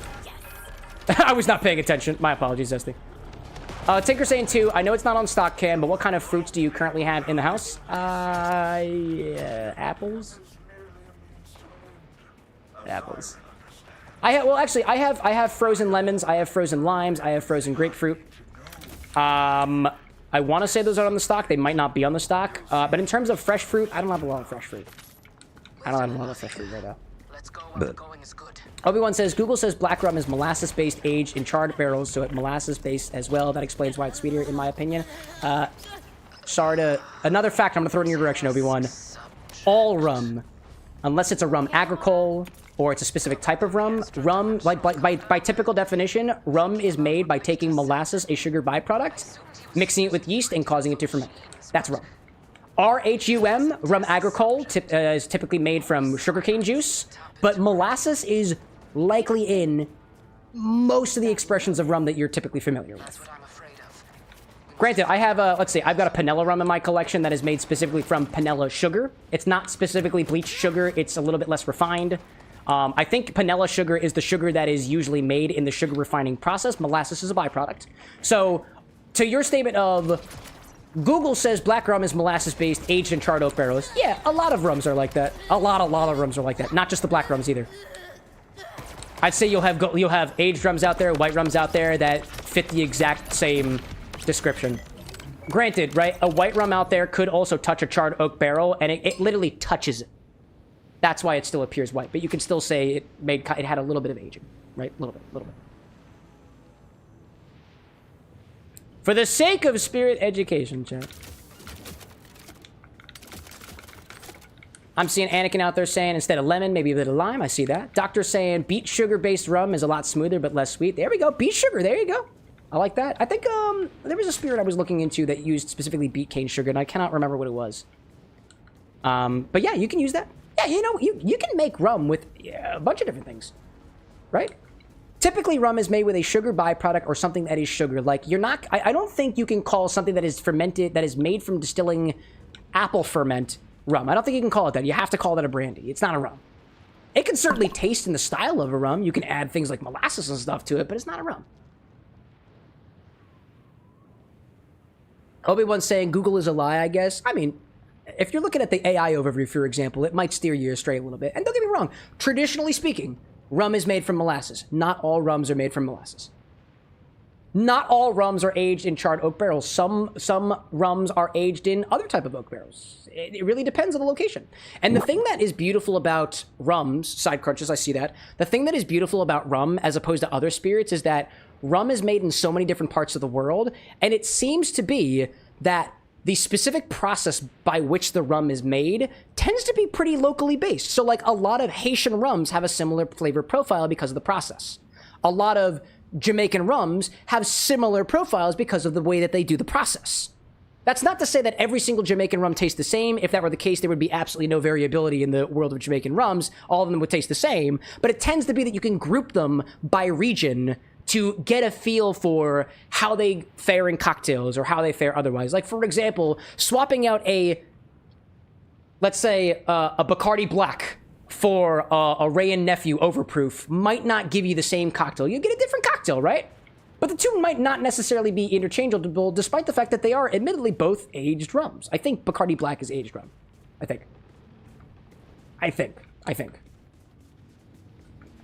I was not paying attention. My apologies, Zesty. Tinker saying too, I know it's not on stock, Cam, but what kind of fruits do you currently have in the house? Yeah, apples. Apples. Well, actually, I have frozen lemons, I have frozen limes, I have frozen grapefruit. I want to say those are on the stock. They might not be on the stock. But in terms of fresh fruit, I don't have a lot of fresh fruit. I don't have a lot of fresh fruit right now. Let's go where the going is good. Obi-Wan says, Google says black rum is molasses-based, aged in charred barrels, so it molasses-based as well. That explains why it's sweeter, in my opinion. Another fact I'm going to throw in your direction, Obi-Wan. All rum, unless it's a rum agricole or it's a specific type of rum, like by typical definition, rum is made by taking molasses, a sugar byproduct, mixing it with yeast, and causing it to ferment. That's rum. RHUM, rum agricole, is typically made from sugarcane juice, but molasses is likely in most of the expressions of rum that you're typically familiar with. Granted, I have let's see, I've got a Panella rum in my collection that is made specifically from Panella sugar. It's not specifically bleached sugar, it's a little bit less refined. I think Panella sugar is the sugar that is usually made in the sugar refining process. Molasses is a byproduct. So, to your statement of, Google says black rum is molasses-based, aged in charred oak barrels. Yeah, a lot of rums are like that. A lot of rums are like that. Not just the black rums either. I'd say you'll have aged rums out there, white rums out there that fit the exact same description. Granted, right, a white rum out there could also touch a charred oak barrel, and it literally touches it. That's why it still appears white. But you can still say it had a little bit of aging, right? A little bit. For the sake of spirit education, chat. I'm seeing Anakin out there saying instead of lemon, maybe a bit of lime. I see that. Doctor saying beet sugar-based rum is a lot smoother but less sweet. There we go. Beet sugar. There you go. I like that. I think there was a spirit I was looking into that used specifically beet cane sugar, and I cannot remember what it was. But yeah, you can use that. Yeah, you know, you can make rum with a bunch of different things, right? Typically, rum is made with a sugar byproduct or something that is sugar. Like, you're not... I don't think you can call something that is fermented, that is made from distilling apple ferment, rum. I don't think you can call it that. You have to call that a brandy. It's not a rum. It can certainly taste in the style of a rum. You can add things like molasses and stuff to it, but it's not a rum. Obi-Wan's saying Google is a lie, I guess. I mean, if you're looking at the AI overview, for example, it might steer you astray a little bit. And don't get me wrong. Traditionally speaking... rum is made from molasses. Not all rums are made from molasses. Not all rums are aged in charred oak barrels. Some rums are aged in other type of oak barrels. It really depends on the location. And the thing that is beautiful about rums, side crunches, I see that. The thing that is beautiful about rum as opposed to other spirits is that rum is made in so many different parts of the world, and it seems to be that the specific process by which the rum is made tends to be pretty locally based. So like a lot of Haitian rums have a similar flavor profile because of the process. A lot of Jamaican rums have similar profiles because of the way that they do the process. That's not to say that every single Jamaican rum tastes the same. If that were the case, there would be absolutely no variability in the world of Jamaican rums. All of them would taste the same. But it tends to be that you can group them by region to get a feel for how they fare in cocktails or how they fare otherwise. Like, for example, swapping out let's say, a Bacardi Black for a Ray and Nephew Overproof might not give you the same cocktail. You get a different cocktail, right? But the two might not necessarily be interchangeable, despite the fact that they are admittedly both aged rums. I think Bacardi Black is aged rum. I think.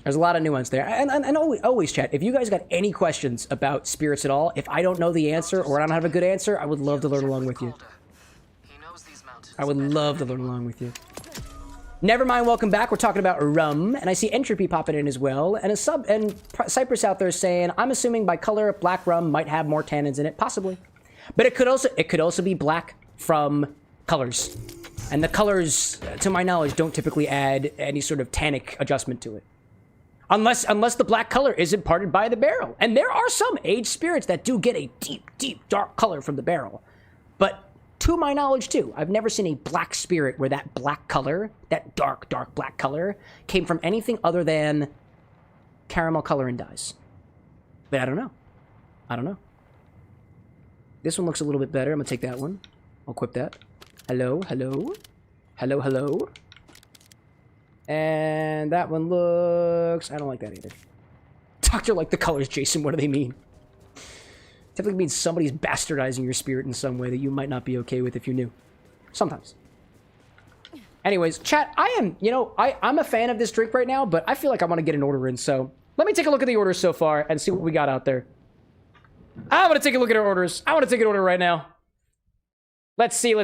There's a lot of nuance there. And always, chat, if you guys got any questions about spirits at all, if I don't know the answer or I don't have a good answer, I would love to learn along with you. I would love to learn along with you. Never mind, welcome back. We're talking about rum, and I see Entropy popping in as well. And Cypress out there saying, I'm assuming by color, black rum might have more tannins in it, possibly. But it could also be black from colors. And the colors, to my knowledge, don't typically add any sort of tannic adjustment to it. Unless the black color is imparted by the barrel. And there are some aged spirits that do get a deep, deep, dark color from the barrel. But to my knowledge, too, I've never seen a black spirit where that black color, that dark, dark black color, came from anything other than caramel color and dyes. But I don't know. This one looks a little bit better. I'm going to take that one. I'll equip that. Hello. And that one looks... I don't like that either. Doctor like the colors, Jason. What do they mean? Typically means somebody's bastardizing your spirit in some way that you might not be okay with if you knew. Sometimes. Anyways, chat, I'm a fan of this drink right now, but I feel like I want to get an order in, so let me take a look at the orders so far and see what we got out there. I want to take a look at our orders. I want to take an order right now. Let's see.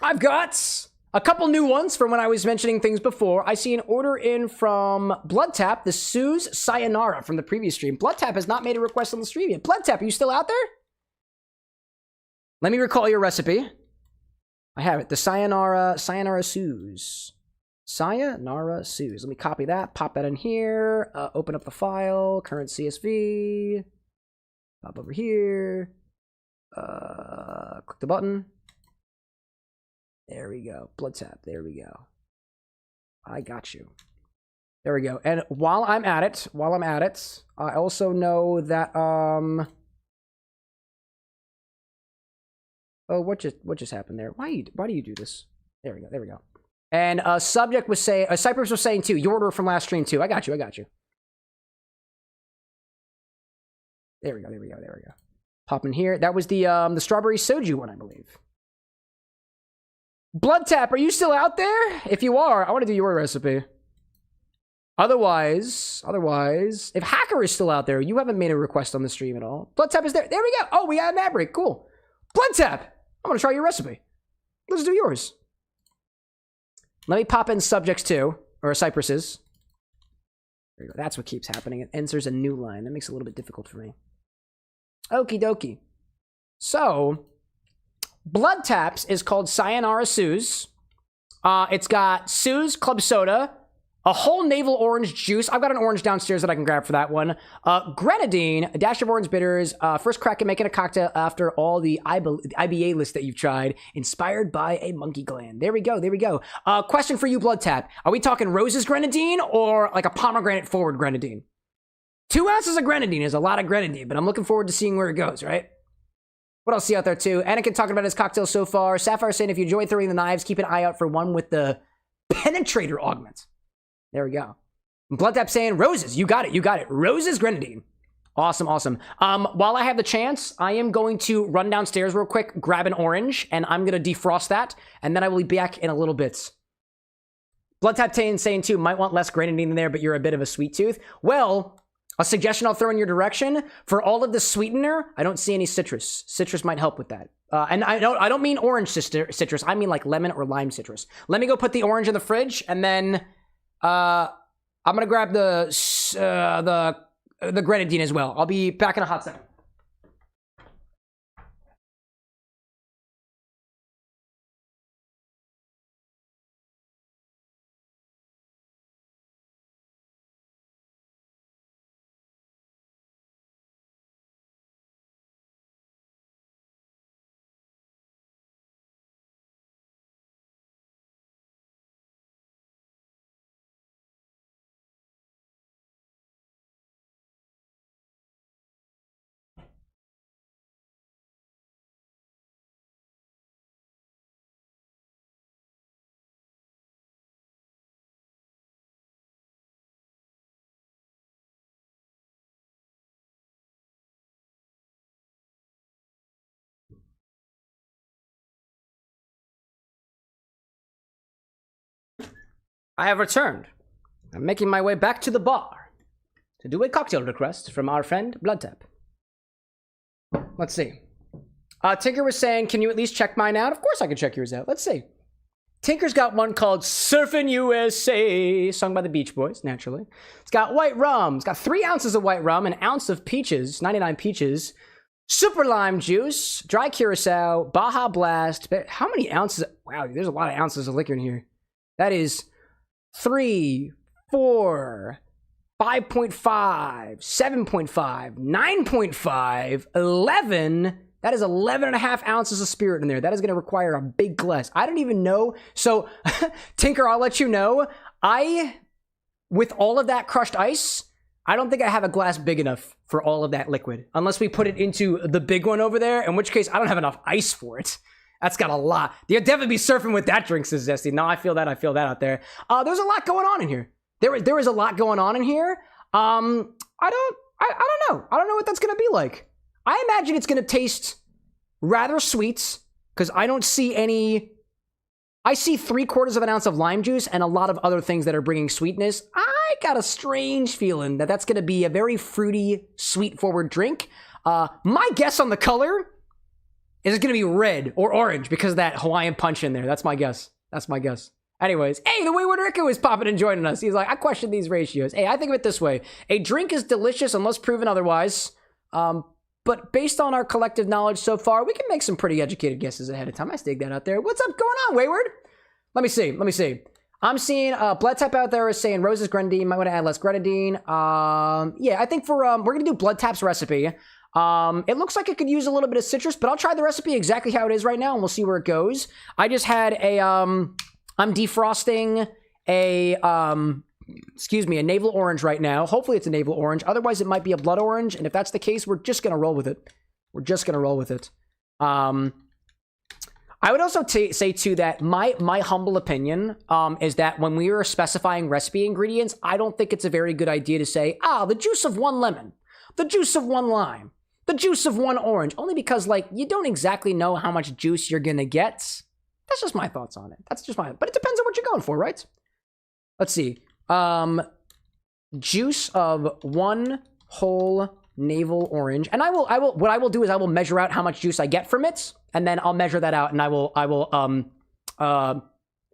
I've got a couple new ones from when I was mentioning things before. I see an order in from Bloodtap, the Suze Sayanora from the previous stream. Bloodtap has not made a request on the stream yet. Bloodtap, are you still out there? Let me recall your recipe. I have it. The Sayanora Suze. Sayanora Suze. Let me copy that. Pop that in here. Open up the file. Current CSV. Pop over here. Click the button. There we go. Blood tap. There we go. I got you. There we go. And while I'm at it, I also know that Oh, what just happened there? Why do you do this? There we go. And subject was saying, Cypress was saying too, your order from last stream too. I got you. There we go. Pop in here. That was the strawberry soju one, I believe. Bloodtap, are you still out there? If you are, I want to do your recipe. Otherwise, if Hacker is still out there, you haven't made a request on the stream at all. Bloodtap is there. There we go. Oh, we got an ad break. Cool. Bloodtap, I'm going to try your recipe. Let's do yours. Let me pop in subjects too, or Cypresses. There you go. That's what keeps happening. It enters a new line. That makes it a little bit difficult for me. Okie dokie. So, Bloodtap's is called Sayanora Suze. It's got Suze Club Soda, a whole Naval Orange juice. I've got an orange downstairs that I can grab for that one. Grenadine, a dash of orange bitters. First crack at making a cocktail after all the IBA list that you've tried. Inspired by a monkey gland. There we go. Question for you, Bloodtap. Are we talking Rose's Grenadine or like a pomegranate forward Grenadine? 2 ounces of Grenadine is a lot of Grenadine, but I'm looking forward to seeing where it goes, right? What else see out there too? Anakin talking about his cocktail so far. Sapphire saying if you enjoy throwing the knives, keep an eye out for one with the penetrator augment. There we go. Bloodtap saying roses. You got it. Roses Grenadine. Awesome. While I have the chance, I am going to run downstairs real quick, grab an orange, and I'm going to defrost that, and then I will be back in a little bit. Bloodtap saying too, might want less Grenadine in there, but you're a bit of a sweet tooth. Well, a suggestion I'll throw in your direction, for all of the sweetener, I don't see any citrus. Citrus might help with that. And I don't mean orange citrus. I mean like lemon or lime citrus. Let me go put the orange in the fridge, and then I'm going to grab the Grenadine as well. I'll be back in a hot second. I have returned. I'm making my way back to the bar to do a cocktail request from our friend Bloodtap. Let's see. Tinker was saying, can you at least check mine out? Of course I can check yours out. Let's see. Tinker's got one called Surfin' USA, sung by the Beach Boys, naturally. It's got white rum. It's got 3 ounces of white rum, an ounce of peaches, 99 peaches, super lime juice, dry curacao, Baja Blast. How many ounces? Wow, there's a lot of ounces of liquor in here. That is 3, 4, 5.5, 7.5, 9.5, 11. That is 11.5 ounces of spirit in there. That is going to require a big glass. I don't even know. So, Tinker, I'll let you know. With all of that crushed ice, I don't think I have a glass big enough for all of that liquid. Unless we put it into the big one over there, in which case I don't have enough ice for it. That's got a lot. You'll definitely be surfing with that drink, says Zesty. No, I feel that out there. There's a lot going on in here. There is a lot going on in here. I don't know. I don't know what that's going to be like. I imagine it's going to taste rather sweet, because I don't see any... I see 3/4 of an ounce of lime juice and a lot of other things that are bringing sweetness. I got a strange feeling that that's going to be a very fruity, sweet-forward drink. My guess on the color is it's going to be red or orange because of that Hawaiian punch in there. That's my guess. Anyways, hey, the Wayward Rico is popping and joining us. He's like, I question these ratios. Hey, I think of it this way. A drink is delicious unless proven otherwise. But based on our collective knowledge so far, we can make some pretty educated guesses ahead of time. I stake that out there. What's up going on, Wayward? Let me see. I'm seeing Blood Tap out there is saying Rose's Grenadine. Might want to add less Grenadine. Yeah, I think for we're gonna do Blood Tap's recipe. It looks like it could use a little bit of citrus, but I'll try the recipe exactly how it is right now, and we'll see where it goes. I just had a I'm defrosting a a Naval Orange right now. Hopefully it's a Naval Orange. Otherwise, it might be a Blood Orange. And if that's the case, we're just going to roll with it. I would also say, too, that my humble opinion is that when we are specifying recipe ingredients, I don't think it's a very good idea to say, the juice of 1 lemon, the juice of 1 lime, the juice of 1 orange. Only because, you don't exactly know how much juice you're going to get. That's just my thoughts on it. But it depends on what you're going for, right? Let's see. Juice of 1 whole Naval Orange, and I will do is I will measure out how much juice I get from it, and then I'll measure that out, and I will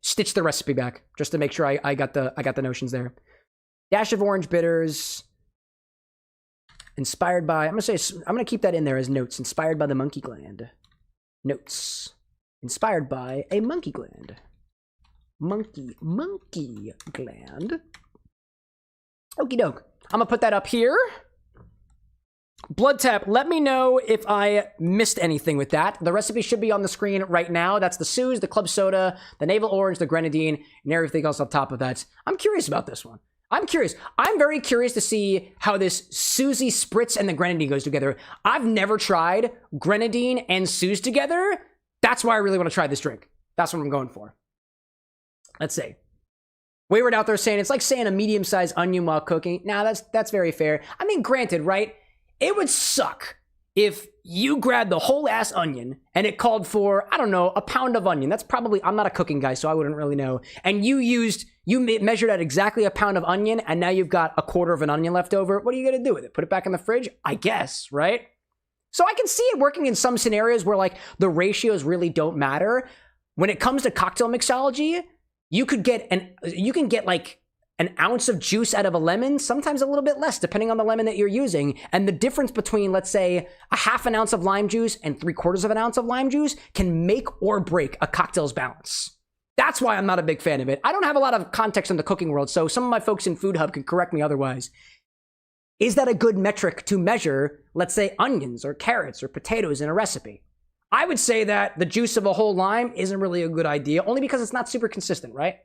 stitch the recipe back just to make sure I got the notions there. Dash of orange bitters, inspired by. I'm gonna keep that in there as notes. Inspired by the monkey gland. Notes. Inspired by a monkey gland. Monkey gland. Okie doke. I'm gonna put that up here. Blood Tap, let me know if I missed anything with that. The recipe should be on the screen right now. That's the Suze, the Club Soda, the Naval Orange, the Grenadine, and everything else on top of that. I'm curious about this one. I'm very curious to see how this Suzy Spritz and the Grenadine goes together. I've never tried Grenadine and Suze together. That's why I really want to try this drink. That's what I'm going for. Let's see. Wayward out there saying it's like saying a medium-sized onion while cooking. Now that's very fair. I mean, granted, right? It would suck if you grabbed the whole ass onion and it called for, I don't know, a pound of onion. That's probably, I'm not a cooking guy, so I wouldn't really know. And you measured out exactly a pound of onion, and now you've got a quarter of an onion left over. What are you going to do with it? Put it back in the fridge? I guess, right? So I can see it working in some scenarios where the ratios really don't matter. When it comes to cocktail mixology, you can get an ounce of juice out of a lemon, sometimes a little bit less, depending on the lemon that you're using. And the difference between, let's say, a half an ounce of lime juice and 3/4 of an ounce of lime juice can make or break a cocktail's balance. That's why I'm not a big fan of it. I don't have a lot of context in the cooking world, so some of my folks in Food Hub can correct me otherwise. Is that a good metric to measure, let's say, onions or carrots or potatoes in a recipe? I would say that the juice of a whole lime isn't really a good idea, only because it's not super consistent, right?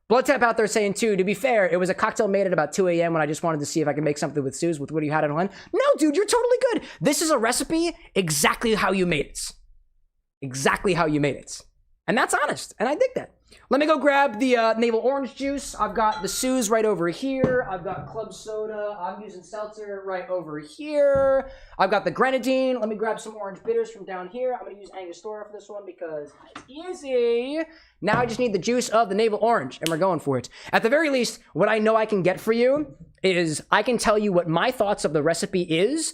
Blood Tap out there saying, too, to be fair, it was a cocktail made at about 2 a.m. when I just wanted to see if I could make something with Suze with what you had at home. No, dude, you're totally good. This is a recipe exactly how you made it. Exactly how you made it. And that's honest, and I dig that. Let me go grab the Naval Orange juice. I've got the Suze right over here. I've got Club Soda. I'm using Seltzer right over here. I've got the Grenadine. Let me grab some orange bitters from down here. I'm going to use Angostura for this one because it's easy. Now I just need the juice of the Naval Orange, and we're going for it. At the very least, what I know I can get for you is I can tell you what my thoughts of the recipe is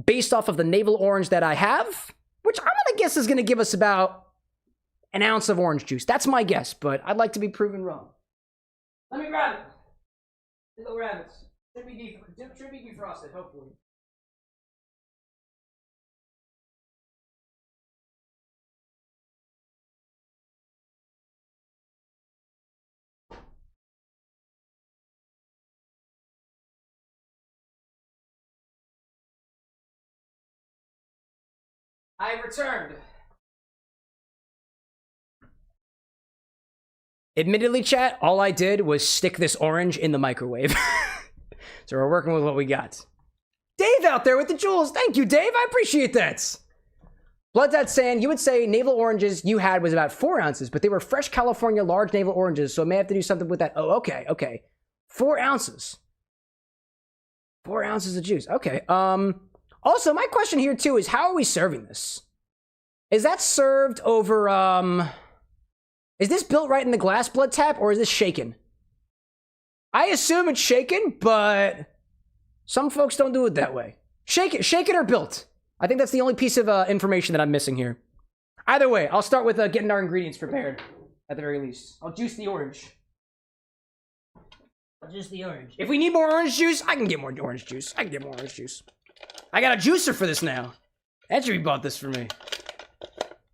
based off of the Naval Orange that I have, which I'm going to guess is going to give us about an ounce of orange juice. That's my guess, but I'd like to be proven wrong. Let me grab it. Little rabbits. Should be defrosted, hopefully. I returned. Admittedly, chat, all I did was stick this orange in the microwave. So we're working with what we got. Dave out there with the jewels. Thank you, Dave. I appreciate that. Blood's saying, you would say navel oranges you had was about 4 ounces, but they were fresh California large navel oranges, so I may have to do something with that. Oh, okay, okay. 4 ounces. 4 ounces of juice. Okay. Also, my question here, too, is how are we serving this? Is that served over, Is this built right in the glass, Blood Tap, or is this shaken? I assume it's shaken, but some folks don't do it that way. Shake it or built. I think that's the only piece of information that I'm missing here. Either way, I'll start with getting our ingredients prepared, at the very least. I'll juice the orange. If we need more orange juice, I can get more orange juice. I got a juicer for this now. Entry bought this for me.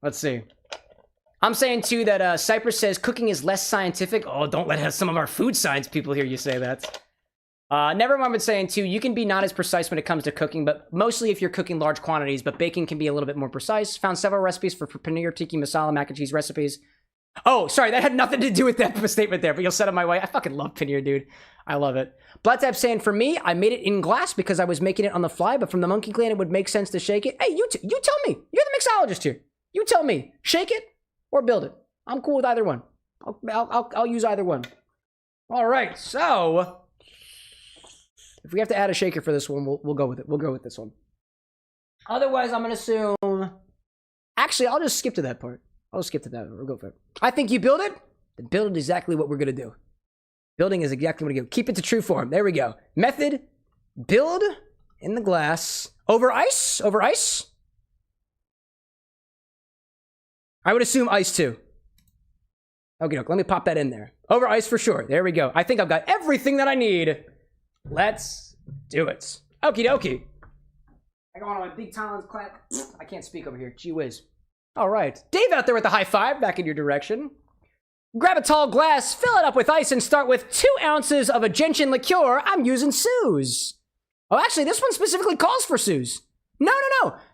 Let's see. I'm saying, too, that Cypress says cooking is less scientific. Oh, don't let some of our food science people hear you say that. Nevermind but saying, too, you can be not as precise when it comes to cooking, but mostly if you're cooking large quantities, but baking can be a little bit more precise. Found several recipes for paneer, tiki, masala, mac and cheese recipes. Oh, sorry, that had nothing to do with that statement there, but you'll set it my way. I fucking love paneer, dude. I love it. Bloodtap saying, for me, I made it in glass because I was making it on the fly, but from the Monkey Clan, it would make sense to shake it. Hey, you tell me. You're the mixologist here. You tell me. Shake it or build it. I'm cool with either one. I'll use either one. All right, so if we have to add a shaker for this one, we'll go with it. We'll go with this one. Otherwise, I'm gonna assume. Actually, I'll just skip to that part. I'll skip to that. We'll go for it. I think you build it. Then build it exactly what we're gonna do. Building is exactly what we do. Keep it to true form. There we go. Method: build in the glass over ice. Over ice. I would assume ice too. Okay, let me pop that in there. Over ice for sure. There we go. I think I've got everything that I need. Let's do it. Okie dokie. I got one of my big talons clap. I can't speak over here. Gee whiz. All right. Dave out there with the high five back in your direction. Grab a tall glass, fill it up with ice, and start with 2 ounces of a gentian liqueur. I'm using Suze. Oh, actually, this one specifically calls for Suze. No.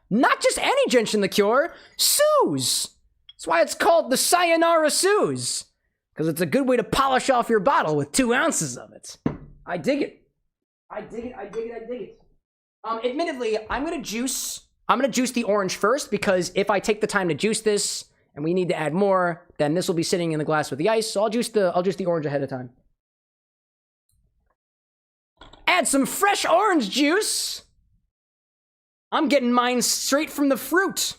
Not just any gentian liqueur. Suze. That's why it's called the Sayanora Suze. Because it's a good way to polish off your bottle with 2 ounces of it. I dig it. Admittedly, I'm gonna juice the orange first, because if I take the time to juice this and we need to add more, then this will be sitting in the glass with the ice. So I'll juice the orange ahead of time. Add some fresh orange juice. I'm getting mine straight from the fruit.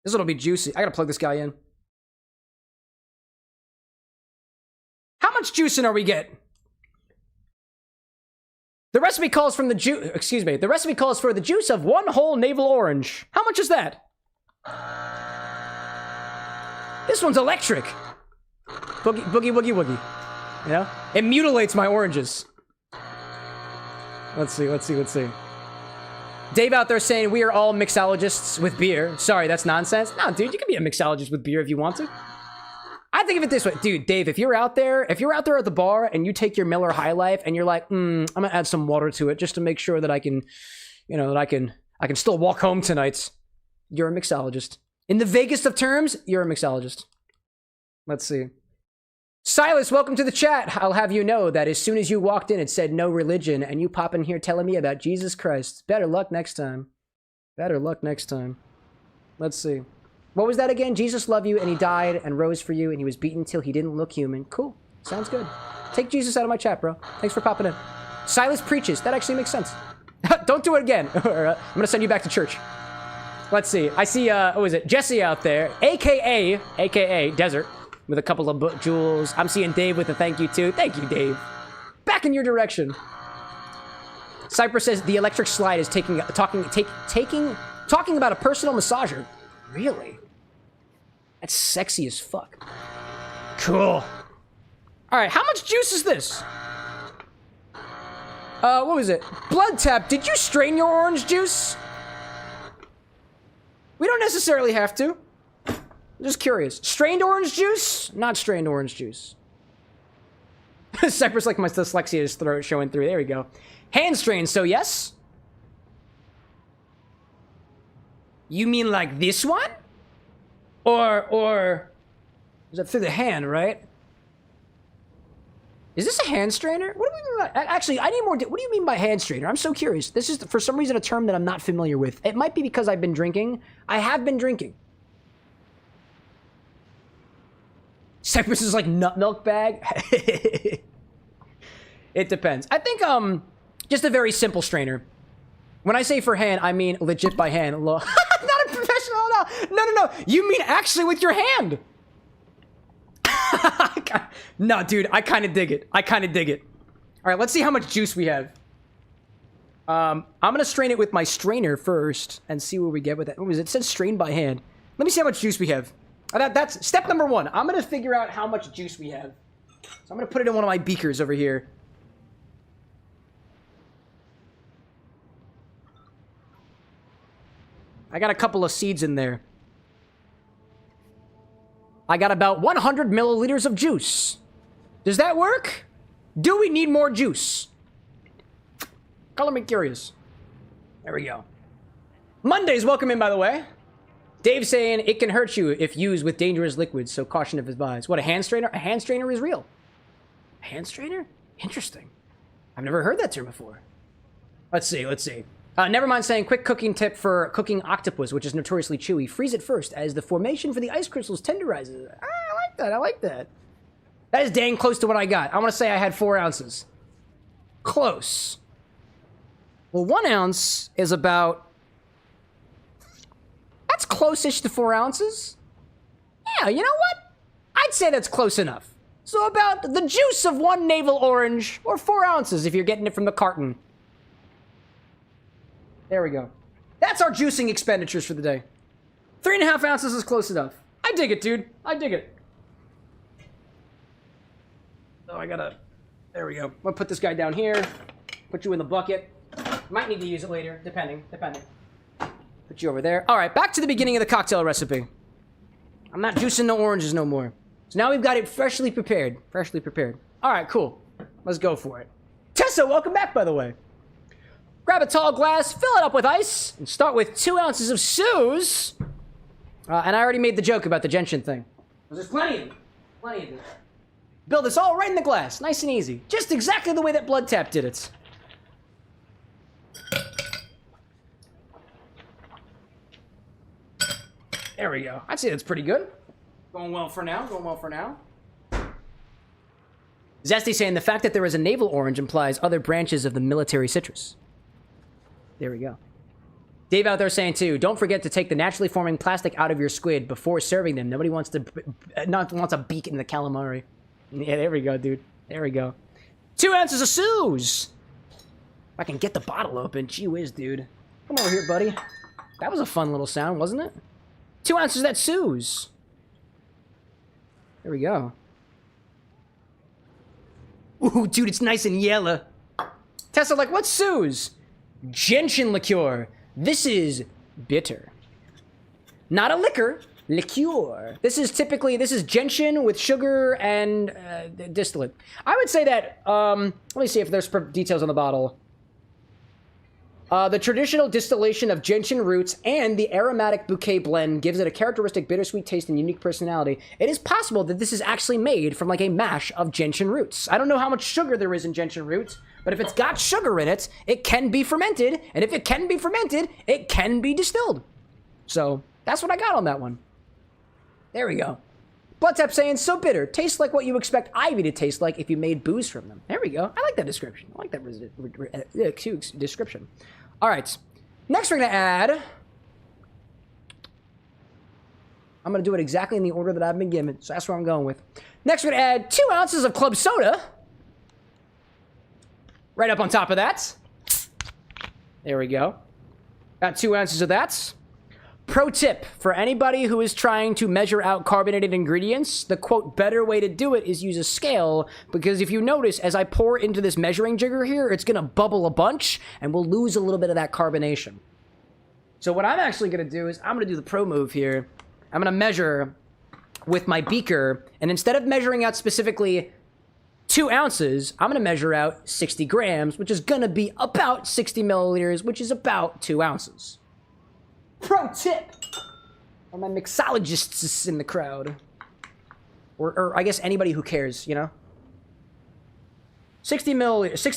This one'll be juicy. I gotta plug this guy in. How much juicing are we getting? The recipe calls from the juice. Excuse me. The recipe calls for the juice of 1 whole navel orange. How much is that? This one's electric. Boogie, boogie, woogie, woogie. You know? It mutilates my oranges. Let's see. Dave out there saying we are all mixologists with beer. Sorry, that's nonsense. No, dude, you can be a mixologist with beer if you want to. I think of it this way, dude. Dave, if you're out there at the bar and you take your Miller High Life and you're like, I'm gonna add some water to it just to make sure that I can, I can still walk home tonight. You're a mixologist. In the vaguest of terms, you're a mixologist. Let's see. Silas, welcome to the chat. I'll have you know that as soon as you walked in, it said no religion, and you pop in here telling me about Jesus Christ. Better luck next time. Let's see. What was that again? Jesus loved you and he died and rose for you and he was beaten till he didn't look human. Cool. Sounds good. Take Jesus out of my chat, bro. Thanks for popping in. Silas preaches. That actually makes sense. Don't do it again. I'm going to send you back to church. Let's see. I see, what is it? Jesse out there. AKA Desert. With a couple of jewels. I'm seeing Dave with a thank you too. Thank you, Dave. Back in your direction. Cypress says the electric slide is talking about a personal massager. Really? That's sexy as fuck. Cool. All right, how much juice is this? What was it? Blood Tap, did you strain your orange juice? We don't necessarily have to. I'm just curious. Strained orange juice? Not strained orange juice. Cypress like my dyslexia is showing through. There we go. Hand strain, so yes? You mean like this one? Or... Is that through the hand, right? Is this a hand strainer? What do we mean by... Actually, I need more... What do you mean by hand strainer? I'm so curious. This is, for some reason, a term that I'm not familiar with. It might be because I've been drinking. I have been drinking. Cypress is like nut milk bag. It depends. I think, just a very simple strainer. When I say for hand, I mean legit by hand. Not a professional, no. No. You mean actually with your hand. No, dude, I kind of dig it. All right, let's see how much juice we have. I'm going to strain it with my strainer first and see where we get with it. What was it? It said strain by hand. Let me see how much juice we have. That's step number one. I'm going to figure out how much juice we have. So I'm going to put it in one of my beakers over here. I got a couple of seeds in there. I got about 100 milliliters of juice. Does that work? Do we need more juice? Color me curious. There we go. Mondays, welcome in, by the way. Dave saying it can hurt you if used with dangerous liquids, so caution if advised. What, a hand strainer? A hand strainer is real. A hand strainer? Interesting. I've never heard that term before. Let's see. Never mind saying quick cooking tip for cooking octopus, which is notoriously chewy. Freeze it first as the formation for the ice crystals tenderizes. I like that. That is dang close to what I got. I want to say I had 4 ounces. Close. Well, 1 ounce is about... That's close-ish to 4 ounces. Yeah, you know what? I'd say that's close enough. So about the juice of 1 Naval Orange, or 4 ounces if you're getting it from the carton. There we go. That's our juicing expenditures for the day. 3.5 ounces is close enough. I dig it, dude. I dig it. Oh, I gotta... There we go. I'm gonna put this guy down here. Put you in the bucket. Might need to use it later, depending. Put you over there. All right, back to the beginning of the cocktail recipe. I'm not juicing no oranges no more. So now we've got it freshly prepared. All right, cool. Let's go for it. Tessa, welcome back, by the way. Grab a tall glass, fill it up with ice, and start with 2 ounces of Suze. And I already made the joke about the gentian thing. There's plenty of it. Build this all right in the glass, nice and easy. Just exactly the way that Blood Tap did it. There we go. I'd say that's pretty good. Going well for now. Zesty saying the fact that there is a Naval Orange implies other branches of the military citrus. There we go. Dave out there saying too, don't forget to take the naturally forming plastic out of your squid before serving them. Nobody wants a beak in the calamari. Yeah, there we go, dude. There we go. 2 ounces of Suze. If I can get the bottle open. Gee whiz, dude. Come over here, buddy. That was a fun little sound, wasn't it? 2 ounces of that Suze. There we go. Ooh, dude, it's nice and yellow. Tessa, like, what's Suze? Gentian liqueur. This is bitter. Not a liquor. Liqueur. This is gentian with sugar and distillate. I would say that, let me see if there's details on the bottle. The traditional distillation of gentian roots and the aromatic bouquet blend gives it a characteristic bittersweet taste and unique personality. It is possible that this is actually made from like a mash of gentian roots. I don't know how much sugar there is in gentian roots, but if it's got sugar in it, it can be fermented. And if it can be fermented, it can be distilled. So that's what I got on that one. There we go. Blood Tap saying, so bitter. Tastes like what you expect Ivy to taste like if you made booze from them. There we go. I like that description. I like that description. All right. Next we're going to add... I'm going to do it exactly in the order that I've been given. So that's where I'm going with. Next we're going to add 2 ounces of club soda. Right up on top of that. There we go. Got 2 ounces of that. Pro tip for anybody who is trying to measure out carbonated ingredients, the quote better way to do it is use a scale, because if you notice, as I pour into this measuring jigger here, it's going to bubble a bunch and we'll lose a little bit of that carbonation. So what I'm actually going to do is I'm going to do the pro move here. I'm going to measure with my beaker, and instead of measuring out specifically 2 ounces, I'm going to measure out 60 grams, which is going to be about 60 milliliters, which is about 2 ounces. Pro tip! Or my mixologists in the crowd. Or I guess anybody who cares, you know? 60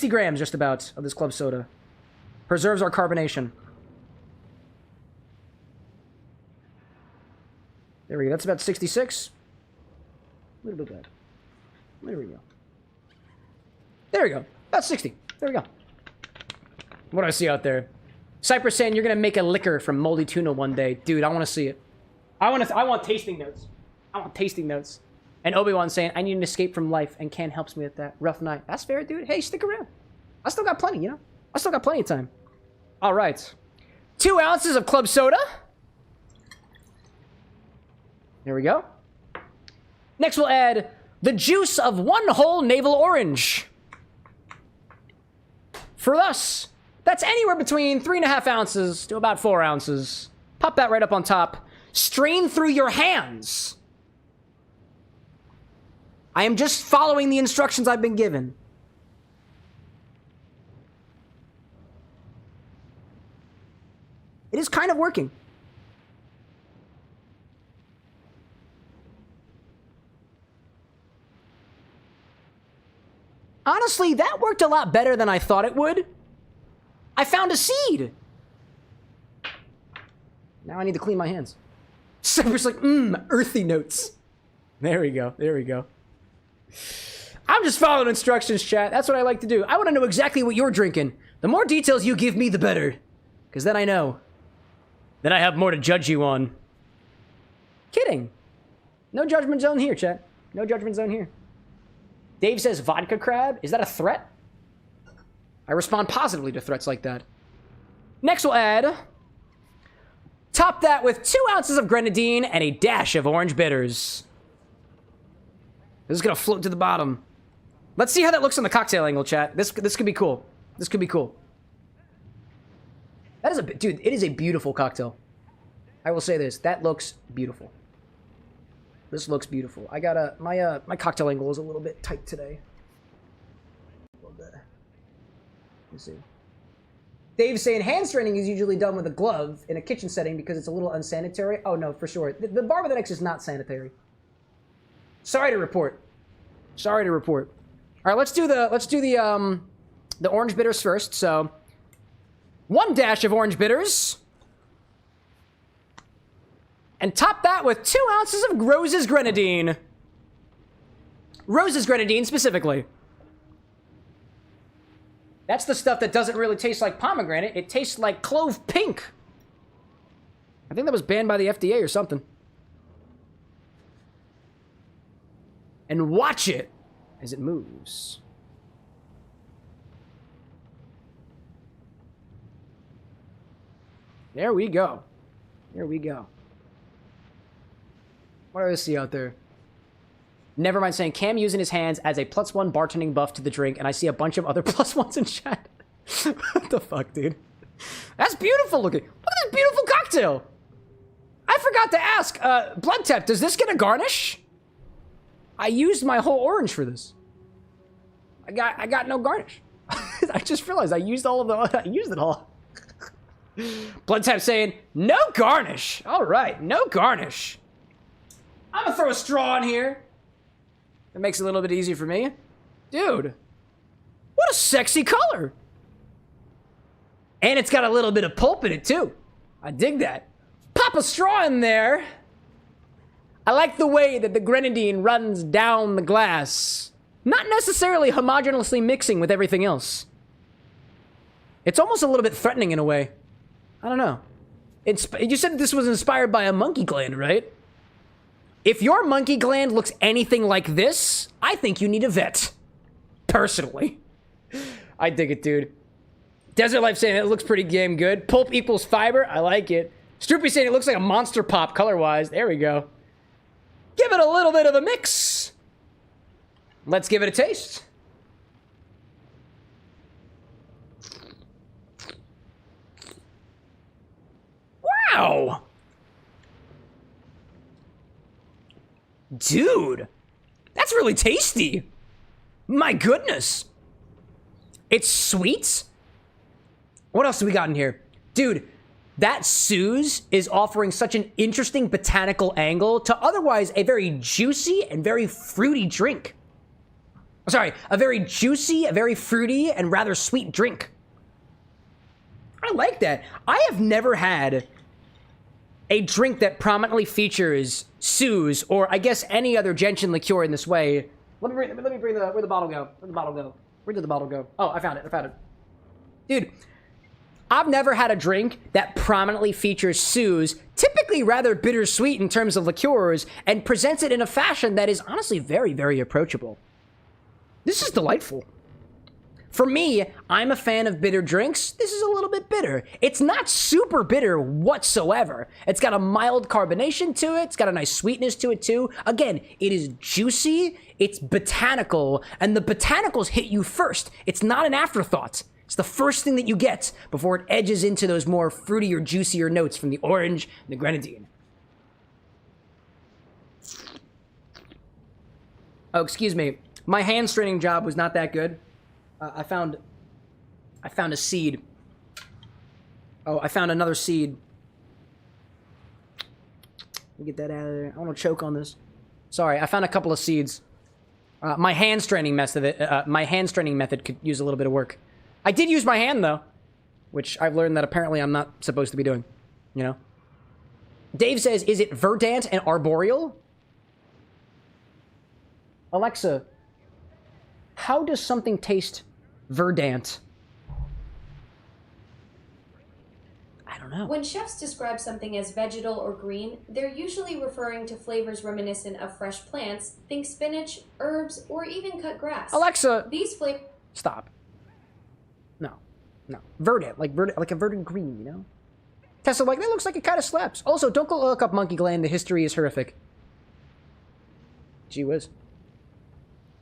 grams just about of this club soda. Preserves our carbonation. There we go. That's about 66. A little bit bad. There we go. There we go. About 60. There we go. What do I see out there? Cypress saying you're gonna make a liquor from moldy tuna one day. Dude, I want to see it. I want tasting notes. I want tasting notes. And Obi-Wan saying, I need an escape from life, and Ken helps me with that. Rough night. That's fair, dude. Hey, stick around. I still got plenty, you know? I still got plenty of time. All right. 2 ounces of club soda. There we go. Next, we'll add the juice of 1 whole Naval Orange. For us, that's anywhere between 3.5 ounces to about 4 ounces. Pop that right up on top. Strain through your hands. I am just following the instructions I've been given. It is kind of working. Honestly, that worked a lot better than I thought it would. I found a seed. Now I need to clean my hands. Cyber's like, earthy notes. There we go. There we go. I'm just following instructions, chat. That's what I like to do. I want to know exactly what you're drinking. The more details you give me, the better. Because then I know. Then I have more to judge you on. Kidding. No judgment zone here, chat. No judgment zone here. Dave says vodka crab. Is that a threat? I respond positively to threats like that. Next we'll add... Top that with 2 ounces of Grenadine and a dash of orange bitters. This is gonna float to the bottom. Let's see how that looks on the cocktail angle, chat. This could be cool. This could be cool. That is dude, it is a beautiful cocktail. I will say this. That looks beautiful. This looks beautiful. I got my cocktail angle is a little bit tight today. A little bit. Let's see. Dave's saying hand straining is usually done with a glove in a kitchen setting because it's a little unsanitary. Oh no, for sure. The bar with an X is not sanitary. Sorry to report. Sorry to report. All right, let's do the orange bitters first. So, 1 dash of orange bitters. And top that with 2 ounces of Rose's Grenadine. Rose's Grenadine, specifically. That's the stuff that doesn't really taste like pomegranate. It tastes like clove pink. I think that was banned by the FDA or something. And watch it as it moves. There we go. There we go. What do I see out there? Never mind saying Cam using his hands as a +1 bartending buff to the drink, and I see a bunch of other +1s in chat. What the fuck, dude? That's beautiful looking. Look at this beautiful cocktail. I forgot to ask, Blood Tap, does this get a garnish? I used my whole orange for this. I got no garnish. I just realized I used all of the, I used it all. Blood Tap saying, no garnish. All right, no garnish. I'm gonna throw a straw in here. That makes it a little bit easier for me. Dude, what a sexy color. And it's got a little bit of pulp in it too. I dig that. Pop a straw in there. I like the way that the grenadine runs down the glass. Not necessarily homogeneously mixing with everything else. It's almost a little bit threatening in a way. I don't know. You said this was inspired by a monkey gland, right? If your monkey gland looks anything like this, I think you need a vet. Personally. I dig it, dude. Desert Life saying it looks pretty damn good. Pulp equals fiber. I like it. Stroopy saying it looks like a Monster Pop color-wise. There we go. Give it a little bit of a mix. Let's give it a taste. Wow. Dude. That's really tasty. My goodness. It's sweet. What else do we got in here? Dude, that Suze is offering such an interesting botanical angle to otherwise a very juicy and very fruity drink. Sorry, a very juicy, a very fruity, and rather sweet drink. I like that. I have never had a drink that prominently features Suze, or I guess any other gentian liqueur in this way. Let me bring the, where'd the bottle go? Where'd the bottle go? Where did the bottle go? Oh, I found it. Dude, I've never had a drink that prominently features Suze, typically rather bittersweet in terms of liqueurs, and presents it in a fashion that is honestly very, very approachable. This is delightful. For me, I'm a fan of bitter drinks. This is a little bit bitter. It's not super bitter whatsoever. It's got a mild carbonation to it. It's got a nice sweetness to it too. Again, it is juicy, it's botanical, and the botanicals hit you first. It's not an afterthought. It's the first thing that you get before it edges into those more fruitier, juicier notes from the orange and the grenadine. Oh, excuse me. My hand straining job was not that good. I found a seed. Oh, I found another seed. Let me get that out of there. I want to choke on this. Sorry, I found a couple of seeds. My hand straining method could use a little bit of work. I did use my hand though, which I've learned that apparently I'm not supposed to be doing. You know. Dave says, "Is it verdant and arboreal?" Alexa, how does something taste verdant? I don't know. When chefs describe something as vegetal or green, they're usually referring to flavors reminiscent of fresh plants, think spinach, herbs, or even cut grass. Alexa, These flavors... Stop. No. Verdant, like a verdant green, you know? Tesla, like, that looks like it kind of slaps. Also, don't go look up monkey gland. The history is horrific. Gee whiz.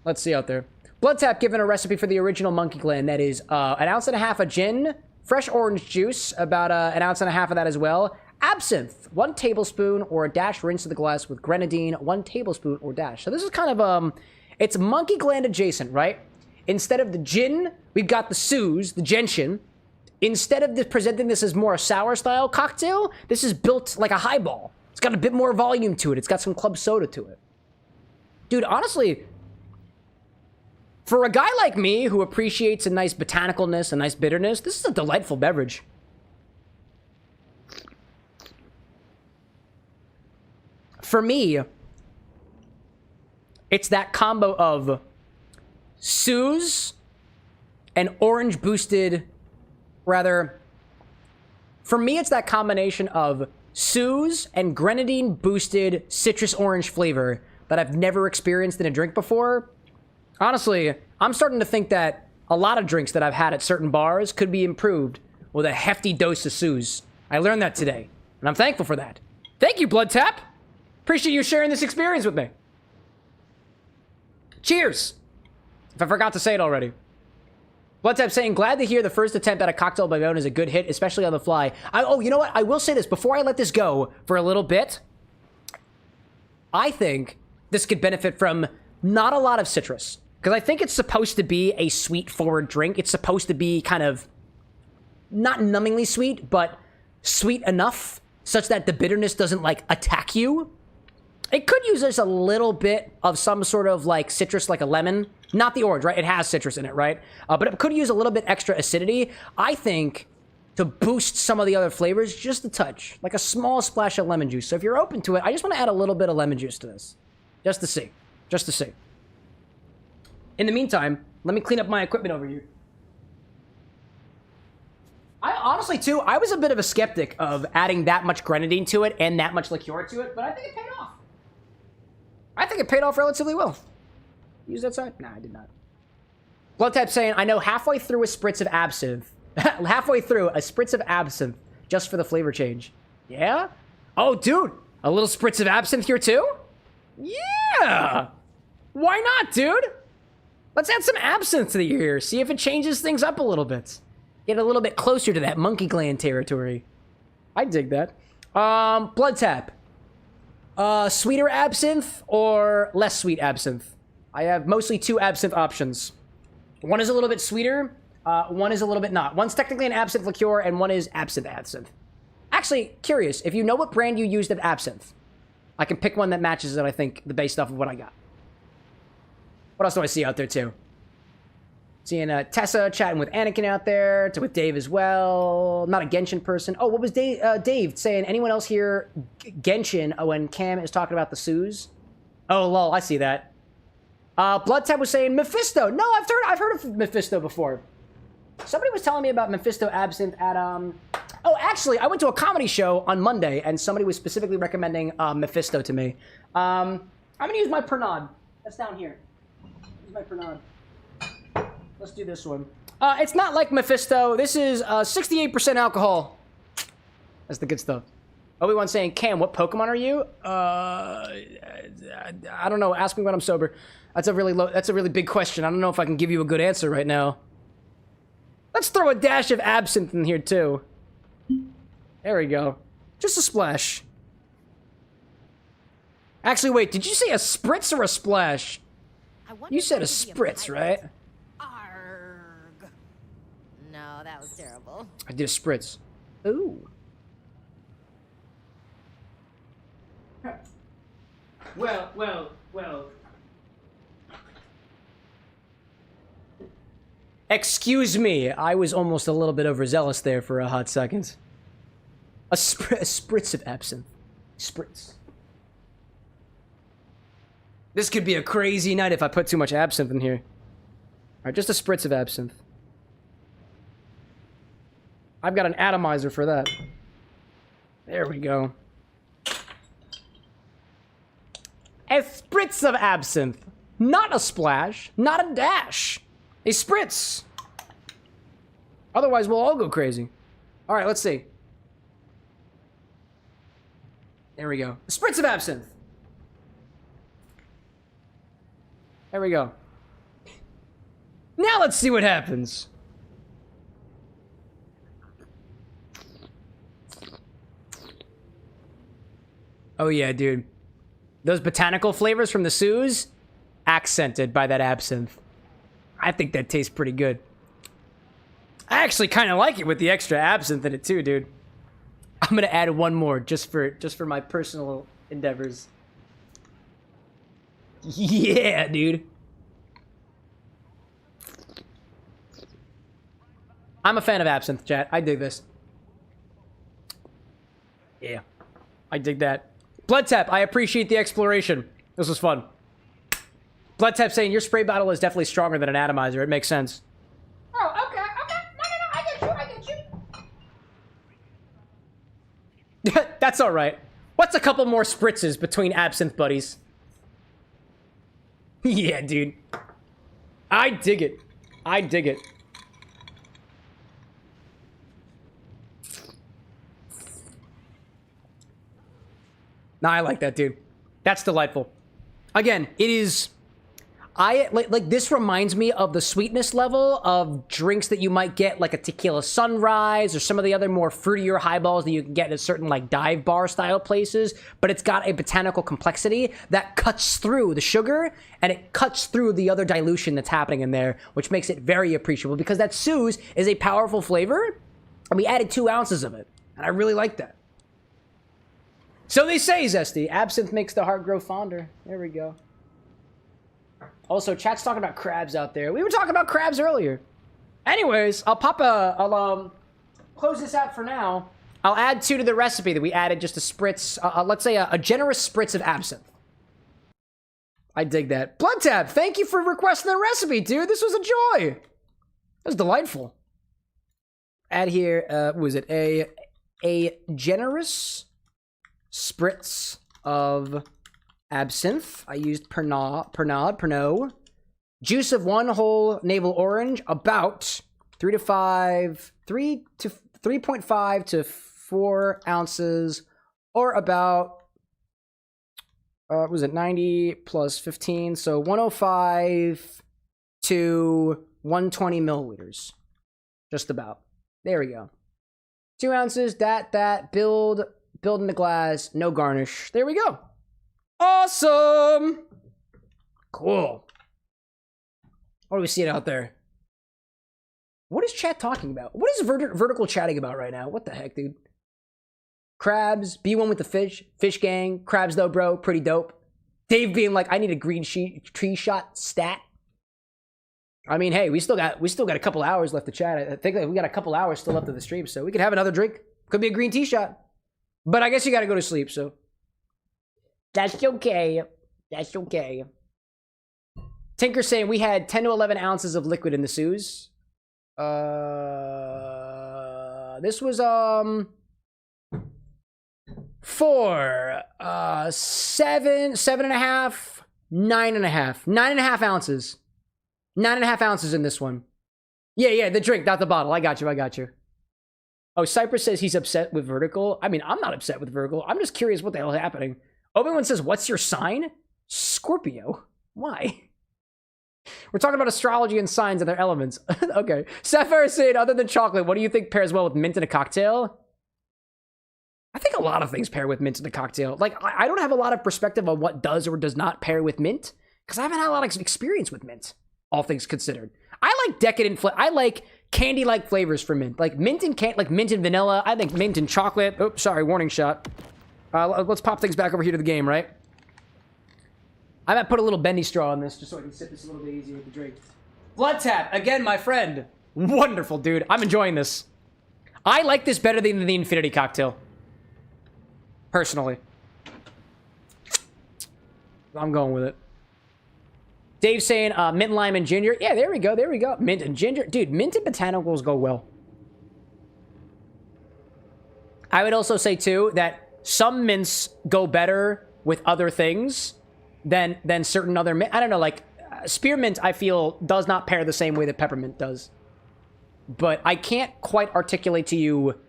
Let's see out there. Bloodtap given a recipe for the original monkey gland. That is 1.5 ounces of gin, fresh orange juice, about 1.5 ounces of that as well. Absinthe, 1 tablespoon or a dash, rinse to the glass with grenadine, 1 tablespoon or dash. So this is kind of, it's monkey gland adjacent, right? Instead of the gin, we've got the Suze, the gentian. Instead of presenting this as more a sour style cocktail, this is built like a highball. It's got a bit more volume to it. It's got some club soda to it. Dude, honestly, for a guy like me who appreciates a nice botanicalness, a nice bitterness, this is a delightful beverage. For me, it's that combo of Suze and orange boosted, rather, for me, it's that combination of Suze and grenadine boosted citrus orange flavor that I've never experienced in a drink before. Honestly, I'm starting to think that a lot of drinks that I've had at certain bars could be improved with a hefty dose of Suze. I learned that today, and I'm thankful for that. Thank you, Bloodtap. Appreciate you sharing this experience with me. Cheers. If I forgot to say it already. Bloodtap saying, glad to hear the first attempt at a cocktail by Bone is a good hit, especially on the fly. Oh, you know what? I will say this before I let this go for a little bit. I think this could benefit from not a lot of citrus. Because I think it's supposed to be a sweet-forward drink. It's supposed to be kind of not numbingly sweet, but sweet enough such that the bitterness doesn't, like, attack you. It could use just a little bit of some sort of, like, citrus, like a lemon. Not the orange, right? It has citrus in it, right? But it could use a little bit extra acidity. I think to boost some of the other flavors just a touch, like a small splash of lemon juice. So if you're open to it, I just want to add a little bit of lemon juice to this, just to see. In the meantime, let me clean up my equipment over here. I honestly, too, I was a bit of a skeptic of adding that much grenadine to it and that much liqueur to it, but I think it paid off. I think it paid off relatively well. Use that side? Nah, I did not. Blood Tap saying, I know halfway through a spritz of absinthe. Halfway through a spritz of absinthe just for the flavor change. Yeah? Oh, dude, a little spritz of absinthe here, too? Yeah! Why not, dude? Let's add some absinthe to the here. See if it changes things up a little bit. Get a little bit closer to that monkey gland territory. I dig that. Blood Tap. Sweeter absinthe or less sweet absinthe? I have mostly 2 absinthe options. One is a little bit sweeter. One is a little bit not. One's technically an absinthe liqueur, and one is absinthe. Actually, curious, if you know what brand you used of absinthe, I can pick one that matches it, I think, based off of what I got. What else do I see out there, too? Seeing Tessa chatting with Anakin out there, with Dave as well. Not a Genshin person. Oh, what was Dave saying? Anyone else here Genshin when Cam is talking about the Suze? Oh, lol, I see that. Blood Tap was saying Mephisto. No, I've heard of Mephisto before. Somebody was telling me about Mephisto Absinthe at, Oh, actually, I went to a comedy show on Monday, and somebody was specifically recommending Mephisto to me. I'm gonna use my Pernod. That's down here. Use my Pernod. Let's do this one. It's not like Mephisto. This is 68% alcohol. That's the good stuff. Obi-Wan saying, Cam, what Pokemon are you? I don't know. Ask me when I'm sober. That's a really big question. I don't know if I can give you a good answer right now. Let's throw a dash of absinthe in here, too. There we go. Just a splash. Actually, wait. Did you say a spritz or a splash? You said a spritz, right? Arg. No, that was terrible. I did a spritz. Ooh. Well. Excuse me, I was almost a little bit overzealous there for a hot second. A spritz of absinthe. Spritz. This could be a crazy night if I put too much absinthe in here. Alright, just a spritz of absinthe. I've got an atomizer for that. There we go. A spritz of absinthe. Not a splash, not a dash. A spritz. Otherwise, we'll all go crazy. All right, let's see. There we go. A spritz of absinthe. There we go. Now let's see what happens. Oh yeah, dude. Those botanical flavors from the Suze, accented by that absinthe. I think that tastes pretty good. I actually kind of like it with the extra absinthe in it too, dude. I'm gonna add one more just for my personal endeavors. Yeah, dude. I'm a fan of absinthe, chat. I dig this. Yeah, I dig that. Blood Tap, I appreciate the exploration. This was fun. Blood Tap saying your spray bottle is definitely stronger than an atomizer. It makes sense. Oh, okay. No, I get you. That's all right. What's a couple more spritzes between absinthe buddies? Yeah, dude. I dig it. I dig it. Nah, I like that, dude. That's delightful. Again, it is... like this reminds me of the sweetness level of drinks that you might get, like a tequila sunrise or some of the other more fruitier highballs that you can get at certain like dive bar style places, but it's got a botanical complexity that cuts through the sugar and it cuts through the other dilution that's happening in there, which makes it very appreciable because that Suze is a powerful flavor and we added 2 ounces of it and I really like that. So they say, Zesty, absinthe makes the heart grow fonder. There we go. Also, chat's talking about crabs out there. We were talking about crabs earlier. Anyways, I'll pop close this out for now. I'll add 2 to the recipe that we added, just a spritz, let's say a generous spritz of absinthe. I dig that. Blood Tab, thank you for requesting the recipe, dude. This was a joy. That was delightful. Add here, what was it? A generous spritz of absinthe. I used Pernod. Juice of 1 whole Naval Orange, about 3.5 to 4 ounces, or about, was it 90 plus 15? So 105 to 120 milliliters. Just about. There we go. 2 ounces, build in the glass, no garnish. There we go. Awesome! Cool. What do we see out there? What is chat talking about? What is vertical chatting about right now? What the heck, dude? Crabs, B1 with the fish gang. Crabs though, bro, pretty dope. Dave being like, I need a green tree shot stat. I mean, hey, we still got a couple hours left to chat. I think that we got a couple hours still left of the stream, so we could have another drink. Could be a green tea shot. But I guess you gotta go to sleep, so. That's okay. That's okay. Tinker's saying we had 10 to 11 ounces of liquid in the Suze. This was, 4, 7, 7.5, 9.5. 9.5 ounces. 9.5 ounces in this one. Yeah, the drink, not the bottle. I got you. Oh, Cypress says he's upset with vertical. I mean, I'm not upset with vertical. I'm just curious what the hell is happening. Obi-Wan says, what's your sign? Scorpio. Why? We're talking about astrology and signs and their elements. Okay. Sapphire saying, other than chocolate, what do you think pairs well with mint in a cocktail? I think a lot of things pair with mint in a cocktail. Like, I don't have a lot of perspective on what does or does not pair with mint, because I haven't had a lot of experience with mint, all things considered. I like decadent I like candy-like flavors for mint. Like mint and mint and vanilla. I think mint and chocolate. Oops, sorry, warning shot. Let's pop things back over here to the game, right? I might put a little bendy straw on this just so I can sip this a little bit easier with the drink. Blood Tap, again, my friend. Wonderful, dude. I'm enjoying this. I like this better than the Infinity cocktail. Personally. I'm going with it. Dave saying mint, lime, and ginger. Yeah, there we go. Mint and ginger. Dude, mint and botanicals go well. I would also say, too, that some mints go better with other things than certain other mint. I don't know, like, spearmint, I feel, does not pair the same way that peppermint does. But I can't quite articulate to you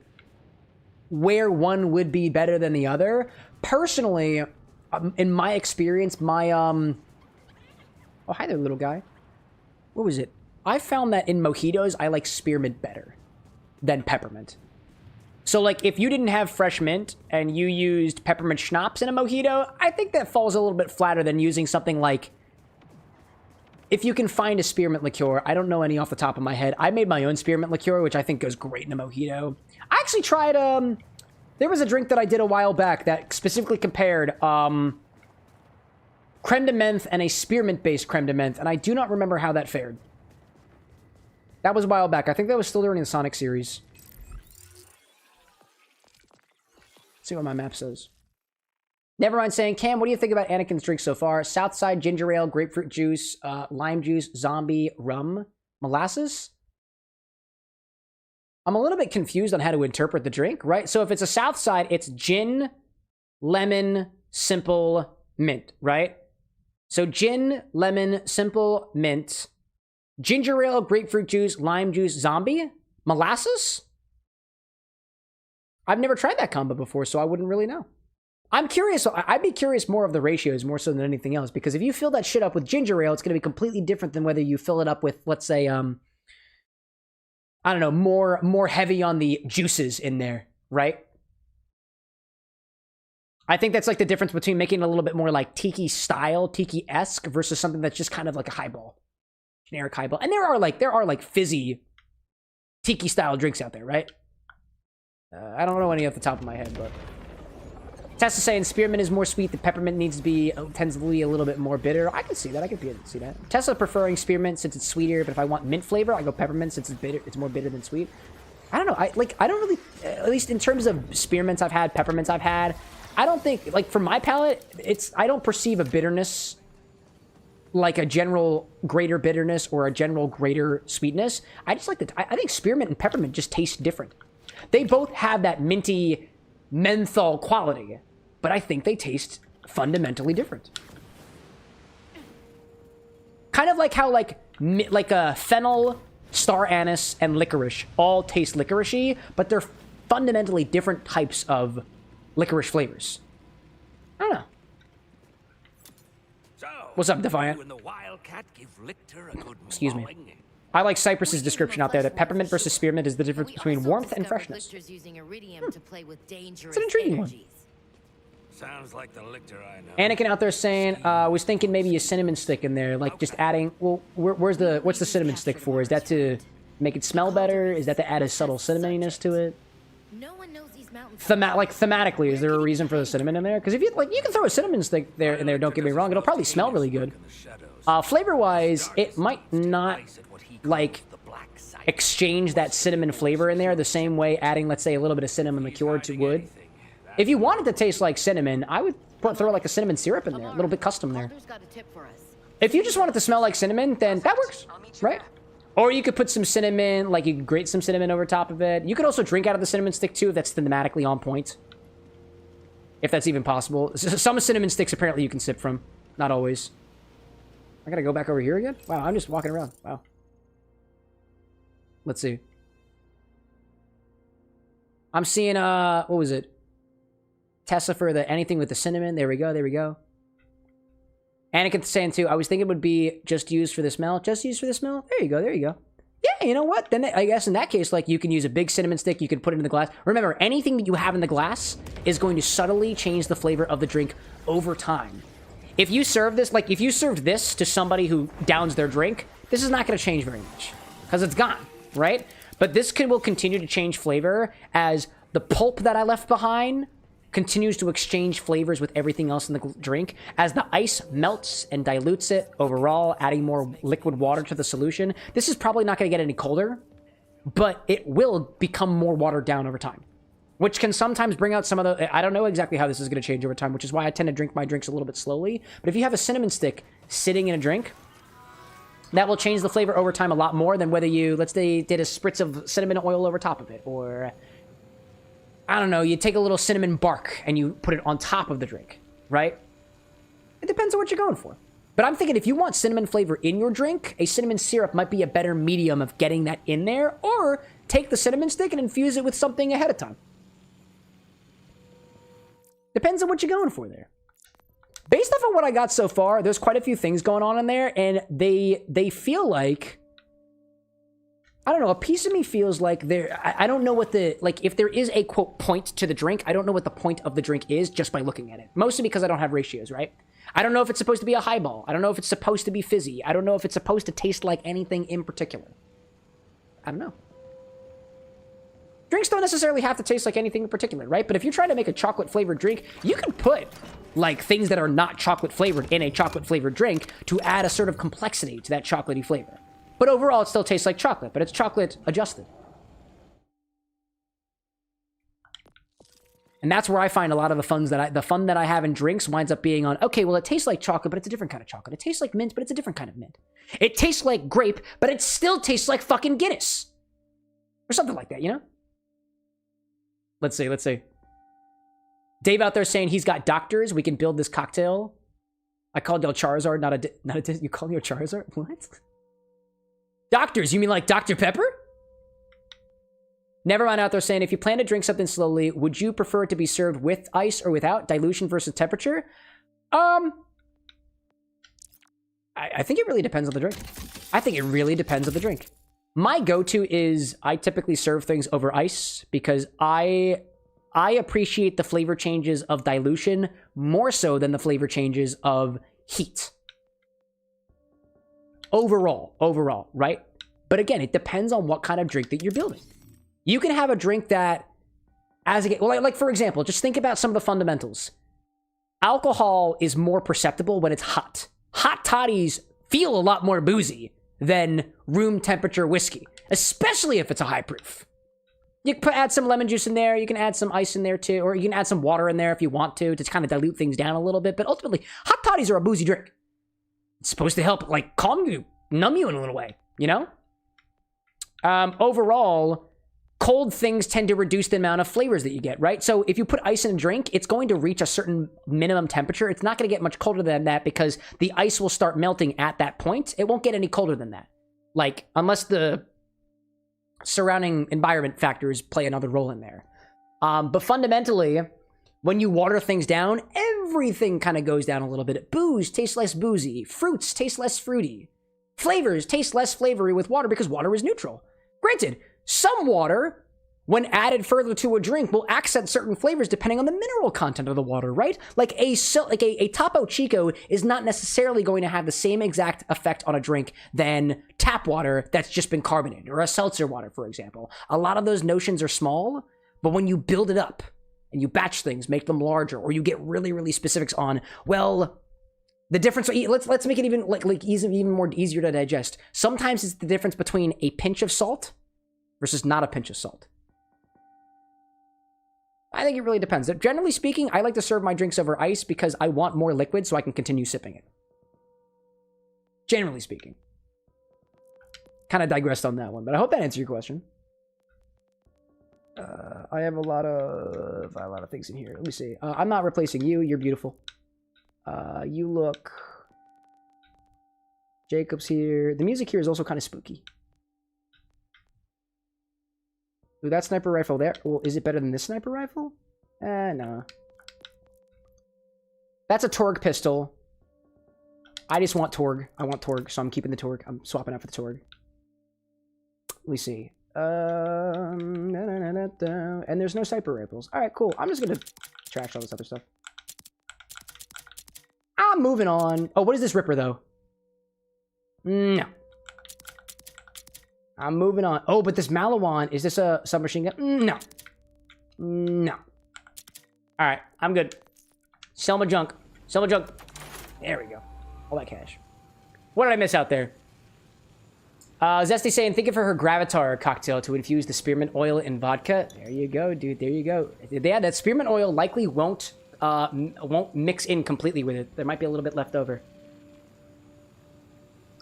where one would be better than the other. Personally, in my experience, my, oh, hi there, little guy. What was it? I found that in mojitos, I like spearmint better than peppermint. So, like, if you didn't have fresh mint and you used peppermint schnapps in a mojito, I think that falls a little bit flatter than using something like... If you can find a spearmint liqueur, I don't know any off the top of my head. I made my own spearmint liqueur, which I think goes great in a mojito. I actually tried, there was a drink that I did a while back that specifically compared, creme de menthe and a spearmint-based creme de menthe, and I do not remember how that fared. That was a while back. I think that was still during the Sonic series. See what my map says. Nevermind saying, Cam, what do you think about Anakin's drink so far? Southside ginger ale, grapefruit juice, lime juice, zombie, rum, molasses? I'm a little bit confused on how to interpret the drink, right? So if it's a Southside, it's gin, lemon, simple, mint, right? So gin, lemon, simple, mint, ginger ale, grapefruit juice, lime juice, zombie, molasses? I've never tried that combo before, so I wouldn't really know. I'm curious. I'd be curious more of the ratios more so than anything else, because if you fill that shit up with ginger ale, it's going to be completely different than whether you fill it up with, let's say, I don't know, more heavy on the juices in there, right? I think that's like the difference between making it a little bit more like tiki style, tiki-esque, versus something that's just kind of like a highball, generic highball. And there are like fizzy tiki style drinks out there, right? I don't know any off the top of my head, but Tessa saying spearmint is more sweet. The peppermint tends to be a little bit more bitter. I can see that. I can see that. Tessa preferring spearmint since it's sweeter, but if I want mint flavor, I go peppermint since it's bitter. It's more bitter than sweet. I don't know. I don't really, at least in terms of spearmints I've had, peppermints I've had, I don't think, like, for my palate, I don't perceive a bitterness like a general greater bitterness or a general greater sweetness. I just like I think spearmint and peppermint just taste different. They both have that minty menthol quality, but I think they taste fundamentally different. Kind of like how like a fennel, star anise, and licorice all taste licoricey, but they're fundamentally different types of licorice flavors. I don't know. So, What's up, Defiant? you and the Wildcat give Lictor a good Excuse me. mauling? I like Cypress's description out there that peppermint versus spearmint is the difference between warmth and freshness. Using iridium to play with dangerous It's an intriguing one. energies. Sounds like the Lictor I know. Anakin out there saying, was thinking maybe a cinnamon stick in there, like just adding, well, what's the cinnamon stick for? Is that to make it smell better? Is that to add a subtle cinnamoniness to it? No one knows these mountains. Thematically, is there a reason for the cinnamon in there? Because if you, like, you can throw a cinnamon stick in there, don't get me wrong, it'll probably smell really good. Flavor-wise, it might not, like, exchange that cinnamon flavor in there the same way adding, let's say, a little bit of cinnamon liqueur to would. If you want it to taste like cinnamon, I would throw like a cinnamon syrup in there, a little bit custom there. Got a tip for us. If you just want it to smell like cinnamon, then that works, right? Or you could put some cinnamon, like you could grate some cinnamon over top of it. You could also drink out of the cinnamon stick too, if that's thematically on point. If that's even possible. Some cinnamon sticks apparently you can sip from. Not always. I gotta go back over here again? Wow, I'm just walking around. Wow. Let's see. I'm seeing, what was it? Tessa for the anything with the cinnamon. There we go, there we go. Anakin saying too, I was thinking it would be just used for the smell. Just used for the smell? There you go, there you go. Yeah, you know what? Then I guess in that case, like, you can use a big cinnamon stick, you can put it in the glass. Remember, anything that you have in the glass is going to subtly change the flavor of the drink over time. If you serve this, like, if you served this to somebody who downs their drink, this is not going to change very much. Because it's gone, right? But this will continue to change flavor as the pulp that I left behind continues to exchange flavors with everything else in the drink. As the ice melts and dilutes it overall, adding more liquid water to the solution, this is probably not going to get any colder, but it will become more watered down over time, which can sometimes bring out some of the... I don't know exactly how this is going to change over time, which is why I tend to drink my drinks a little bit slowly. But if you have a cinnamon stick sitting in a drink, that will change the flavor over time a lot more than whether you, let's say, did a spritz of cinnamon oil over top of it, or... I don't know, you take a little cinnamon bark and you put it on top of the drink, right? It depends on what you're going for. But I'm thinking if you want cinnamon flavor in your drink, a cinnamon syrup might be a better medium of getting that in there, or take the cinnamon stick and infuse it with something ahead of time. Depends on what you're going for there. Based off of what I got so far, there's quite a few things going on in there, and they feel like... I don't know, a piece of me feels like I don't know what the, like, if there is a, quote, point to the drink, I don't know what the point of the drink is just by looking at it. Mostly because I don't have ratios, right? I don't know if it's supposed to be a highball. I don't know if it's supposed to be fizzy. I don't know if it's supposed to taste like anything in particular. I don't know. Drinks don't necessarily have to taste like anything in particular, right? But if you're trying to make a chocolate-flavored drink, you can put, like, things that are not chocolate-flavored in a chocolate-flavored drink to add a sort of complexity to that chocolatey flavor. But overall, it still tastes like chocolate, but it's chocolate adjusted. And that's where I find a lot of the fun that I have in drinks winds up being on, okay, well, it tastes like chocolate, but it's a different kind of chocolate. It tastes like mint, but it's a different kind of mint. It tastes like grape, but it still tastes like fucking Guinness. Or something like that, you know? Let's see. Dave out there saying he's got doctors. We can build this cocktail. I called y'all Charizard, not a you called me a Charizard? What? Doctors, you mean like Dr. Pepper? Nevermind out there saying, if you plan to drink something slowly, would you prefer it to be served with ice or without? Dilution versus temperature? I think it really depends on the drink. My go-to is I typically serve things over ice because I appreciate the flavor changes of dilution more so than the flavor changes of heat. Overall, right? But again, it depends on what kind of drink that you're building. You can have a drink that, like for example, just think about some of the fundamentals. Alcohol is more perceptible when it's hot. Hot toddies feel a lot more boozy than room temperature whiskey, especially if it's a high proof. You can add some lemon juice in there. You can add some ice in there too, or you can add some water in there if you want to kind of dilute things down a little bit. But ultimately, hot toddies are a boozy drink. It's supposed to help, like, calm you, numb you in a little way, you know? Overall, cold things tend to reduce the amount of flavors that you get, right? So if you put ice in a drink, it's going to reach a certain minimum temperature. It's not going to get much colder than that because the ice will start melting at that point. It won't get any colder than that. Like, unless the surrounding environment factors play another role in there. But fundamentally, when you water things down, everything kind of goes down a little bit. Booze tastes less boozy. Fruits taste less fruity. Flavors taste less flavory with water because water is neutral. Granted, some water, when added further to a drink, will accent certain flavors depending on the mineral content of the water, right? Like a Topo Chico is not necessarily going to have the same exact effect on a drink than tap water that's just been carbonated, or a seltzer water, for example. A lot of those notions are small, but when you build it up and you batch things, make them larger, or you get really, really specifics on, well, the difference, let's make it even even more easier to digest. Sometimes it's the difference between a pinch of salt versus not a pinch of salt. I think it really depends. Generally speaking, I like to serve my drinks over ice because I want more liquid so I can continue sipping it. Generally speaking. Kind of digressed on that one, but I hope that answers your question. I have a lot of things in here. Let me see. I'm not replacing you. You're beautiful. You look... Jacob's here. The music here is also kind of spooky. Ooh, that sniper rifle there. Well, is it better than this sniper rifle? No. That's a Torg pistol. I just want Torg. I want Torg, so I'm keeping the Torg. I'm swapping out for the Torg. Let me see. And there's no sniper rifles. All right, cool. I'm just gonna trash all this other stuff. I'm moving on. Oh, what is this Ripper, though? No. I'm moving on. Oh, but this Malawan, is this a submachine gun? No. No. All right, I'm good. Sell my junk. Sell my junk. There we go. All that cash. What did I miss out there? Zesty saying, think of her Gravitar cocktail to infuse the spearmint oil in vodka. There you go, dude. There you go. Yeah, that spearmint oil likely won't mix in completely with it. There might be a little bit left over.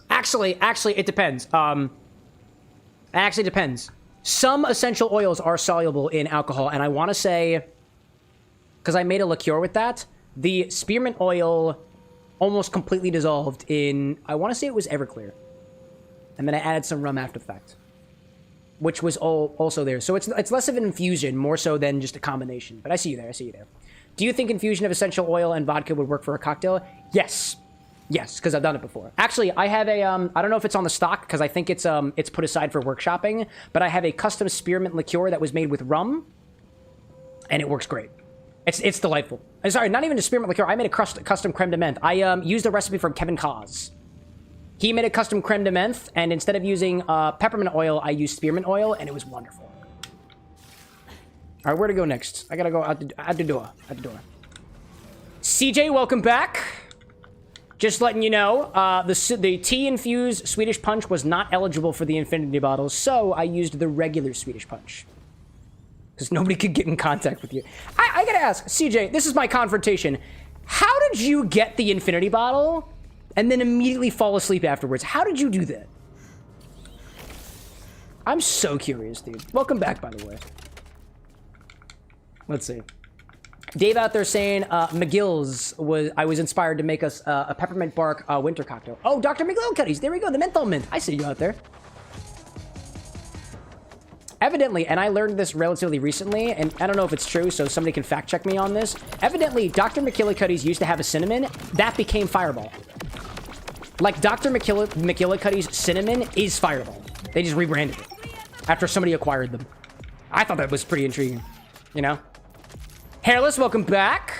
Actually, it depends. It actually depends. Some essential oils are soluble in alcohol, and I want to say, because I made a liqueur with that, the spearmint oil almost completely dissolved in, I want to say it was Everclear. And then I added some rum after the fact, which was also there. So it's less of an infusion, more so than just a combination. But I see you there. I see you there. Do you think infusion of essential oil and vodka would work for a cocktail? Yes. Yes, because I've done it before. Actually, I have a, I don't know if it's on the stock, because I think it's put aside for workshopping, but I have a custom spearmint liqueur that was made with rum, and it works great. It's delightful. Sorry, not even a spearmint liqueur. I made a custom creme de menthe. I used a recipe from Kevin Cause. He made a custom creme de menthe, and instead of using peppermint oil, I used spearmint oil, and it was wonderful. All right, where to go next? I gotta go out the door. Out the door. CJ, welcome back. Just letting you know, the tea-infused Swedish Punch was not eligible for the Infinity bottle, so I used the regular Swedish Punch. Because nobody could get in contact with you. I gotta ask, CJ, this is my confrontation. How did you get the Infinity bottle and then immediately fall asleep afterwards? How did you do that? I'm so curious, dude. Welcome back, by the way. Let's see. Dave out there saying, McGill's I was inspired to make us a peppermint bark winter cocktail. Oh, Dr. McGillicuddy's. There we go. The menthol mint. I see you out there. Evidently, and I learned this relatively recently, and I don't know if it's true, so somebody can fact check me on this. Evidently, Dr. McGillicuddy's used to have a cinnamon. That became Fireball. Like, Dr. McGillicuddy's cinnamon is Fireball. They just rebranded it after somebody acquired them. I thought that was pretty intriguing, you know? Hairless, welcome back.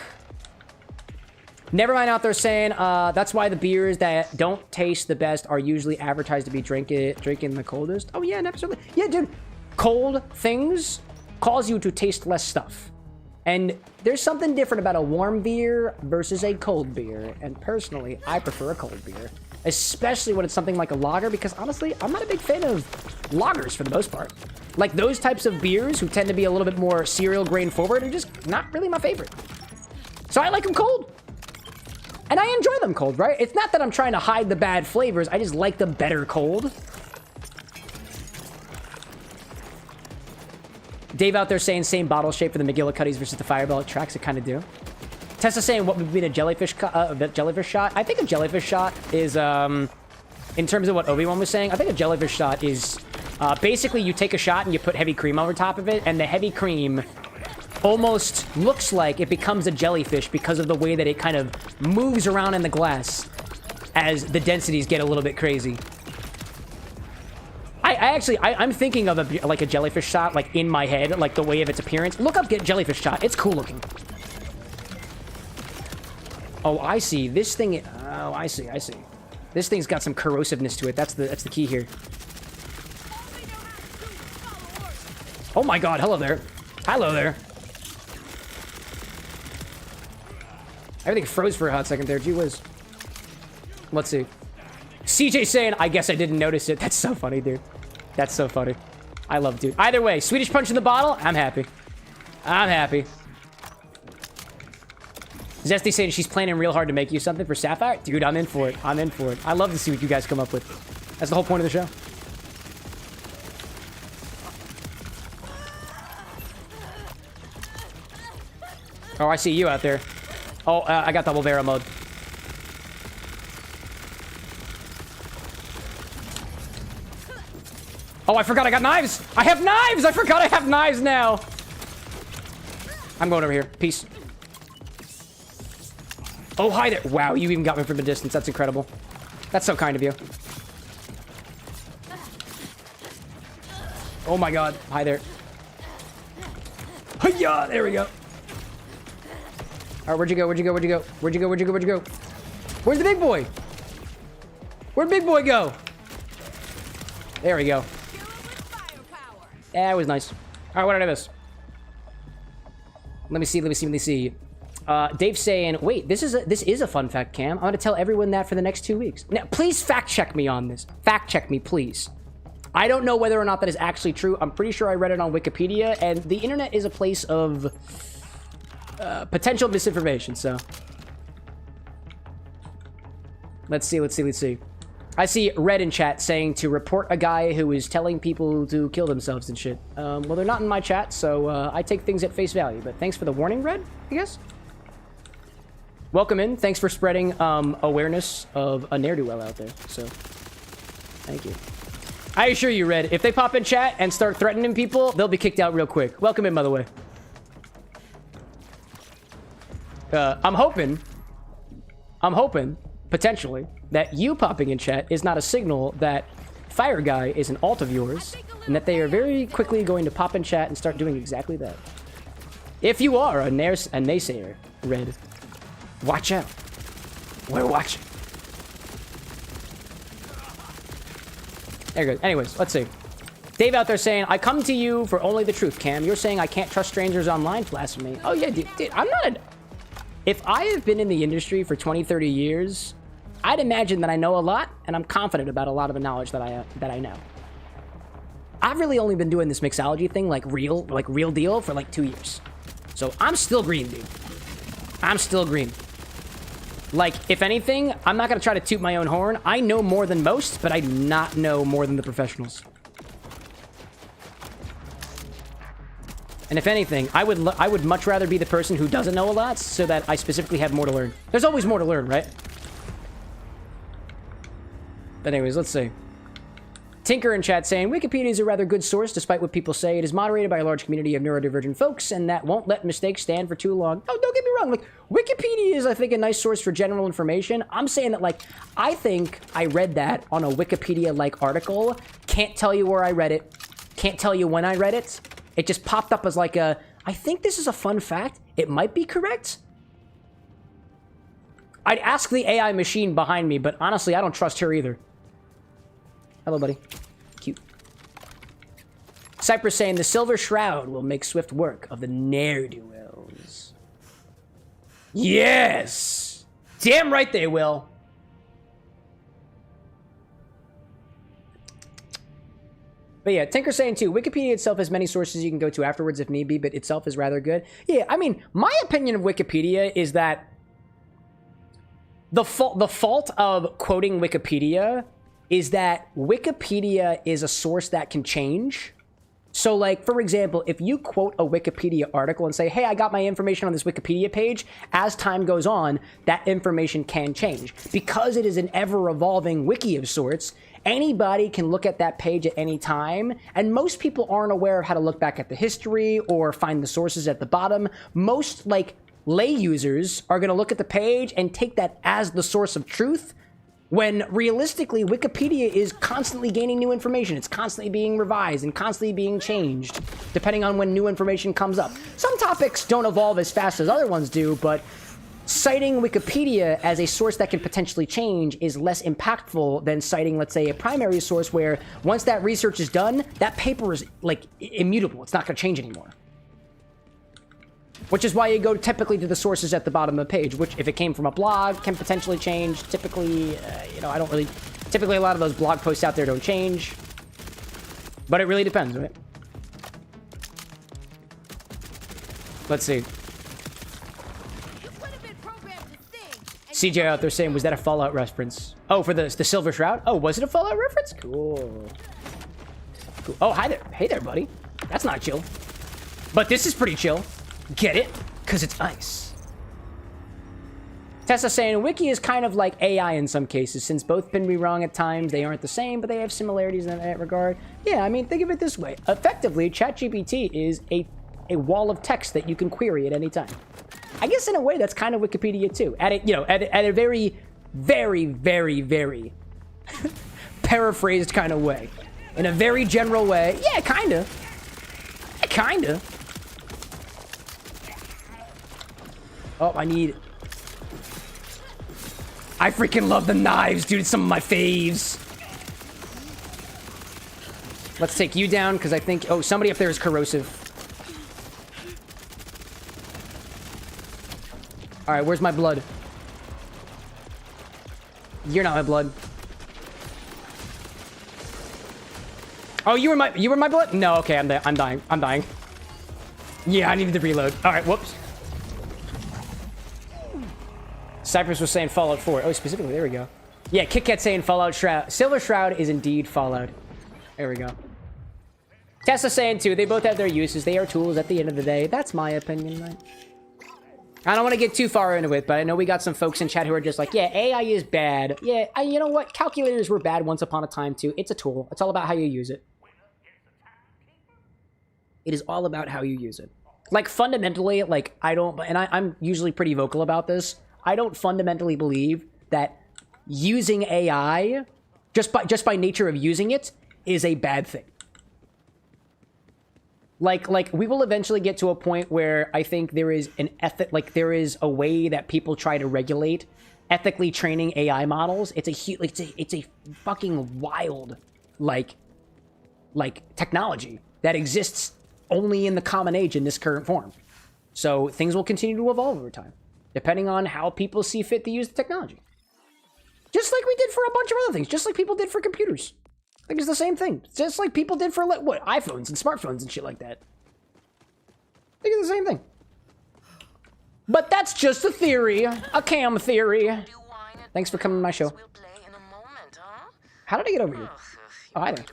Nevermind out there saying, that's why the beers that don't taste the best are usually advertised to be drinking the coldest. Oh, yeah, absolutely. Yeah, dude. Cold things cause you to taste less stuff. And there's something different about a warm beer versus a cold beer. And personally, I prefer a cold beer. Especially when it's something like a lager, because honestly, I'm not a big fan of lagers for the most part. Like, those types of beers who tend to be a little bit more cereal grain forward are just not really my favorite. So I like them cold. And I enjoy them cold, right? It's not that I'm trying to hide the bad flavors. I just like them better cold. Dave out there saying same bottle shape for the McGillicuddies versus the Fireball tracks. It kind of do. Tessa saying what would be a jellyfish shot? I think a jellyfish shot is, in terms of what Obi-Wan was saying, I think a jellyfish shot is, basically you take a shot and you put heavy cream over top of it, and the heavy cream almost looks like it becomes a jellyfish because of the way that it kind of moves around in the glass as the densities get a little bit crazy. I'm thinking of a jellyfish shot, like, in my head, like, the way of its appearance. Look up Get Jellyfish Shot. It's cool looking. Oh, I see. This thing... Oh, I see. This thing's got some corrosiveness to it. That's the key here. Oh my god, hello there. Hello there. Everything froze for a hot second there. Gee whiz. Let's see. CJ saying, I guess I didn't notice it. That's so funny, dude. That's so funny. I love dude. Either way, Swedish Punch in the bottle, I'm happy. I'm happy. Zesty saying she's planning real hard to make you something for Sapphire. Dude, I'm in for it. I'm in for it. I love to see what you guys come up with. That's the whole point of the show. Oh, I see you out there. Oh, I got double barrel mode. Oh, I forgot I got knives! I have knives! I forgot I have knives now! I'm going over here. Peace. Oh, hi there. Wow, you even got me from a distance. That's incredible. That's so kind of you. Oh my god. Hi there. Hiya! There we go. Alright, where'd you go? Where'd you go? Where'd you go? Where'd you go? Where'd you go? Where'd you go? Where's the big boy? Where'd big boy go? There we go. That was nice. Alright, what did I miss? Let me see. Dave's saying, wait, this is a fun fact, Cam. I'm gonna tell everyone that for the next 2 weeks. Now, please fact check me on this. Fact check me, please. I don't know whether or not that is actually true. I'm pretty sure I read it on Wikipedia, and the internet is a place of potential misinformation, so. Let's see. I see Red in chat saying to report a guy who is telling people to kill themselves and shit. Well, they're not in my chat, so I take things at face value. But thanks for the warning, Red, I guess. Welcome in. Thanks for spreading awareness of a ne'er-do-well out there. So, thank you. I assure you, Red, if they pop in chat and start threatening people, they'll be kicked out real quick. Welcome in, by the way. I'm hoping, potentially, that you popping in chat is not a signal that Fire Guy is an alt of yours, and that they are very quickly going to pop in chat and start doing exactly that. If you are a naysayer, Red, watch out. We're watching. There you go. Anyways, let's see. Dave out there saying, I come to you for only the truth, Cam. You're saying I can't trust strangers online? Blasphemy. Oh, yeah, dude, I'm not If I have been in the industry for 20, 30 years, I'd imagine that I know a lot, and I'm confident about a lot of the knowledge that I know. I've really only been doing this mixology thing, like real deal, for like 2 years. So I'm still green, dude. I'm still green. Like, if anything, I'm not gonna try to toot my own horn. I know more than most, but I do not know more than the professionals. And if anything, I would much rather be the person who doesn't know a lot, so that I specifically have more to learn. There's always more to learn, right? But anyways, let's see. Tinker in chat saying, Wikipedia is a rather good source, despite what people say. It is moderated by a large community of neurodivergent folks, and that won't let mistakes stand for too long. Oh, don't get me wrong. Like, Wikipedia is, I think, a nice source for general information. I'm saying that, like, I think I read that on a Wikipedia-like article. Can't tell you where I read it. Can't tell you when I read it. It just popped up as like a, I think this is a fun fact. It might be correct. I'd ask the AI machine behind me, but honestly, I don't trust her either. Hello, buddy. Cute. Cypress saying, the Silver Shroud will make swift work of the ne'er-do-wells. Yes! Damn right they will. But yeah, Tinker saying too, Wikipedia itself has many sources you can go to afterwards if need be, but itself is rather good. Yeah, I mean, my opinion of Wikipedia is that the fault of quoting Wikipedia is that Wikipedia is a source that can change. So like, for example, if you quote a Wikipedia article and say, hey, I got my information on this Wikipedia page, as time goes on, that information can change. Because it is an ever-evolving wiki of sorts, anybody can look at that page at any time, and most people aren't aware of how to look back at the history or find the sources at the bottom. Most, like, lay users are going to look at the page and take that as the source of truth, when realistically, Wikipedia is constantly gaining new information. It's constantly being revised and constantly being changed, depending on when new information comes up. Some topics don't evolve as fast as other ones do, but citing Wikipedia as a source that can potentially change is less impactful than citing, let's say, a primary source where once that research is done, that paper is, like, immutable. It's not going to change anymore. Which is why you go typically to the sources at the bottom of the page, which, if it came from a blog, can potentially change. Typically, you know, I don't really... Typically, a lot of those blog posts out there don't change. But it really depends, right? Let's see. CJ out there saying, was that a Fallout reference? Oh, for the Silver Shroud? Oh, was it a Fallout reference? Cool. Cool. Oh, hi there. Hey there, buddy. That's not chill. But this is pretty chill. Get it? Because it's ice. Tessa saying, Wiki is kind of like AI in some cases. Since both can be wrong at times, they aren't the same, but they have similarities in that regard. Yeah, I mean, think of it this way. Effectively, ChatGPT is a wall of text that you can query at any time. I guess in a way, that's kind of Wikipedia too. At a very, very, very, very paraphrased kind of way. In a very general way. Yeah, kind of. Kind of. Oh, I freaking love the knives, dude. It's some of my faves. Let's take you down, because I think... Oh, somebody up there is corrosive. Alright, where's my blood? You're not my blood. Oh, you were my blood? No, okay, I'm dying. I'm dying. Yeah, I needed to reload. Alright, whoops. Cypress was saying Fallout 4. Oh, specifically, there we go. Yeah, Kit Kat saying Fallout Shroud. Silver Shroud is indeed Fallout. There we go. Tesla saying too, they both have their uses. They are tools at the end of the day. That's my opinion, right? I don't want to get too far into it, but I know we got some folks in chat who are just like, yeah, AI is bad. Yeah, you know what? Calculators were bad once upon a time too. It's a tool. It's all about how you use it. It is all about how you use it. Like, fundamentally, like, I don't... And I'm usually pretty vocal about this. I don't fundamentally believe that using AI, just by nature of using it, is a bad thing. Like we will eventually get to a point where I think there is an there is a way that people try to regulate ethically training AI models. It's a fucking wild like technology that exists only in the common age in this current form. So things will continue to evolve over time, depending on how people see fit to use the technology. Just like we did for a bunch of other things. Just like people did for computers. I think it's the same thing. Just like people did for, what, iPhones and smartphones and shit like that. I think it's the same thing. But that's just a theory. A cam theory. Thanks for coming to my show. How did I get over here? Oh, hi there.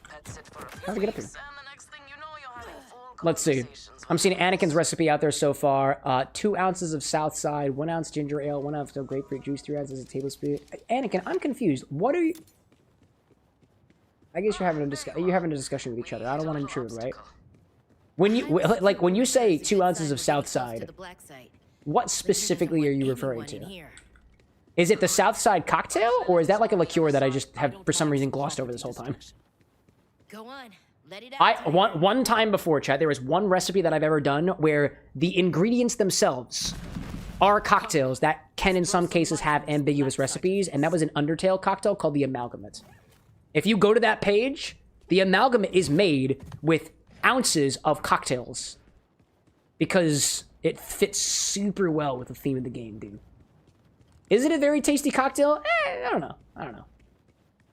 How did I get up here? Let's see. I'm seeing Anakin's recipe out there so far. 2 ounces of Southside, 1 ounce ginger ale, 1 ounce of grapefruit juice, 3 ounces of tablespoon. Anakin, I'm confused. What are you... I guess you're having a discussion with each other. I don't want to intrude, right? When you say 2 ounces of Southside, what specifically are you referring to? Is it the Southside cocktail, or is that like a liqueur that I just have for some reason glossed over this whole time? Go on. Let it out. One time before, chat, there was one recipe that I've ever done where the ingredients themselves are cocktails that can in some cases have ambiguous recipes, and that was an Undertale cocktail called the Amalgamate. If you go to that page, the Amalgamate is made with ounces of cocktails because it fits super well with the theme of the game, dude. Is it a very tasty cocktail? I don't know.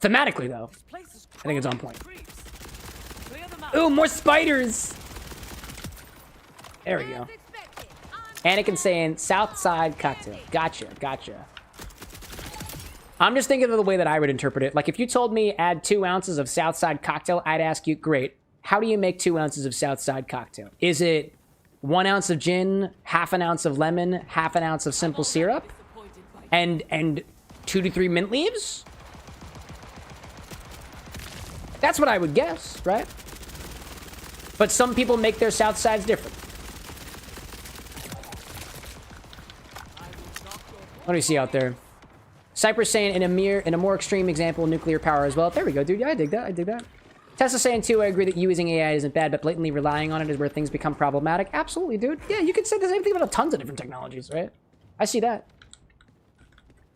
Thematically, though, I think it's on point. Clear the Ooh, more spiders. There we go. Anakin saying Southside cocktail. Gotcha, gotcha. I'm just thinking of the way that I would interpret it. Like, if you told me add 2 ounces of Southside cocktail, I'd ask you, great, how do you make 2 ounces of Southside cocktail? Is it 1 ounce of gin, half an ounce of lemon, half an ounce of simple syrup, and 2 to 3 mint leaves? That's what I would guess, right? But some people make their Southsides different. What do we see out there? Cypress saying in a more extreme example, nuclear power as well. There we go, dude. Yeah, I dig that. I dig that. Tesla saying too, I agree that using AI isn't bad, but blatantly relying on it is where things become problematic. Absolutely, dude. Yeah, you could say the same thing about tons of different technologies, right? I see that.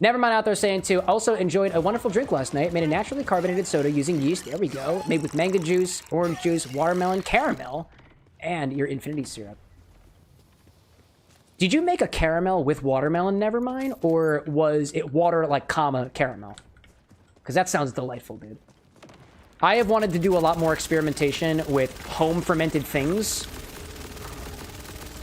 Nevermind out there saying too, also enjoyed a wonderful drink last night. Made a naturally carbonated soda using yeast. There we go. Made with mango juice, orange juice, watermelon, caramel, and your infinity syrup. Did you make a caramel with watermelon, Nevermind? Or was it water like comma caramel? Because that sounds delightful, dude. I have wanted to do a lot more experimentation with home fermented things.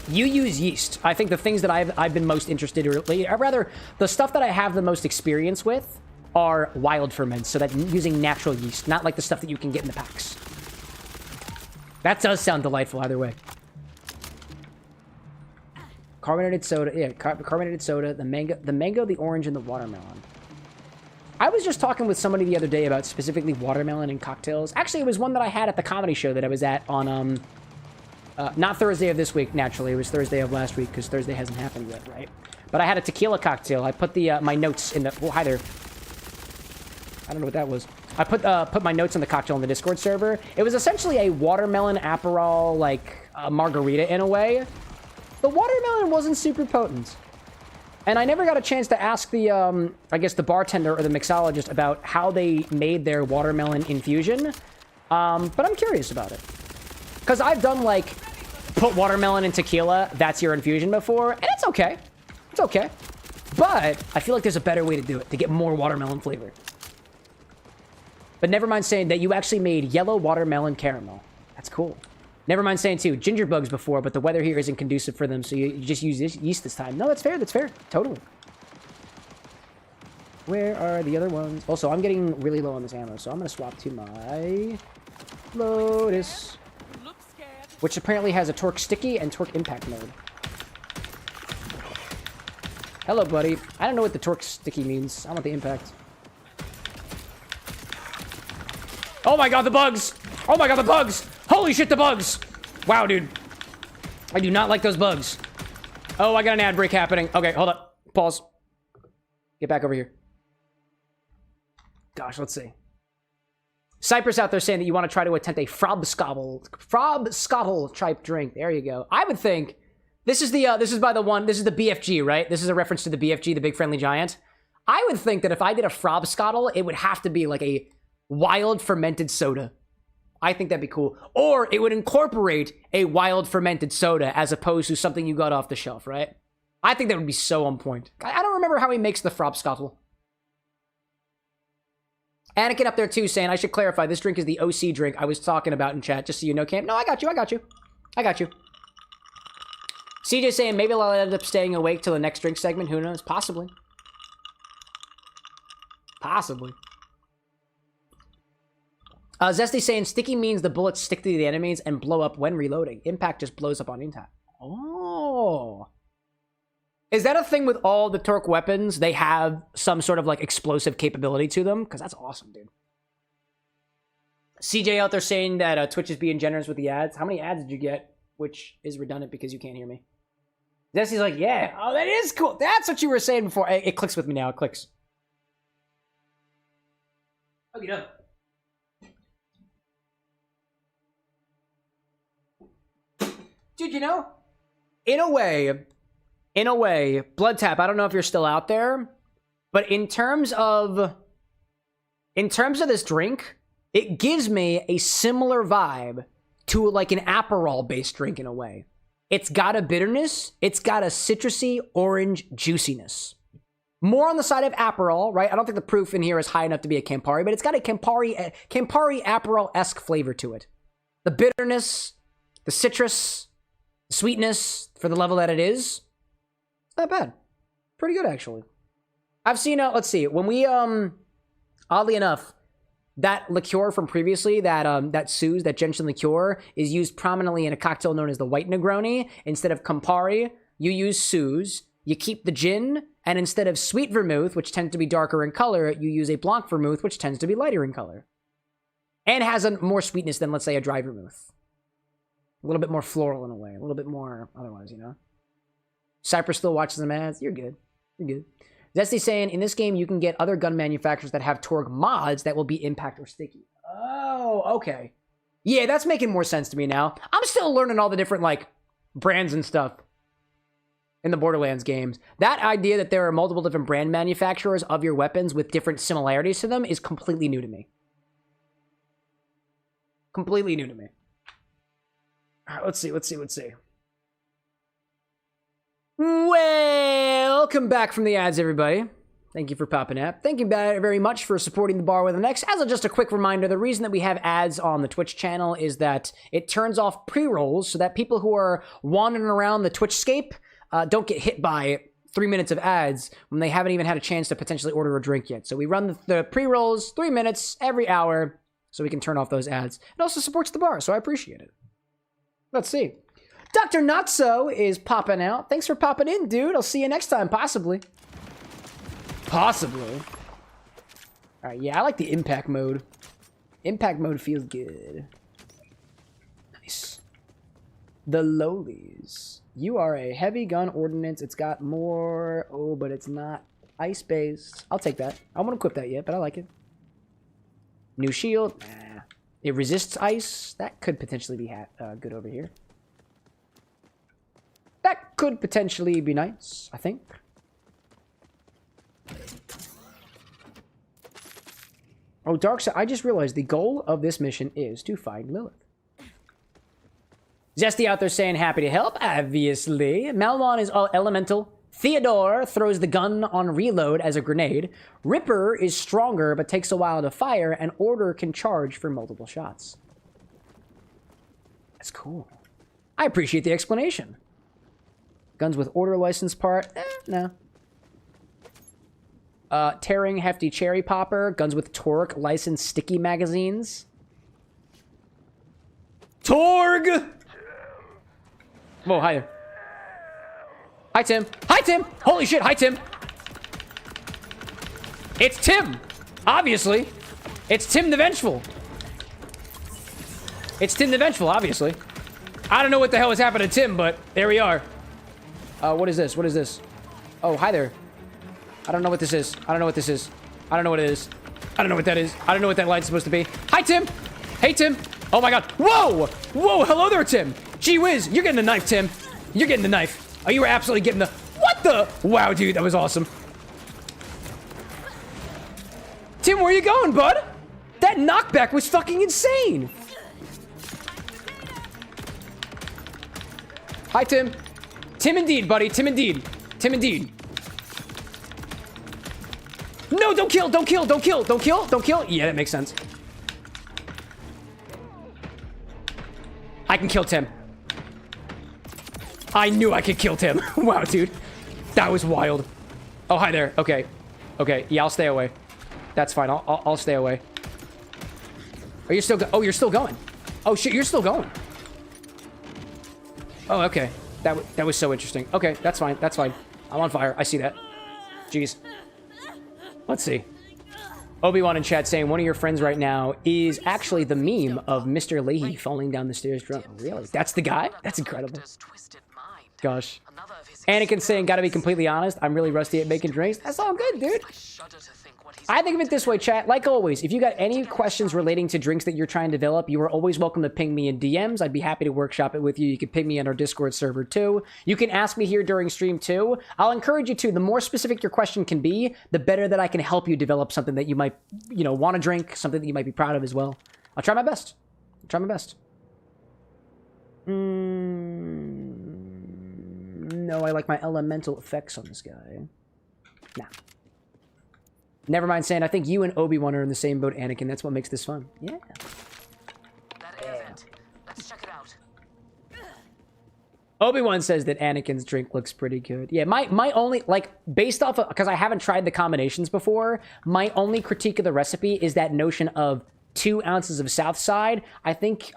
You use yeast. I think the things that I've been most interested in, or rather, the stuff that I have the most experience with are wild ferments, so that using natural yeast, not like the stuff that you can get in the packs. That does sound delightful either way. Carbonated soda, yeah, carbonated soda, the mango, the orange, and the watermelon. I was just talking with somebody the other day about specifically watermelon and cocktails. Actually, it was one that I had at the comedy show that I was at on, not Thursday of this week, naturally. It was Thursday of last week, because Thursday hasn't happened yet, right? But I had a tequila cocktail. I put the, my notes in the, oh, hi there. I don't know what that was. I put my notes on the cocktail on the Discord server. It was essentially a watermelon Aperol, like, margarita in a way. The watermelon wasn't super potent. And I never got a chance to ask the, I guess the bartender or the mixologist about how they made their watermelon infusion. But I'm curious about it. Because I've done, like, put watermelon in tequila, that's your infusion before, and it's okay. It's okay. But I feel like there's a better way to do it, to get more watermelon flavor. But never mind saying that you actually made yellow watermelon caramel. That's cool. Never mind saying, too, ginger bugs before, but the weather here isn't conducive for them, so you just use yeast this time. No, that's fair. That's fair. Totally. Where are the other ones? Also, I'm getting really low on this ammo, so I'm going to swap to my Lotus, which apparently has a torque sticky and torque impact mode. Hello, buddy. I don't know what the torque sticky means. I want the impact. Oh my god, the bugs! Oh my god, the bugs! Holy shit, the bugs! Wow, dude. I do not like those bugs. Oh, I got an ad break happening. Okay, hold up. Pause. Get back over here. Gosh, let's see. Cypress out there saying that you want to try to attempt a frobscottle type drink. There you go. I would think this is the this is the BFG, right? This is a reference to the BFG, the Big Friendly Giant. I would think that if I did a frobscottle, it would have to be like a wild fermented soda. I think that'd be cool. Or it would incorporate a wild fermented soda as opposed to something you got off the shelf, right? I think that would be so on point. I don't remember how he makes the frobscottle. Anakin up there too saying, I should clarify, this drink is the OC drink I was talking about in chat, just so you know, Cam. No, I got you. CJ saying, maybe I'll end up staying awake till the next drink segment. Who knows? Possibly. Zesty saying, sticky means the bullets stick to the enemies and blow up when reloading. Impact just blows up on impact. Oh. Is that a thing with all the Torque weapons? They have some sort of, like, explosive capability to them? Because that's awesome, dude. CJ out there saying that Twitch is being generous with the ads. How many ads did you get? Which is redundant because you can't hear me. Zesty's like, yeah. Oh, that is cool. That's what you were saying before. It clicks with me now. It clicks. Okay, done. Dude, you know, in a way, Blood Tap, I don't know if you're still out there, but in terms of this drink, it gives me a similar vibe to like an Aperol-based drink in a way. It's got a bitterness, it's got a citrusy orange juiciness. More on the side of Aperol, right? I don't think the proof in here is high enough to be a Campari, but it's got a Campari Aperol-esque flavor to it. the bitterness, the citrus, the sweetness for the level that it is. It's not bad. Pretty good, actually. I've seen, let's see, when we, oddly enough, that liqueur from previously, that Suze, that gentian liqueur, is used prominently in a cocktail known as the White Negroni. Instead of Campari, you use Suze, you keep the gin, and instead of sweet vermouth, which tends to be darker in color, you use a blanc vermouth, which tends to be lighter in color. And has a more sweetness than, let's say, a dry vermouth. A little bit more floral in a way, a little bit more otherwise, you know? Cypress still watches them ads. You're good. You're good. Zesty saying, in this game, you can get other gun manufacturers that have Torgue mods that will be impact or sticky. Oh, okay. Yeah, that's making more sense to me now. I'm still learning all the different, like, brands and stuff in the Borderlands games. That idea that there are multiple different brand manufacturers of your weapons with different similarities to them is completely new to me. Completely new to me. All right, let's see. Welcome back from the ads, everybody. Thank you for popping up. Thank you very much for supporting the bar with an X. As just a quick reminder, the reason that we have ads on the Twitch channel is that it turns off pre-rolls so that people who are wandering around the Twitchscape don't get hit by 3 minutes of ads when they haven't even had a chance to potentially order a drink yet. So we run the pre-rolls 3 minutes every hour so we can turn off those ads. It also supports the bar, so I appreciate it. Let's see. Dr. Notso is popping out. Thanks for popping in, dude. I'll see you next time, possibly. Possibly. All right, yeah, I like the impact mode. Impact mode feels good. Nice. The Lowlies. You are a heavy gun ordnance. It's got more... Oh, but it's not ice-based. I'll take that. I won't equip that yet, but I like it. New shield. Nah. It resists ice. That could potentially be good over here. That could potentially be nice, I think. Oh, Darkside, I just realized the goal of this mission is to find Lilith. Zesty out there saying happy to help, obviously. Malmon is all elemental. Theodore throws the gun on reload as a grenade. Ripper is stronger but takes a while to fire, and Order can charge for multiple shots. That's cool. I appreciate the explanation. Guns with Order license part? No. Tearing Hefty Cherry Popper. Guns with Torque licensed sticky magazines. Torgue! Whoa, hi there. Hi, Tim. Hi, Tim! Holy shit, hi, Tim! It's Tim! Obviously. It's Tim the Vengeful. It's Tim the Vengeful, obviously. I don't know what the hell has happened to Tim, but there we are. What is this? What is this? Oh, hi there. I don't know what this is. I don't know what this is. I don't know what it is. I don't know what that is. I don't know what that line's supposed to be. Hi, Tim! Hey, Tim! Oh my god. Whoa! Whoa, hello there, Tim! Gee whiz, you're getting the knife, Tim. You're getting the knife. Oh, you were absolutely getting the... What the... Wow, dude, that was awesome. Tim, where you going, bud? That knockback was fucking insane! Hi, Tim. Tim indeed, buddy. Tim indeed. Tim indeed. No, don't kill, don't kill, don't kill, don't kill, don't kill. Yeah, that makes sense. I can kill Tim. I knew I could kill Tim. Wow, dude. That was wild. Oh, hi there. Okay. Okay, yeah, I'll stay away. That's fine. I'll stay away. Are you still oh, you're still going. Oh, shit, you're still going. Oh, okay. That was so interesting. Okay, that's fine. That's fine. I'm on fire. I see that. Jeez. Let's see. Obi-Wan in chat saying one of your friends right now is actually the meme of Mr. Leahy falling down the stairs drunk. Really? That's the guy? That's incredible. Gosh. Anakin saying, gotta be completely honest, I'm really rusty at making drinks. That's all good, dude. I think of it this way, chat. Like always, if you got any questions relating to drinks that you're trying to develop, you are always welcome to ping me in DMs. I'd be happy to workshop it with you. You can ping me in our Discord server too. You can ask me here during stream too. I'll encourage you to. The more specific your question can be, the better that I can help you develop something that you might, you know, want to drink, something that you might be proud of as well. I'll try my best. I'll try my best. No, I like my elemental effects on this guy. Nah. Never mind saying, I think you and Obi-Wan are in the same boat, Anakin. That's what makes this fun. Yeah. That isn't Obi-Wan says that Anakin's drink looks pretty good. Yeah, my only, like, based off of, because I haven't tried the combinations before, my only critique of the recipe is that notion of 2 ounces of Southside. I think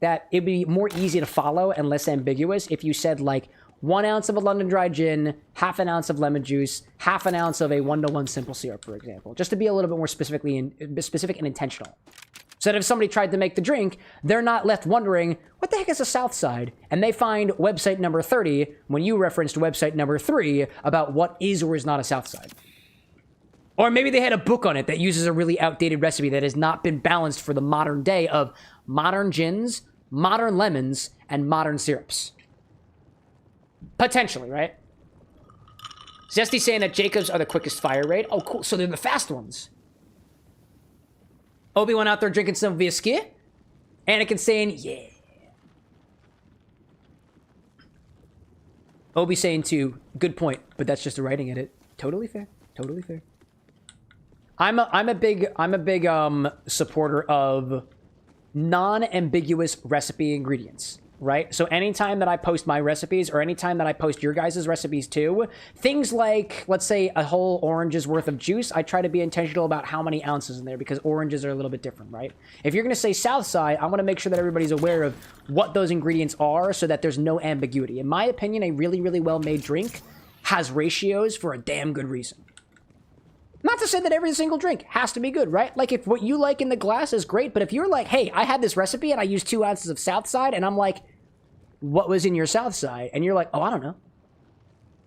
that it'd be more easy to follow and less ambiguous if you said, like, 1 ounce of a London Dry Gin, half an ounce of lemon juice, half an ounce of a 1-to-1 simple syrup, for example. Just to be a little bit more specific and intentional. So that if somebody tried to make the drink, they're not left wondering, what the heck is a Southside? And they find website number 30 when you referenced website number 3 about what is or is not a Southside. Or maybe they had a book on it that uses a really outdated recipe that has not been balanced for the modern day of modern gins, modern lemons, and modern syrups. Potentially, right? Zesty saying that Jacobs are the quickest fire rate. Oh, cool. So they're the fast ones. Obi-Wan out there drinking some whiskey. Anakin saying, yeah. Obi saying too, good point, but that's just a writing edit. Totally fair. Totally fair. I'm a big supporter of non-ambiguous recipe ingredients, right? So anytime that I post my recipes, or anytime that I post your guys' recipes too, things like, let's say, a whole orange's worth of juice, I try to be intentional about how many ounces in there, because oranges are a little bit different, right? If you're going to say Southside, I want to make sure that everybody's aware of what those ingredients are so that there's no ambiguity. In my opinion, a really, really well-made drink has ratios for a damn good reason. Not to say that every single drink has to be good, right? Like, if what you like in the glass is great, but if you're like, hey, I had this recipe and I used 2 ounces of Southside, and I'm like, what was in your Southside? And you're like, oh, I don't know.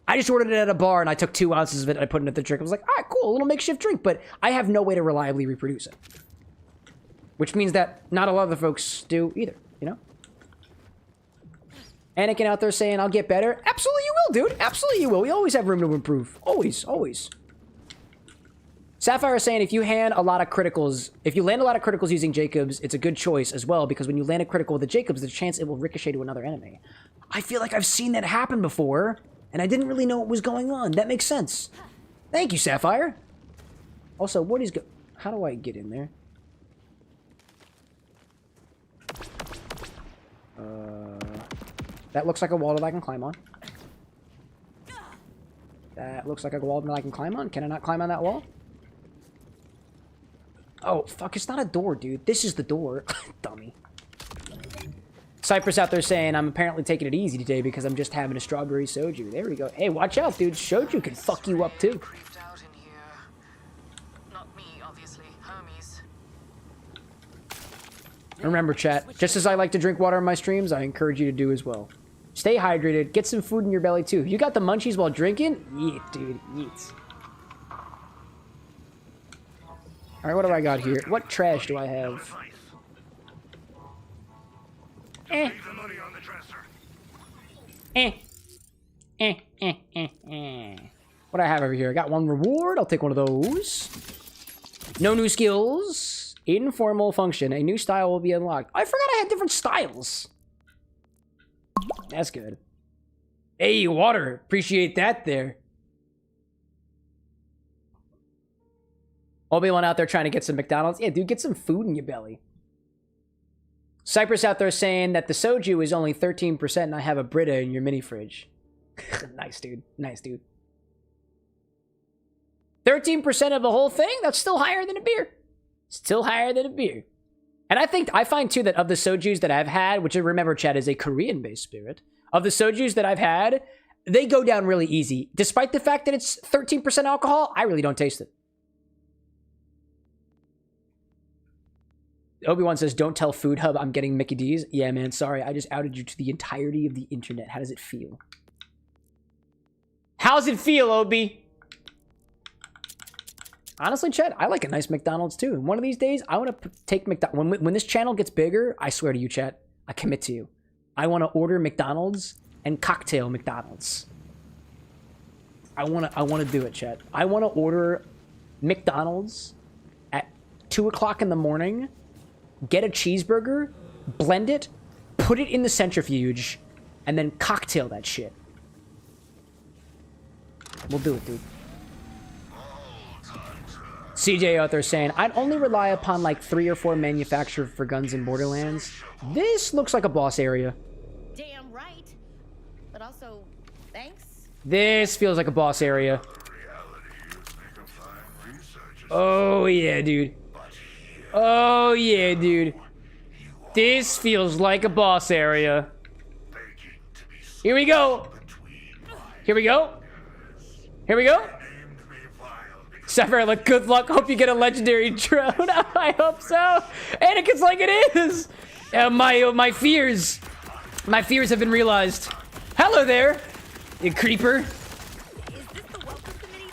I just ordered it at a bar and I took 2 ounces of it and I put it in the drink. I was like, all right, cool, a little makeshift drink, but I have no way to reliably reproduce it. Which means that not a lot of the folks do either, you know? Anakin out there saying, I'll get better. Absolutely you will, dude. Absolutely you will. We always have room to improve. Always, always. Sapphire is saying if you land a lot of criticals using Jacobs, it's a good choice as well, because when you land a critical with the Jacobs, there's a chance it will ricochet to another enemy. I feel like I've seen that happen before, and I didn't really know what was going on. That makes sense. Thank you, Sapphire. Also, what is how do I get in there? That looks like a wall that I can climb on. That looks like a wall that I can climb on. Can I not climb on that wall? Oh, fuck, it's not a door, dude. This is the door. Dummy. Cypress out there saying, I'm apparently taking it easy today because I'm just having a strawberry soju. There we go. Hey, watch out, dude. Soju can fuck you up, too. Not me, obviously. Hermes. Remember, chat, just as I like to drink water in my streams, I encourage you to do as well. Stay hydrated. Get some food in your belly, too. You got the munchies while drinking? Eat, dude. Eat. All right, what do I got here? What trash do I have? Eh. What do I have over here? I got one reward. I'll take one of those. No new skills. Informal function. A new style will be unlocked. I forgot I had different styles. That's good. Hey, water. Appreciate that there. Obi-Wan out there trying to get some McDonald's. Yeah, dude, get some food in your belly. Cypress out there saying that the soju is only 13% and I have a Brita in your mini fridge. Nice, dude. Nice, dude. 13% of the whole thing? That's still higher than a beer. Still higher than a beer. And I find, too, that of the sojus that I've had, which, remember, Chad, is a Korean-based spirit, of the sojus that I've had, they go down really easy. Despite the fact that it's 13% alcohol, I really don't taste it. Obi-Wan says, don't tell Food Hub I'm getting Mickey D's. Yeah, man, sorry. I just outed you to the entirety of the internet. How does it feel? How's it feel, Obi? Honestly, Chet, I like a nice McDonald's, too. And one of these days, I want to take McDonald's. When this channel gets bigger, I swear to you, Chet, I commit to you. I want to order McDonald's and cocktail McDonald's. I want to do it, Chet. I want to order McDonald's at 2 o'clock in the morning, get a cheeseburger, blend it, put it in the centrifuge, and then cocktail that shit. We'll do it, dude. CJ out there saying, I'd only rely upon like 3 or 4 manufacturers for guns in Borderlands. This looks like a boss area. Damn right. but also, thanks. This feels like a boss area. Oh, yeah, dude. Oh, yeah, dude. This feels like a boss area. Here we go. Here we go. Here we go. Sapphire, like, good luck. Hope you get a legendary drone. I hope so. Anakin's like, it is. My fears have been realized. Hello there, you creeper. Is this the welcome committee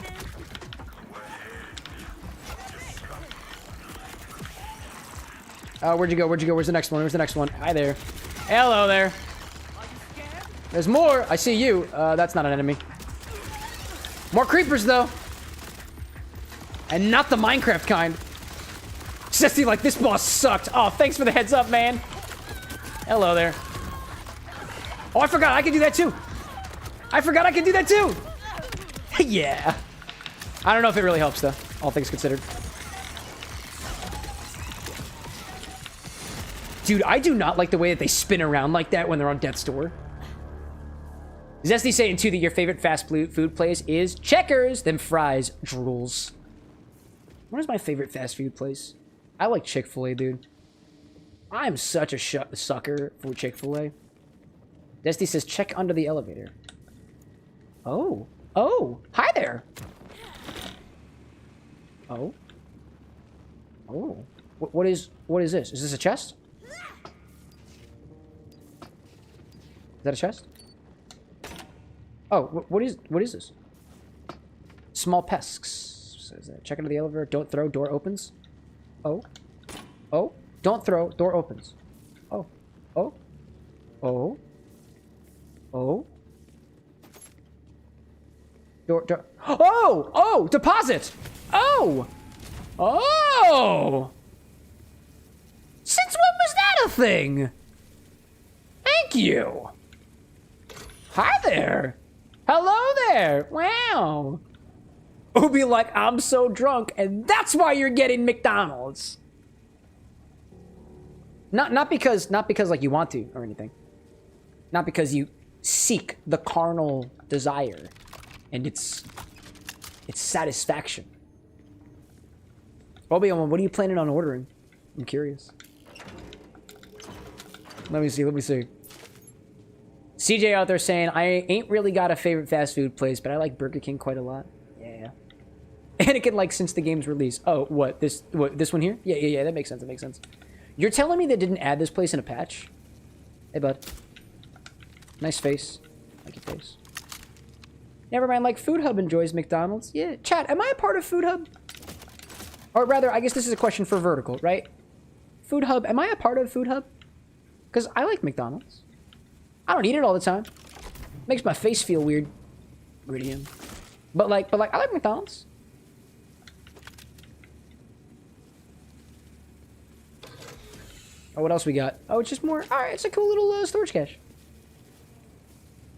then? Where'd you go? Where'd you go? Where's the next one? Where's the next one? Hi there. Hello there. There's more. I see you. That's not an enemy. More creepers, though. And not the Minecraft kind. Sissy, like, this boss sucked. Oh, thanks for the heads up, man. Hello there. Oh, I forgot I could do that, too. I forgot I could do that, too. Yeah. I don't know if it really helps, though. All things considered. Dude, I do not like the way that they spin around like that when they're on death's door. Zesty saying, too, that your favorite fast food place is Checkers. Them fries. Drools. What is my favorite fast food place? I like Chick-fil-A, dude. I'm such a sucker for Chick-fil-A. Zesty says, check under the elevator. Oh. Oh. Hi there. Oh. Oh. What is this? Is this a chest? Is that a chest? Oh, what is this? Small pesks. Says that. Check into the elevator. Don't throw. Door opens. Oh. Oh. Don't throw. Door opens. Oh. Oh. Oh. Oh. Door. Oh! Oh! Deposit! Oh! Oh! Since when was that a thing? Thank you. Hi there. Hello there. Wow. Who'll be like, I'm so drunk, and that's why you're getting McDonald's. Not because like you want to or anything. Not because you seek the carnal desire and its satisfaction. Obi-Wan, what are you planning on ordering? I'm curious. Let me see. CJ out there saying, I ain't really got a favorite fast food place, but I like Burger King quite a lot. Yeah. Anakin, like, since the game's release. Oh, what? This one here? Yeah, that makes sense. You're telling me they didn't add this place in a patch? Hey, bud. Nice face. Like your face. Never mind, like, Food Hub enjoys McDonald's. Yeah. Chat, am I a part of Food Hub? Or rather, I guess this is a question for Vertical, right? Food Hub, am I a part of Food Hub? Because I like McDonald's. I don't eat it all the time. Makes my face feel weird. Gritty. But like, I like McDonald's. Oh, what else we got? Oh, it's just more. All right, it's a cool little storage cache.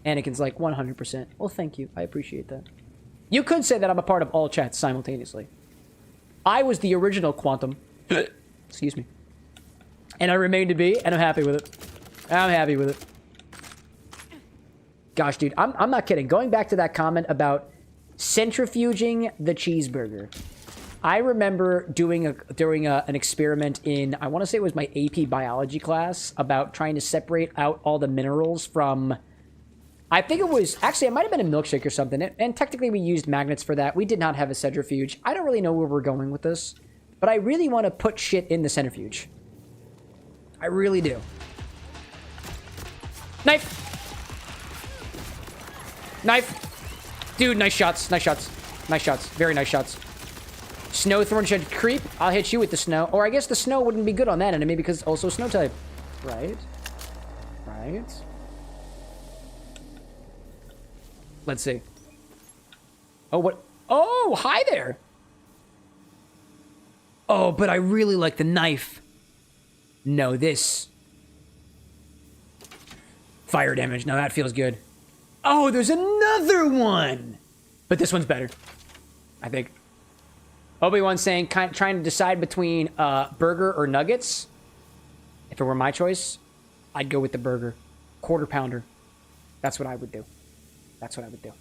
Anakin's like 100%. Well, thank you. I appreciate that. You could say that I'm a part of all chats simultaneously. I was the original Quantum. Excuse me. And I remain to be, and I'm happy with it. I'm happy with it. Gosh, dude, I'm not kidding. Going back to that comment about centrifuging the cheeseburger. I remember doing an experiment in, I want to say it was my AP biology class, about trying to separate out all the minerals from, I think it was, actually, it might have been a milkshake or something. And technically we used magnets for that. We did not have a centrifuge. I don't really know where we're going with this, but I really want to put shit in the centrifuge. I really do. Knife. Knife. Dude, nice shots. Very nice shots. Snow thorn shed creep. I'll hit you with the snow. Or I guess the snow wouldn't be good on that enemy because it's also snow type. Right. Let's see. Oh, what? Oh, hi there. Oh, but I really like the knife. No, this. Fire damage. Now that feels good. Oh, there's another one. But this one's better, I think. Obi-Wan saying, trying to decide between burger or nuggets. If it were my choice, I'd go with the burger. Quarter pounder. That's what I would do. That's what I would do.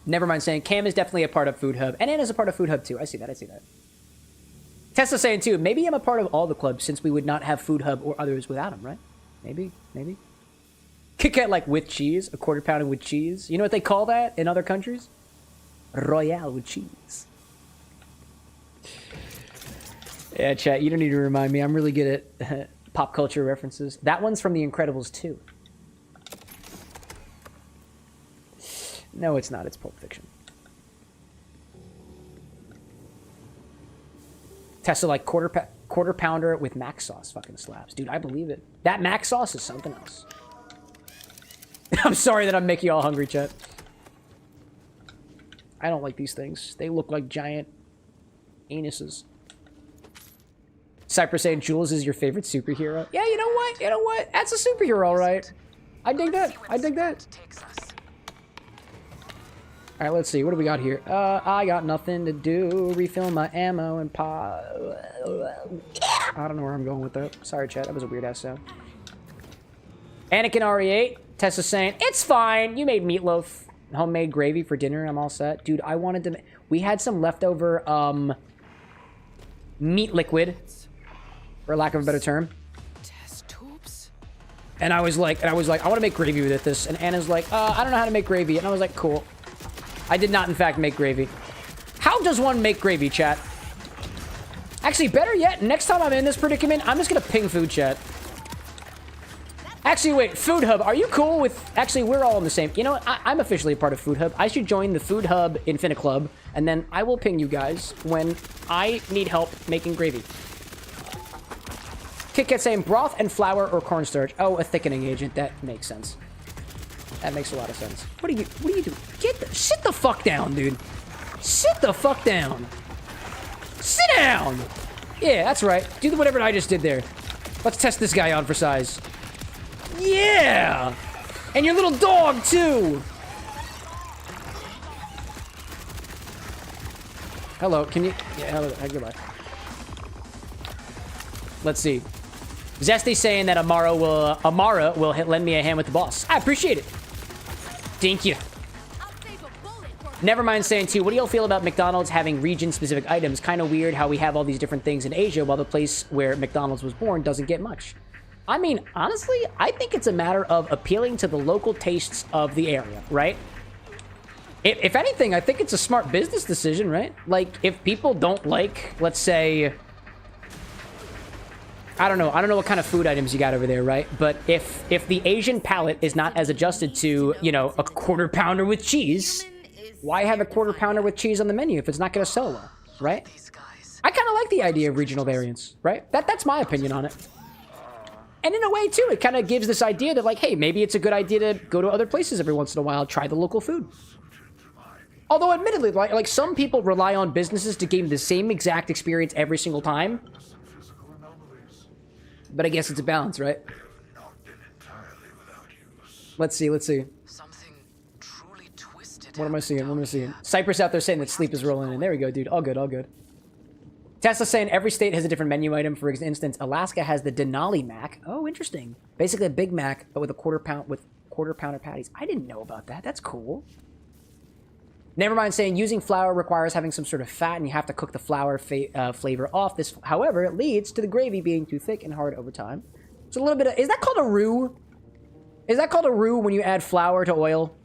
Never mind saying Cam is definitely a part of Food Hub. And Anna's a part of Food Hub too. I see that. I see that. Tesla saying too, maybe I'm a part of all the clubs since we would not have Food Hub or others without him, right? Maybe. Maybe. Kit Kat like with cheese. A quarter pounder with cheese. You know what they call that in other countries? Royale with cheese. Yeah, chat, you don't need to remind me. I'm really good at pop culture references. That one's from The Incredibles too. No, it's not. It's Pulp Fiction. Tesla like quarter pounder with mac sauce fucking slaps. Dude, I believe it. That mac sauce is something else. I'm sorry that I'm making you all hungry, chat. I don't like these things. They look like giant anuses. Cypress saying Jules is your favorite superhero. Yeah, you know what? You know what? That's a superhero, all right. I dig that. I dig that. All right, let's see. What do we got here? I got nothing to do. Refill my ammo and pop. I don't know where I'm going with that. Sorry, chat. That was a weird-ass sound. Anakin RE8. Tessa saying, it's fine. You made meatloaf. Homemade gravy for dinner. I'm all set. Dude, I wanted to... We had some leftover, meat liquid. For lack of a better term. Test tubes? And I was like, I want to make gravy with this. And Anna's like, I don't know how to make gravy. And I was like, cool. I did not, in fact, make gravy. How does one make gravy, chat? Actually, better yet, next time I'm in this predicament, I'm just going to ping food chat. Actually, wait, Food Hub, are you cool with... Actually, we're all in the same... You know what? I'm officially a part of Food Hub. I should join the Food Hub Infini Club, and then I will ping you guys when I need help making gravy. Kit Kat saying broth and flour or cornstarch. Oh, a thickening agent. That makes sense. That makes a lot of sense. What are you doing? Sit the fuck down, dude. Sit the fuck down. Sit down. Yeah, that's right. Do whatever I just did there. Let's test this guy on for size. Yeah! And your little dog, too! Hello, can you... Yeah, hello, goodbye. Let's see. Zesty saying that Amara will lend me a hand with the boss. I appreciate it. Thank you. Nevermind saying, too, what do y'all feel about McDonald's having region-specific items? Kind of weird how we have all these different things in Asia while the place where McDonald's was born doesn't get much. I mean, honestly, I think it's a matter of appealing to the local tastes of the area, right? If anything, I think it's a smart business decision, right? Like, if people don't like, let's say... I don't know what kind of food items you got over there, right? But if the Asian palate is not as adjusted to, you know, a quarter pounder with cheese, why have a quarter pounder with cheese on the menu if it's not going to sell well, right? I kind of like the idea of regional variants, right? That's my opinion on it. And in a way, too, it kind of gives this idea that, like, hey, maybe it's a good idea to go to other places every once in a while, try the local food. Although, admittedly, like some people rely on businesses to give the same exact experience every single time. But I guess it's a balance, right? Let's see. Something truly twisted. What am I seeing? Cypress out there saying that sleep is rolling in. There we go, dude. All good. Tesla saying every state has a different menu item. For instance, Alaska has the Denali Mac. Oh, interesting. Basically a Big Mac, but with quarter pounder patties. I didn't know about that. That's cool. Nevermind saying using flour requires having some sort of fat, and you have to cook the flour flavor off. This, however, it leads to the gravy being too thick and hard over time. It's a little bit of... Is that called a roux? Is that called a roux when you add flour to oil?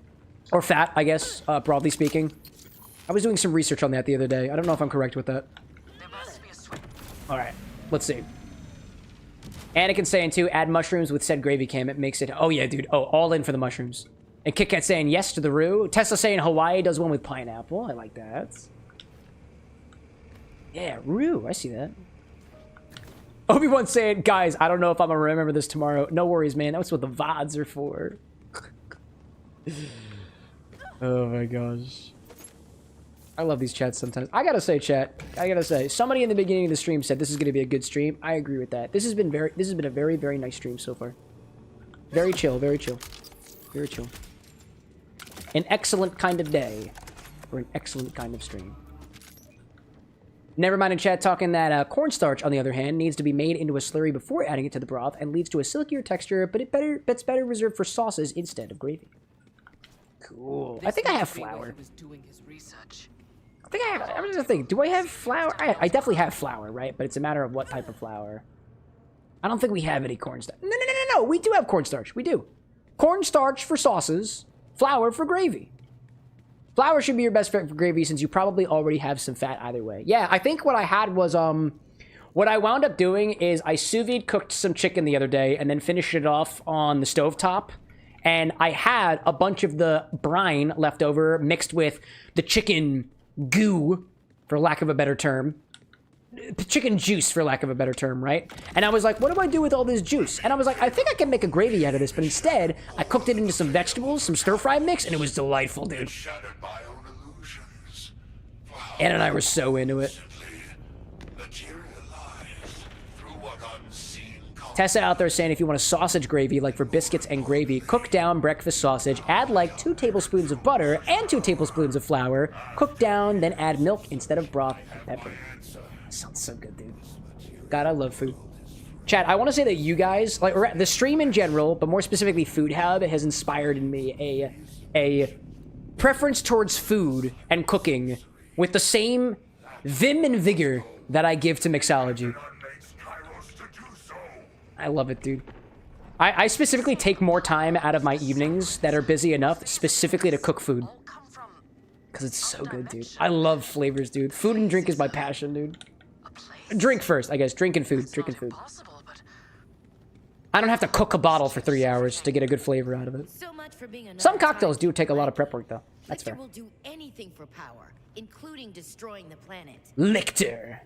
Or fat, I guess, broadly speaking. I was doing some research on that the other day. I don't know if I'm correct with that. Alright, let's see. Anakin saying, too, add mushrooms with said gravy cam. It makes it... Oh, yeah, dude. Oh, all in for the mushrooms. And Kit Kat saying yes to the roux. Tesla saying Hawaii does one with pineapple. I like that. Yeah, roux. I see that. Obi-Wan saying, guys, I don't know if I'm going to remember this tomorrow. No worries, man. That's what the VODs are for. Oh, my gosh. I love these chats sometimes. I gotta say, chat. Somebody in the beginning of the stream said this is going to be a good stream. I agree with that. This has been a very, very nice stream so far. Very chill. Very chill. An excellent kind of day. Or an excellent kind of stream. Never mind in chat talking that cornstarch, on the other hand, needs to be made into a slurry before adding it to the broth and leads to a silkier texture, but it's better reserved for sauces instead of gravy. Cool. I think I have flour. I think I have. I'm just thinking, do I have flour? I definitely have flour, right? But it's a matter of what type of flour. I don't think we have any cornstarch. No. We do have cornstarch. We do. Cornstarch for sauces, flour for gravy. Flour should be your best bet for gravy since you probably already have some fat either way. Yeah, I think what I had was, what I wound up doing is I sous vide cooked some chicken the other day and then finished it off on the stovetop. And I had a bunch of the brine left over mixed with the chicken goo, for lack of a better term. Chicken juice, for lack of a better term, right? And I was like, what do I do with all this juice? And I was like, I think I can make a gravy out of this, but instead, I cooked it into some vegetables, some stir-fry mix, and it was delightful, dude. Anna and I were so into it. Tessa out there saying if you want a sausage gravy, like for biscuits and gravy, cook down breakfast sausage, add like 2 tablespoons of butter and 2 tablespoons of flour, cook down, then add milk instead of broth and pepper. Sounds so good, dude. God, I love food. Chat, I want to say that you guys, like, or the stream in general, but more specifically Food Hub, has inspired in me a preference towards food and cooking with the same vim and vigor that I give to mixology. I love it, dude. I specifically take more time out of my evenings that are busy enough specifically to cook food. Because it's so good, dude. I love flavors, dude. Food and drink is my passion, dude. Drink first, I guess. Drink and food. Drink and food. I don't have to cook a bottle for 3 hours to get a good flavor out of it. Some cocktails do take a lot of prep work, though. That's fair. Will do anything for power, including destroying the planet. Lichter.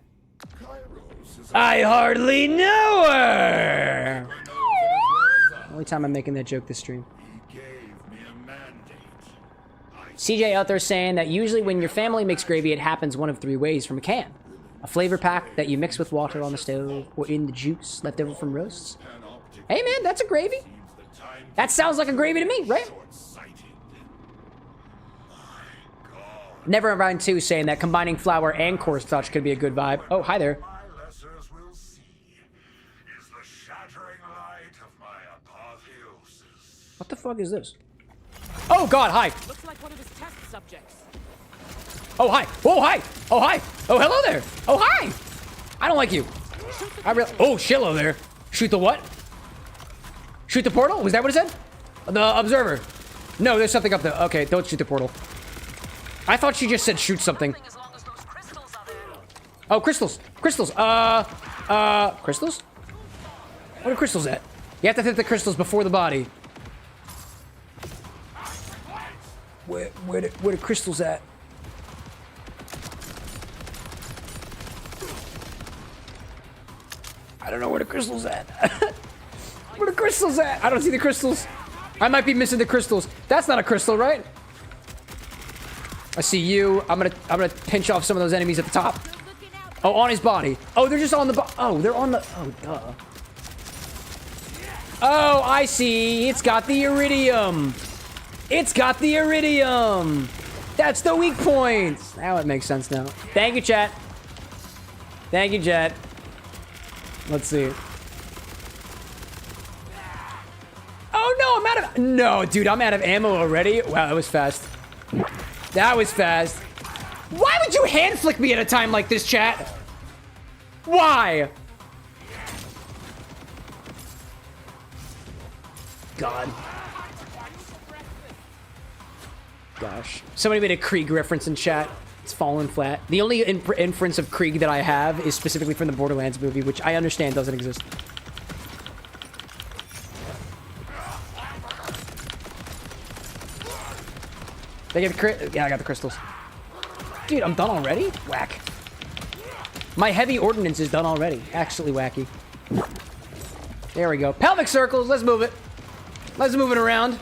I hardly know her! Only time I'm making that joke this stream. CJ out there saying that usually when your family makes gravy, it happens one of 3 ways from a can. A flavor pack that you mix with water on the stove, or in the juice left over from roasts. Hey man, that's a gravy. That sounds like a gravy to me, right? Never mind 2 saying that combining flour and cornstarch could be a good vibe. Oh, hi there. What the fuck is this? Oh god, hi. Looks like one of his test subjects. Oh hi. Oh hi. Oh hi. Oh hello there. Oh hi. I don't like you. Oh shillo there. Shoot the what? Shoot the portal? Was that what it said? The observer. No, there's something up there. Okay, don't shoot the portal. I thought she just said shoot something. Oh, crystals. Crystals. Crystals? What are crystals at? You have to hit the crystals before the body. Where the crystals at? I don't know where the crystals at. Where the crystals at? I don't see the crystals. I might be missing the crystals. That's not a crystal, right? I see you. I'm gonna pinch off some of those enemies at the top. Oh, on his body. Oh, they're just on the oh, they're on the oh duh. Oh, I see. It's got the iridium. It's got the iridium. That's the weak point. Now it makes sense now. Thank you, chat. Thank you, chat. Let's see. Oh no, I'm out of no, dude. I'm out of ammo already. Wow, that was fast. That was fast. Why would you hand flick me at a time like this, chat? Why? God. Gosh. Somebody made a Krieg reference in chat. It's fallen flat. The only inference of Krieg that I have is specifically from the Borderlands movie, which I understand doesn't exist. They get the crit. Yeah, I got the crystals. Dude, I'm done already? Whack. My heavy ordnance is done already. Actually wacky. There we go. Pelvic circles. Let's move it. Let's move it around.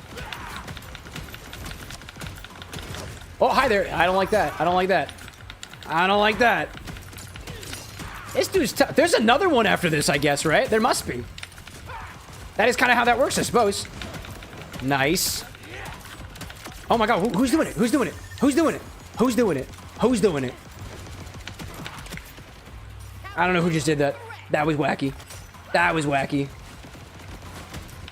Oh, hi there. I don't like that. I don't like that. I don't like that. This dude's tough. There's another one after this, I guess, right? There must be. That is kind of how that works, I suppose. Nice. Oh my god, who's doing it? Who's doing it? Who's doing it? Who's doing it? Who's doing it? I don't know who just did that. That was wacky. That was wacky.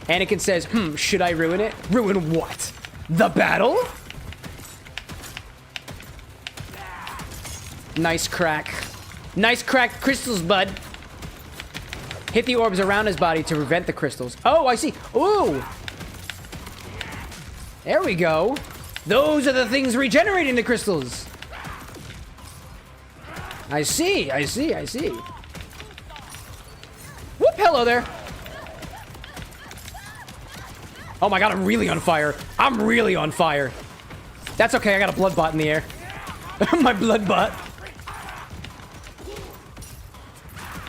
Anakin says, should I ruin it? Ruin what? The battle? Nice crack. Nice cracked crystals, bud. Hit the orbs around his body to prevent the crystals. Oh, I see. Ooh. There we go. Those are the things regenerating the crystals. I see. I see. I see. Whoop, hello there. Oh my god, I'm really on fire. I'm really on fire. That's okay, I got a blood bot in the air. My blood bot.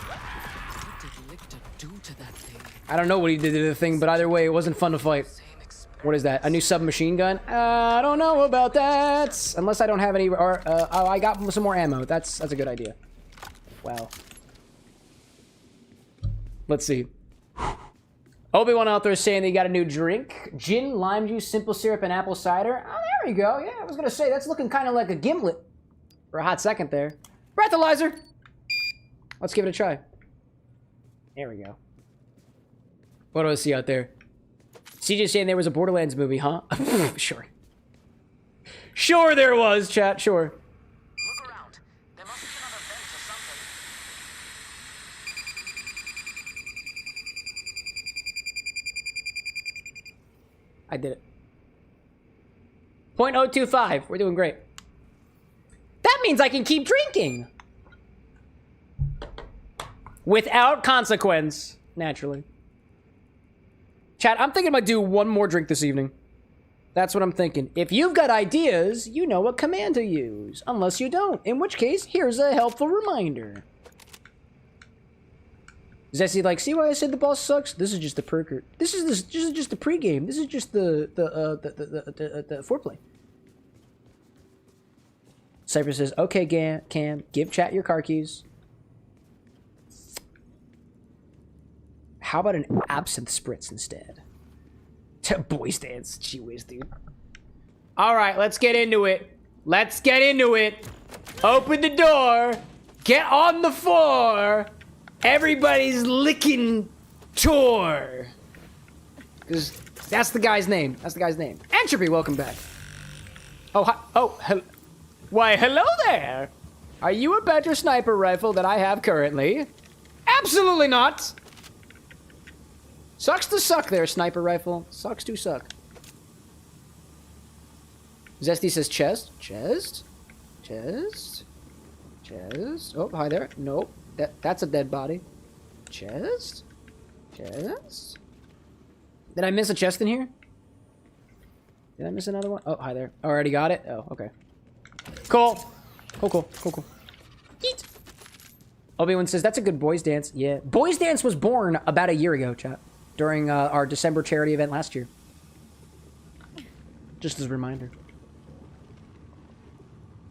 What did Lictor do to that thing? I don't know what he did to the thing, but either way, it wasn't fun to fight. What is that? A new submachine gun? I don't know about that. Unless I don't have any, or, oh, I got some more ammo. That's a good idea. Wow. Let's see. Obi-Wan out there is saying they got a new drink. Gin, lime juice, simple syrup, and apple cider. Oh, there we go. Yeah, I was going to say, that's looking kind of like a gimlet. For a hot second there. Breathalyzer! Let's give it a try. There we go. What do I see out there? CJ saying there was a Borderlands movie, huh? Sure. Sure there was, chat, sure. Look around. There must be another vent or something. I did it. 0.025. We're doing great. That means I can keep drinking. Without consequence, naturally. Chat, I'm thinking about doing one more drink this evening. That's what I'm thinking. If you've got ideas, you know what command to use. Unless you don't. In which case, here's a helpful reminder. Zessie like, see why I said the boss sucks? This is just the perker. This is just the pregame. This is just the foreplay. Cypher says, okay, Cam, give chat your car keys. How about an absinthe spritz instead? Boys dance. Gee whiz, dude. All right, let's get into it. Let's get into it. Open the door. Get on the floor. Everybody's licking tour. Because that's the guy's name. That's the guy's name. Entropy, welcome back. Oh, hi. Oh, why, hello there. Are you a better sniper rifle than I have currently? Absolutely not. Sucks to suck there, sniper rifle. Sucks to suck. Zesty says chest. Chest. Chest. Chest. Oh, hi there. Nope. That's a dead body. Chest. Chest. Did I miss a chest in here? Did I miss another one? Oh, hi there. Oh, already got it? Oh, okay. Cool. Cool. Yeet. Obi-Wan says, that's a good boys dance. Yeah. Boys dance was born about a year ago, chat. During our December charity event last year. Just as a reminder.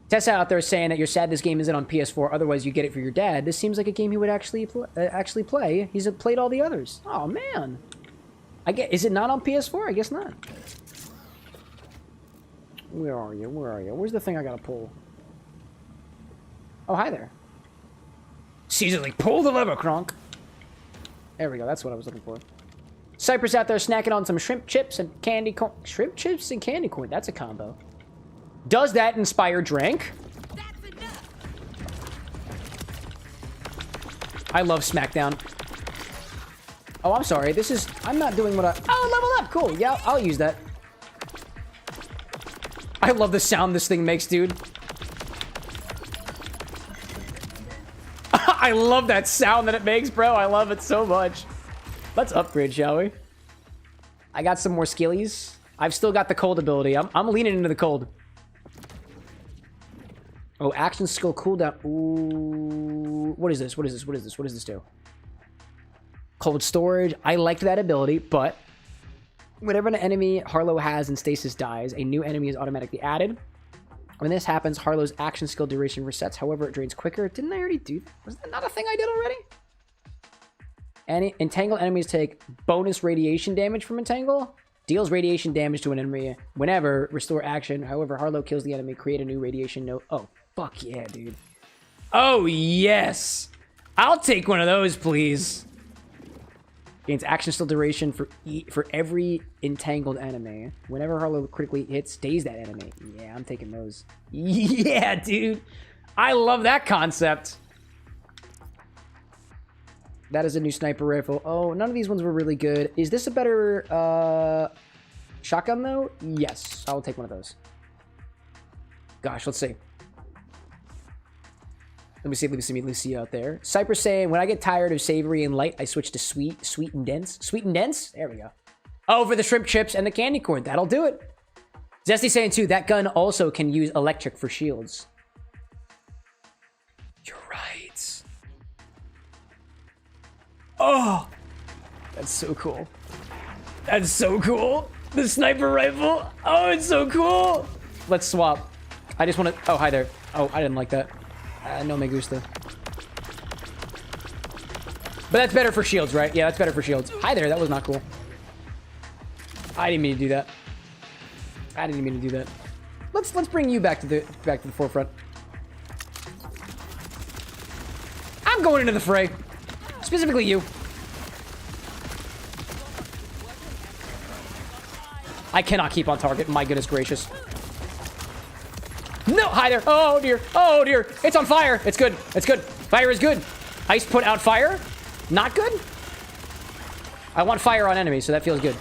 Tessa out there saying that you're sad this game isn't on PS4, otherwise you get it for your dad. This seems like a game he would actually play. He's played all the others. Oh, man. Is it not on PS4? I guess not. Where are you? Where are you? Where's the thing I gotta pull? Oh, hi there. Caesar's like, pull the lever, Kronk. There we go. That's what I was looking for. Cypress out there snacking on some shrimp chips and candy corn. Shrimp chips and candy corn. That's a combo. Does that inspire drink? I love SmackDown. Oh, I'm sorry. I'm not doing what I... Oh, level up. Cool. Yeah, I'll use that. I love the sound this thing makes, dude. I love that sound that it makes, bro. I love it so much. Let's upgrade, shall we? I got some more skillies. I've still got the cold ability. I'm leaning into the cold. Oh, action skill cooldown. Ooh. What is this? What is this? What is this? What does this do? Cold storage. I liked that ability, but whenever an enemy Harlow has in stasis dies, a new enemy is automatically added. When this happens, Harlow's action skill duration resets. However, it drains quicker. Didn't I already do that? Was that not a thing I did already? Entangled enemies take bonus radiation damage from Entangle. Deals radiation damage to an enemy whenever. Restore action. However, Harlow kills the enemy. Create a new radiation node. Oh, fuck yeah, dude. Oh, yes. I'll take one of those, please. Gains action still duration for every entangled enemy. Whenever Harlow critically hits, stays that enemy. Yeah, I'm taking those. Yeah, dude. I love that concept. That is a new sniper rifle. Oh, none of these ones were really good. Is this a better shotgun, though? Yes, I'll take one of those. Gosh, let's see. Let me see out there. Cypress saying, when I get tired of savory and light, I switch to sweet and dense. Sweet and dense? There we go. Oh, for the shrimp chips and the candy corn. That'll do it. Zesty saying, too, that gun also can use electric for shields. You're right. Oh, that's so cool. That's so cool. The sniper rifle. Oh, it's so cool. Let's swap. I just want to... Oh, hi there. Oh, I didn't like that. No me gusta. But that's better for shields, right? Yeah, that's better for shields. Hi there, that was not cool. I didn't mean to do that. I didn't mean to do that. Let's bring you back to the forefront. I'm going into the fray. Specifically you. I cannot keep on target. My goodness gracious. No, hi there. Oh dear. Oh dear. It's on fire. It's good. It's good. Fire is good. Ice put out fire. Not good. I want fire on enemies, so that feels good.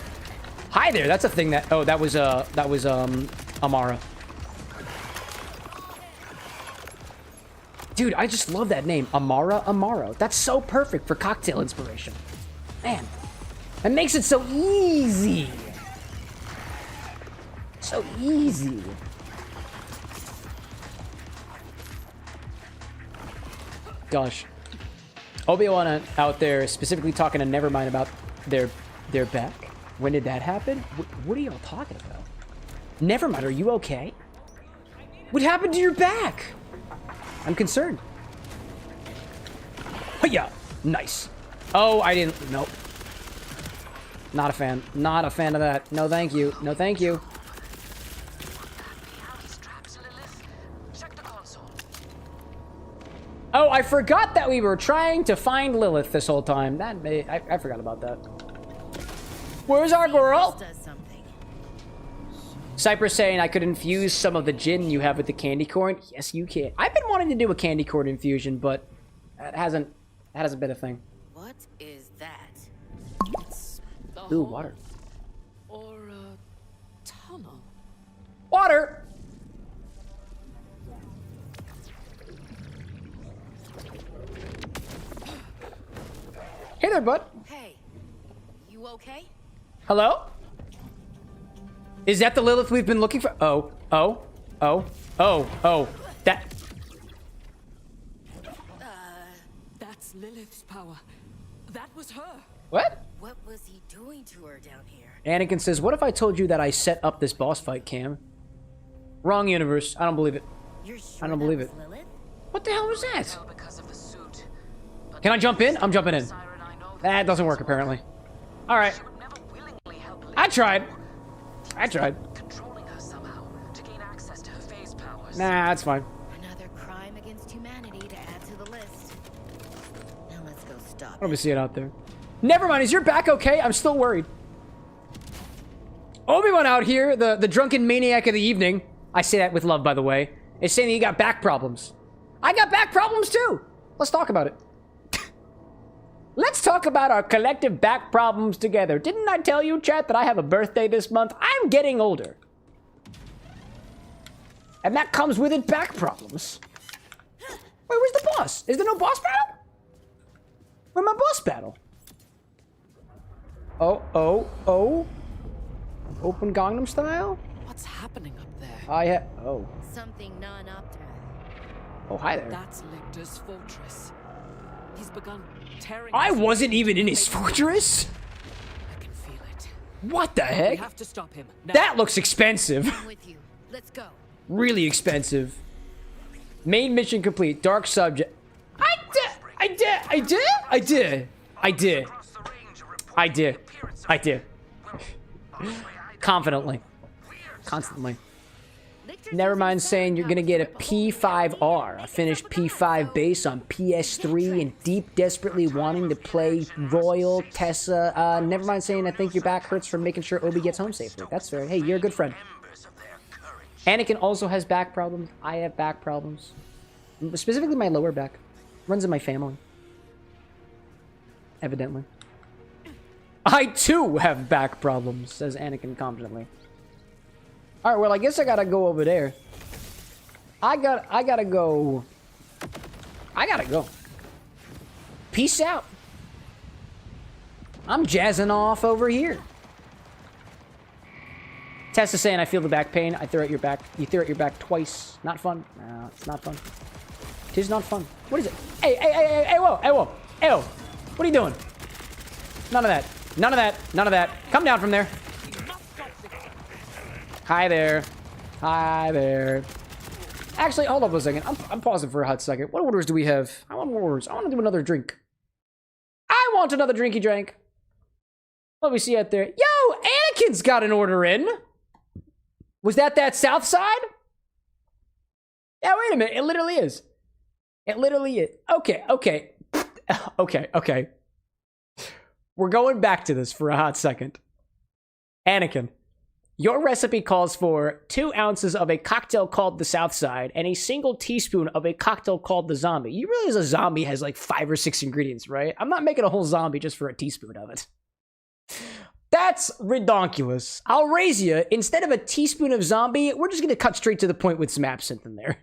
Hi there. That's a thing that... Oh, that was Amara. Dude, I just love that name. Amaro. That's so perfect for cocktail inspiration. Man, that makes it so easy. So easy. Gosh. Obi-Wan out there specifically talking to Nevermind about their back. When did that happen? What are y'all talking about? Nevermind, are you okay? What happened to your back? I'm concerned. Yeah, nice. Oh, I didn't. Nope. Not a fan. Not a fan of that. No, thank you. No, thank you. Oh, I forgot that we were trying to find Lilith this whole time. I forgot about that. Where's our girl? Cypress saying I could infuse some of the gin you have with the candy corn. Yes, you can. I've been wanting to do a candy corn infusion, but that hasn't been a thing. What is that? Ooh, water. Or a tunnel. Water! Hey there, bud. Hey, you okay? Hello? Is that the Lilith we've been looking for? Oh. That... That's Lilith's power. That was her. What? What was he doing to her down here? Anakin says, what if I told you that I set up this boss fight, Cam? Wrong universe. I don't believe it. You're sure I don't believe it. Lilith? What the hell was that? Can I jump in? I'm jumping in. That doesn't work, apparently. Alright. I tried. Controlling her somehow to gain access to her phase powers. Nah, that's fine. Another crime against humanity to add to the list. Now let's go stop Let me see it out there. Never mind, is your back okay? I'm still worried. Obi-Wan out here, the drunken maniac of the evening, I say that with love, by the way, is saying that you got back problems. I got back problems too. Let's talk about it. Let's talk about our collective back problems together. Didn't I tell you, chat, that I have a birthday this month? I'm getting older. And that comes with it back problems. Wait, where's the boss? Is there no boss battle? Where's my boss battle? Oh. Open Gangnam Style? What's happening up there? Oh. Something non-optimal. Oh, hi there. That's Lictor's fortress. He's begun tearing... I wasn't even in his fortress? I can feel it. What the We heck? have to stop him. Now. That looks expensive. I'm with you. Let's go. Really expensive. Main mission complete. Dark subject. I did. Confidently. Constantly. Nevermind saying you're gonna get a P5R, a finished P5 bass on PS3, and deep desperately wanting to play Royal, Tessa. Nevermind saying I think your back hurts from making sure Obi gets home safely. That's fair. Hey, you're a good friend. Anakin also has back problems. I have back problems. Specifically my lower back. Runs in my family. Evidently. I too have back problems, says Anakin confidently. Alright, well, I guess I gotta go over there. I gotta go. Peace out. I'm jazzing off over here. Tessa saying I feel the back pain. I throw at your back. You throw at your back twice. Not fun. No, it's not fun. Tis not fun. What is it? Hey, whoa, hey, whoa. Ew. What are you doing? None of that. None of that. None of that. Come down from there. Hi there. Hi there. Actually, hold up a second. I'm pausing for a hot second. What orders do we have? I want more orders. I want to do another drink. I want another drinky drink. What do we see out there? Yo, Anakin's got an order in. Was that South Side? Yeah, wait a minute. It literally is. It literally is. Okay. Okay. We're going back to this for a hot second. Anakin, your recipe calls for 2 ounces of a cocktail called the South Side and a single teaspoon of a cocktail called the Zombie. You realize a zombie has like 5 or 6 ingredients, right? I'm not making a whole zombie just for a teaspoon of it. That's redonkulous. I'll raise you. Instead of a teaspoon of zombie, we're just going to cut straight to the point with some absinthe in there.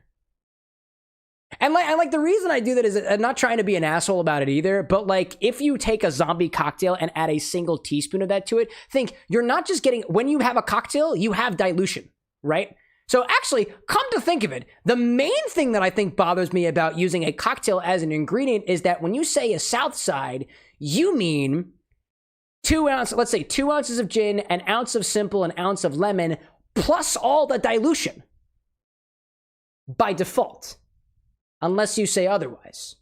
And like the reason I do that is I'm not trying to be an asshole about it either, but like if you take a zombie cocktail and add a single teaspoon of that to it, think you're not just getting, when you have a cocktail, you have dilution, right? So actually, come to think of it, the main thing that I think bothers me about using a cocktail as an ingredient is that when you say a South Side, you mean 2 ounces, let's say 2 ounces of gin, an ounce of simple, an ounce of lemon, plus all the dilution by default. Unless you say otherwise.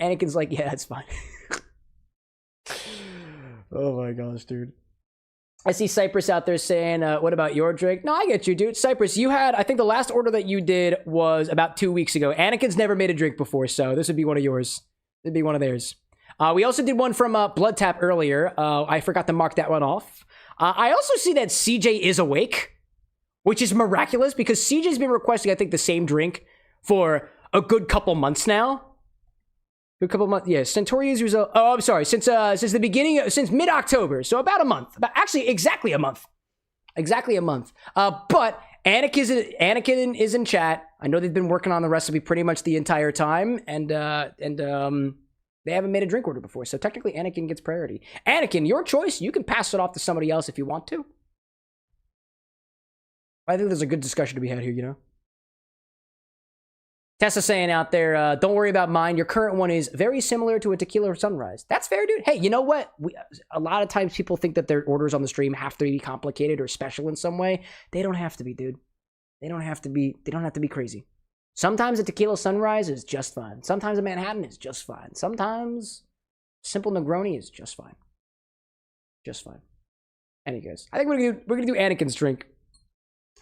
Anakin's like, yeah, it's fine. Oh my gosh, dude. I see Cypress out there saying, what about your drink? No, I get you, dude. Cypress, you had, I think the last order that you did was about 2 weeks ago. Anakin's never made a drink before, so this would be one of yours. It'd be one of theirs. We also did one from Blood Tap earlier. I forgot to mark that one off. I also see that CJ is awake, which is miraculous because CJ's been requesting, I think, the same drink for a good couple months now. Good couple months, yeah. Centauri's result. Oh, I'm sorry. Since the beginning, since mid-October, so about a month. Actually, exactly a month. Exactly a month. But Anakin is in chat. I know they've been working on the recipe pretty much the entire time, and they haven't made a drink order before, so technically Anakin gets priority. Anakin, your choice. You can pass it off to somebody else if you want to. I think there's a good discussion to be had here, you know? Tessa saying out there, don't worry about mine. Your current one is very similar to a tequila sunrise. That's fair, dude. Hey, you know what? A lot of times people think that their orders on the stream have to be complicated or special in some way. They don't have to be, dude. They don't have to be crazy. Sometimes a tequila sunrise is just fine. Sometimes a Manhattan is just fine. Sometimes simple Negroni is just fine. Just fine. Anyways, I think we're gonna do Anakin's drink.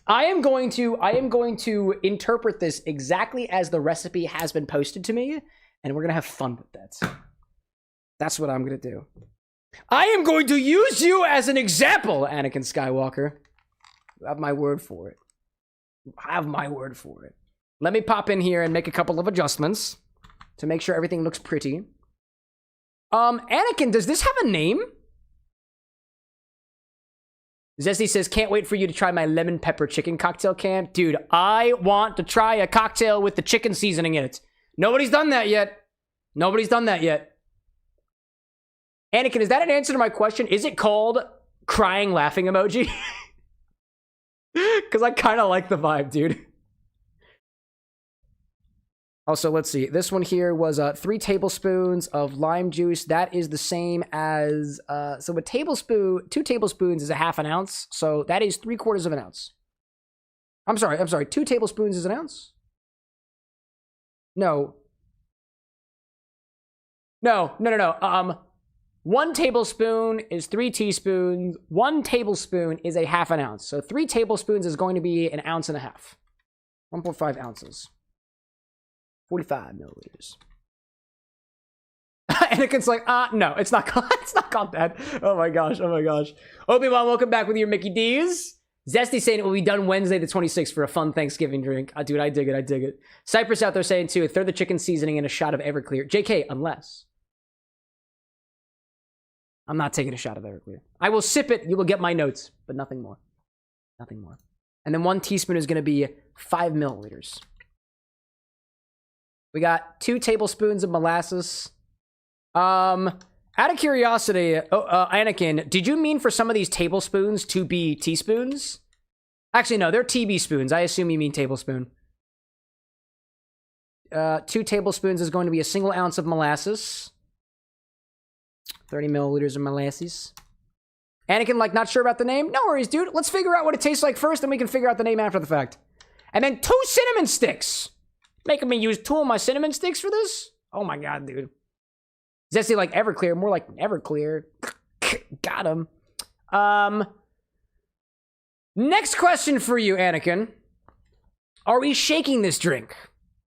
I am going to interpret this exactly as the recipe has been posted to me, and we're gonna have fun with that. That's what I'm gonna do. I am going to use you as an example, Anakin Skywalker. You have my word for it. You have my word for it. Let me pop in here and make a couple of adjustments to make sure everything looks pretty. Anakin, does this have a name? Zesty says, can't wait for you to try my lemon pepper chicken cocktail can. Dude, I want to try a cocktail with the chicken seasoning in it. Nobody's done that yet. Nobody's done that yet. Anakin, is that an answer to my question? Is it called crying laughing emoji? Because I kind of like the vibe, dude. Also, let's see. This one here was 3 tablespoons of lime juice. That is the same as... so a tablespoon, 2 tablespoons is a half an ounce. So that is 3/4 of an ounce. I'm sorry. 2 tablespoons is an ounce? No. No. 1 tablespoon is 3 teaspoons. 1 tablespoon is a half an ounce. So 3 tablespoons is going to be an ounce and a half. 1.5 ounces. 45 milliliters. Anakin's like, no, it's not called that. Oh my gosh, oh my gosh. Obi-Wan, welcome back with your Mickey D's. Zesty saying it will be done Wednesday the 26th for a fun Thanksgiving drink. Dude, I dig it, I dig it. Cypress out there saying too, throw the chicken seasoning in a shot of Everclear. JK, unless. I'm not taking a shot of Everclear. I will sip it, you will get my notes, but nothing more. Nothing more. And then 1 teaspoon is gonna be 5 milliliters. We got 2 tablespoons of molasses. Out of curiosity, Anakin, did you mean for some of these tablespoons to be teaspoons? Actually, no, they're TB spoons. I assume you mean tablespoon. 2 tablespoons is going to be a single ounce of molasses. 30 milliliters of molasses. Anakin, like, not sure about the name? No worries, dude. Let's figure out what it tastes like first, and we can figure out the name after the fact. And then 2 cinnamon sticks. Making me use 2 of my cinnamon sticks for this? Oh my god, dude. Zesty like Everclear, more like Everclear. Got him. Next question for you, Anakin. Are we shaking this drink?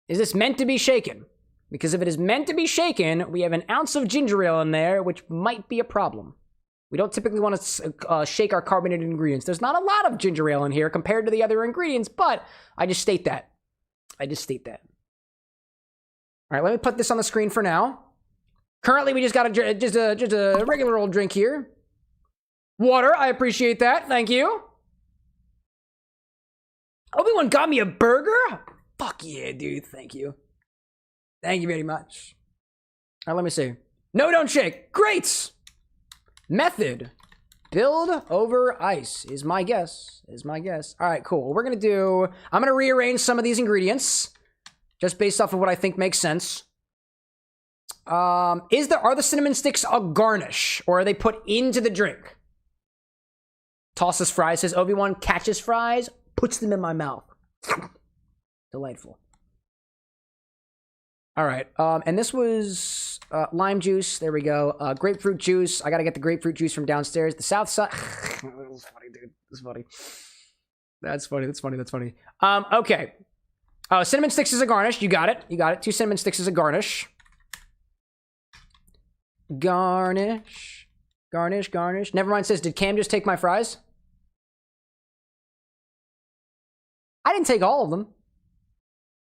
Is this meant to be shaken? Because if it is meant to be shaken, we have an ounce of ginger ale in there, which might be a problem. We don't typically want to shake our carbonated ingredients. There's not a lot of ginger ale in here compared to the other ingredients, but I just state that. I just state that. All right, let me put this on the screen for now. Currently, we just got just a regular old drink here. Water, I appreciate that. Thank you. Obi-Wan got me a burger? Fuck yeah, dude. Thank you. Thank you very much. All right, let me see. No, don't shake. Great. Method. Build over ice is my guess. Is my guess. All right, cool. We're going to do... I'm going to rearrange some of these ingredients just based off of what I think makes sense. Are the cinnamon sticks a garnish or are they put into the drink? Tosses fries, says Obi-Wan. Catches fries, puts them in my mouth. Delightful. All right. And this was lime juice. There we go. Grapefruit juice. I got to get the grapefruit juice from downstairs. The south side. That's funny, dude. That's funny. That's funny. That's funny. That's funny. Okay. Cinnamon sticks is a garnish. You got it. You got it. 2 cinnamon sticks is a garnish. Garnish. Garnish, garnish. Nevermind says, did Cam just take my fries? I didn't take all of them.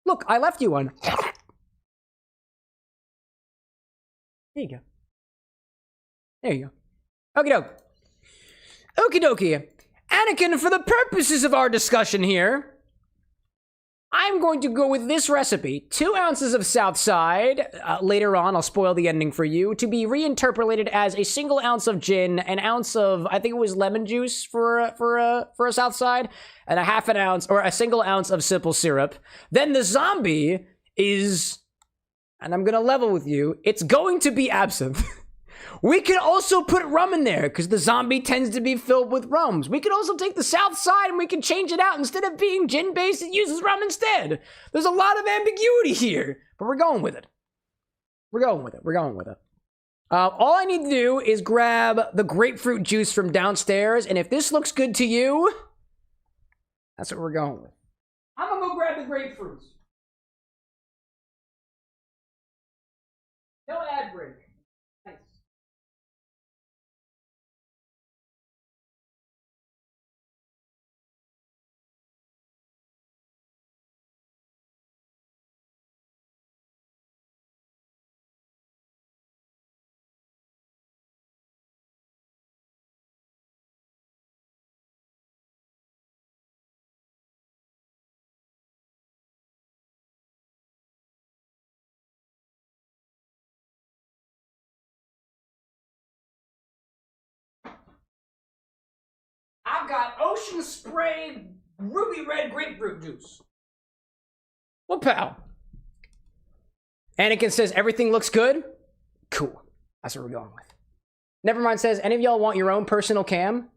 Look, I left you one. There you go. There you go. Okie doke. Okie dokie. Anakin, for the purposes of our discussion here, I'm going to go with this recipe. 2 ounces of Southside. Later on, I'll spoil the ending for you. To be reinterpolated as a single ounce of gin, an ounce of, I think it was lemon juice for a Southside, and a half an ounce, or a single ounce of simple syrup. Then the zombie is, and I'm going to level with you, it's going to be absinthe. We can also put rum in there because the zombie tends to be filled with rums. We could also take the South Side and we can change it out. Instead of being gin-based, it uses rum instead. There's a lot of ambiguity here, but we're going with it. We're going with it. We're going with it. All I need to do is grab the grapefruit juice from downstairs, and if this looks good to you, that's what we're going with. I'm gonna go grab the grapefruits. No ad break. Nice. I've got Ocean Spray Ruby Red Grapefruit Juice. Well, pal. Anakin says, everything looks good? Cool. That's what we're going with. Nevermind says, any of y'all want your own personal cam?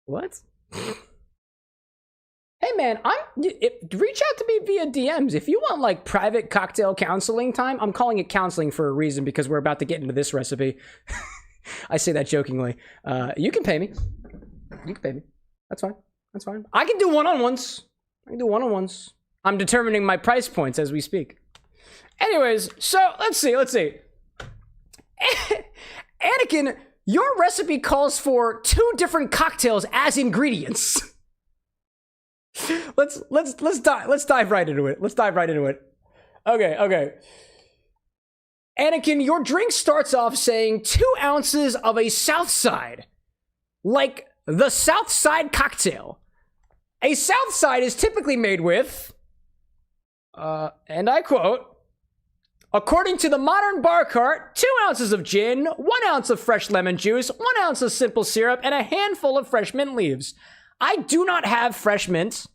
What? Hey, Hey man, reach out to me via DMs if you want like private cocktail counseling time. I'm calling it counseling for a reason because we're about to get into this recipe. I say that jokingly. You can pay me. You can pay me. That's fine. That's fine. I can do one-on-ones. I'm determining my price points as we speak. Anyways, so let's see. Anakin, your recipe calls for 2 different cocktails as ingredients. Let's dive right into it. Okay. Anakin, your drink starts off saying 2 ounces of a Southside. Like the Southside cocktail. A Southside is typically made with, and I quote, according to the modern bar cart, 2 ounces of gin, 1 ounce of fresh lemon juice, 1 ounce of simple syrup, and a handful of fresh mint leaves. I do not have fresh mint.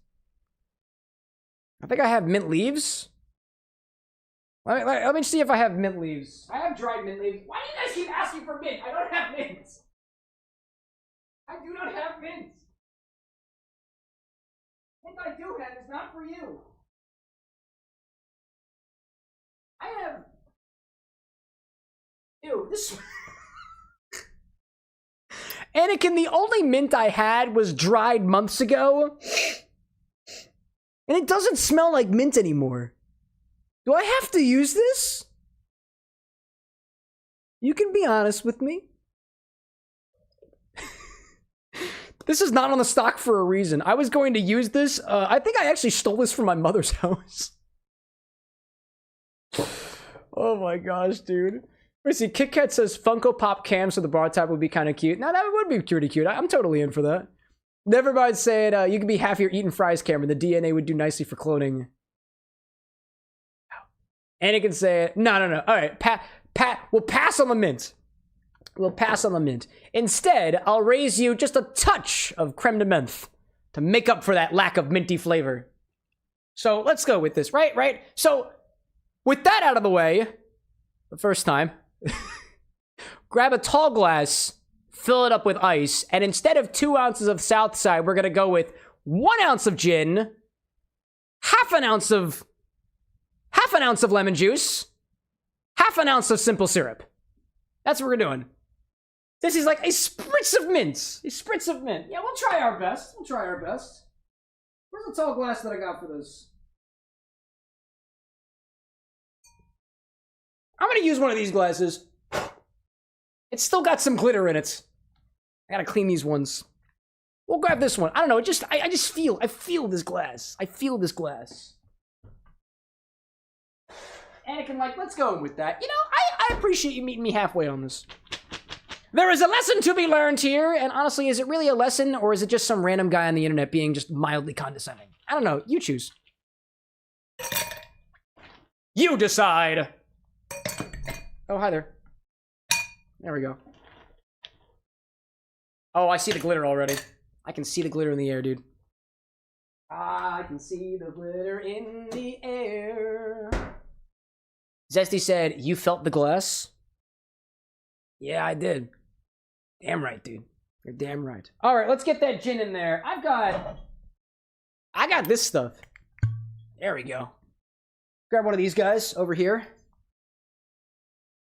I think I have mint leaves. Let me see if I have mint leaves. I have dried mint leaves. Why do you guys keep asking for mint? I don't have mint. I do not have mint. Mint I do have is not for you. I have... Ew, this... Anakin, the only mint I had was dried months ago. And it doesn't smell like mint anymore. Do I have to use this? You can be honest with me. This is not on the stock for a reason. I was going to use this. I think I actually stole this from my mother's house. Oh my gosh, dude. Let's see, Kit Kat says Funko Pop cams for the bar tab would be kind of cute. Now that would be pretty cute. I'm totally in for that. Nevermind said you could be half your eating fries, Cameron. The DNA would do nicely for cloning. Anakin said, no. All right, we'll pass on the mint. Instead, I'll raise you just a touch of creme de menthe to make up for that lack of minty flavor. So let's go with this, right? So with that out of the way, the first time, grab a tall glass, fill it up with ice, and instead of 2 ounces of Southside, we're gonna go with 1 ounce of gin, half an ounce of lemon juice, half an ounce of simple syrup. That's what we're doing. This is like a spritz of mint. Yeah, we'll try our best. Where's the tall glass that I got for this? I'm gonna use one of these glasses. It's still got some glitter in it. I gotta clean these ones. We'll grab this one. I don't know. I feel this glass. Anakin, like, let's go with that. You know, I appreciate you meeting me halfway on this. There is a lesson to be learned here, and honestly, is it really a lesson, or is it just some random guy on the internet being just mildly condescending? I don't know. You choose. You decide. Oh, hi there. There we go. Oh, I see the glitter already. I can see the glitter in the air, dude. I can see the glitter in the air. Zesty said, you felt the glass? Yeah, I did. Damn right, dude. You're damn right. All right, let's get that gin in there. I got this stuff. There we go. Grab one of these guys over here.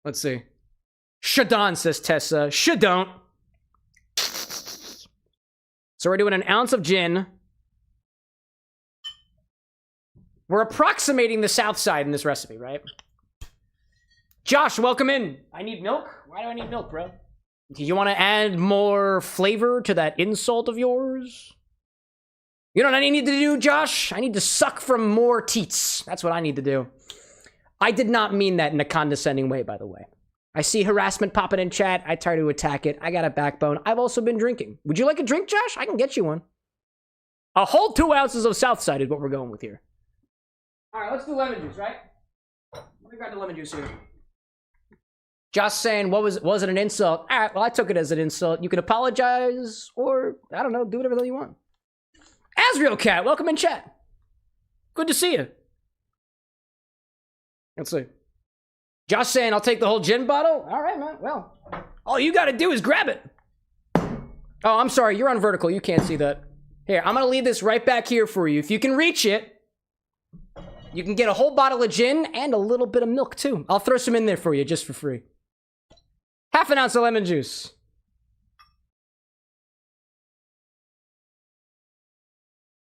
Let's see. Shadon, says Tessa. Shadon. So we're doing an ounce of gin. We're approximating the Southside in this recipe, right? Josh, welcome in. I need milk? Why do I need milk, bro? Do you want to add more flavor to that insult of yours? You know what I need to do, Josh? I need to suck from more teats. That's what I need to do. I did not mean that in a condescending way, by the way. I see harassment popping in chat. I try to attack it. I got a backbone. I've also been drinking. Would you like a drink, Josh? I can get you one. A whole 2 ounces of Southside is what we're going with here. All right, let's do lemon juice, right? Let me grab the lemon juice here. Josh saying, was it an insult? All right, well, I took it as an insult. You can apologize, or, I don't know, do whatever the hell you want. Azrael Cat, welcome in chat. Good to see you. Let's see. Josh saying, I'll take the whole gin bottle? All right, man. Well, all you got to do is grab it. Oh, I'm sorry. You're on vertical. You can't see that. Here, I'm gonna leave this right back here for you. If you can reach it, you can get a whole bottle of gin and a little bit of milk too. I'll throw some in there for you just for free. Half an ounce of lemon juice.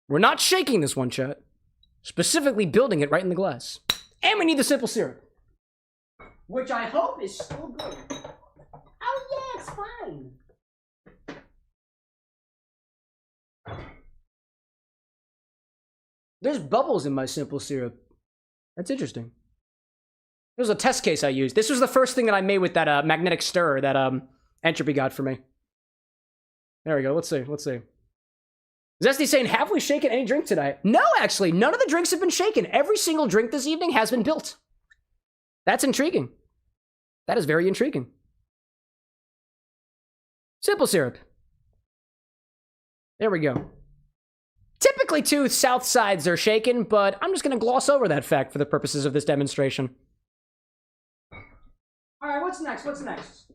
We're not shaking this one, chat. Specifically building it right in the glass. And we need the simple syrup. Which I hope is still good. Oh yeah, it's fine. There's bubbles in my simple syrup. That's interesting. It was a test case I used. This was the first thing that I made with that magnetic stirrer that Entropy got for me. There we go. Let's see. Let's see. Zesty saying, have we shaken any drink tonight? No, actually. None of the drinks have been shaken. Every single drink this evening has been built. That's intriguing. That is very intriguing. Simple syrup. There we go. Typically, too, south sides are shaken, but I'm just going to gloss over that fact for the purposes of this demonstration. All right, what's next? What's next?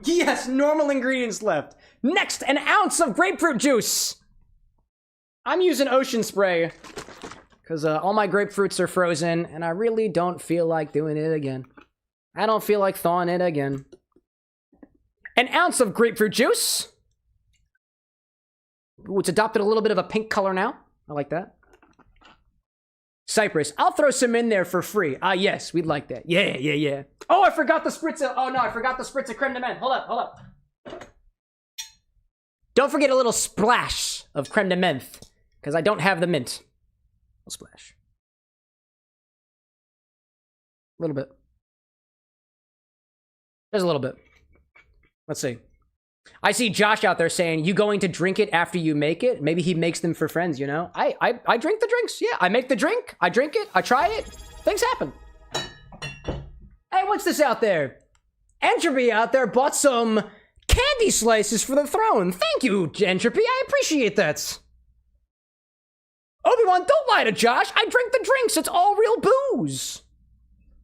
Yes, normal ingredients left. Next, an ounce of grapefruit juice. I'm using ocean spray because all my grapefruits are frozen, and I really don't feel like doing it again. I don't feel like thawing it again. An ounce of grapefruit juice. Ooh, it's adopted a little bit of a pink color now. I like that. Cypress. I'll throw some in there for free. Ah, yes, we'd like that. Yeah, yeah, yeah. Oh, I forgot the spritz of... Oh, no, I forgot the spritz of creme de menthe. Hold up, hold up. Don't forget a little splash of creme de menthe, because I don't have the mint. A splash. A little bit. There's a little bit. Let's see. I see Josh out there saying, you going to drink it after you make it? Maybe he makes them for friends, you know? I drink the drinks. Yeah, I make the drink. I drink it. I try it. Things happen. Hey, what's this out there? Entropy out there bought some candy slices for the throne. Thank you, Entropy. I appreciate that. Obi-Wan, don't lie to Josh. I drink the drinks. It's all real booze.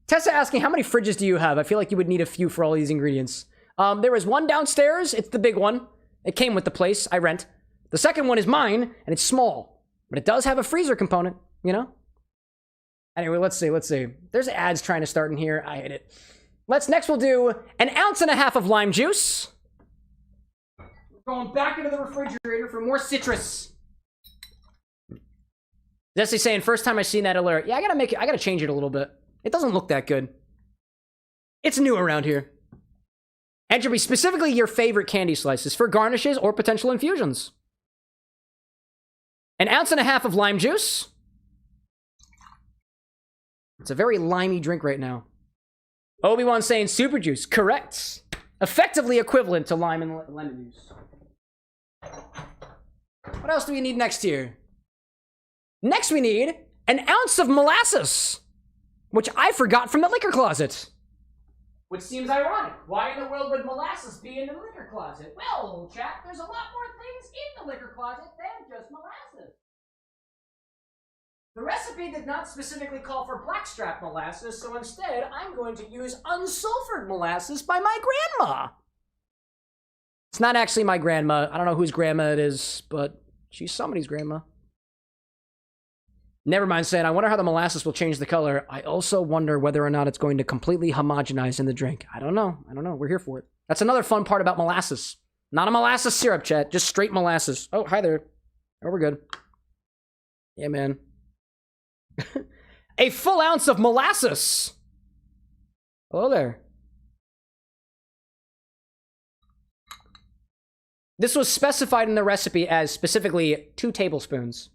Tessa asking, how many fridges do you have? I feel like you would need a few for all these ingredients. There is one downstairs. It's the big one. It came with the place I rent. The second one is mine, and it's small. But it does have a freezer component, you know? Anyway, let's see, let's see. There's ads trying to start in here. I hate it. Next we'll do an ounce and a half of lime juice. Going back into the refrigerator for more citrus. Jesse saying, first time I seen that alert. Yeah, I gotta change it a little bit. It doesn't look that good. It's new around here. Entropy, specifically your favorite candy slices for garnishes or potential infusions. An ounce and a half of lime juice. It's a very limey drink right now. Obi-Wan saying super juice. Correct. Effectively equivalent to lime and lemon juice. What else do we need next here? Next we need an ounce of molasses, which I forgot from the liquor closet. Which seems ironic. Why in the world would molasses be in the liquor closet? Well, chat, there's a lot more things in the liquor closet than just molasses. The recipe did not specifically call for blackstrap molasses, so instead, I'm going to use unsulfured molasses by my grandma. It's not actually my grandma. I don't know whose grandma it is, but she's somebody's grandma. Never mind saying, I wonder how the molasses will change the color. I also wonder whether or not it's going to completely homogenize in the drink. I don't know. I don't know. We're here for it. That's another fun part about molasses. Not a molasses syrup, chat. Just straight molasses. Oh, hi there. Oh, we're good. Yeah, man. A full ounce of molasses. Hello there. This was specified in the recipe as specifically 2 tablespoons.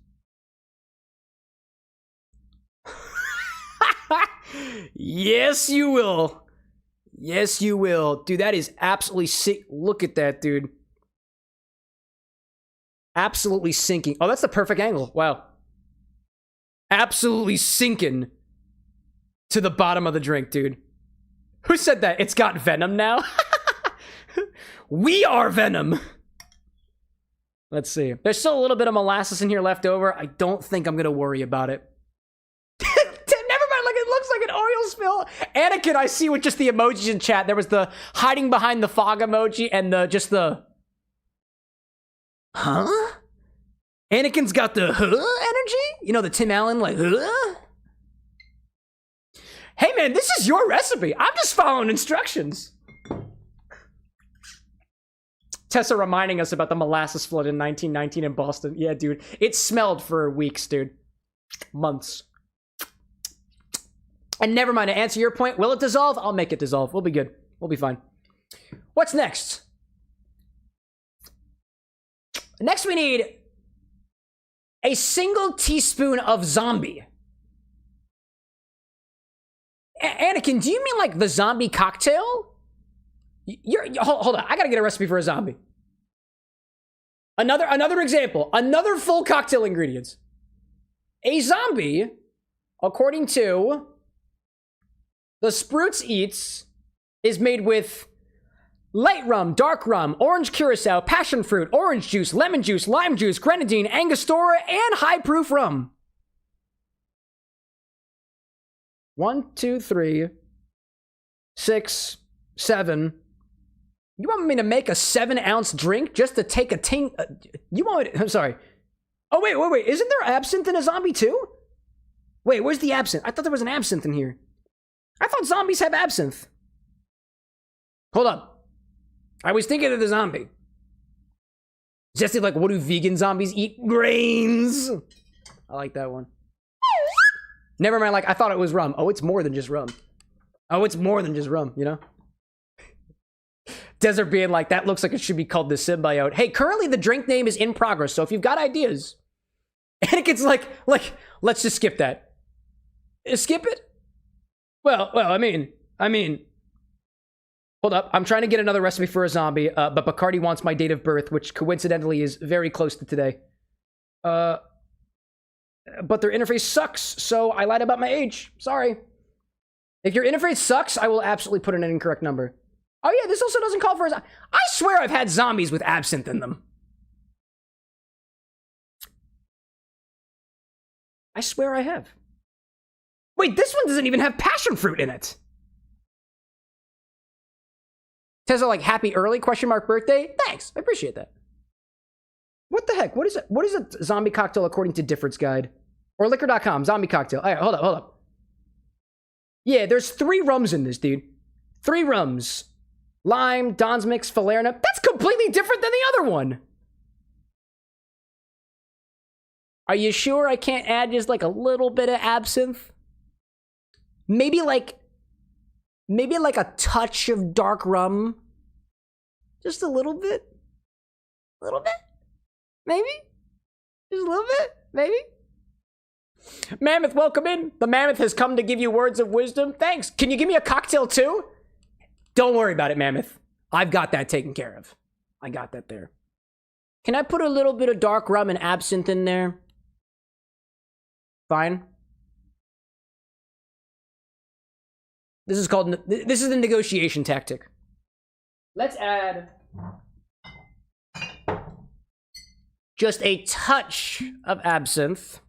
Yes, you will. Yes, you will. Dude, that is absolutely sick. Look at that, dude. Absolutely sinking. Oh, that's the perfect angle. Wow. Absolutely sinking to the bottom of the drink, dude. Who said that? It's got venom now? We are venom. Let's see. There's still a little bit of molasses in here left over. I don't think I'm going to worry about it. It looks like an oil spill. Anakin, I see with just the emojis in chat. There was the hiding behind the fog emoji and just the... Huh? Anakin's got the energy? You know, the Tim Allen, like, Hey man, this is your recipe. I'm just following instructions. Tessa reminding us about the molasses flood in 1919 in Boston. Yeah, dude. It smelled for weeks, dude. Months. And never mind, to answer your point, will it dissolve? I'll make it dissolve. We'll be good. We'll be fine. What's next? Next we need a single teaspoon of zombie. Anakin, do you mean like the zombie cocktail? Hold on. I gotta get a recipe for a zombie. Another example. Another full cocktail ingredients. A zombie, according to the Spritz Eats, is made with light rum, dark rum, orange curacao, passion fruit, orange juice, lemon juice, lime juice, grenadine, angostura, and high proof rum. 1, 2, 3, 6, 7. You want me to make a 7-ounce drink just to take a ting? You want me to, I'm sorry. Oh, wait. Isn't there absinthe in a zombie too? Wait, where's the absinthe? I thought there was an absinthe in here. I thought zombies have absinthe. Hold up. I was thinking of the zombie. Jesse, like, what do vegan zombies eat? Grains. I like that one. Never mind, like, I thought it was rum. Oh, it's more than just rum. Oh, it's more than just rum, you know? Desert being like, that looks like it should be called the Symbiote. Hey, currently the drink name is in progress, so if you've got ideas. Anakin's like, let's just skip that. Skip it? Well, I mean, hold up. I'm trying to get another recipe for a zombie, but Bacardi wants my date of birth, which coincidentally is very close to today. But their interface sucks, so I lied about my age. Sorry. If your interface sucks, I will absolutely put in an incorrect number. Oh yeah, this also doesn't call for a... I swear I've had zombies with absinthe in them. I swear I have. Wait, this one doesn't even have passion fruit in it. Tessa, like, happy early question mark birthday? Thanks, I appreciate that. What the heck? What is it? What is a zombie cocktail according to Difford's Guide? Or liquor.com, zombie cocktail. All right, hold up. Yeah, there's 3 rums in this, dude. 3 rums. Lime, Don's Mix, Falerna. That's completely different than the other one. Are you sure I can't add just like a little bit of absinthe? Maybe like a touch of dark rum. Just a little bit. Maybe? Just a little bit? Maybe? Mammoth, welcome in. The Mammoth has come to give you words of wisdom. Thanks. Can you give me a cocktail too? Don't worry about it, Mammoth. I've got that taken care of. I got that there. Can I put a little bit of dark rum and absinthe in there? Fine. This is the negotiation tactic. Let's add just a touch of absinthe.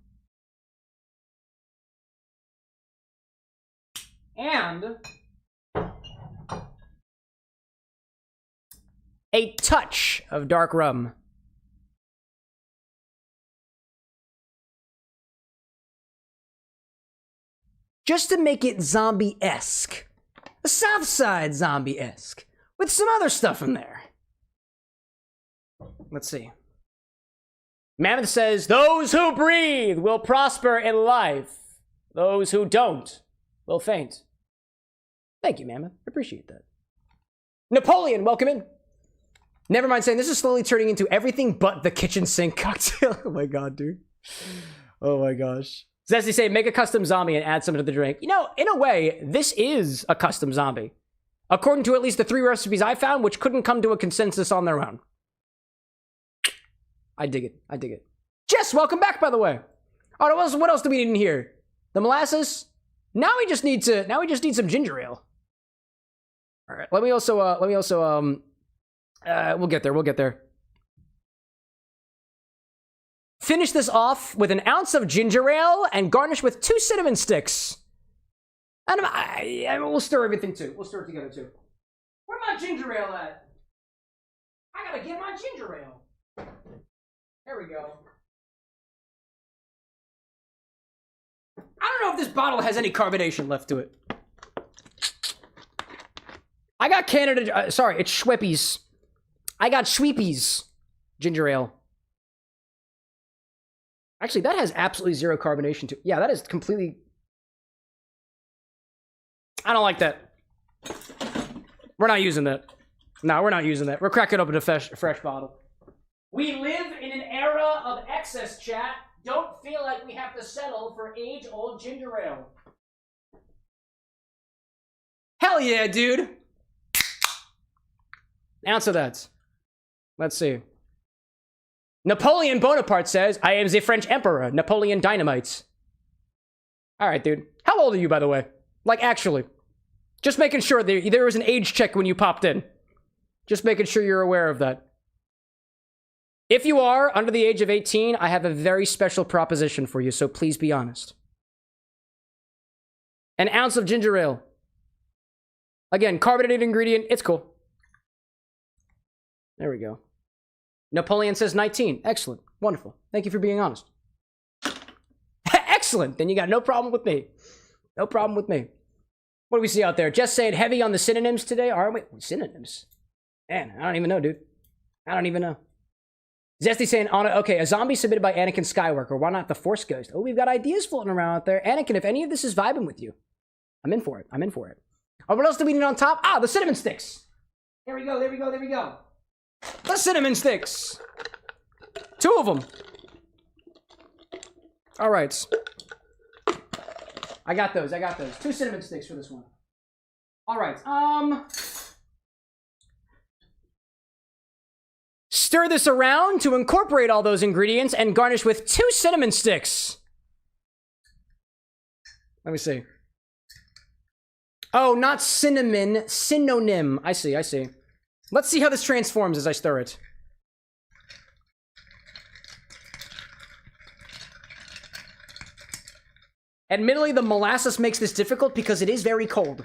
And a touch of dark rum. Just to make it zombie-esque. A South Side zombie-esque. With some other stuff in there. Let's see. Mammoth says, those who breathe will prosper in life. Those who don't will faint. Thank you, Mammoth. I appreciate that. Napoleon, welcome in. Never mind saying this is slowly turning into everything but the kitchen sink cocktail. Oh my god, dude. Oh my gosh. Zesty say, make a custom zombie and add some to the drink. You know, in a way, this is a custom zombie. According to at least the 3 recipes I found, which couldn't come to a consensus on their own. I dig it. Jess, welcome back, by the way. Oh, what else do we need in here? The molasses? Now we just need some ginger ale. All right, we'll get there. Finish this off with an ounce of ginger ale and garnish with 2 cinnamon sticks. And we'll stir everything too. We'll stir it together too. Where my ginger ale at? I gotta get my ginger ale. There we go. don't know if this bottle has any carbonation left to it. I got Canada... sorry, it's Schweppes. I got Schweppes ginger ale. Actually, that has absolutely zero carbonation to it. Yeah, that is completely... I don't like that. We're not using that. No, we're not using that. We're cracking open a fresh bottle. We live in an era of excess, chat. Don't feel like we have to settle for age-old ginger ale. Hell yeah, dude. Ounce of that. Let's see. Napoleon Bonaparte says, I am the French Emperor, Napoleon Dynamite. All right, dude. How old are you, by the way? Like, actually. Just making sure there was an age check when you popped in. Just making sure you're aware of that. If you are under the age of 18, I have a very special proposition for you, so please be honest. An ounce of ginger ale. Again, carbonated ingredient, it's cool. There we go. Napoleon says 19. Excellent. Wonderful. Thank you for being honest. Excellent. Then you got no problem with me. No problem with me. What do we see out there? Just saying heavy on the synonyms today, aren't we? Synonyms? Man, I don't even know, dude. I don't even know. Zesty saying, okay, a zombie submitted by Anakin Skywalker. Why not the Force Ghost? Oh, we've got ideas floating around out there. Anakin, if any of this is vibing with you, I'm in for it. I'm in for it. Oh, what else do we need on top? Ah, the cinnamon sticks. There we go, there we go, there we go. The cinnamon sticks. 2 of them. All right. I got those. 2 cinnamon sticks for this one. All right. Stir this around to incorporate all those ingredients and garnish with 2 cinnamon sticks. Let me see. Oh, not cinnamon, synonym. I see. Let's see how this transforms as I stir it. Admittedly, the molasses makes this difficult because it is very cold.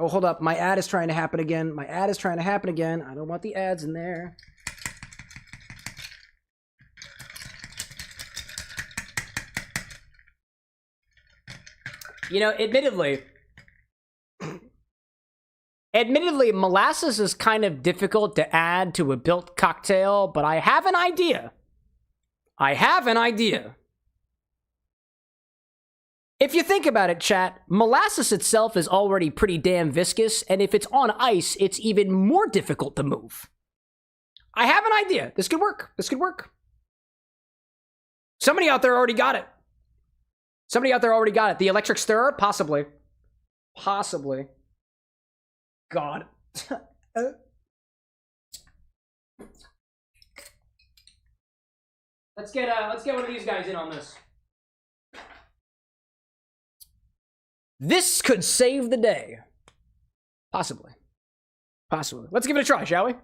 Oh, hold up. My ad is trying to happen again. I don't want the ads in there. You know, admittedly, molasses is kind of difficult to add to a built cocktail, but I have an idea. If you think about it, chat, molasses itself is already pretty damn viscous, and if it's on ice, it's even more difficult to move. I have an idea. This could work. Somebody out there already got it. The electric stirrer? Possibly. God. Let's get one of these guys in on this. This could save the day. Possibly. Let's give it a try, shall we?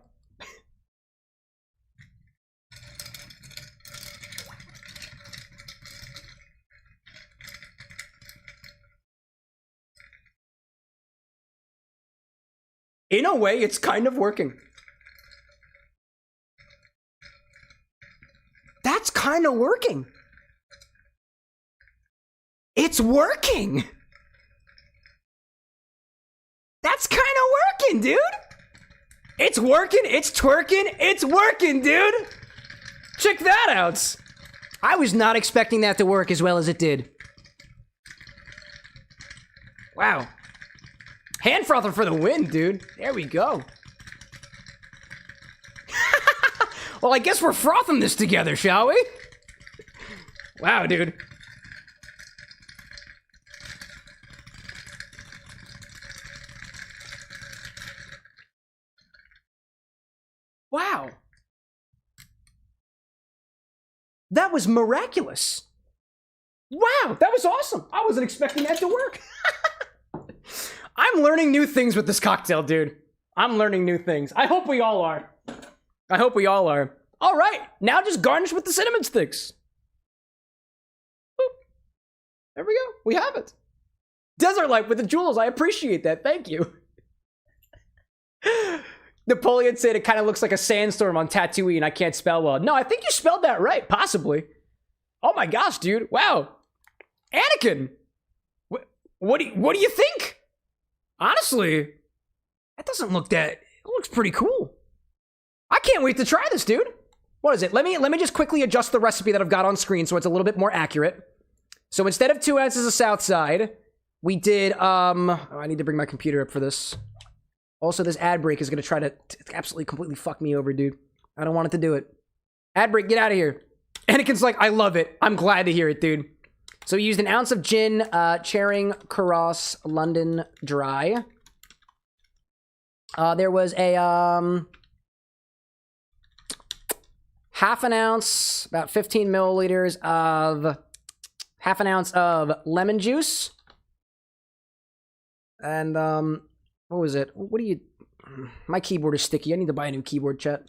In a way, it's kind of working. That's kind of working. It's working. That's kind of working, dude. It's working, it's twerking, it's working, dude. Check that out. I was not expecting that to work as well as it did. Wow. Hand frother for the win, dude. There we go. Well, I guess we're frothing this together, shall we? Wow, dude. Wow. That was miraculous. Wow, that was awesome. I wasn't expecting that to work. I'm learning new things with this cocktail, dude. I'm learning new things. I hope we all are. All right, now just garnish with the cinnamon sticks. Boop. There we go. We have it. Desert light with the jewels. I appreciate that. Thank you. Napoleon said it kind of looks like a sandstorm on Tatooine. I can't spell well. No, I think you spelled that right. Possibly. Oh my gosh, dude. Wow. Anakin, what do you think? Honestly, that doesn't look that. It looks pretty cool. I can't wait to try this, dude. What is it? Let me just quickly adjust the recipe that I've got on screen so it's a little bit more accurate. So instead of 2 ounces of Southside, we did I need to bring my computer up for this. Also, this ad break is gonna try to absolutely completely fuck me over, dude. I don't want it to do it. Ad break, get out of here. Anakin's like, I love it. I'm glad to hear it, dude. So we used an ounce of gin, Charing Cross London Dry. There was a half an ounce, about 15 milliliters of half an ounce of lemon juice. And what was it? What do you? My keyboard is sticky. I need to buy a new keyboard, chat.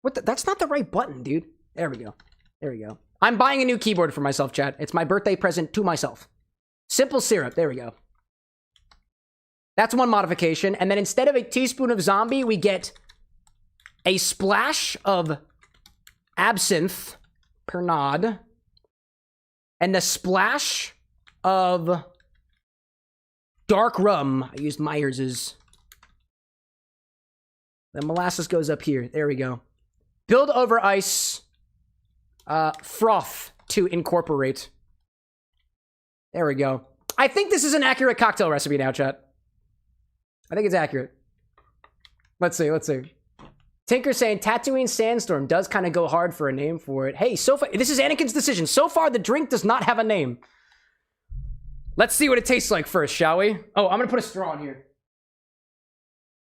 What? That's not the right button, dude. There we go. There we go. I'm buying a new keyboard for myself, chat. It's my birthday present to myself. Simple syrup. There we go. That's one modification. And then instead of a teaspoon of zombie, we get a splash of Absinthe, Pernod, and a splash of dark rum. I used Myers's. The molasses goes up here. There we go. Build over ice. Froth to incorporate. There we go. I think this is an accurate cocktail recipe now, chat. I think it's accurate. Let's see. Tinker saying Tatooine Sandstorm does kind of go hard for a name for it. Hey, so far, this is Anakin's decision. So far, the drink does not have a name. Let's see what it tastes like first, shall we? Oh, I'm gonna put a straw in here.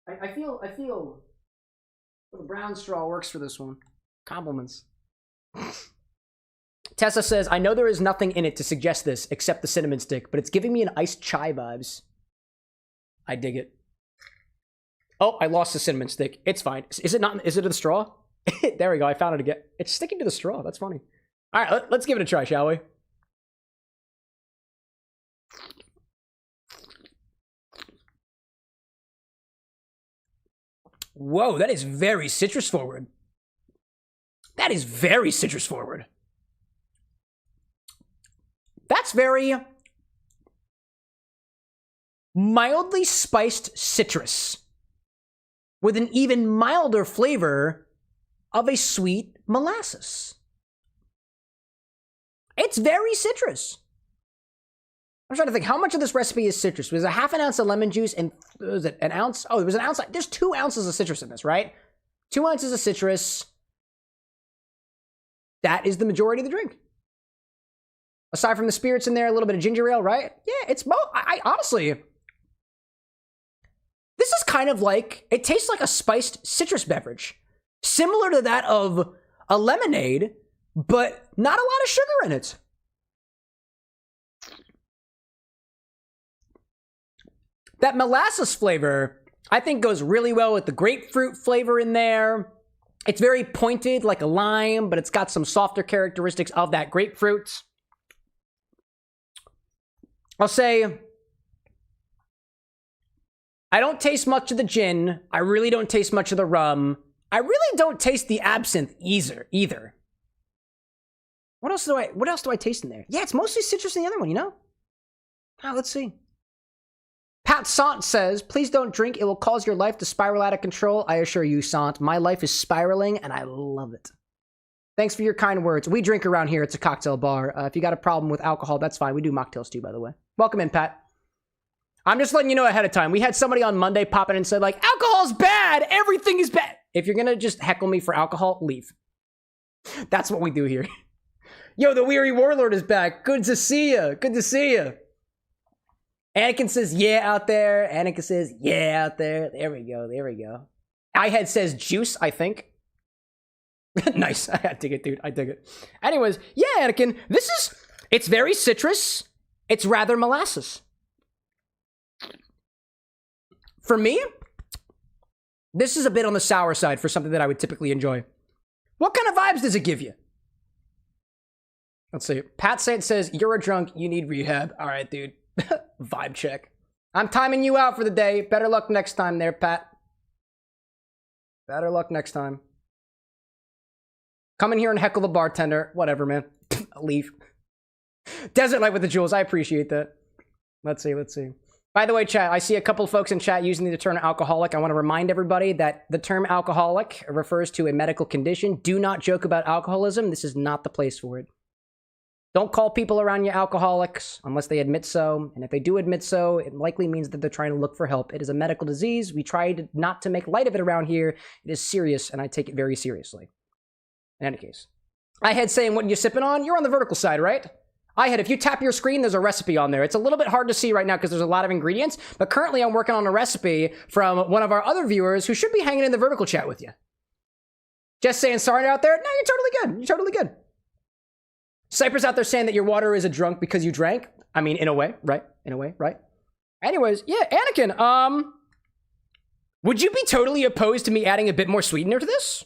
I feel the brown straw works for this one. Compliments. Tessa says, I know there is nothing in it to suggest this except the cinnamon stick, but it's giving me an iced chai vibes. I dig it. Oh, I lost the cinnamon stick. It's fine. Is it not? Is it a straw? There we go. I found it again. It's sticking to the straw. That's funny. All right, let's give it a try, shall we? Whoa, that is very citrus forward. That is very citrus forward. That's very mildly spiced citrus with an even milder flavor of a sweet molasses. It's very citrus. I'm trying to think, how much of this recipe is citrus? Was it half an ounce of lemon juice and was it an ounce? Oh, it was an ounce. There's 2 ounces of citrus in this, right? 2 ounces of citrus. That is the majority of the drink. Aside from the spirits in there, a little bit of ginger ale, right? Yeah, it's I honestly, this is kind of like, it tastes like a spiced citrus beverage. Similar to that of a lemonade, but not a lot of sugar in it. That molasses flavor, I think, goes really well with the grapefruit flavor in there. It's very pointed like a lime, but it's got some softer characteristics of that grapefruit. I'll say, I don't taste much of the gin. I really don't taste much of the rum. I really don't taste the absinthe either. What else do I taste in there? Yeah, it's mostly citrus in the other one, you know? Ah, let's see. Pat Sant says, please don't drink. It will cause your life to spiral out of control. I assure you, Sant, my life is spiraling and I love it. Thanks for your kind words. We drink around here. It's a cocktail bar. If you got a problem with alcohol, that's fine. We do mocktails too, by the way. Welcome in, Pat. I'm just letting you know ahead of time. We had somebody on Monday pop in and said, like, alcohol's bad. Everything is bad. If you're going to just heckle me for alcohol, leave. That's what we do here. Yo, the Weary Warlord is back. Good to see you. Good to see you. Anakin says, yeah, out there. Anakin says, yeah, out there. There we go. There we go. Ihead says juice, I think. Nice. I dig it, dude. I dig it. Anyways, yeah, Anakin, it's very citrus. It's rather molasses. For me, this is a bit on the sour side for something that I would typically enjoy. What kind of vibes does it give you? Let's see. Pat says, you're a drunk. You need rehab. All right, dude. Vibe check. I'm timing you out for the day. Better luck next time there, Pat. Better luck next time. Come in here and heckle the bartender. Whatever, man. Leave. Desert Light with the jewels. I appreciate that. Let's see. By the way, chat, I see a couple folks in chat using the term alcoholic. I want to remind everybody that the term alcoholic refers to a medical condition. Do not joke about alcoholism. This is not the place for it. Don't call people around you alcoholics unless they admit so. And if they do admit so, it likely means that they're trying to look for help. It is a medical disease. We try not to make light of it around here. It is serious, and I take it very seriously. In any case. I had saying, what are you sipping on? You're on the vertical side, right? I had, if you tap your screen, there's a recipe on there. It's a little bit hard to see right now because there's a lot of ingredients, but currently I'm working on a recipe from one of our other viewers who should be hanging in the vertical chat with you. Just saying sorry out there. No, you're totally good. You're totally good. Cypress out there saying that your water is a drunk because you drank. I mean, in a way, right? In a way, right? Anyways, yeah, Anakin, would you be totally opposed to me adding a bit more sweetener to this?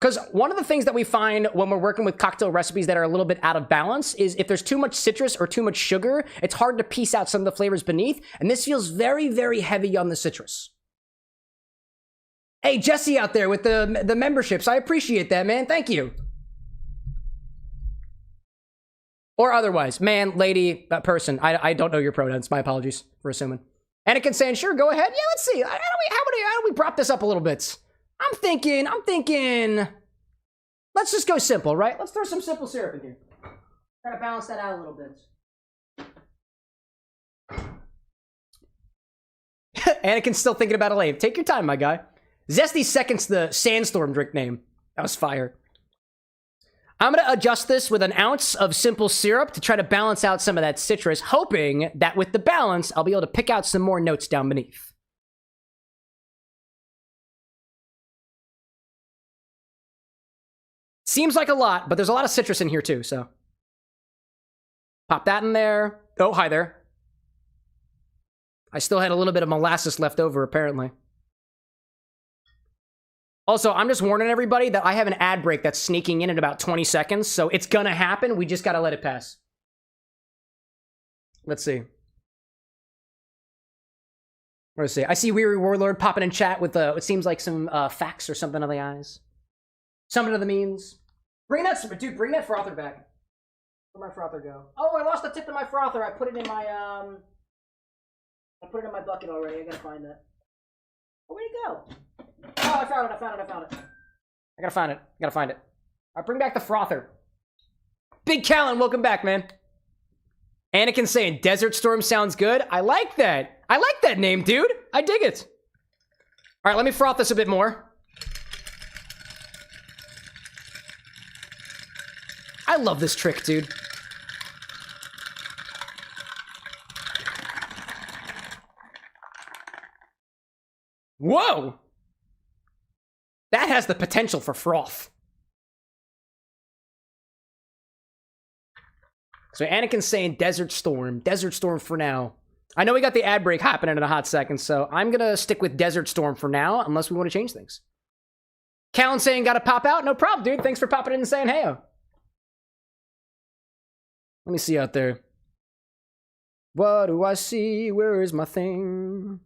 Because one of the things that we find when we're working with cocktail recipes that are a little bit out of balance is if there's too much citrus or too much sugar, it's hard to piece out some of the flavors beneath. And this feels very, very heavy on the citrus. Hey, Jesse out there with the memberships. I appreciate that, man. Thank you. Or otherwise. Man, lady, person. I don't know your pronouns. My apologies for assuming. Anakin saying, sure, go ahead. Yeah, let's see. How do we prop this up a little bit? I'm thinking, let's just go simple, right? Let's throw some simple syrup in here. Try to balance that out a little bit. Anakin's still thinking about a lame. Take your time, my guy. Zesty seconds the Sandstorm drink name. That was fire. I'm going to adjust this with an ounce of simple syrup to try to balance out some of that citrus, hoping that with the balance, I'll be able to pick out some more notes down beneath. Seems like a lot, but there's a lot of citrus in here too, so. Pop that in there. Oh, hi there. I still had a little bit of molasses left over, apparently. Also, I'm just warning everybody that I have an ad break that's sneaking in about 20 seconds, so it's gonna happen. We just gotta let it pass. Let's see. Let's see. I see Weary Warlord popping in chat with, it seems like some facts or something on the eyes. Something to the means. Bring that frother back. Where'd my frother go? Oh, I lost the tip of my frother. I put it in my, I put it in my bucket already. I gotta find that. Oh, where'd it go? Oh, I found it. I gotta find it. Alright, bring back the frother. Big Callan, welcome back, man. Anakin saying Desert Storm sounds good. I like that. I like that name, dude. I dig it. Alright, let me froth this a bit more. I love this trick, dude. Whoa! That has the potential for froth. So Anakin's saying Desert Storm. Desert Storm for now. I know we got the ad break happening in a hot second, so I'm gonna stick with Desert Storm for now, unless we want to change things. Callan saying gotta pop out? No problem, dude. Thanks for popping in and saying hey-o. Let me see out there. What do I see? Where is my thing?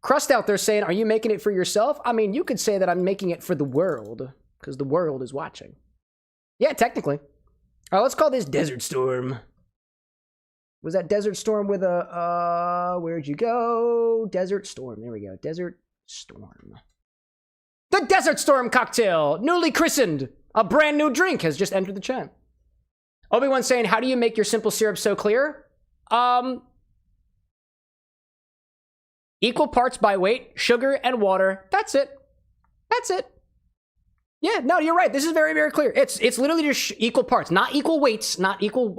Crust out there saying, are you making it for yourself? I mean, you could say that I'm making it for the world, because the world is watching. Yeah, technically. All right, let's call this Desert Storm. Was that Desert Storm with a, where'd you go? Desert Storm, there we go. Desert Storm. The Desert Storm cocktail, newly christened. A brand new drink has just entered the chat. Obi-Wan saying, how do you make your simple syrup so clear? Equal parts by weight, sugar and water. That's it. That's it. Yeah, no, you're right. This is very, very clear. It's literally just equal parts, not equal weights, not equal,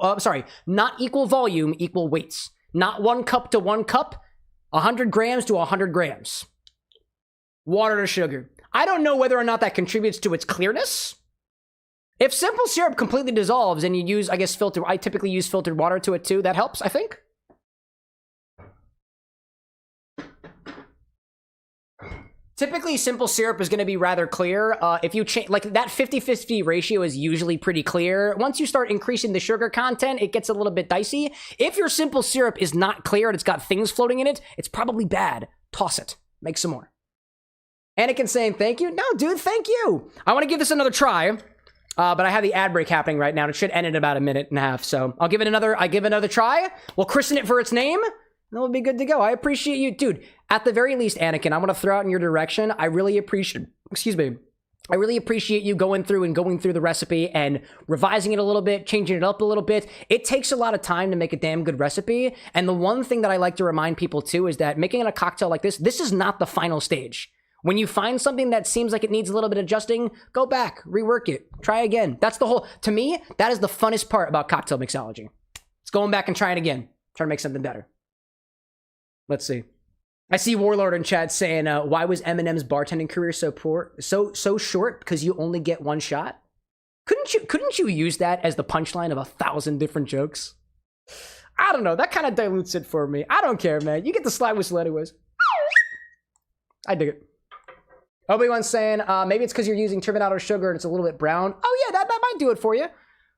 not equal volume, equal weights. Not 1 cup to 1 cup, 100 grams to 100 grams. Water to sugar. I don't know whether or not that contributes to its clearness. If simple syrup completely dissolves and you use, I guess, I typically use filtered water to it too. That helps, I think. Typically, simple syrup is going to be rather clear. If you change, like that 50-50 ratio is usually pretty clear. Once you start increasing the sugar content, it gets a little bit dicey. If your simple syrup is not clear and it's got things floating in it, it's probably bad. Toss it. Make some more. Anakin saying thank you. No, dude, thank you. I want to give this another try. But I have the ad break happening right now, and it should end in about a minute and a half. So I'll give it another try. We'll christen it for its name, and we'll be good to go. I appreciate you, dude. At the very least, Anakin, I want to throw out in your direction. I really appreciate you going through the recipe and revising it a little bit, changing it up a little bit. It takes a lot of time to make a damn good recipe. And the one thing that I like to remind people too is that making a cocktail like this is not the final stage. When you find something that seems like it needs a little bit of adjusting, go back, rework it, try again. That's the whole, to me, that is the funnest part about cocktail mixology. It's going back and trying again, trying to make something better. Let's see. I see Warlord in chat saying, why was Eminem's bartending career so poor, so short? Because you only get one shot? Couldn't you use that as the punchline of 1,000 different jokes? I don't know. That kind of dilutes it for me. I don't care, man. You get the slide whistle anyways. I dig it. Obi-Wan's saying, maybe it's because you're using turbinado sugar and it's a little bit brown. Oh yeah, that might do it for you.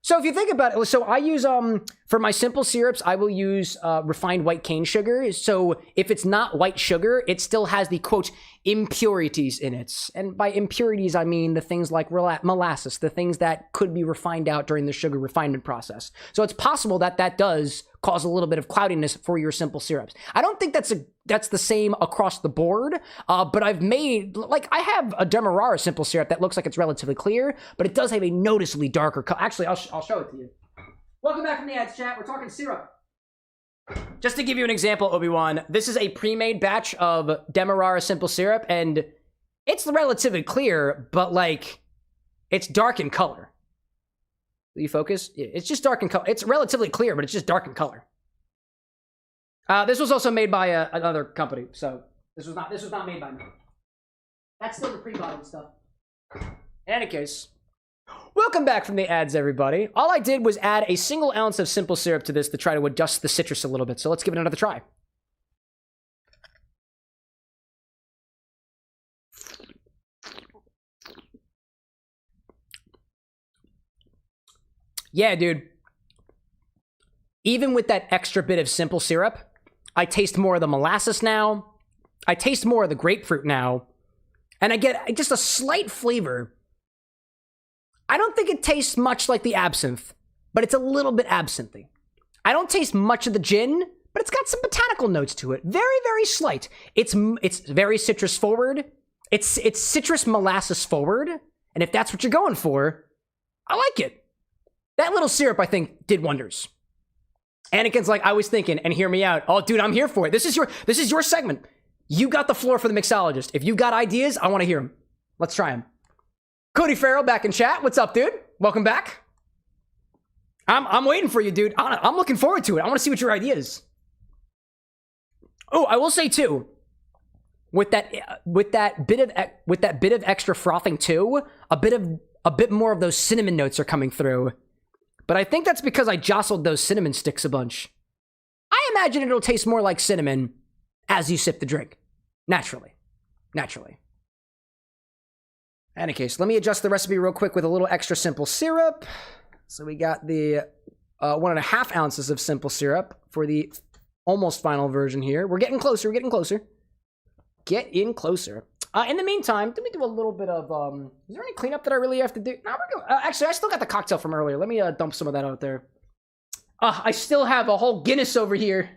So if you think about it, so I use, for my simple syrups, I will use refined white cane sugar. So if it's not white sugar, it still has the, quote, impurities in it. And by impurities, I mean the things like molasses, the things that could be refined out during the sugar refinement process. So it's possible that that does cause a little bit of cloudiness for your simple syrups. I don't think that's the same across the board, but I've made, like, I have a Demerara simple syrup that looks like it's relatively clear, but it does have a noticeably darker color. Actually, I'll show it to you. Welcome back from the ads, chat. We're talking syrup. Just to give you an example, Obi-Wan, this is a pre-made batch of Demerara simple syrup, and it's relatively clear, but, like, it's dark in color. Will you focus? It's just dark in color. It's relatively clear, but it's just dark in color. This was also made by another company, so this was not made by me. That's still the pre-bottled stuff. In any case, welcome back from the ads, everybody. All I did was add a single ounce of simple syrup to this to try to adjust the citrus a little bit. So let's give it another try. Yeah, dude. Even with that extra bit of simple syrup, I taste more of the molasses now. I taste more of the grapefruit now. And I get just a slight flavor. I don't think it tastes much like the absinthe, but it's a little bit absinthe-y. I don't taste much of the gin, but it's got some botanical notes to it. Very, very slight. It's very citrus forward. It's citrus molasses forward. And if that's what you're going for, I like it. That little syrup, I think, did wonders. Anakin's like, I was thinking, and hear me out. Oh, dude, I'm here for it. This is your segment. You got the floor for the mixologist. If you got ideas, I want to hear them. Let's try them. Cody Farrell back in chat. What's up, dude? Welcome back. I'm waiting for you, dude. I'm looking forward to it. I want to see what your idea is. Oh, I will say too, with that bit of extra frothing too, a bit more of those cinnamon notes are coming through. But I think that's because I jostled those cinnamon sticks a bunch. I imagine it'll taste more like cinnamon as you sip the drink. Naturally. In any case, let me adjust the recipe real quick with a little extra simple syrup. So we got the 1.5 ounces of simple syrup for the almost final version here. We're getting closer. Get in closer. In the meantime, let me do a little bit of, is there any cleanup that I really have to do? No, we're good. Actually, I still got the cocktail from earlier. Let me dump some of that out there. I still have a whole Guinness over here.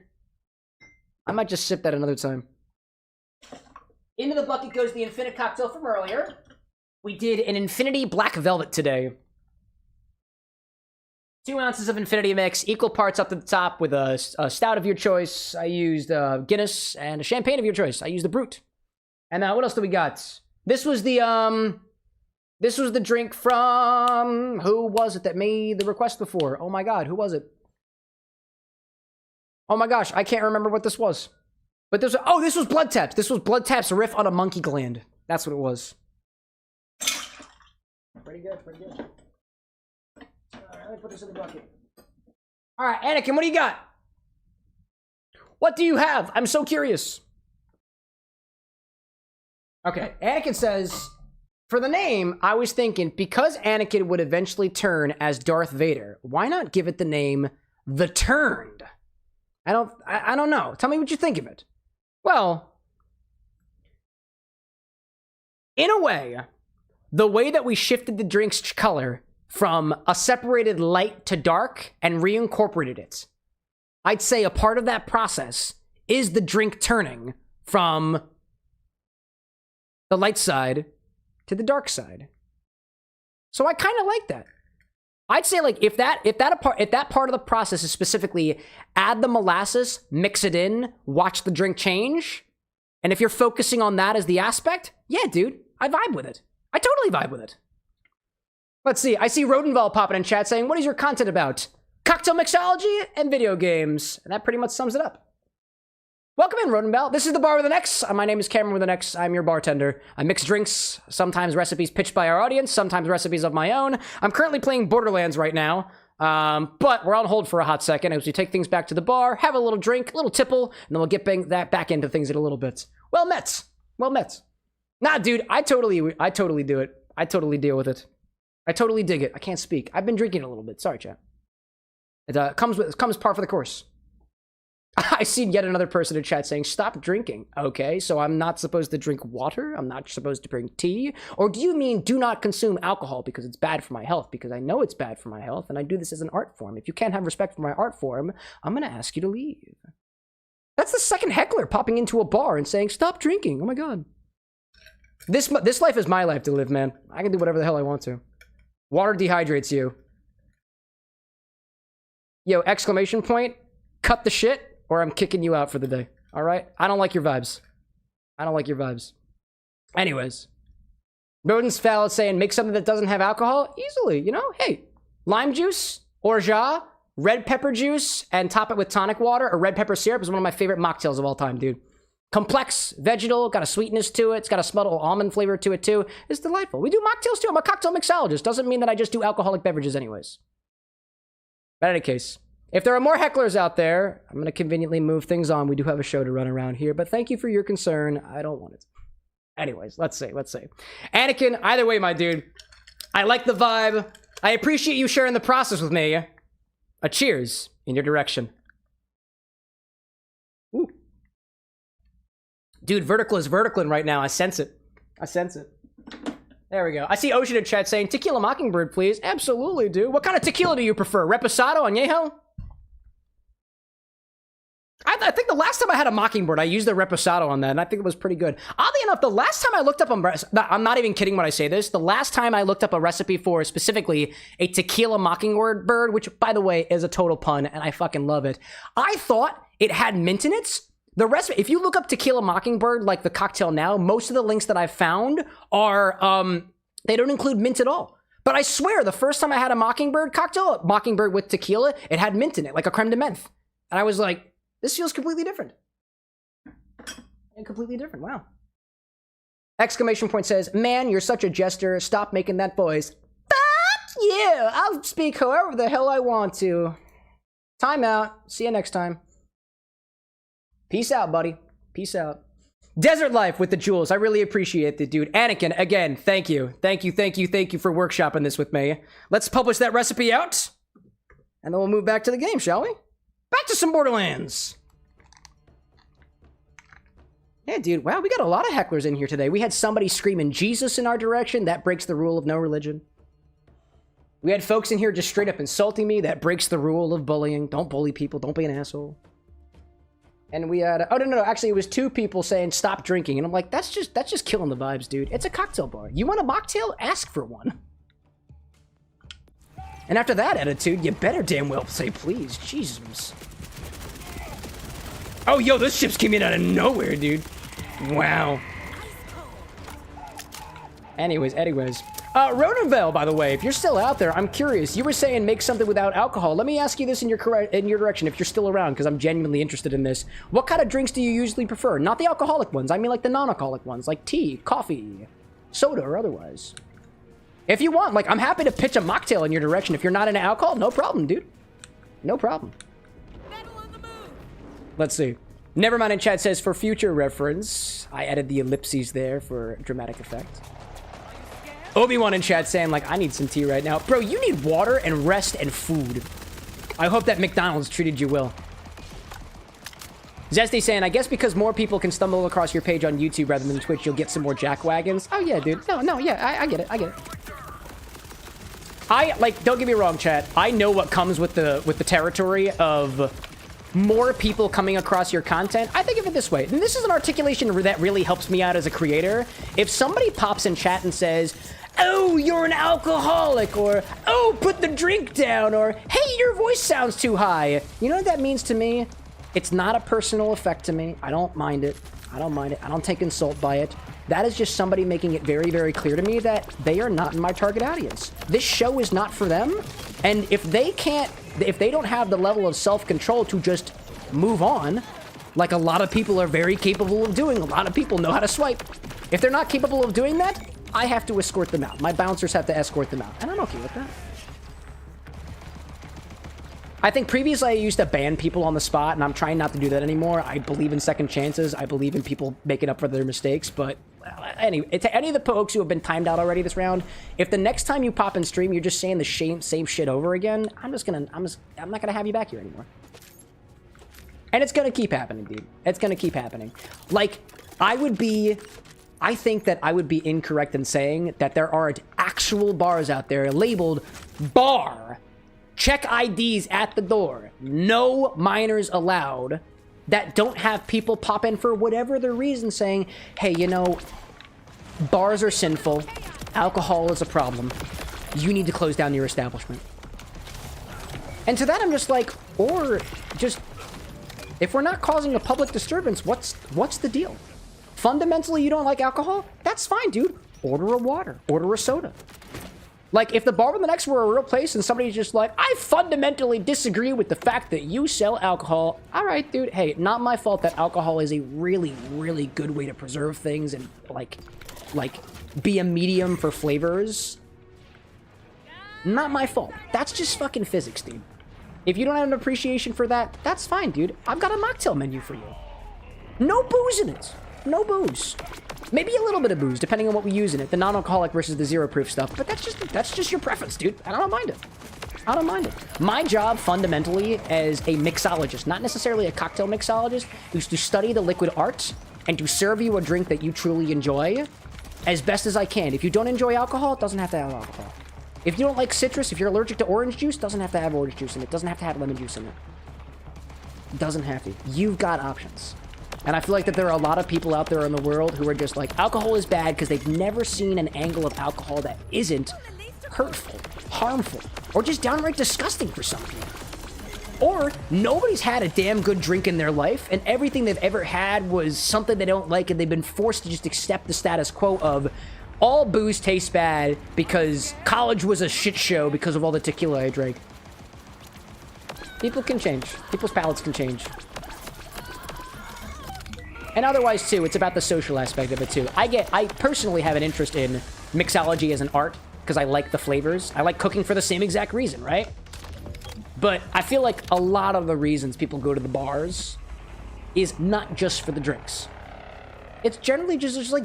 I might just sip that another time. Into the bucket goes the Infinite cocktail from earlier. We did an Infinity Black Velvet today. 2 ounces of Infinity mix, equal parts up to the top with a stout of your choice. I used Guinness and a champagne of your choice. I used the Brut. And what else do we got? This was the drink from, who was it that made the request before? Oh my god, who was it? Oh my gosh, I can't remember what this was. But this was Blood Taps. This was Blood Taps riff on a monkey gland. That's what it was. Pretty good. Alright, let me put this in the bucket. Alright, Anakin, what do you got? What do you have? I'm so curious. Okay, Anakin says, for the name, I was thinking, because Anakin would eventually turn as Darth Vader, why not give it the name The Turned? I don't know. Tell me what you think of it. Well, in a way, the way that we shifted the drink's color from a separated light to dark and reincorporated it. I'd say a part of that process is the drink turning from the light side to the dark side. So I kind of like that. I'd say like if that part of the process is specifically add the molasses, mix it in, watch the drink change, and if you're focusing on that as the aspect, yeah, dude, I vibe with it. I totally vibe with it. Let's see. I see Rodenval popping in chat saying, "What is your content about? Cocktail mixology and video games." And that pretty much sums it up. Welcome in, Rodenval. This is the Bar with an X. My name is Cameron with an X. I'm your bartender. I mix drinks, sometimes recipes pitched by our audience, sometimes recipes of my own. I'm currently playing Borderlands right now, but we're on hold for a hot second as we take things back to the bar, have a little drink, a little tipple, and then we'll get that back into things in a little bit. Well met. Well met. Nah, dude, I totally do it. I totally deal with it. I totally dig it. I can't speak. I've been drinking a little bit. Sorry, chat. It comes par for the course. I seen yet another person in chat saying, "Stop drinking." Okay, so I'm not supposed to drink water? I'm not supposed to drink tea? Or do you mean do not consume alcohol because it's bad for my health? Because I know it's bad for my health, and I do this as an art form. If you can't have respect for my art form, I'm going to ask you to leave. That's the second heckler popping into a bar and saying, "Stop drinking." Oh my god. This life is my life to live, man. I can do whatever the hell I want to. Water dehydrates you. Yo, exclamation point. Cut the shit. Or I'm kicking you out for the day. All right? I don't like your vibes. I don't like your vibes. Anyways. Rodent's Valid saying, make something that doesn't have alcohol? Easily, you know? Hey, lime juice, orgeat, red pepper juice, and top it with tonic water or red pepper syrup is one of my favorite mocktails of all time, dude. Complex, vegetal, got a sweetness to it. It's got a subtle almond flavor to it, too. It's delightful. We do mocktails, too. I'm a cocktail mixologist. Doesn't mean that I just do alcoholic beverages anyways. But in any case, if there are more hecklers out there, I'm going to conveniently move things on. We do have a show to run around here, but thank you for your concern. I don't want it. Anyways, let's see. Anakin, either way, my dude, I like the vibe. I appreciate you sharing the process with me. A cheers in your direction. Ooh. Dude, vertical is verticaling right now. I sense it. There we go. I see Ocean in chat saying, tequila mockingbird, please. Absolutely, dude. What kind of tequila do you prefer? Reposado añejo? I think the last time I had a mockingbird, I used the reposado on that, and I think it was pretty good. Oddly enough, the last time I looked up I'm not even kidding when I say this, the last time I looked up a recipe for specifically a tequila mockingbird, which, by the way, is a total pun, and I fucking love it, I thought it had mint in it. The recipe, if you look up tequila mockingbird, like the cocktail now, most of the links that I've found are, they don't include mint at all. But I swear, the first time I had a mockingbird cocktail, mockingbird with tequila, it had mint in it, like a creme de menthe. And I was like, this feels completely different. Wow. Exclamation point says, man, you're such a jester. Stop making that voice. Fuck you. I'll speak however the hell I want to. Time out. See you next time. Peace out, buddy. Peace out. Desert Life with the jewels. I really appreciate it, dude. Anakin, again, thank you. Thank you for workshopping this with me. Let's publish that recipe out. And then we'll move back to the game, shall we? Back to some Borderlands. Yeah, dude. Wow, we got a lot of hecklers in here today. We had somebody screaming Jesus in our direction. That breaks the rule of no religion. We had folks in here just straight up insulting me. That breaks the rule of bullying. Don't bully people. Don't be an asshole. And we had... Oh, no. Actually, it was two people saying, stop drinking. And I'm like, that's just killing the vibes, dude. It's a cocktail bar. You want a mocktail? Ask for one. And after that attitude, you better damn well say please. Jesus. Oh, yo, those ships came in out of nowhere, dude. Wow. Anyways. Rodenvale, by the way, if you're still out there, I'm curious. You were saying make something without alcohol. Let me ask you this in your direction, if you're still around, because I'm genuinely interested in this. What kind of drinks do you usually prefer? Not the alcoholic ones. I mean like the non-alcoholic ones, like tea, coffee, soda, or otherwise. If you want, like, I'm happy to pitch a mocktail in your direction. If you're not into alcohol, no problem, dude. No problem. Let's see. Nevermind in chat says, for future reference, I added the ellipses there for dramatic effect. Obi-Wan in chat saying, like, I need some tea right now. Bro, you need water and rest and food. I hope that McDonald's treated you well. Zesty saying, I guess because more people can stumble across your page on YouTube rather than Twitch, you'll get some more jackwagons. Oh, yeah, dude. No, yeah, I get it. like, don't get me wrong, chat. I know what comes with the territory of more people coming across your content. I think of it this way, and this is an articulation that really helps me out as a creator. If somebody pops in chat and says, "Oh, you're an alcoholic," or "Oh, put the drink down," or "Hey, your voice sounds too high," you know what that means to me? It's not a personal effect to me. I don't mind it. I don't mind it. I don't take insult by it. That is just somebody making it very, very clear to me that they are not in my target audience. This show is not for them. And if they don't have the level of self-control to just move on, like a lot of people are very capable of doing, a lot of people know how to swipe. If they're not capable of doing that, I have to escort them out. My bouncers have to escort them out. And I'm okay with that. I think previously I used to ban people on the spot, and I'm trying not to do that anymore. I believe in second chances. I believe in people making up for their mistakes. But anyway, to any of the folks who have been timed out already this round, if the next time you pop in stream, you're just saying the same shit over again, I'm not gonna have you back here anymore. And it's gonna keep happening, dude. It's gonna keep happening. Like, I think that I would be incorrect in saying that there are actual bars out there labeled bar. Check IDs at the door. No minors allowed, that don't have people pop in for whatever the reason saying, "Hey, you know, bars are sinful. Alcohol is a problem. You need to close down your establishment." And to that I'm just like, or just, if we're not causing a public disturbance, what's the deal? Fundamentally, you don't like alcohol? That's fine, dude. Order a water. Order a soda. Like, if the Borderlands were a real place and somebody's just like, "I fundamentally disagree with the fact that you sell alcohol." All right, dude. Hey, not my fault that alcohol is a really, really good way to preserve things and, like be a medium for flavors. Not my fault. That's just fucking physics, dude. If you don't have an appreciation for that, that's fine, dude. I've got a mocktail menu for you. No booze in it. No booze. Maybe a little bit of booze, depending on what we use in it. The non-alcoholic versus the zero-proof stuff. But that's just your preference, dude. And I don't mind it. I don't mind it. My job, fundamentally, as a mixologist, not necessarily a cocktail mixologist, is to study the liquid art and to serve you a drink that you truly enjoy as best as I can. If you don't enjoy alcohol, it doesn't have to have alcohol. If you don't like citrus, if you're allergic to orange juice, it doesn't have to have orange juice in it. It doesn't have to have lemon juice in it. It doesn't have to. You've got options. And I feel like that there are a lot of people out there in the world who are just like, alcohol is bad because they've never seen an angle of alcohol that isn't hurtful, harmful, or just downright disgusting for some people. Or nobody's had a damn good drink in their life, and everything they've ever had was something they don't like, and they've been forced to just accept the status quo of all booze tastes bad because college was a shit show because of all the tequila I drank. People can change. People's palates can change. And otherwise, too, it's about the social aspect of it, too. I personally have an interest in mixology as an art, because I like the flavors. I like cooking for the same exact reason, right? But I feel like a lot of the reasons people go to the bars is not just for the drinks. It's generally just like,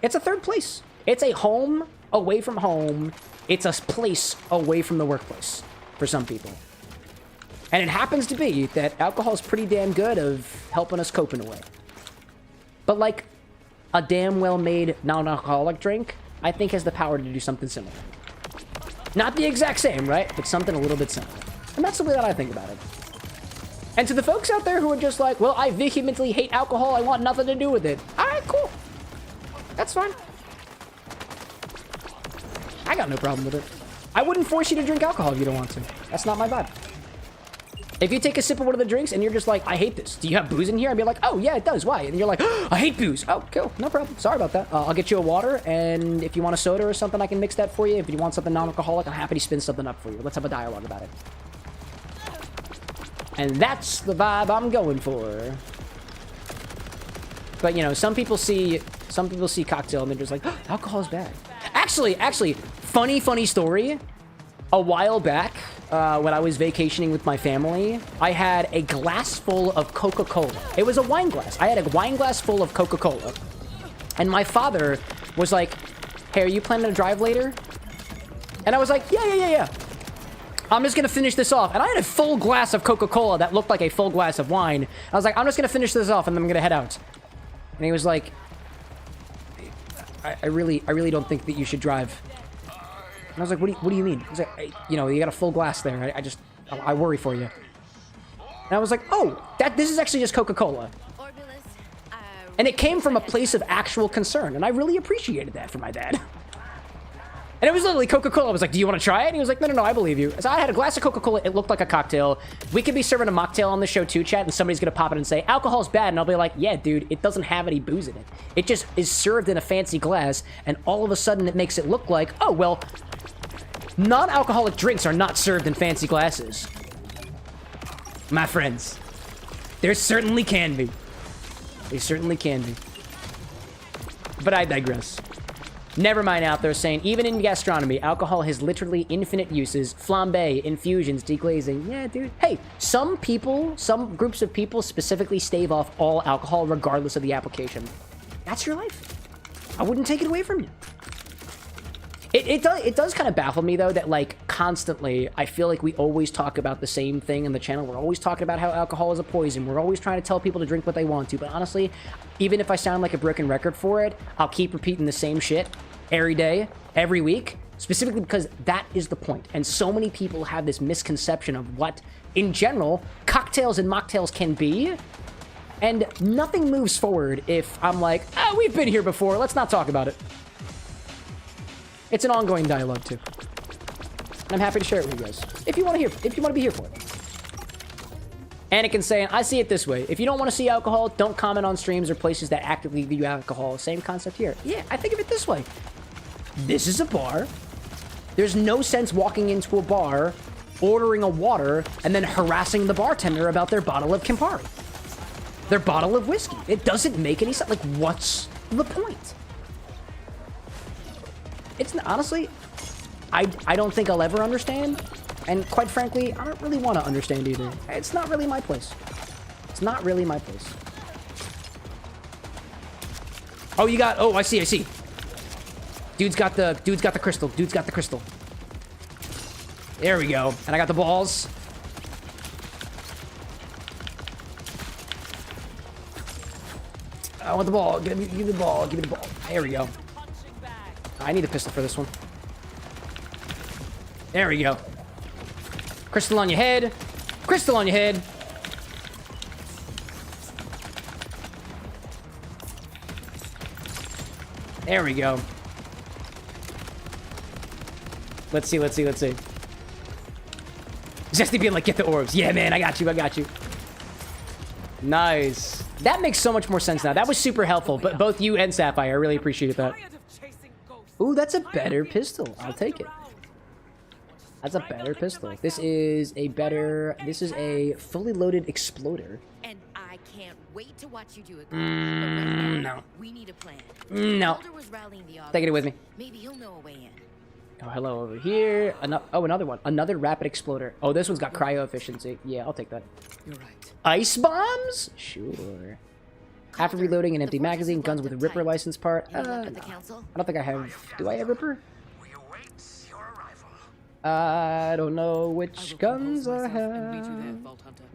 it's a third place. It's a home away from home. It's a place away from the workplace for some people. And it happens to be that alcohol is pretty damn good of helping us cope in a way. But like a damn well-made non-alcoholic drink, I think has the power to do something similar. Not the exact same, right? But something a little bit similar. And that's the way that I think about it. And to the folks out there who are just like, well, I vehemently hate alcohol, I want nothing to do with it. All right, cool. That's fine. I got no problem with it. I wouldn't force you to drink alcohol if you don't want to. That's not my vibe. If you take a sip of one of the drinks and you're just like, I hate this. Do you have booze in here? I'd be like, oh, yeah, it does. Why? And you're like, oh, I hate booze. Oh, cool. No problem. Sorry about that. I'll get you a water. And if you want a soda or something, I can mix that for you. If you want something non-alcoholic, I'm happy to spin something up for you. Let's have a dialogue about it. And that's the vibe I'm going for. But, you know, some people see cocktail and they're just like, oh, alcohol is bad. Actually, funny story. A while back, when I was vacationing with my family, I had a glass full of Coca-Cola. It was a wine glass. I had a wine glass full of Coca-Cola. And my father was like, hey, are you planning to drive later? And I was like, yeah. I'm just gonna finish this off. And I had a full glass of Coca-Cola that looked like a full glass of wine. I was like, I'm just gonna finish this off and then I'm gonna head out. And he was like, I really don't think that you should drive. I was like, what do you mean? He's like, "Hey, you know, you got a full glass there. I worry for you. And I was like, oh, this is actually just Coca-Cola. And it came from a place of actual concern, and I really appreciated that for my dad. And it was literally Coca-Cola. I was like, do you want to try it? And he was like, no, I believe you. So I had a glass of Coca-Cola. It looked like a cocktail. We could be serving a mocktail on the show too, chat, and somebody's going to pop it and say, alcohol's bad. And I'll be like, yeah, dude, it doesn't have any booze in it. It just is served in a fancy glass, and all of a sudden it makes it look like, oh, well, non-alcoholic drinks are not served in fancy glasses. My friends, there certainly can be. They certainly can be. But I digress. Nevermind out there saying, even in gastronomy, alcohol has literally infinite uses. Flambe, infusions, deglazing. Yeah, dude. Hey, some groups of people specifically stave off all alcohol regardless of the application. That's your life. I wouldn't take it away from you. It does kind of baffle me, though, that, like, constantly, I feel like we always talk about the same thing on the channel. We're always talking about how alcohol is a poison. We're always trying to tell people to drink what they want to. But honestly, even if I sound like a broken record for it, I'll keep repeating the same shit every day, every week, specifically because that is the point. And so many people have this misconception of what, in general, cocktails and mocktails can be. And nothing moves forward if I'm like, we've been here before. Let's not talk about it. It's an ongoing dialogue, too. And I'm happy to share it with you guys. If you want to be here for it. Anakin saying, I see it this way. If you don't want to see alcohol, don't comment on streams or places that actively view alcohol. Same concept here. Yeah, I think of it this way. This is a bar. There's no sense walking into a bar, ordering a water, and then harassing the bartender about their bottle of Campari. Their bottle of whiskey. It doesn't make any sense. Like, what's the point? It's honestly, I don't think I'll ever understand. And quite frankly, I don't really want to understand either. It's not really my place. It's not really my place. Oh, you got, oh, I see. Dude's got the crystal. Dude's got the crystal. There we go. And I got the balls. I want the ball. Give me the ball. Give me the ball. There we go. I need a pistol for this one. There we go. Crystal on your head. Crystal on your head. There we go. Let's see. Zesty being like, get the orbs. Yeah, man, I got you. Nice. That makes so much more sense now. That was super helpful, but both you and Sapphire, I really appreciate that. Ooh, that's a better pistol. I'll take it. That's a better pistol. This is a fully loaded exploder. And I can't wait to watch you do it. No. We need a plan. No. Take it with me. Maybe he'll know a way in. Oh, hello over here. Another one. Another rapid exploder. Oh, this one's got cryo efficiency. Yeah, I'll take that. You're right. Ice bombs? Sure. After reloading an empty magazine, guns with a Ripper license part. No. I don't think I have. Do I have Ripper? I don't know which guns I have.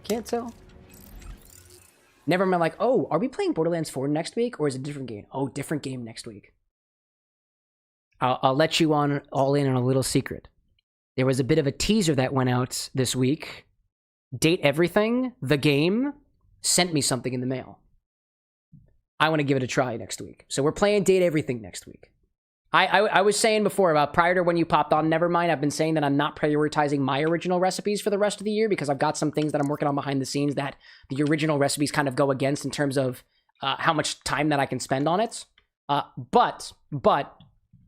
Can't tell. Never mind, like, oh, are we playing Borderlands 4 next week, or is it a different game? Oh, different game next week. I'll let you all in on a little secret. There was a bit of a teaser that went out this week. Date Everything, the game, sent me something in the mail. I want to give it a try next week. So we're playing Date Everything next week. I was saying before about prior to when you popped on, Nevermind, I've been saying that I'm not prioritizing my original recipes for the rest of the year because I've got some things that I'm working on behind the scenes that the original recipes kind of go against in terms of how much time that I can spend on it. But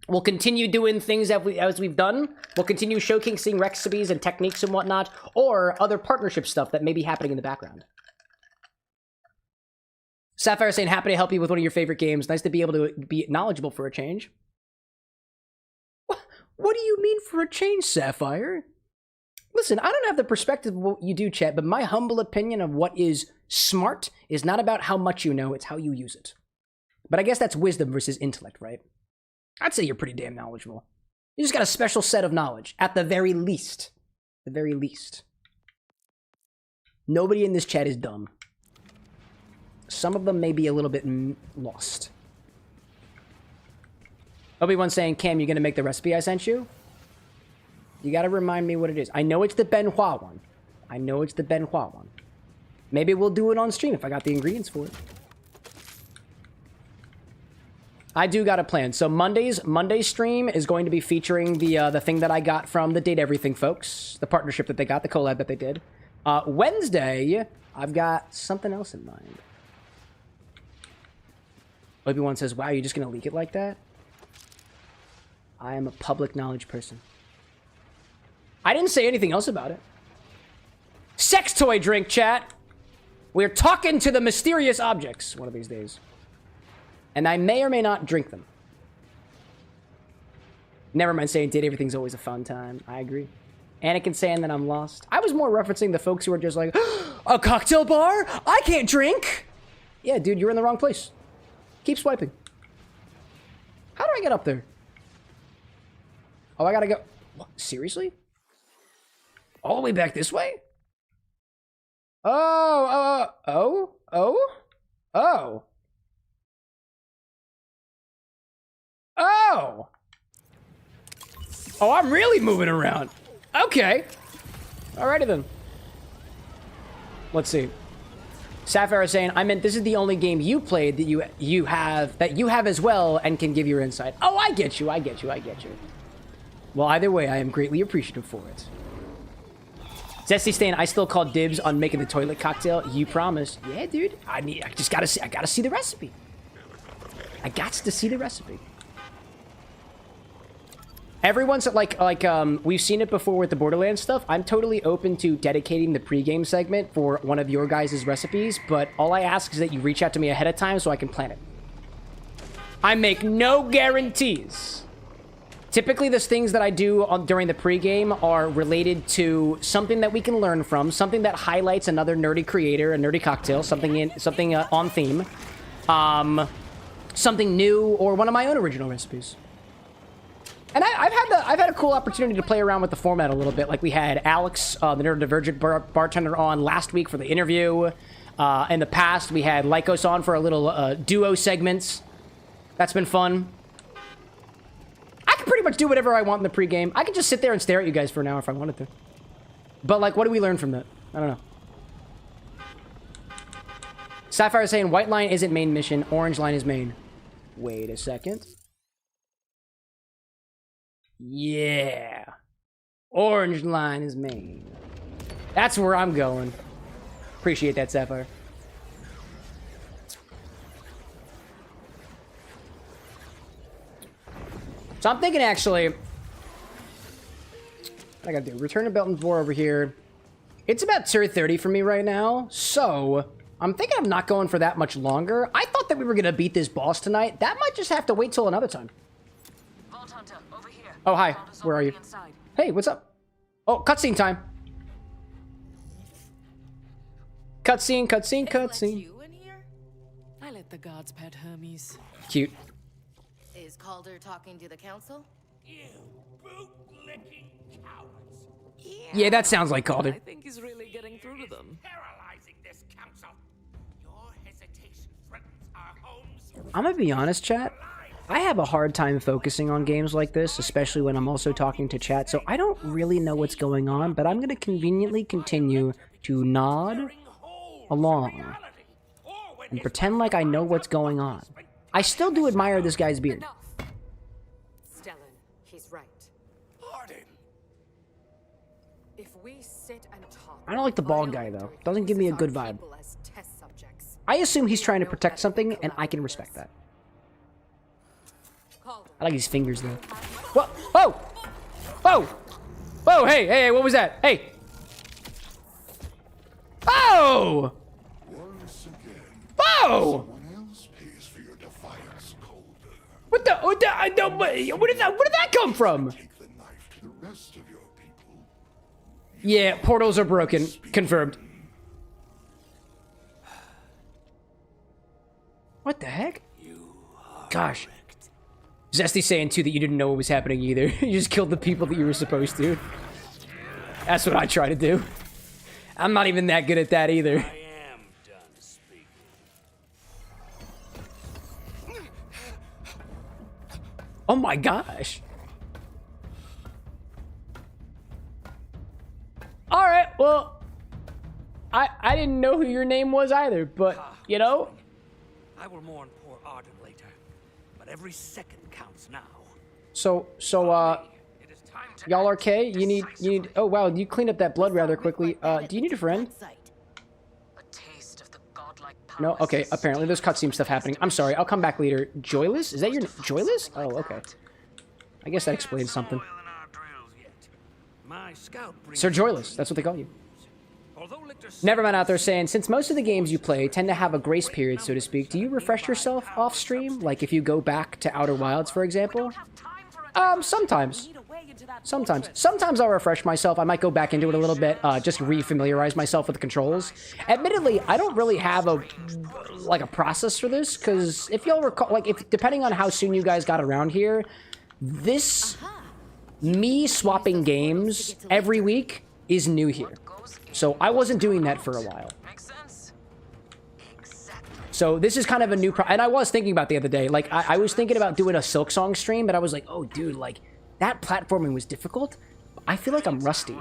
we'll continue doing things as we've done. We'll continue showcasing recipes and techniques and whatnot, or other partnership stuff that may be happening in the background. Sapphire saying, happy to help you with one of your favorite games. Nice to be able to be knowledgeable for a change. What do you mean for a change, Sapphire? Listen, I don't have the perspective of what you do, chat, but my humble opinion of what is smart is not about how much you know, it's how you use it. But I guess that's wisdom versus intellect, right? I'd say you're pretty damn knowledgeable. You just got a special set of knowledge, at the very least. The very least. Nobody in this chat is dumb. Some of them may be a little bit lost. Obi-Wan saying, Cam, you gonna make the recipe I sent you? You gotta remind me what it is. I know it's the Benoit one. I know it's the Benoit one. Maybe we'll do it on stream if I got the ingredients for it. I do got a plan. So Monday's stream is going to be featuring the thing that I got from the Date Everything folks, the partnership that they got, the collab that they did. Wednesday, I've got something else in mind. Obi-Wan says, "Wow, you're just gonna leak it like that?" I am a public knowledge person. I didn't say anything else about it. Sex toy drink, chat. We're talking to the mysterious objects one of these days. And I may or may not drink them. Never mind saying Date Everything's always a fun time. I agree. Anakin saying that I'm lost. I was more referencing the folks who are just like, a cocktail bar? I can't drink! Yeah, dude, you're in the wrong place. Keep swiping. How do I get up there? Oh, I gotta go. What? Seriously? All the way back this way? Oh. Oh, I'm really moving around. Okay. Alrighty then. Let's see. Sapphire is saying, I meant this is the only game you played that you have as well and can give your insight. Oh, I get you. Well, either way, I am greatly appreciative for it. Zesty Stain, I still call dibs on making the toilet cocktail. You promised. Yeah, dude. I gotta see the recipe. I got to see the recipe. Everyone's like we've seen it before with the Borderlands stuff. I'm totally open to dedicating the pregame segment for one of your guys' recipes, but all I ask is that you reach out to me ahead of time so I can plan it. I make no guarantees. Typically, the things that I do during the pregame are related to something that we can learn from, something that highlights another nerdy creator, a nerdy cocktail, something on theme, something new, or one of my own original recipes. And I've had a cool opportunity to play around with the format a little bit. Like we had Alex, the neurodivergent bartender, on last week for the interview. In the past, we had Lycos on for a little duo segments. That's been fun. I can pretty much do whatever I want in the pregame. I could just sit there and stare at you guys for an hour if I wanted to. But, like, what do we learn from that? I don't know. Sapphire is saying, white line isn't main mission, orange line is main. Wait a second. Yeah. Orange line is main. That's where I'm going. Appreciate that, Sapphire. So I'm thinking, actually, what I gotta do, return to Belton's War over here. It's about tier 30 for me right now, so I'm thinking I'm not going for that much longer. I thought that we were gonna beat this boss tonight. That might just have to wait till another time. Vault Hunter, over here. Oh, hi. Where are you? Hey, what's up? Oh, cutscene time. Cutscene. You in here? I let the gods pet Hermes. Cute. Is Calder talking to the council? You boot-licking cowards. Yeah, that sounds like Calder. I think he's really getting through to them. Paralyzing this council. Your hesitation threatens our homes. I'm gonna be honest, chat. I have a hard time focusing on games like this, especially when I'm also talking to chat, so I don't really know what's going on, but I'm gonna conveniently continue to nod along and pretend like I know what's going on. I still do admire this guy's beard. Enough. Stellan, he's right. Pardon. If we sit and talk, I don't like the bald guy, though. Doesn't give me a good vibe. I assume he's trying to protect something, and I can respect that. I like his fingers, though. What? Whoa! Whoa! Whoa, hey, what was that? Hey! Oh! Once again, Whoa! someone else pays for your defiance, Calder. What did that come from? Take the knife to the rest of your people. Yeah, portals are broken. Confirmed. What the heck? Gosh. Zesty saying, too, that you didn't know what was happening either. You just killed the people that you were supposed to. That's what I try to do. I'm not even that good at that either. I am done speaking. Oh my gosh. Well, I didn't know who your name was either, but, you know. I will mourn poor Arden later, but every second counts now. So, y'all are okay? You need, oh wow, you cleaned up that blood rather quickly. Do you need a friend? No? Okay, apparently there's cutscene stuff happening. I'm sorry, I'll come back later. Joyless? Is that your name? Joyless? Oh, okay. I guess that explains something. Sir Joyless, that's what they call you. Never mind out there saying, since most of the games you play tend to have a grace period, so to speak, do you refresh yourself off stream? Like if you go back to Outer Wilds, for example? Sometimes. Sometimes I'll refresh myself. I might go back into it a little bit, just re-familiarize myself with the controls. Admittedly, I don't really have a process for this, because if y'all recall, like, depending on how soon you guys got around here, me swapping games every week is new here. So I wasn't doing that for a while. So this is kind of a new and I was thinking about the other day, like I was thinking about doing a Silksong stream, but I was like, oh dude, like that platforming was difficult. I feel like I'm rusty.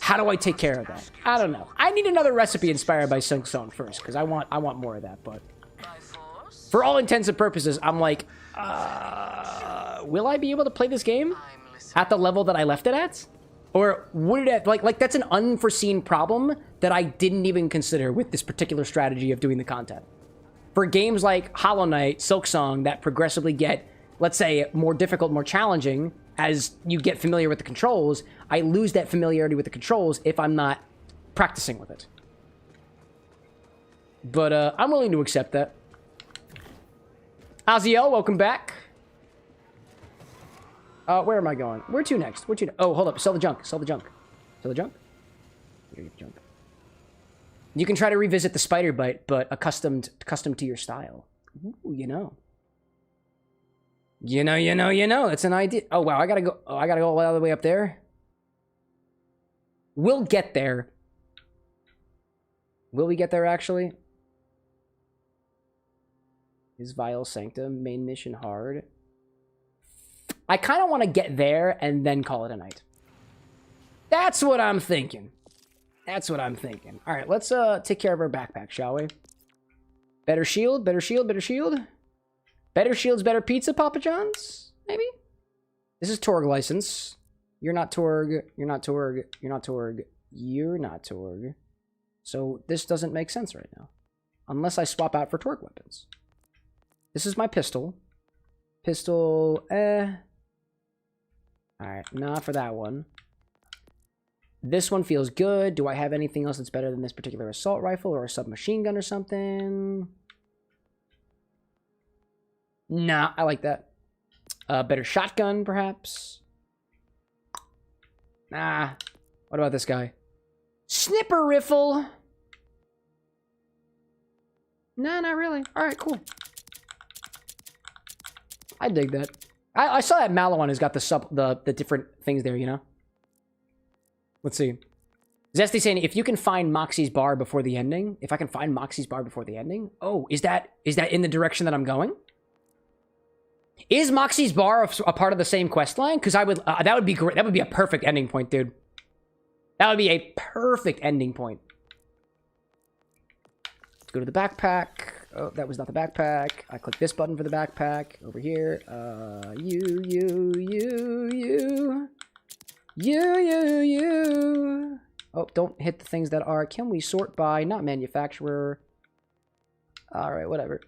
How do I take care of that? I don't know. I need another recipe inspired by Silksong first, because I want more of that, but for all intents and purposes, I'm like, will I be able to play this game at the level that I left it at? Or would it, like that's an unforeseen problem that I didn't even consider with this particular strategy of doing the content. For games like Hollow Knight, Silksong, that progressively get, let's say, more difficult, more challenging, as you get familiar with the controls, I lose that familiarity with the controls if I'm not practicing with it. But I'm willing to accept that. Aziel, welcome back. Where am I going? Where to next? Where to? Oh, hold up. Sell the junk. Sell the junk. Sell the junk? Here you go, junk. You can try to revisit the spider bite, but accustomed to your style. Ooh, you know. You know. It's an idea. Oh, wow. I gotta go all the way up there. We'll get there. Will we get there, actually? Is Vile Sanctum main mission hard? I kind of want to get there and then call it a night. That's what I'm thinking. That's what I'm thinking. All right, let's take care of our backpack, shall we? Better shield, better shield, better shield. Better shields, better pizza, Papa John's? Maybe? This is Torg license. You're not Torg. You're not Torg. You're not Torg. You're not Torg. So this doesn't make sense right now. Unless I swap out for Torg weapons. This is my pistol. Pistol, Alright, not for that one. This one feels good. Do I have anything else that's better than this particular assault rifle or a submachine gun or something? Nah, I like that. Better shotgun, perhaps? Nah. What about this guy? Snipper rifle! Nah, not really. Alright, cool. I dig that. I saw that Mallowan has got the different things there, you know? Let's see. Zesty saying, if you can find Moxie's bar before the ending, if I can find Moxie's bar before the ending? Oh, is that in the direction that I'm going? Is Moxie's bar a part of the same quest line? Because I would, that would be great. That would be a perfect ending point, dude. That would be a perfect ending point. Let's go to the backpack. Oh, that was not the backpack. I click this button for the backpack. Over here. You. Oh, don't hit the things that are... Can we sort by... Not manufacturer. Alright, whatever.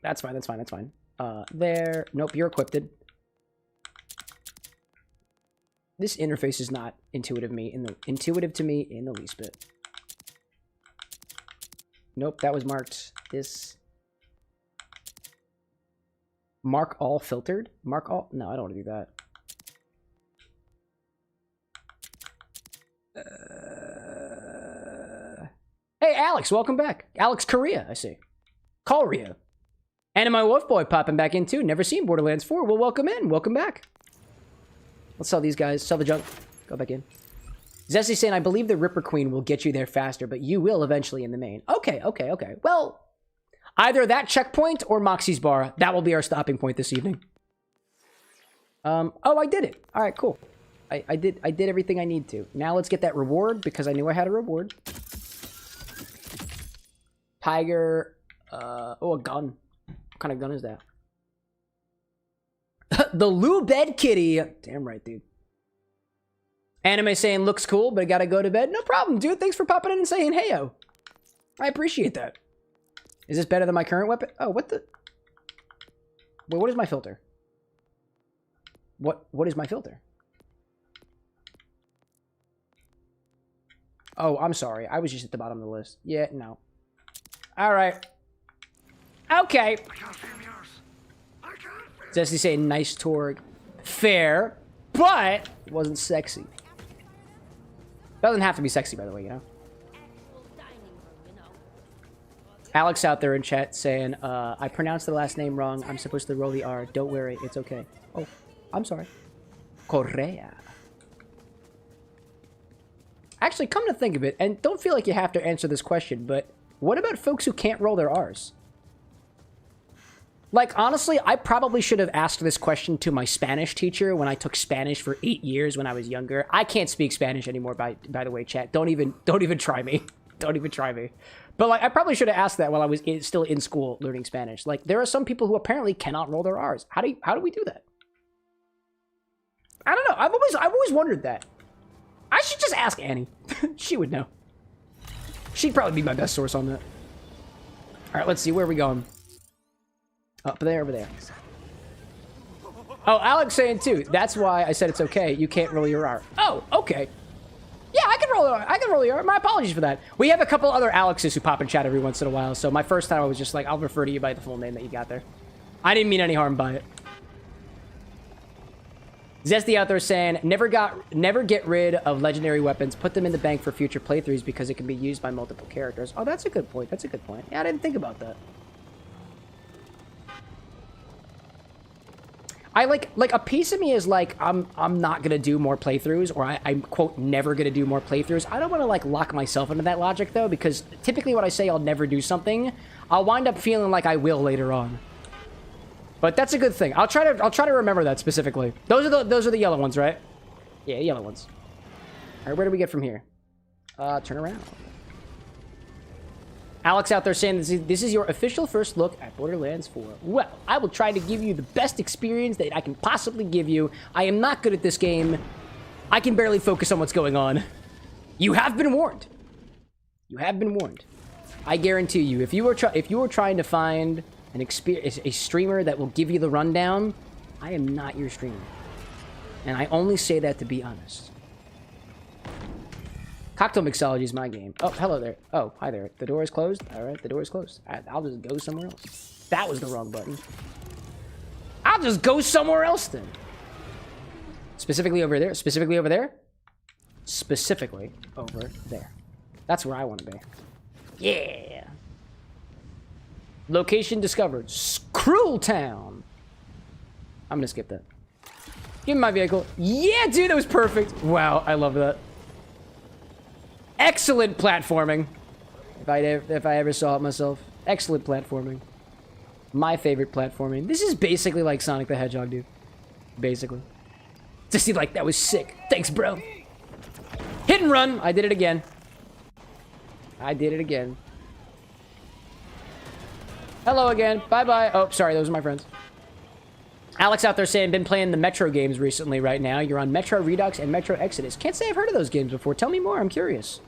That's fine, that's fine, that's fine. There. Nope, you're equipped. This interface is not intuitive to me in the least bit. Nope, that was marked. This. Mark all filtered? Mark all? No, I don't want to do that. Hey, Alex, welcome back. Alex Korea, I see. Korea. And my wolf boy popping back in too. Never seen Borderlands 4. Well, welcome in. Welcome back. Let's sell these guys. Sell the junk. Go back in. Zesty saying, I believe the Ripper Queen will get you there faster, but you will eventually in the main. Okay. Well, either that checkpoint or Moxie's bar. That will be our stopping point this evening. Oh, I did it. All right, cool. I did everything I need to. Now let's get that reward because I knew I had a reward. Tiger. Oh, a gun. What kind of gun is that? The Lou Bed Kitty. Damn right, dude. Anime saying looks cool, but I gotta go to bed. No problem, dude. Thanks for popping in and saying heyo. I appreciate that. Is this better than my current weapon? Oh, what the? Wait, what is my filter? What is my filter? Oh, I'm sorry. I was just at the bottom of the list. Yeah, no. All right. Okay. Jesse saying nice Torg. Fair, but it wasn't sexy. Doesn't have to be sexy, by the way, you know? Alex out there in chat saying, I pronounced the last name wrong. I'm supposed to roll the R. Don't worry. It's okay. Oh, I'm sorry. Correa. Actually, come to think of it, and don't feel like you have to answer this question, but what about folks who can't roll their R's? Like, honestly, I probably should have asked this question to my Spanish teacher when I took Spanish for 8 years when I was younger. I can't speak Spanish anymore, by the way, chat. Don't even try me. Don't even try me. But, like, I probably should have asked that while I was still in school learning Spanish. Like, there are some people who apparently cannot roll their R's. How do we do that? I don't know. I've always wondered that. I should just ask Annie. She would know. She'd probably be my best source on that. All right, let's see. Where are we going? Up there, over there. Oh, Alex saying too. That's why I said it's okay. You can't roll your R. Oh, okay. Yeah, I can roll your R. I can roll your R. My apologies for that. We have a couple other Alexes who pop in chat every once in a while. So my first time I was just like, I'll refer to you by the full name that you got there. I didn't mean any harm by it. Zesty out there saying, never get rid of legendary weapons. Put them in the bank for future playthroughs because it can be used by multiple characters. Oh, that's a good point. That's a good point. Yeah, I didn't think about that. I like a piece of me is like, I'm not gonna do more playthroughs, or I'm quote never gonna do more playthroughs. I don't want to like lock myself into that logic though, because typically when I say I'll never do something, I'll wind up feeling like I will later on. But that's a good thing. I'll try to remember that specifically. Those are the yellow ones, right? Yeah, yellow ones. All right, where do we get from here? Turn around. Alex out there saying this is your official first look at Borderlands 4. Well, I will try to give you the best experience that I can possibly give you. I am not good at this game. I can barely focus on what's going on. You have been warned. You have been warned. I guarantee you, if you were trying to find a streamer that will give you the rundown, I am not your streamer. And I only say that to be honest. Cocktail mixology is my game. Oh, hello there. Oh, hi there. The door is closed? All right, the door is closed. I'll just go somewhere else. That was the wrong button. I'll just go somewhere else then. Specifically over there? Specifically over there? Specifically over there. That's where I want to be. Yeah. Location discovered. Cruel Town. I'm going to skip that. Give me my vehicle. Yeah, dude, that was perfect. Wow, I love that. Excellent platforming. If I ever saw it myself. Excellent platforming. My favorite platforming. This is basically like Sonic the Hedgehog, dude. Basically. Just see, like, that was sick. Thanks, bro. Hit and run. I did it again. I did it again. Hello again. Bye-bye. Oh, sorry. Those are my friends. Alex out there saying, been playing the Metro games recently right now. You're on Metro Redux and Metro Exodus. Can't say I've heard of those games before. Tell me more. I'm curious.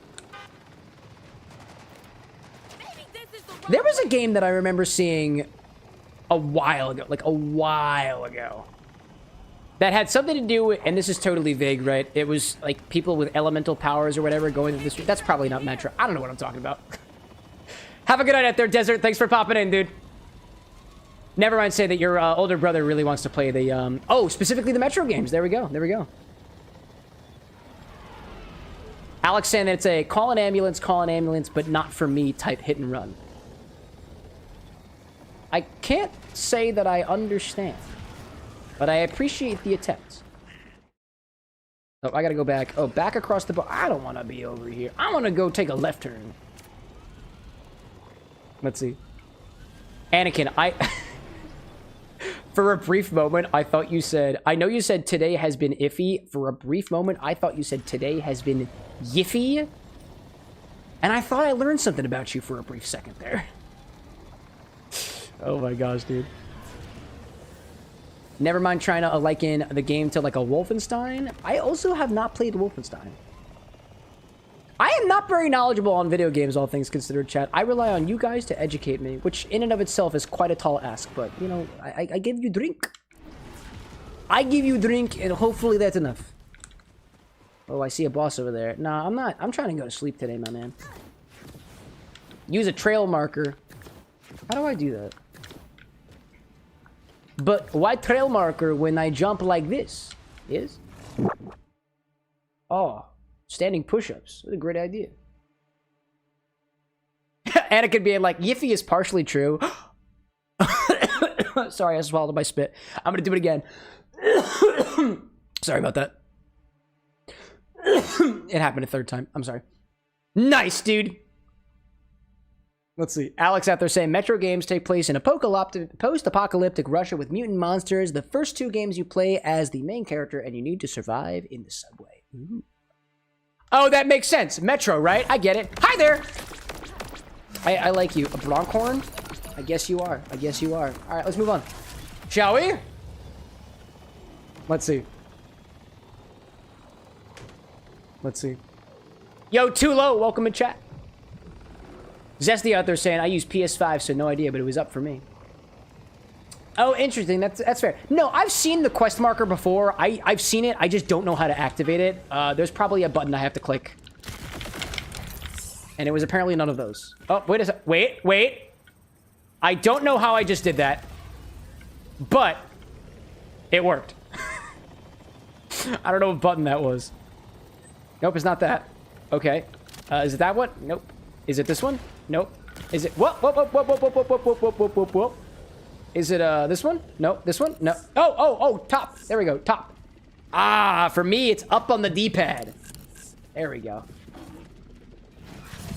There was a game that I remember seeing a while ago. Like, a while ago. That had something to do with, and this is totally vague, right? It was, like, people with elemental powers or whatever going to the street. That's probably not Metro. I don't know what I'm talking about. Have a good night out there, Desert. Thanks for popping in, dude. Never mind say that your older brother really wants to play the, oh, specifically the Metro games. There we go. There we go. Alex saying that it's a call an ambulance, but not for me type hit and run. I can't say that I understand, but I appreciate the attempt. Oh, I gotta go back. Oh, back across the bar. I don't want to be over here. I want to go take a left turn. Let's see. Anakin, For a brief moment, I thought you said... I know you said today has been iffy. For a brief moment, I thought you said today has been yiffy. And I thought I learned something about you for a brief second there. Oh my gosh, dude. Never mind trying to liken the game to like a Wolfenstein. I also have not played Wolfenstein. I am not very knowledgeable on video games, all things considered, chat. I rely on you guys to educate me, which in and of itself is quite a tall ask, but, you know, I give you drink. I give you drink, and hopefully that's enough. Oh, I see a boss over there. Nah, I'm not. I'm trying to go to sleep today, my man. Use a trail marker. How do I do that? But why trail marker when I jump like this? Is? Oh. Standing push-ups. What a great idea. Anakin being like, Yiffy is partially true. Sorry, I swallowed my spit. I'm gonna do it again. Sorry about that. It happened a third time. I'm sorry. Nice, dude. Let's see. Alex out there saying, Metro games take place in a post-apocalyptic Russia with mutant monsters. The first 2 games you play as the main character, and you need to survive in the subway. Ooh. Oh, that makes sense. Metro, right? I get it. Hi there. I like you. A Bronkhorn? I guess you are. I guess you are. All right, let's move on. Shall we? Let's see. Let's see. Yo, Too Low, welcome to chat. Zesty out there saying, I use PS5, so no idea, but it was up for me. Oh, interesting. That's fair. No, I've seen the quest marker before. I've seen it. I just don't know how to activate it. There's probably a button I have to click. And it was apparently none of those. Oh, wait a sec. Wait. I don't know how I just did that. But it worked. I don't know what button that was. Nope, it's not that. Okay. Is it that one? Nope. Is it this one? Nope. Is it... Whoop. Is it, this one? No. This one? No. Oh, top. There we go. Top. Ah, for me, it's up on the D-pad. There we go.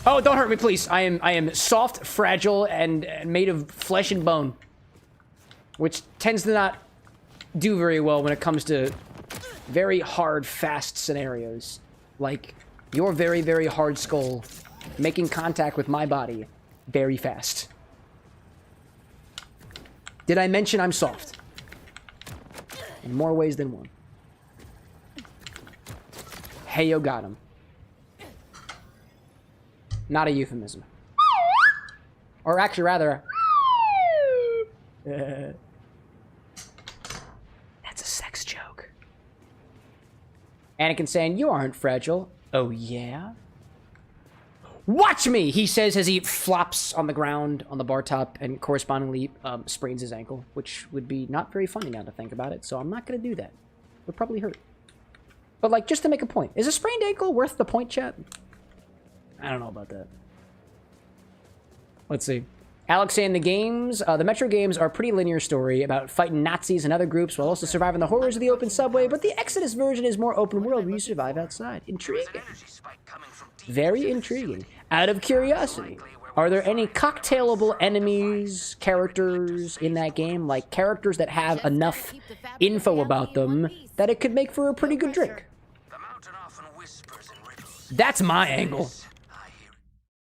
Oh, don't hurt me, please. I am soft, fragile, and made of flesh and bone. Which tends to not do very well when it comes to very hard, fast scenarios. Like your very, very hard skull making contact with my body very fast. Did I mention I'm soft? In more ways than one. Hey, yo, got him. Not a euphemism. Or actually, rather... That's a sex joke. Anakin saying, you aren't fragile. Oh, yeah? Watch me, he says as he flops on the ground on the bar top and correspondingly sprains his ankle, which would be not very funny now to think about it, so I'm not going to do that. Would probably hurt. But, like, just to make a point. Is a sprained ankle worth the point, chat? I don't know about that. Let's see. Alex saying the Metro games are a pretty linear story about fighting Nazis and other groups while also surviving the horrors of the open subway, but the Exodus version is more open world where you survive outside. Intriguing. Very intriguing. Out of curiosity, are there any cocktailable enemies, characters in that game? Like characters that have enough info about them that it could make for a pretty good drink? That's my angle.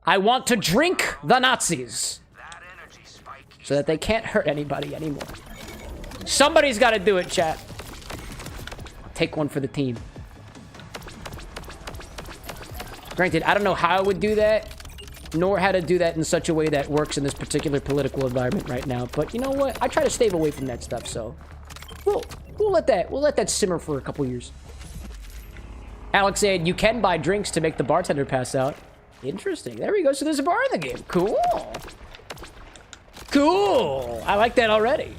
I want to drink the Nazis so that they can't hurt anybody anymore. Somebody's got to do it, chat. Take one for the team. Granted, I don't know how I would do that, nor how to do that in such a way that works in this particular political environment right now. But you know what? I try to stay away from that stuff, so we'll let that simmer for a couple years. Alex said you can buy drinks to make the bartender pass out. Interesting. There we go. So there's a bar in the game. Cool. Cool. I like that already.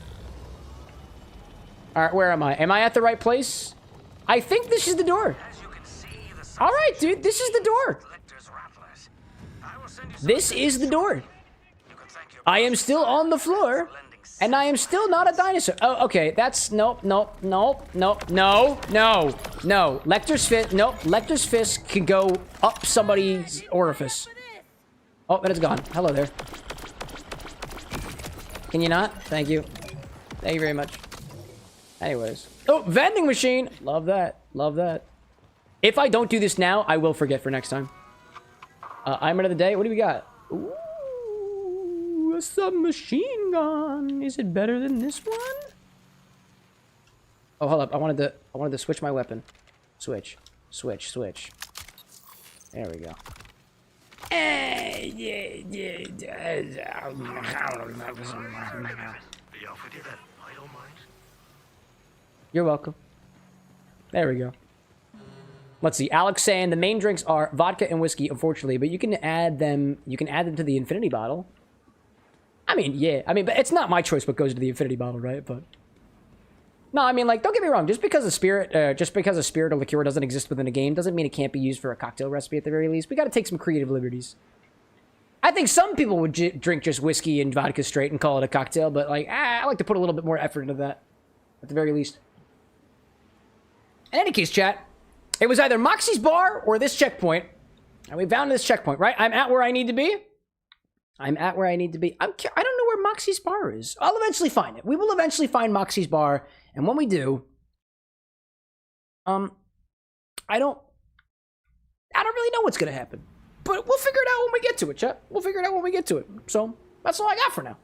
All right, where am I? Am I at the right place? I think this is the door. All right, dude, this is the door. This is the door. I am still on the floor, and I am still not a dinosaur. Oh, okay, that's nope. Lecter's fist can go up somebody's orifice. Oh, but it's gone. Hello there. Can you not? Thank you. Thank you very much. Anyways. Oh, vending machine. Love that. Love that. If I don't do this now, I will forget for next time. Item of the day. What do we got? Ooh, a submachine gun. Is it better than this one? Oh, hold up. I wanted to switch my weapon. Switch. Switch. Switch. There we go. You're welcome. There we go. Let's see. Alex saying the main drinks are vodka and whiskey, unfortunately, but you can add them. You can add them to the infinity bottle. I mean, yeah. I mean, but it's not my choice what goes to the infinity bottle, right? But no, I mean, like, don't get me wrong. Just because a spirit or liqueur doesn't exist within a game doesn't mean it can't be used for a cocktail recipe at the very least. We got to take some creative liberties. I think some people would drink just whiskey and vodka straight and call it a cocktail, but like, I like to put a little bit more effort into that, at the very least. In any case, chat. It was either Moxie's bar or this checkpoint. And we found this checkpoint, right? I'm at where I need to be. I'm at where I need to be. I don't know where Moxie's bar is. I'll eventually find it. We will eventually find Moxie's bar. And when we do, I don't really know what's going to happen. But we'll figure it out when we get to it, chat. We'll figure it out when we get to it. So that's all I got for now.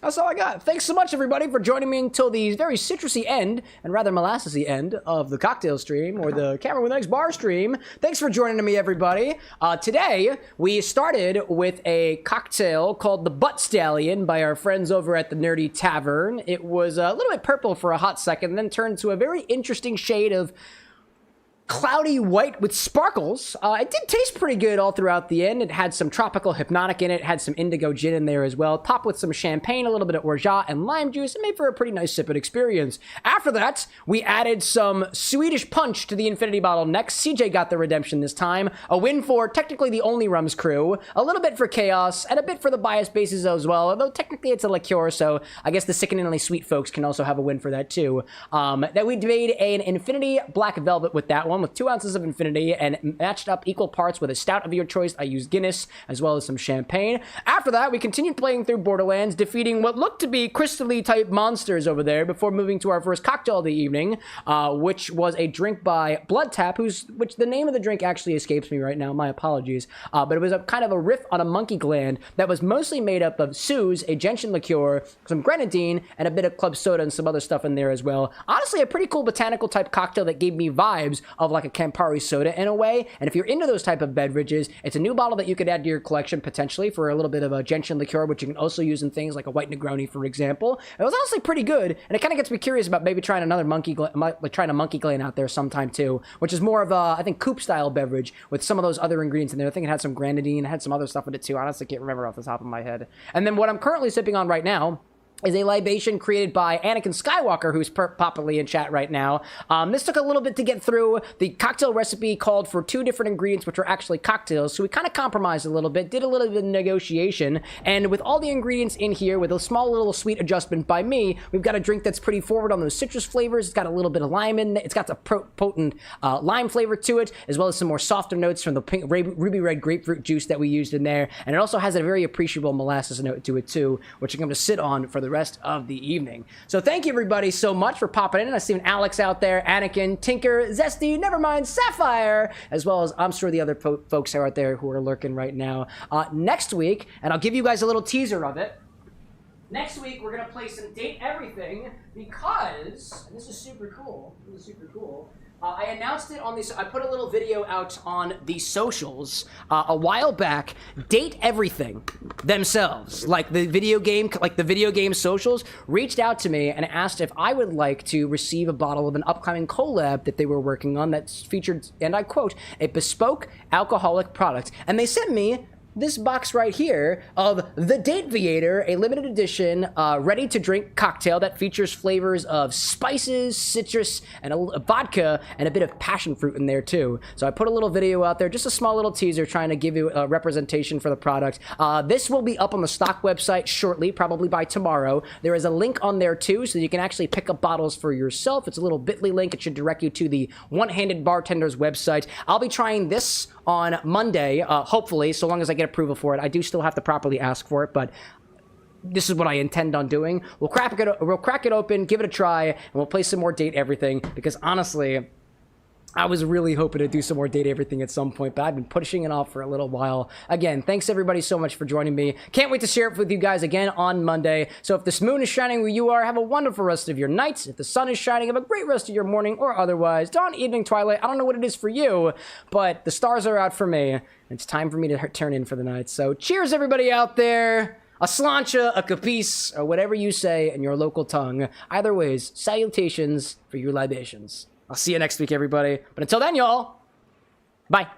That's all I got. Thanks so much, everybody, for joining me until the very citrusy end, and rather molassesy end, of the cocktail stream, or the CameroxnWithAnX bar stream. Thanks for joining me, everybody. Today, we started with a cocktail called the Butt Stallion by our friends over at the Nerdy Tavern. It was a little bit purple for a hot second, then turned to a very interesting shade of cloudy white with sparkles. It did taste pretty good all throughout the end. It had some tropical Hpnotiq in it, had some indigo gin in there as well, topped with some champagne, a little bit of orgeat and lime juice. It made for a pretty nice sipping experience. After that, we added some Swedish punch to the infinity bottle next. CJ got the redemption this time. A win for technically the Only Rums crew, a little bit for Chaos, and a bit for the Bias Bases as well, although technically it's a liqueur, so I guess the sickeningly sweet folks can also have a win for that too. That we made an Infinity Black Velvet with that one, with 2 ounces of Infinity, and matched up equal parts with a stout of your choice. I used Guinness, as well as some champagne. After that, we continued playing through Borderlands, defeating what looked to be crystally type monsters over there before moving to our first cocktail of the evening, which was a drink by Blood Tap, which the name of the drink actually escapes me right now, my apologies, but it was a kind of a riff on a monkey gland that was mostly made up of Suze, a gentian liqueur, some Grenadine, and a bit of club soda and some other stuff in there as well. Honestly, a pretty cool botanical type cocktail that gave me vibes of like a Campari soda in a way, and if you're into those type of beverages, it's a new bottle that you could add to your collection potentially for a little bit of a gentian liqueur, which you can also use in things like a white Negroni, for example. It was honestly pretty good, and it kind of gets me curious about maybe trying another monkey gland out there sometime too, which is more of a, I think, coupe style beverage with some of those other ingredients in there. I think it had some Grenadine, it had some other stuff in it too. I honestly can't remember off the top of my head. And then what I'm currently sipping on right now is a libation created by Anakin Skywalker, who's popularly in chat right now. This took a little bit to get through. The cocktail recipe called for 2 different ingredients, which are actually cocktails, so we kind of compromised a little bit, did a little bit of negotiation, and with all the ingredients in here, with a small little sweet adjustment by me, we've got a drink that's pretty forward on those citrus flavors. It's got a little bit of lime in it. It's got a potent lime flavor to it, as well as some more softer notes from the pink, ruby red grapefruit juice that we used in there, and it also has a very appreciable molasses note to it too, which I'm going to sit on for the rest of the evening. So thank you everybody so much for popping in. I see an Alex out there, Anakin, Tinker, Zesty, Nevermind, Sapphire, as well as I'm sure the other folks are out there who are lurking right now. Next week, and I'll give you guys a little teaser of it. Next week, we're going to play some Date Everything because, and this is super cool, I announced it on these. I put a little video out on the socials a while back. Date Everything themselves, like the video game socials, reached out to me and asked if I would like to receive a bottle of an upcoming collab that they were working on that featured, and I quote, a bespoke alcoholic product. And they sent me this box right here of the Dateviator, a limited edition ready-to-drink cocktail that features flavors of spices, citrus, and a vodka, and a bit of passion fruit in there too. So I put a little video out there, just a small little teaser trying to give you a representation for the product. This will be up on the stock website shortly, probably by tomorrow. There is a link on there too, so you can actually pick up bottles for yourself. It's a little bit.ly link. It should direct you to the One-Handed Bartender's website. I'll be trying this on Monday, hopefully, so long as I get approval for it. I do still have to properly ask for it, but this is what I intend on doing. We'll crack it open, give it a try, and we'll play some more Date Everything, because honestly, I was really hoping to do some more Date Everything at some point, but I've been pushing it off for a little while. Again, thanks everybody so much for joining me. Can't wait to share it with you guys again on Monday. So if the moon is shining where you are, have a wonderful rest of your nights. If the sun is shining, have a great rest of your morning or otherwise. Dawn, evening, twilight, I don't know what it is for you, but the stars are out for me. It's time for me to turn in for the night. So cheers everybody out there. A slancha, a capice, or whatever you say in your local tongue. Either ways, salutations for your libations. I'll see you next week, everybody. But until then, y'all, bye.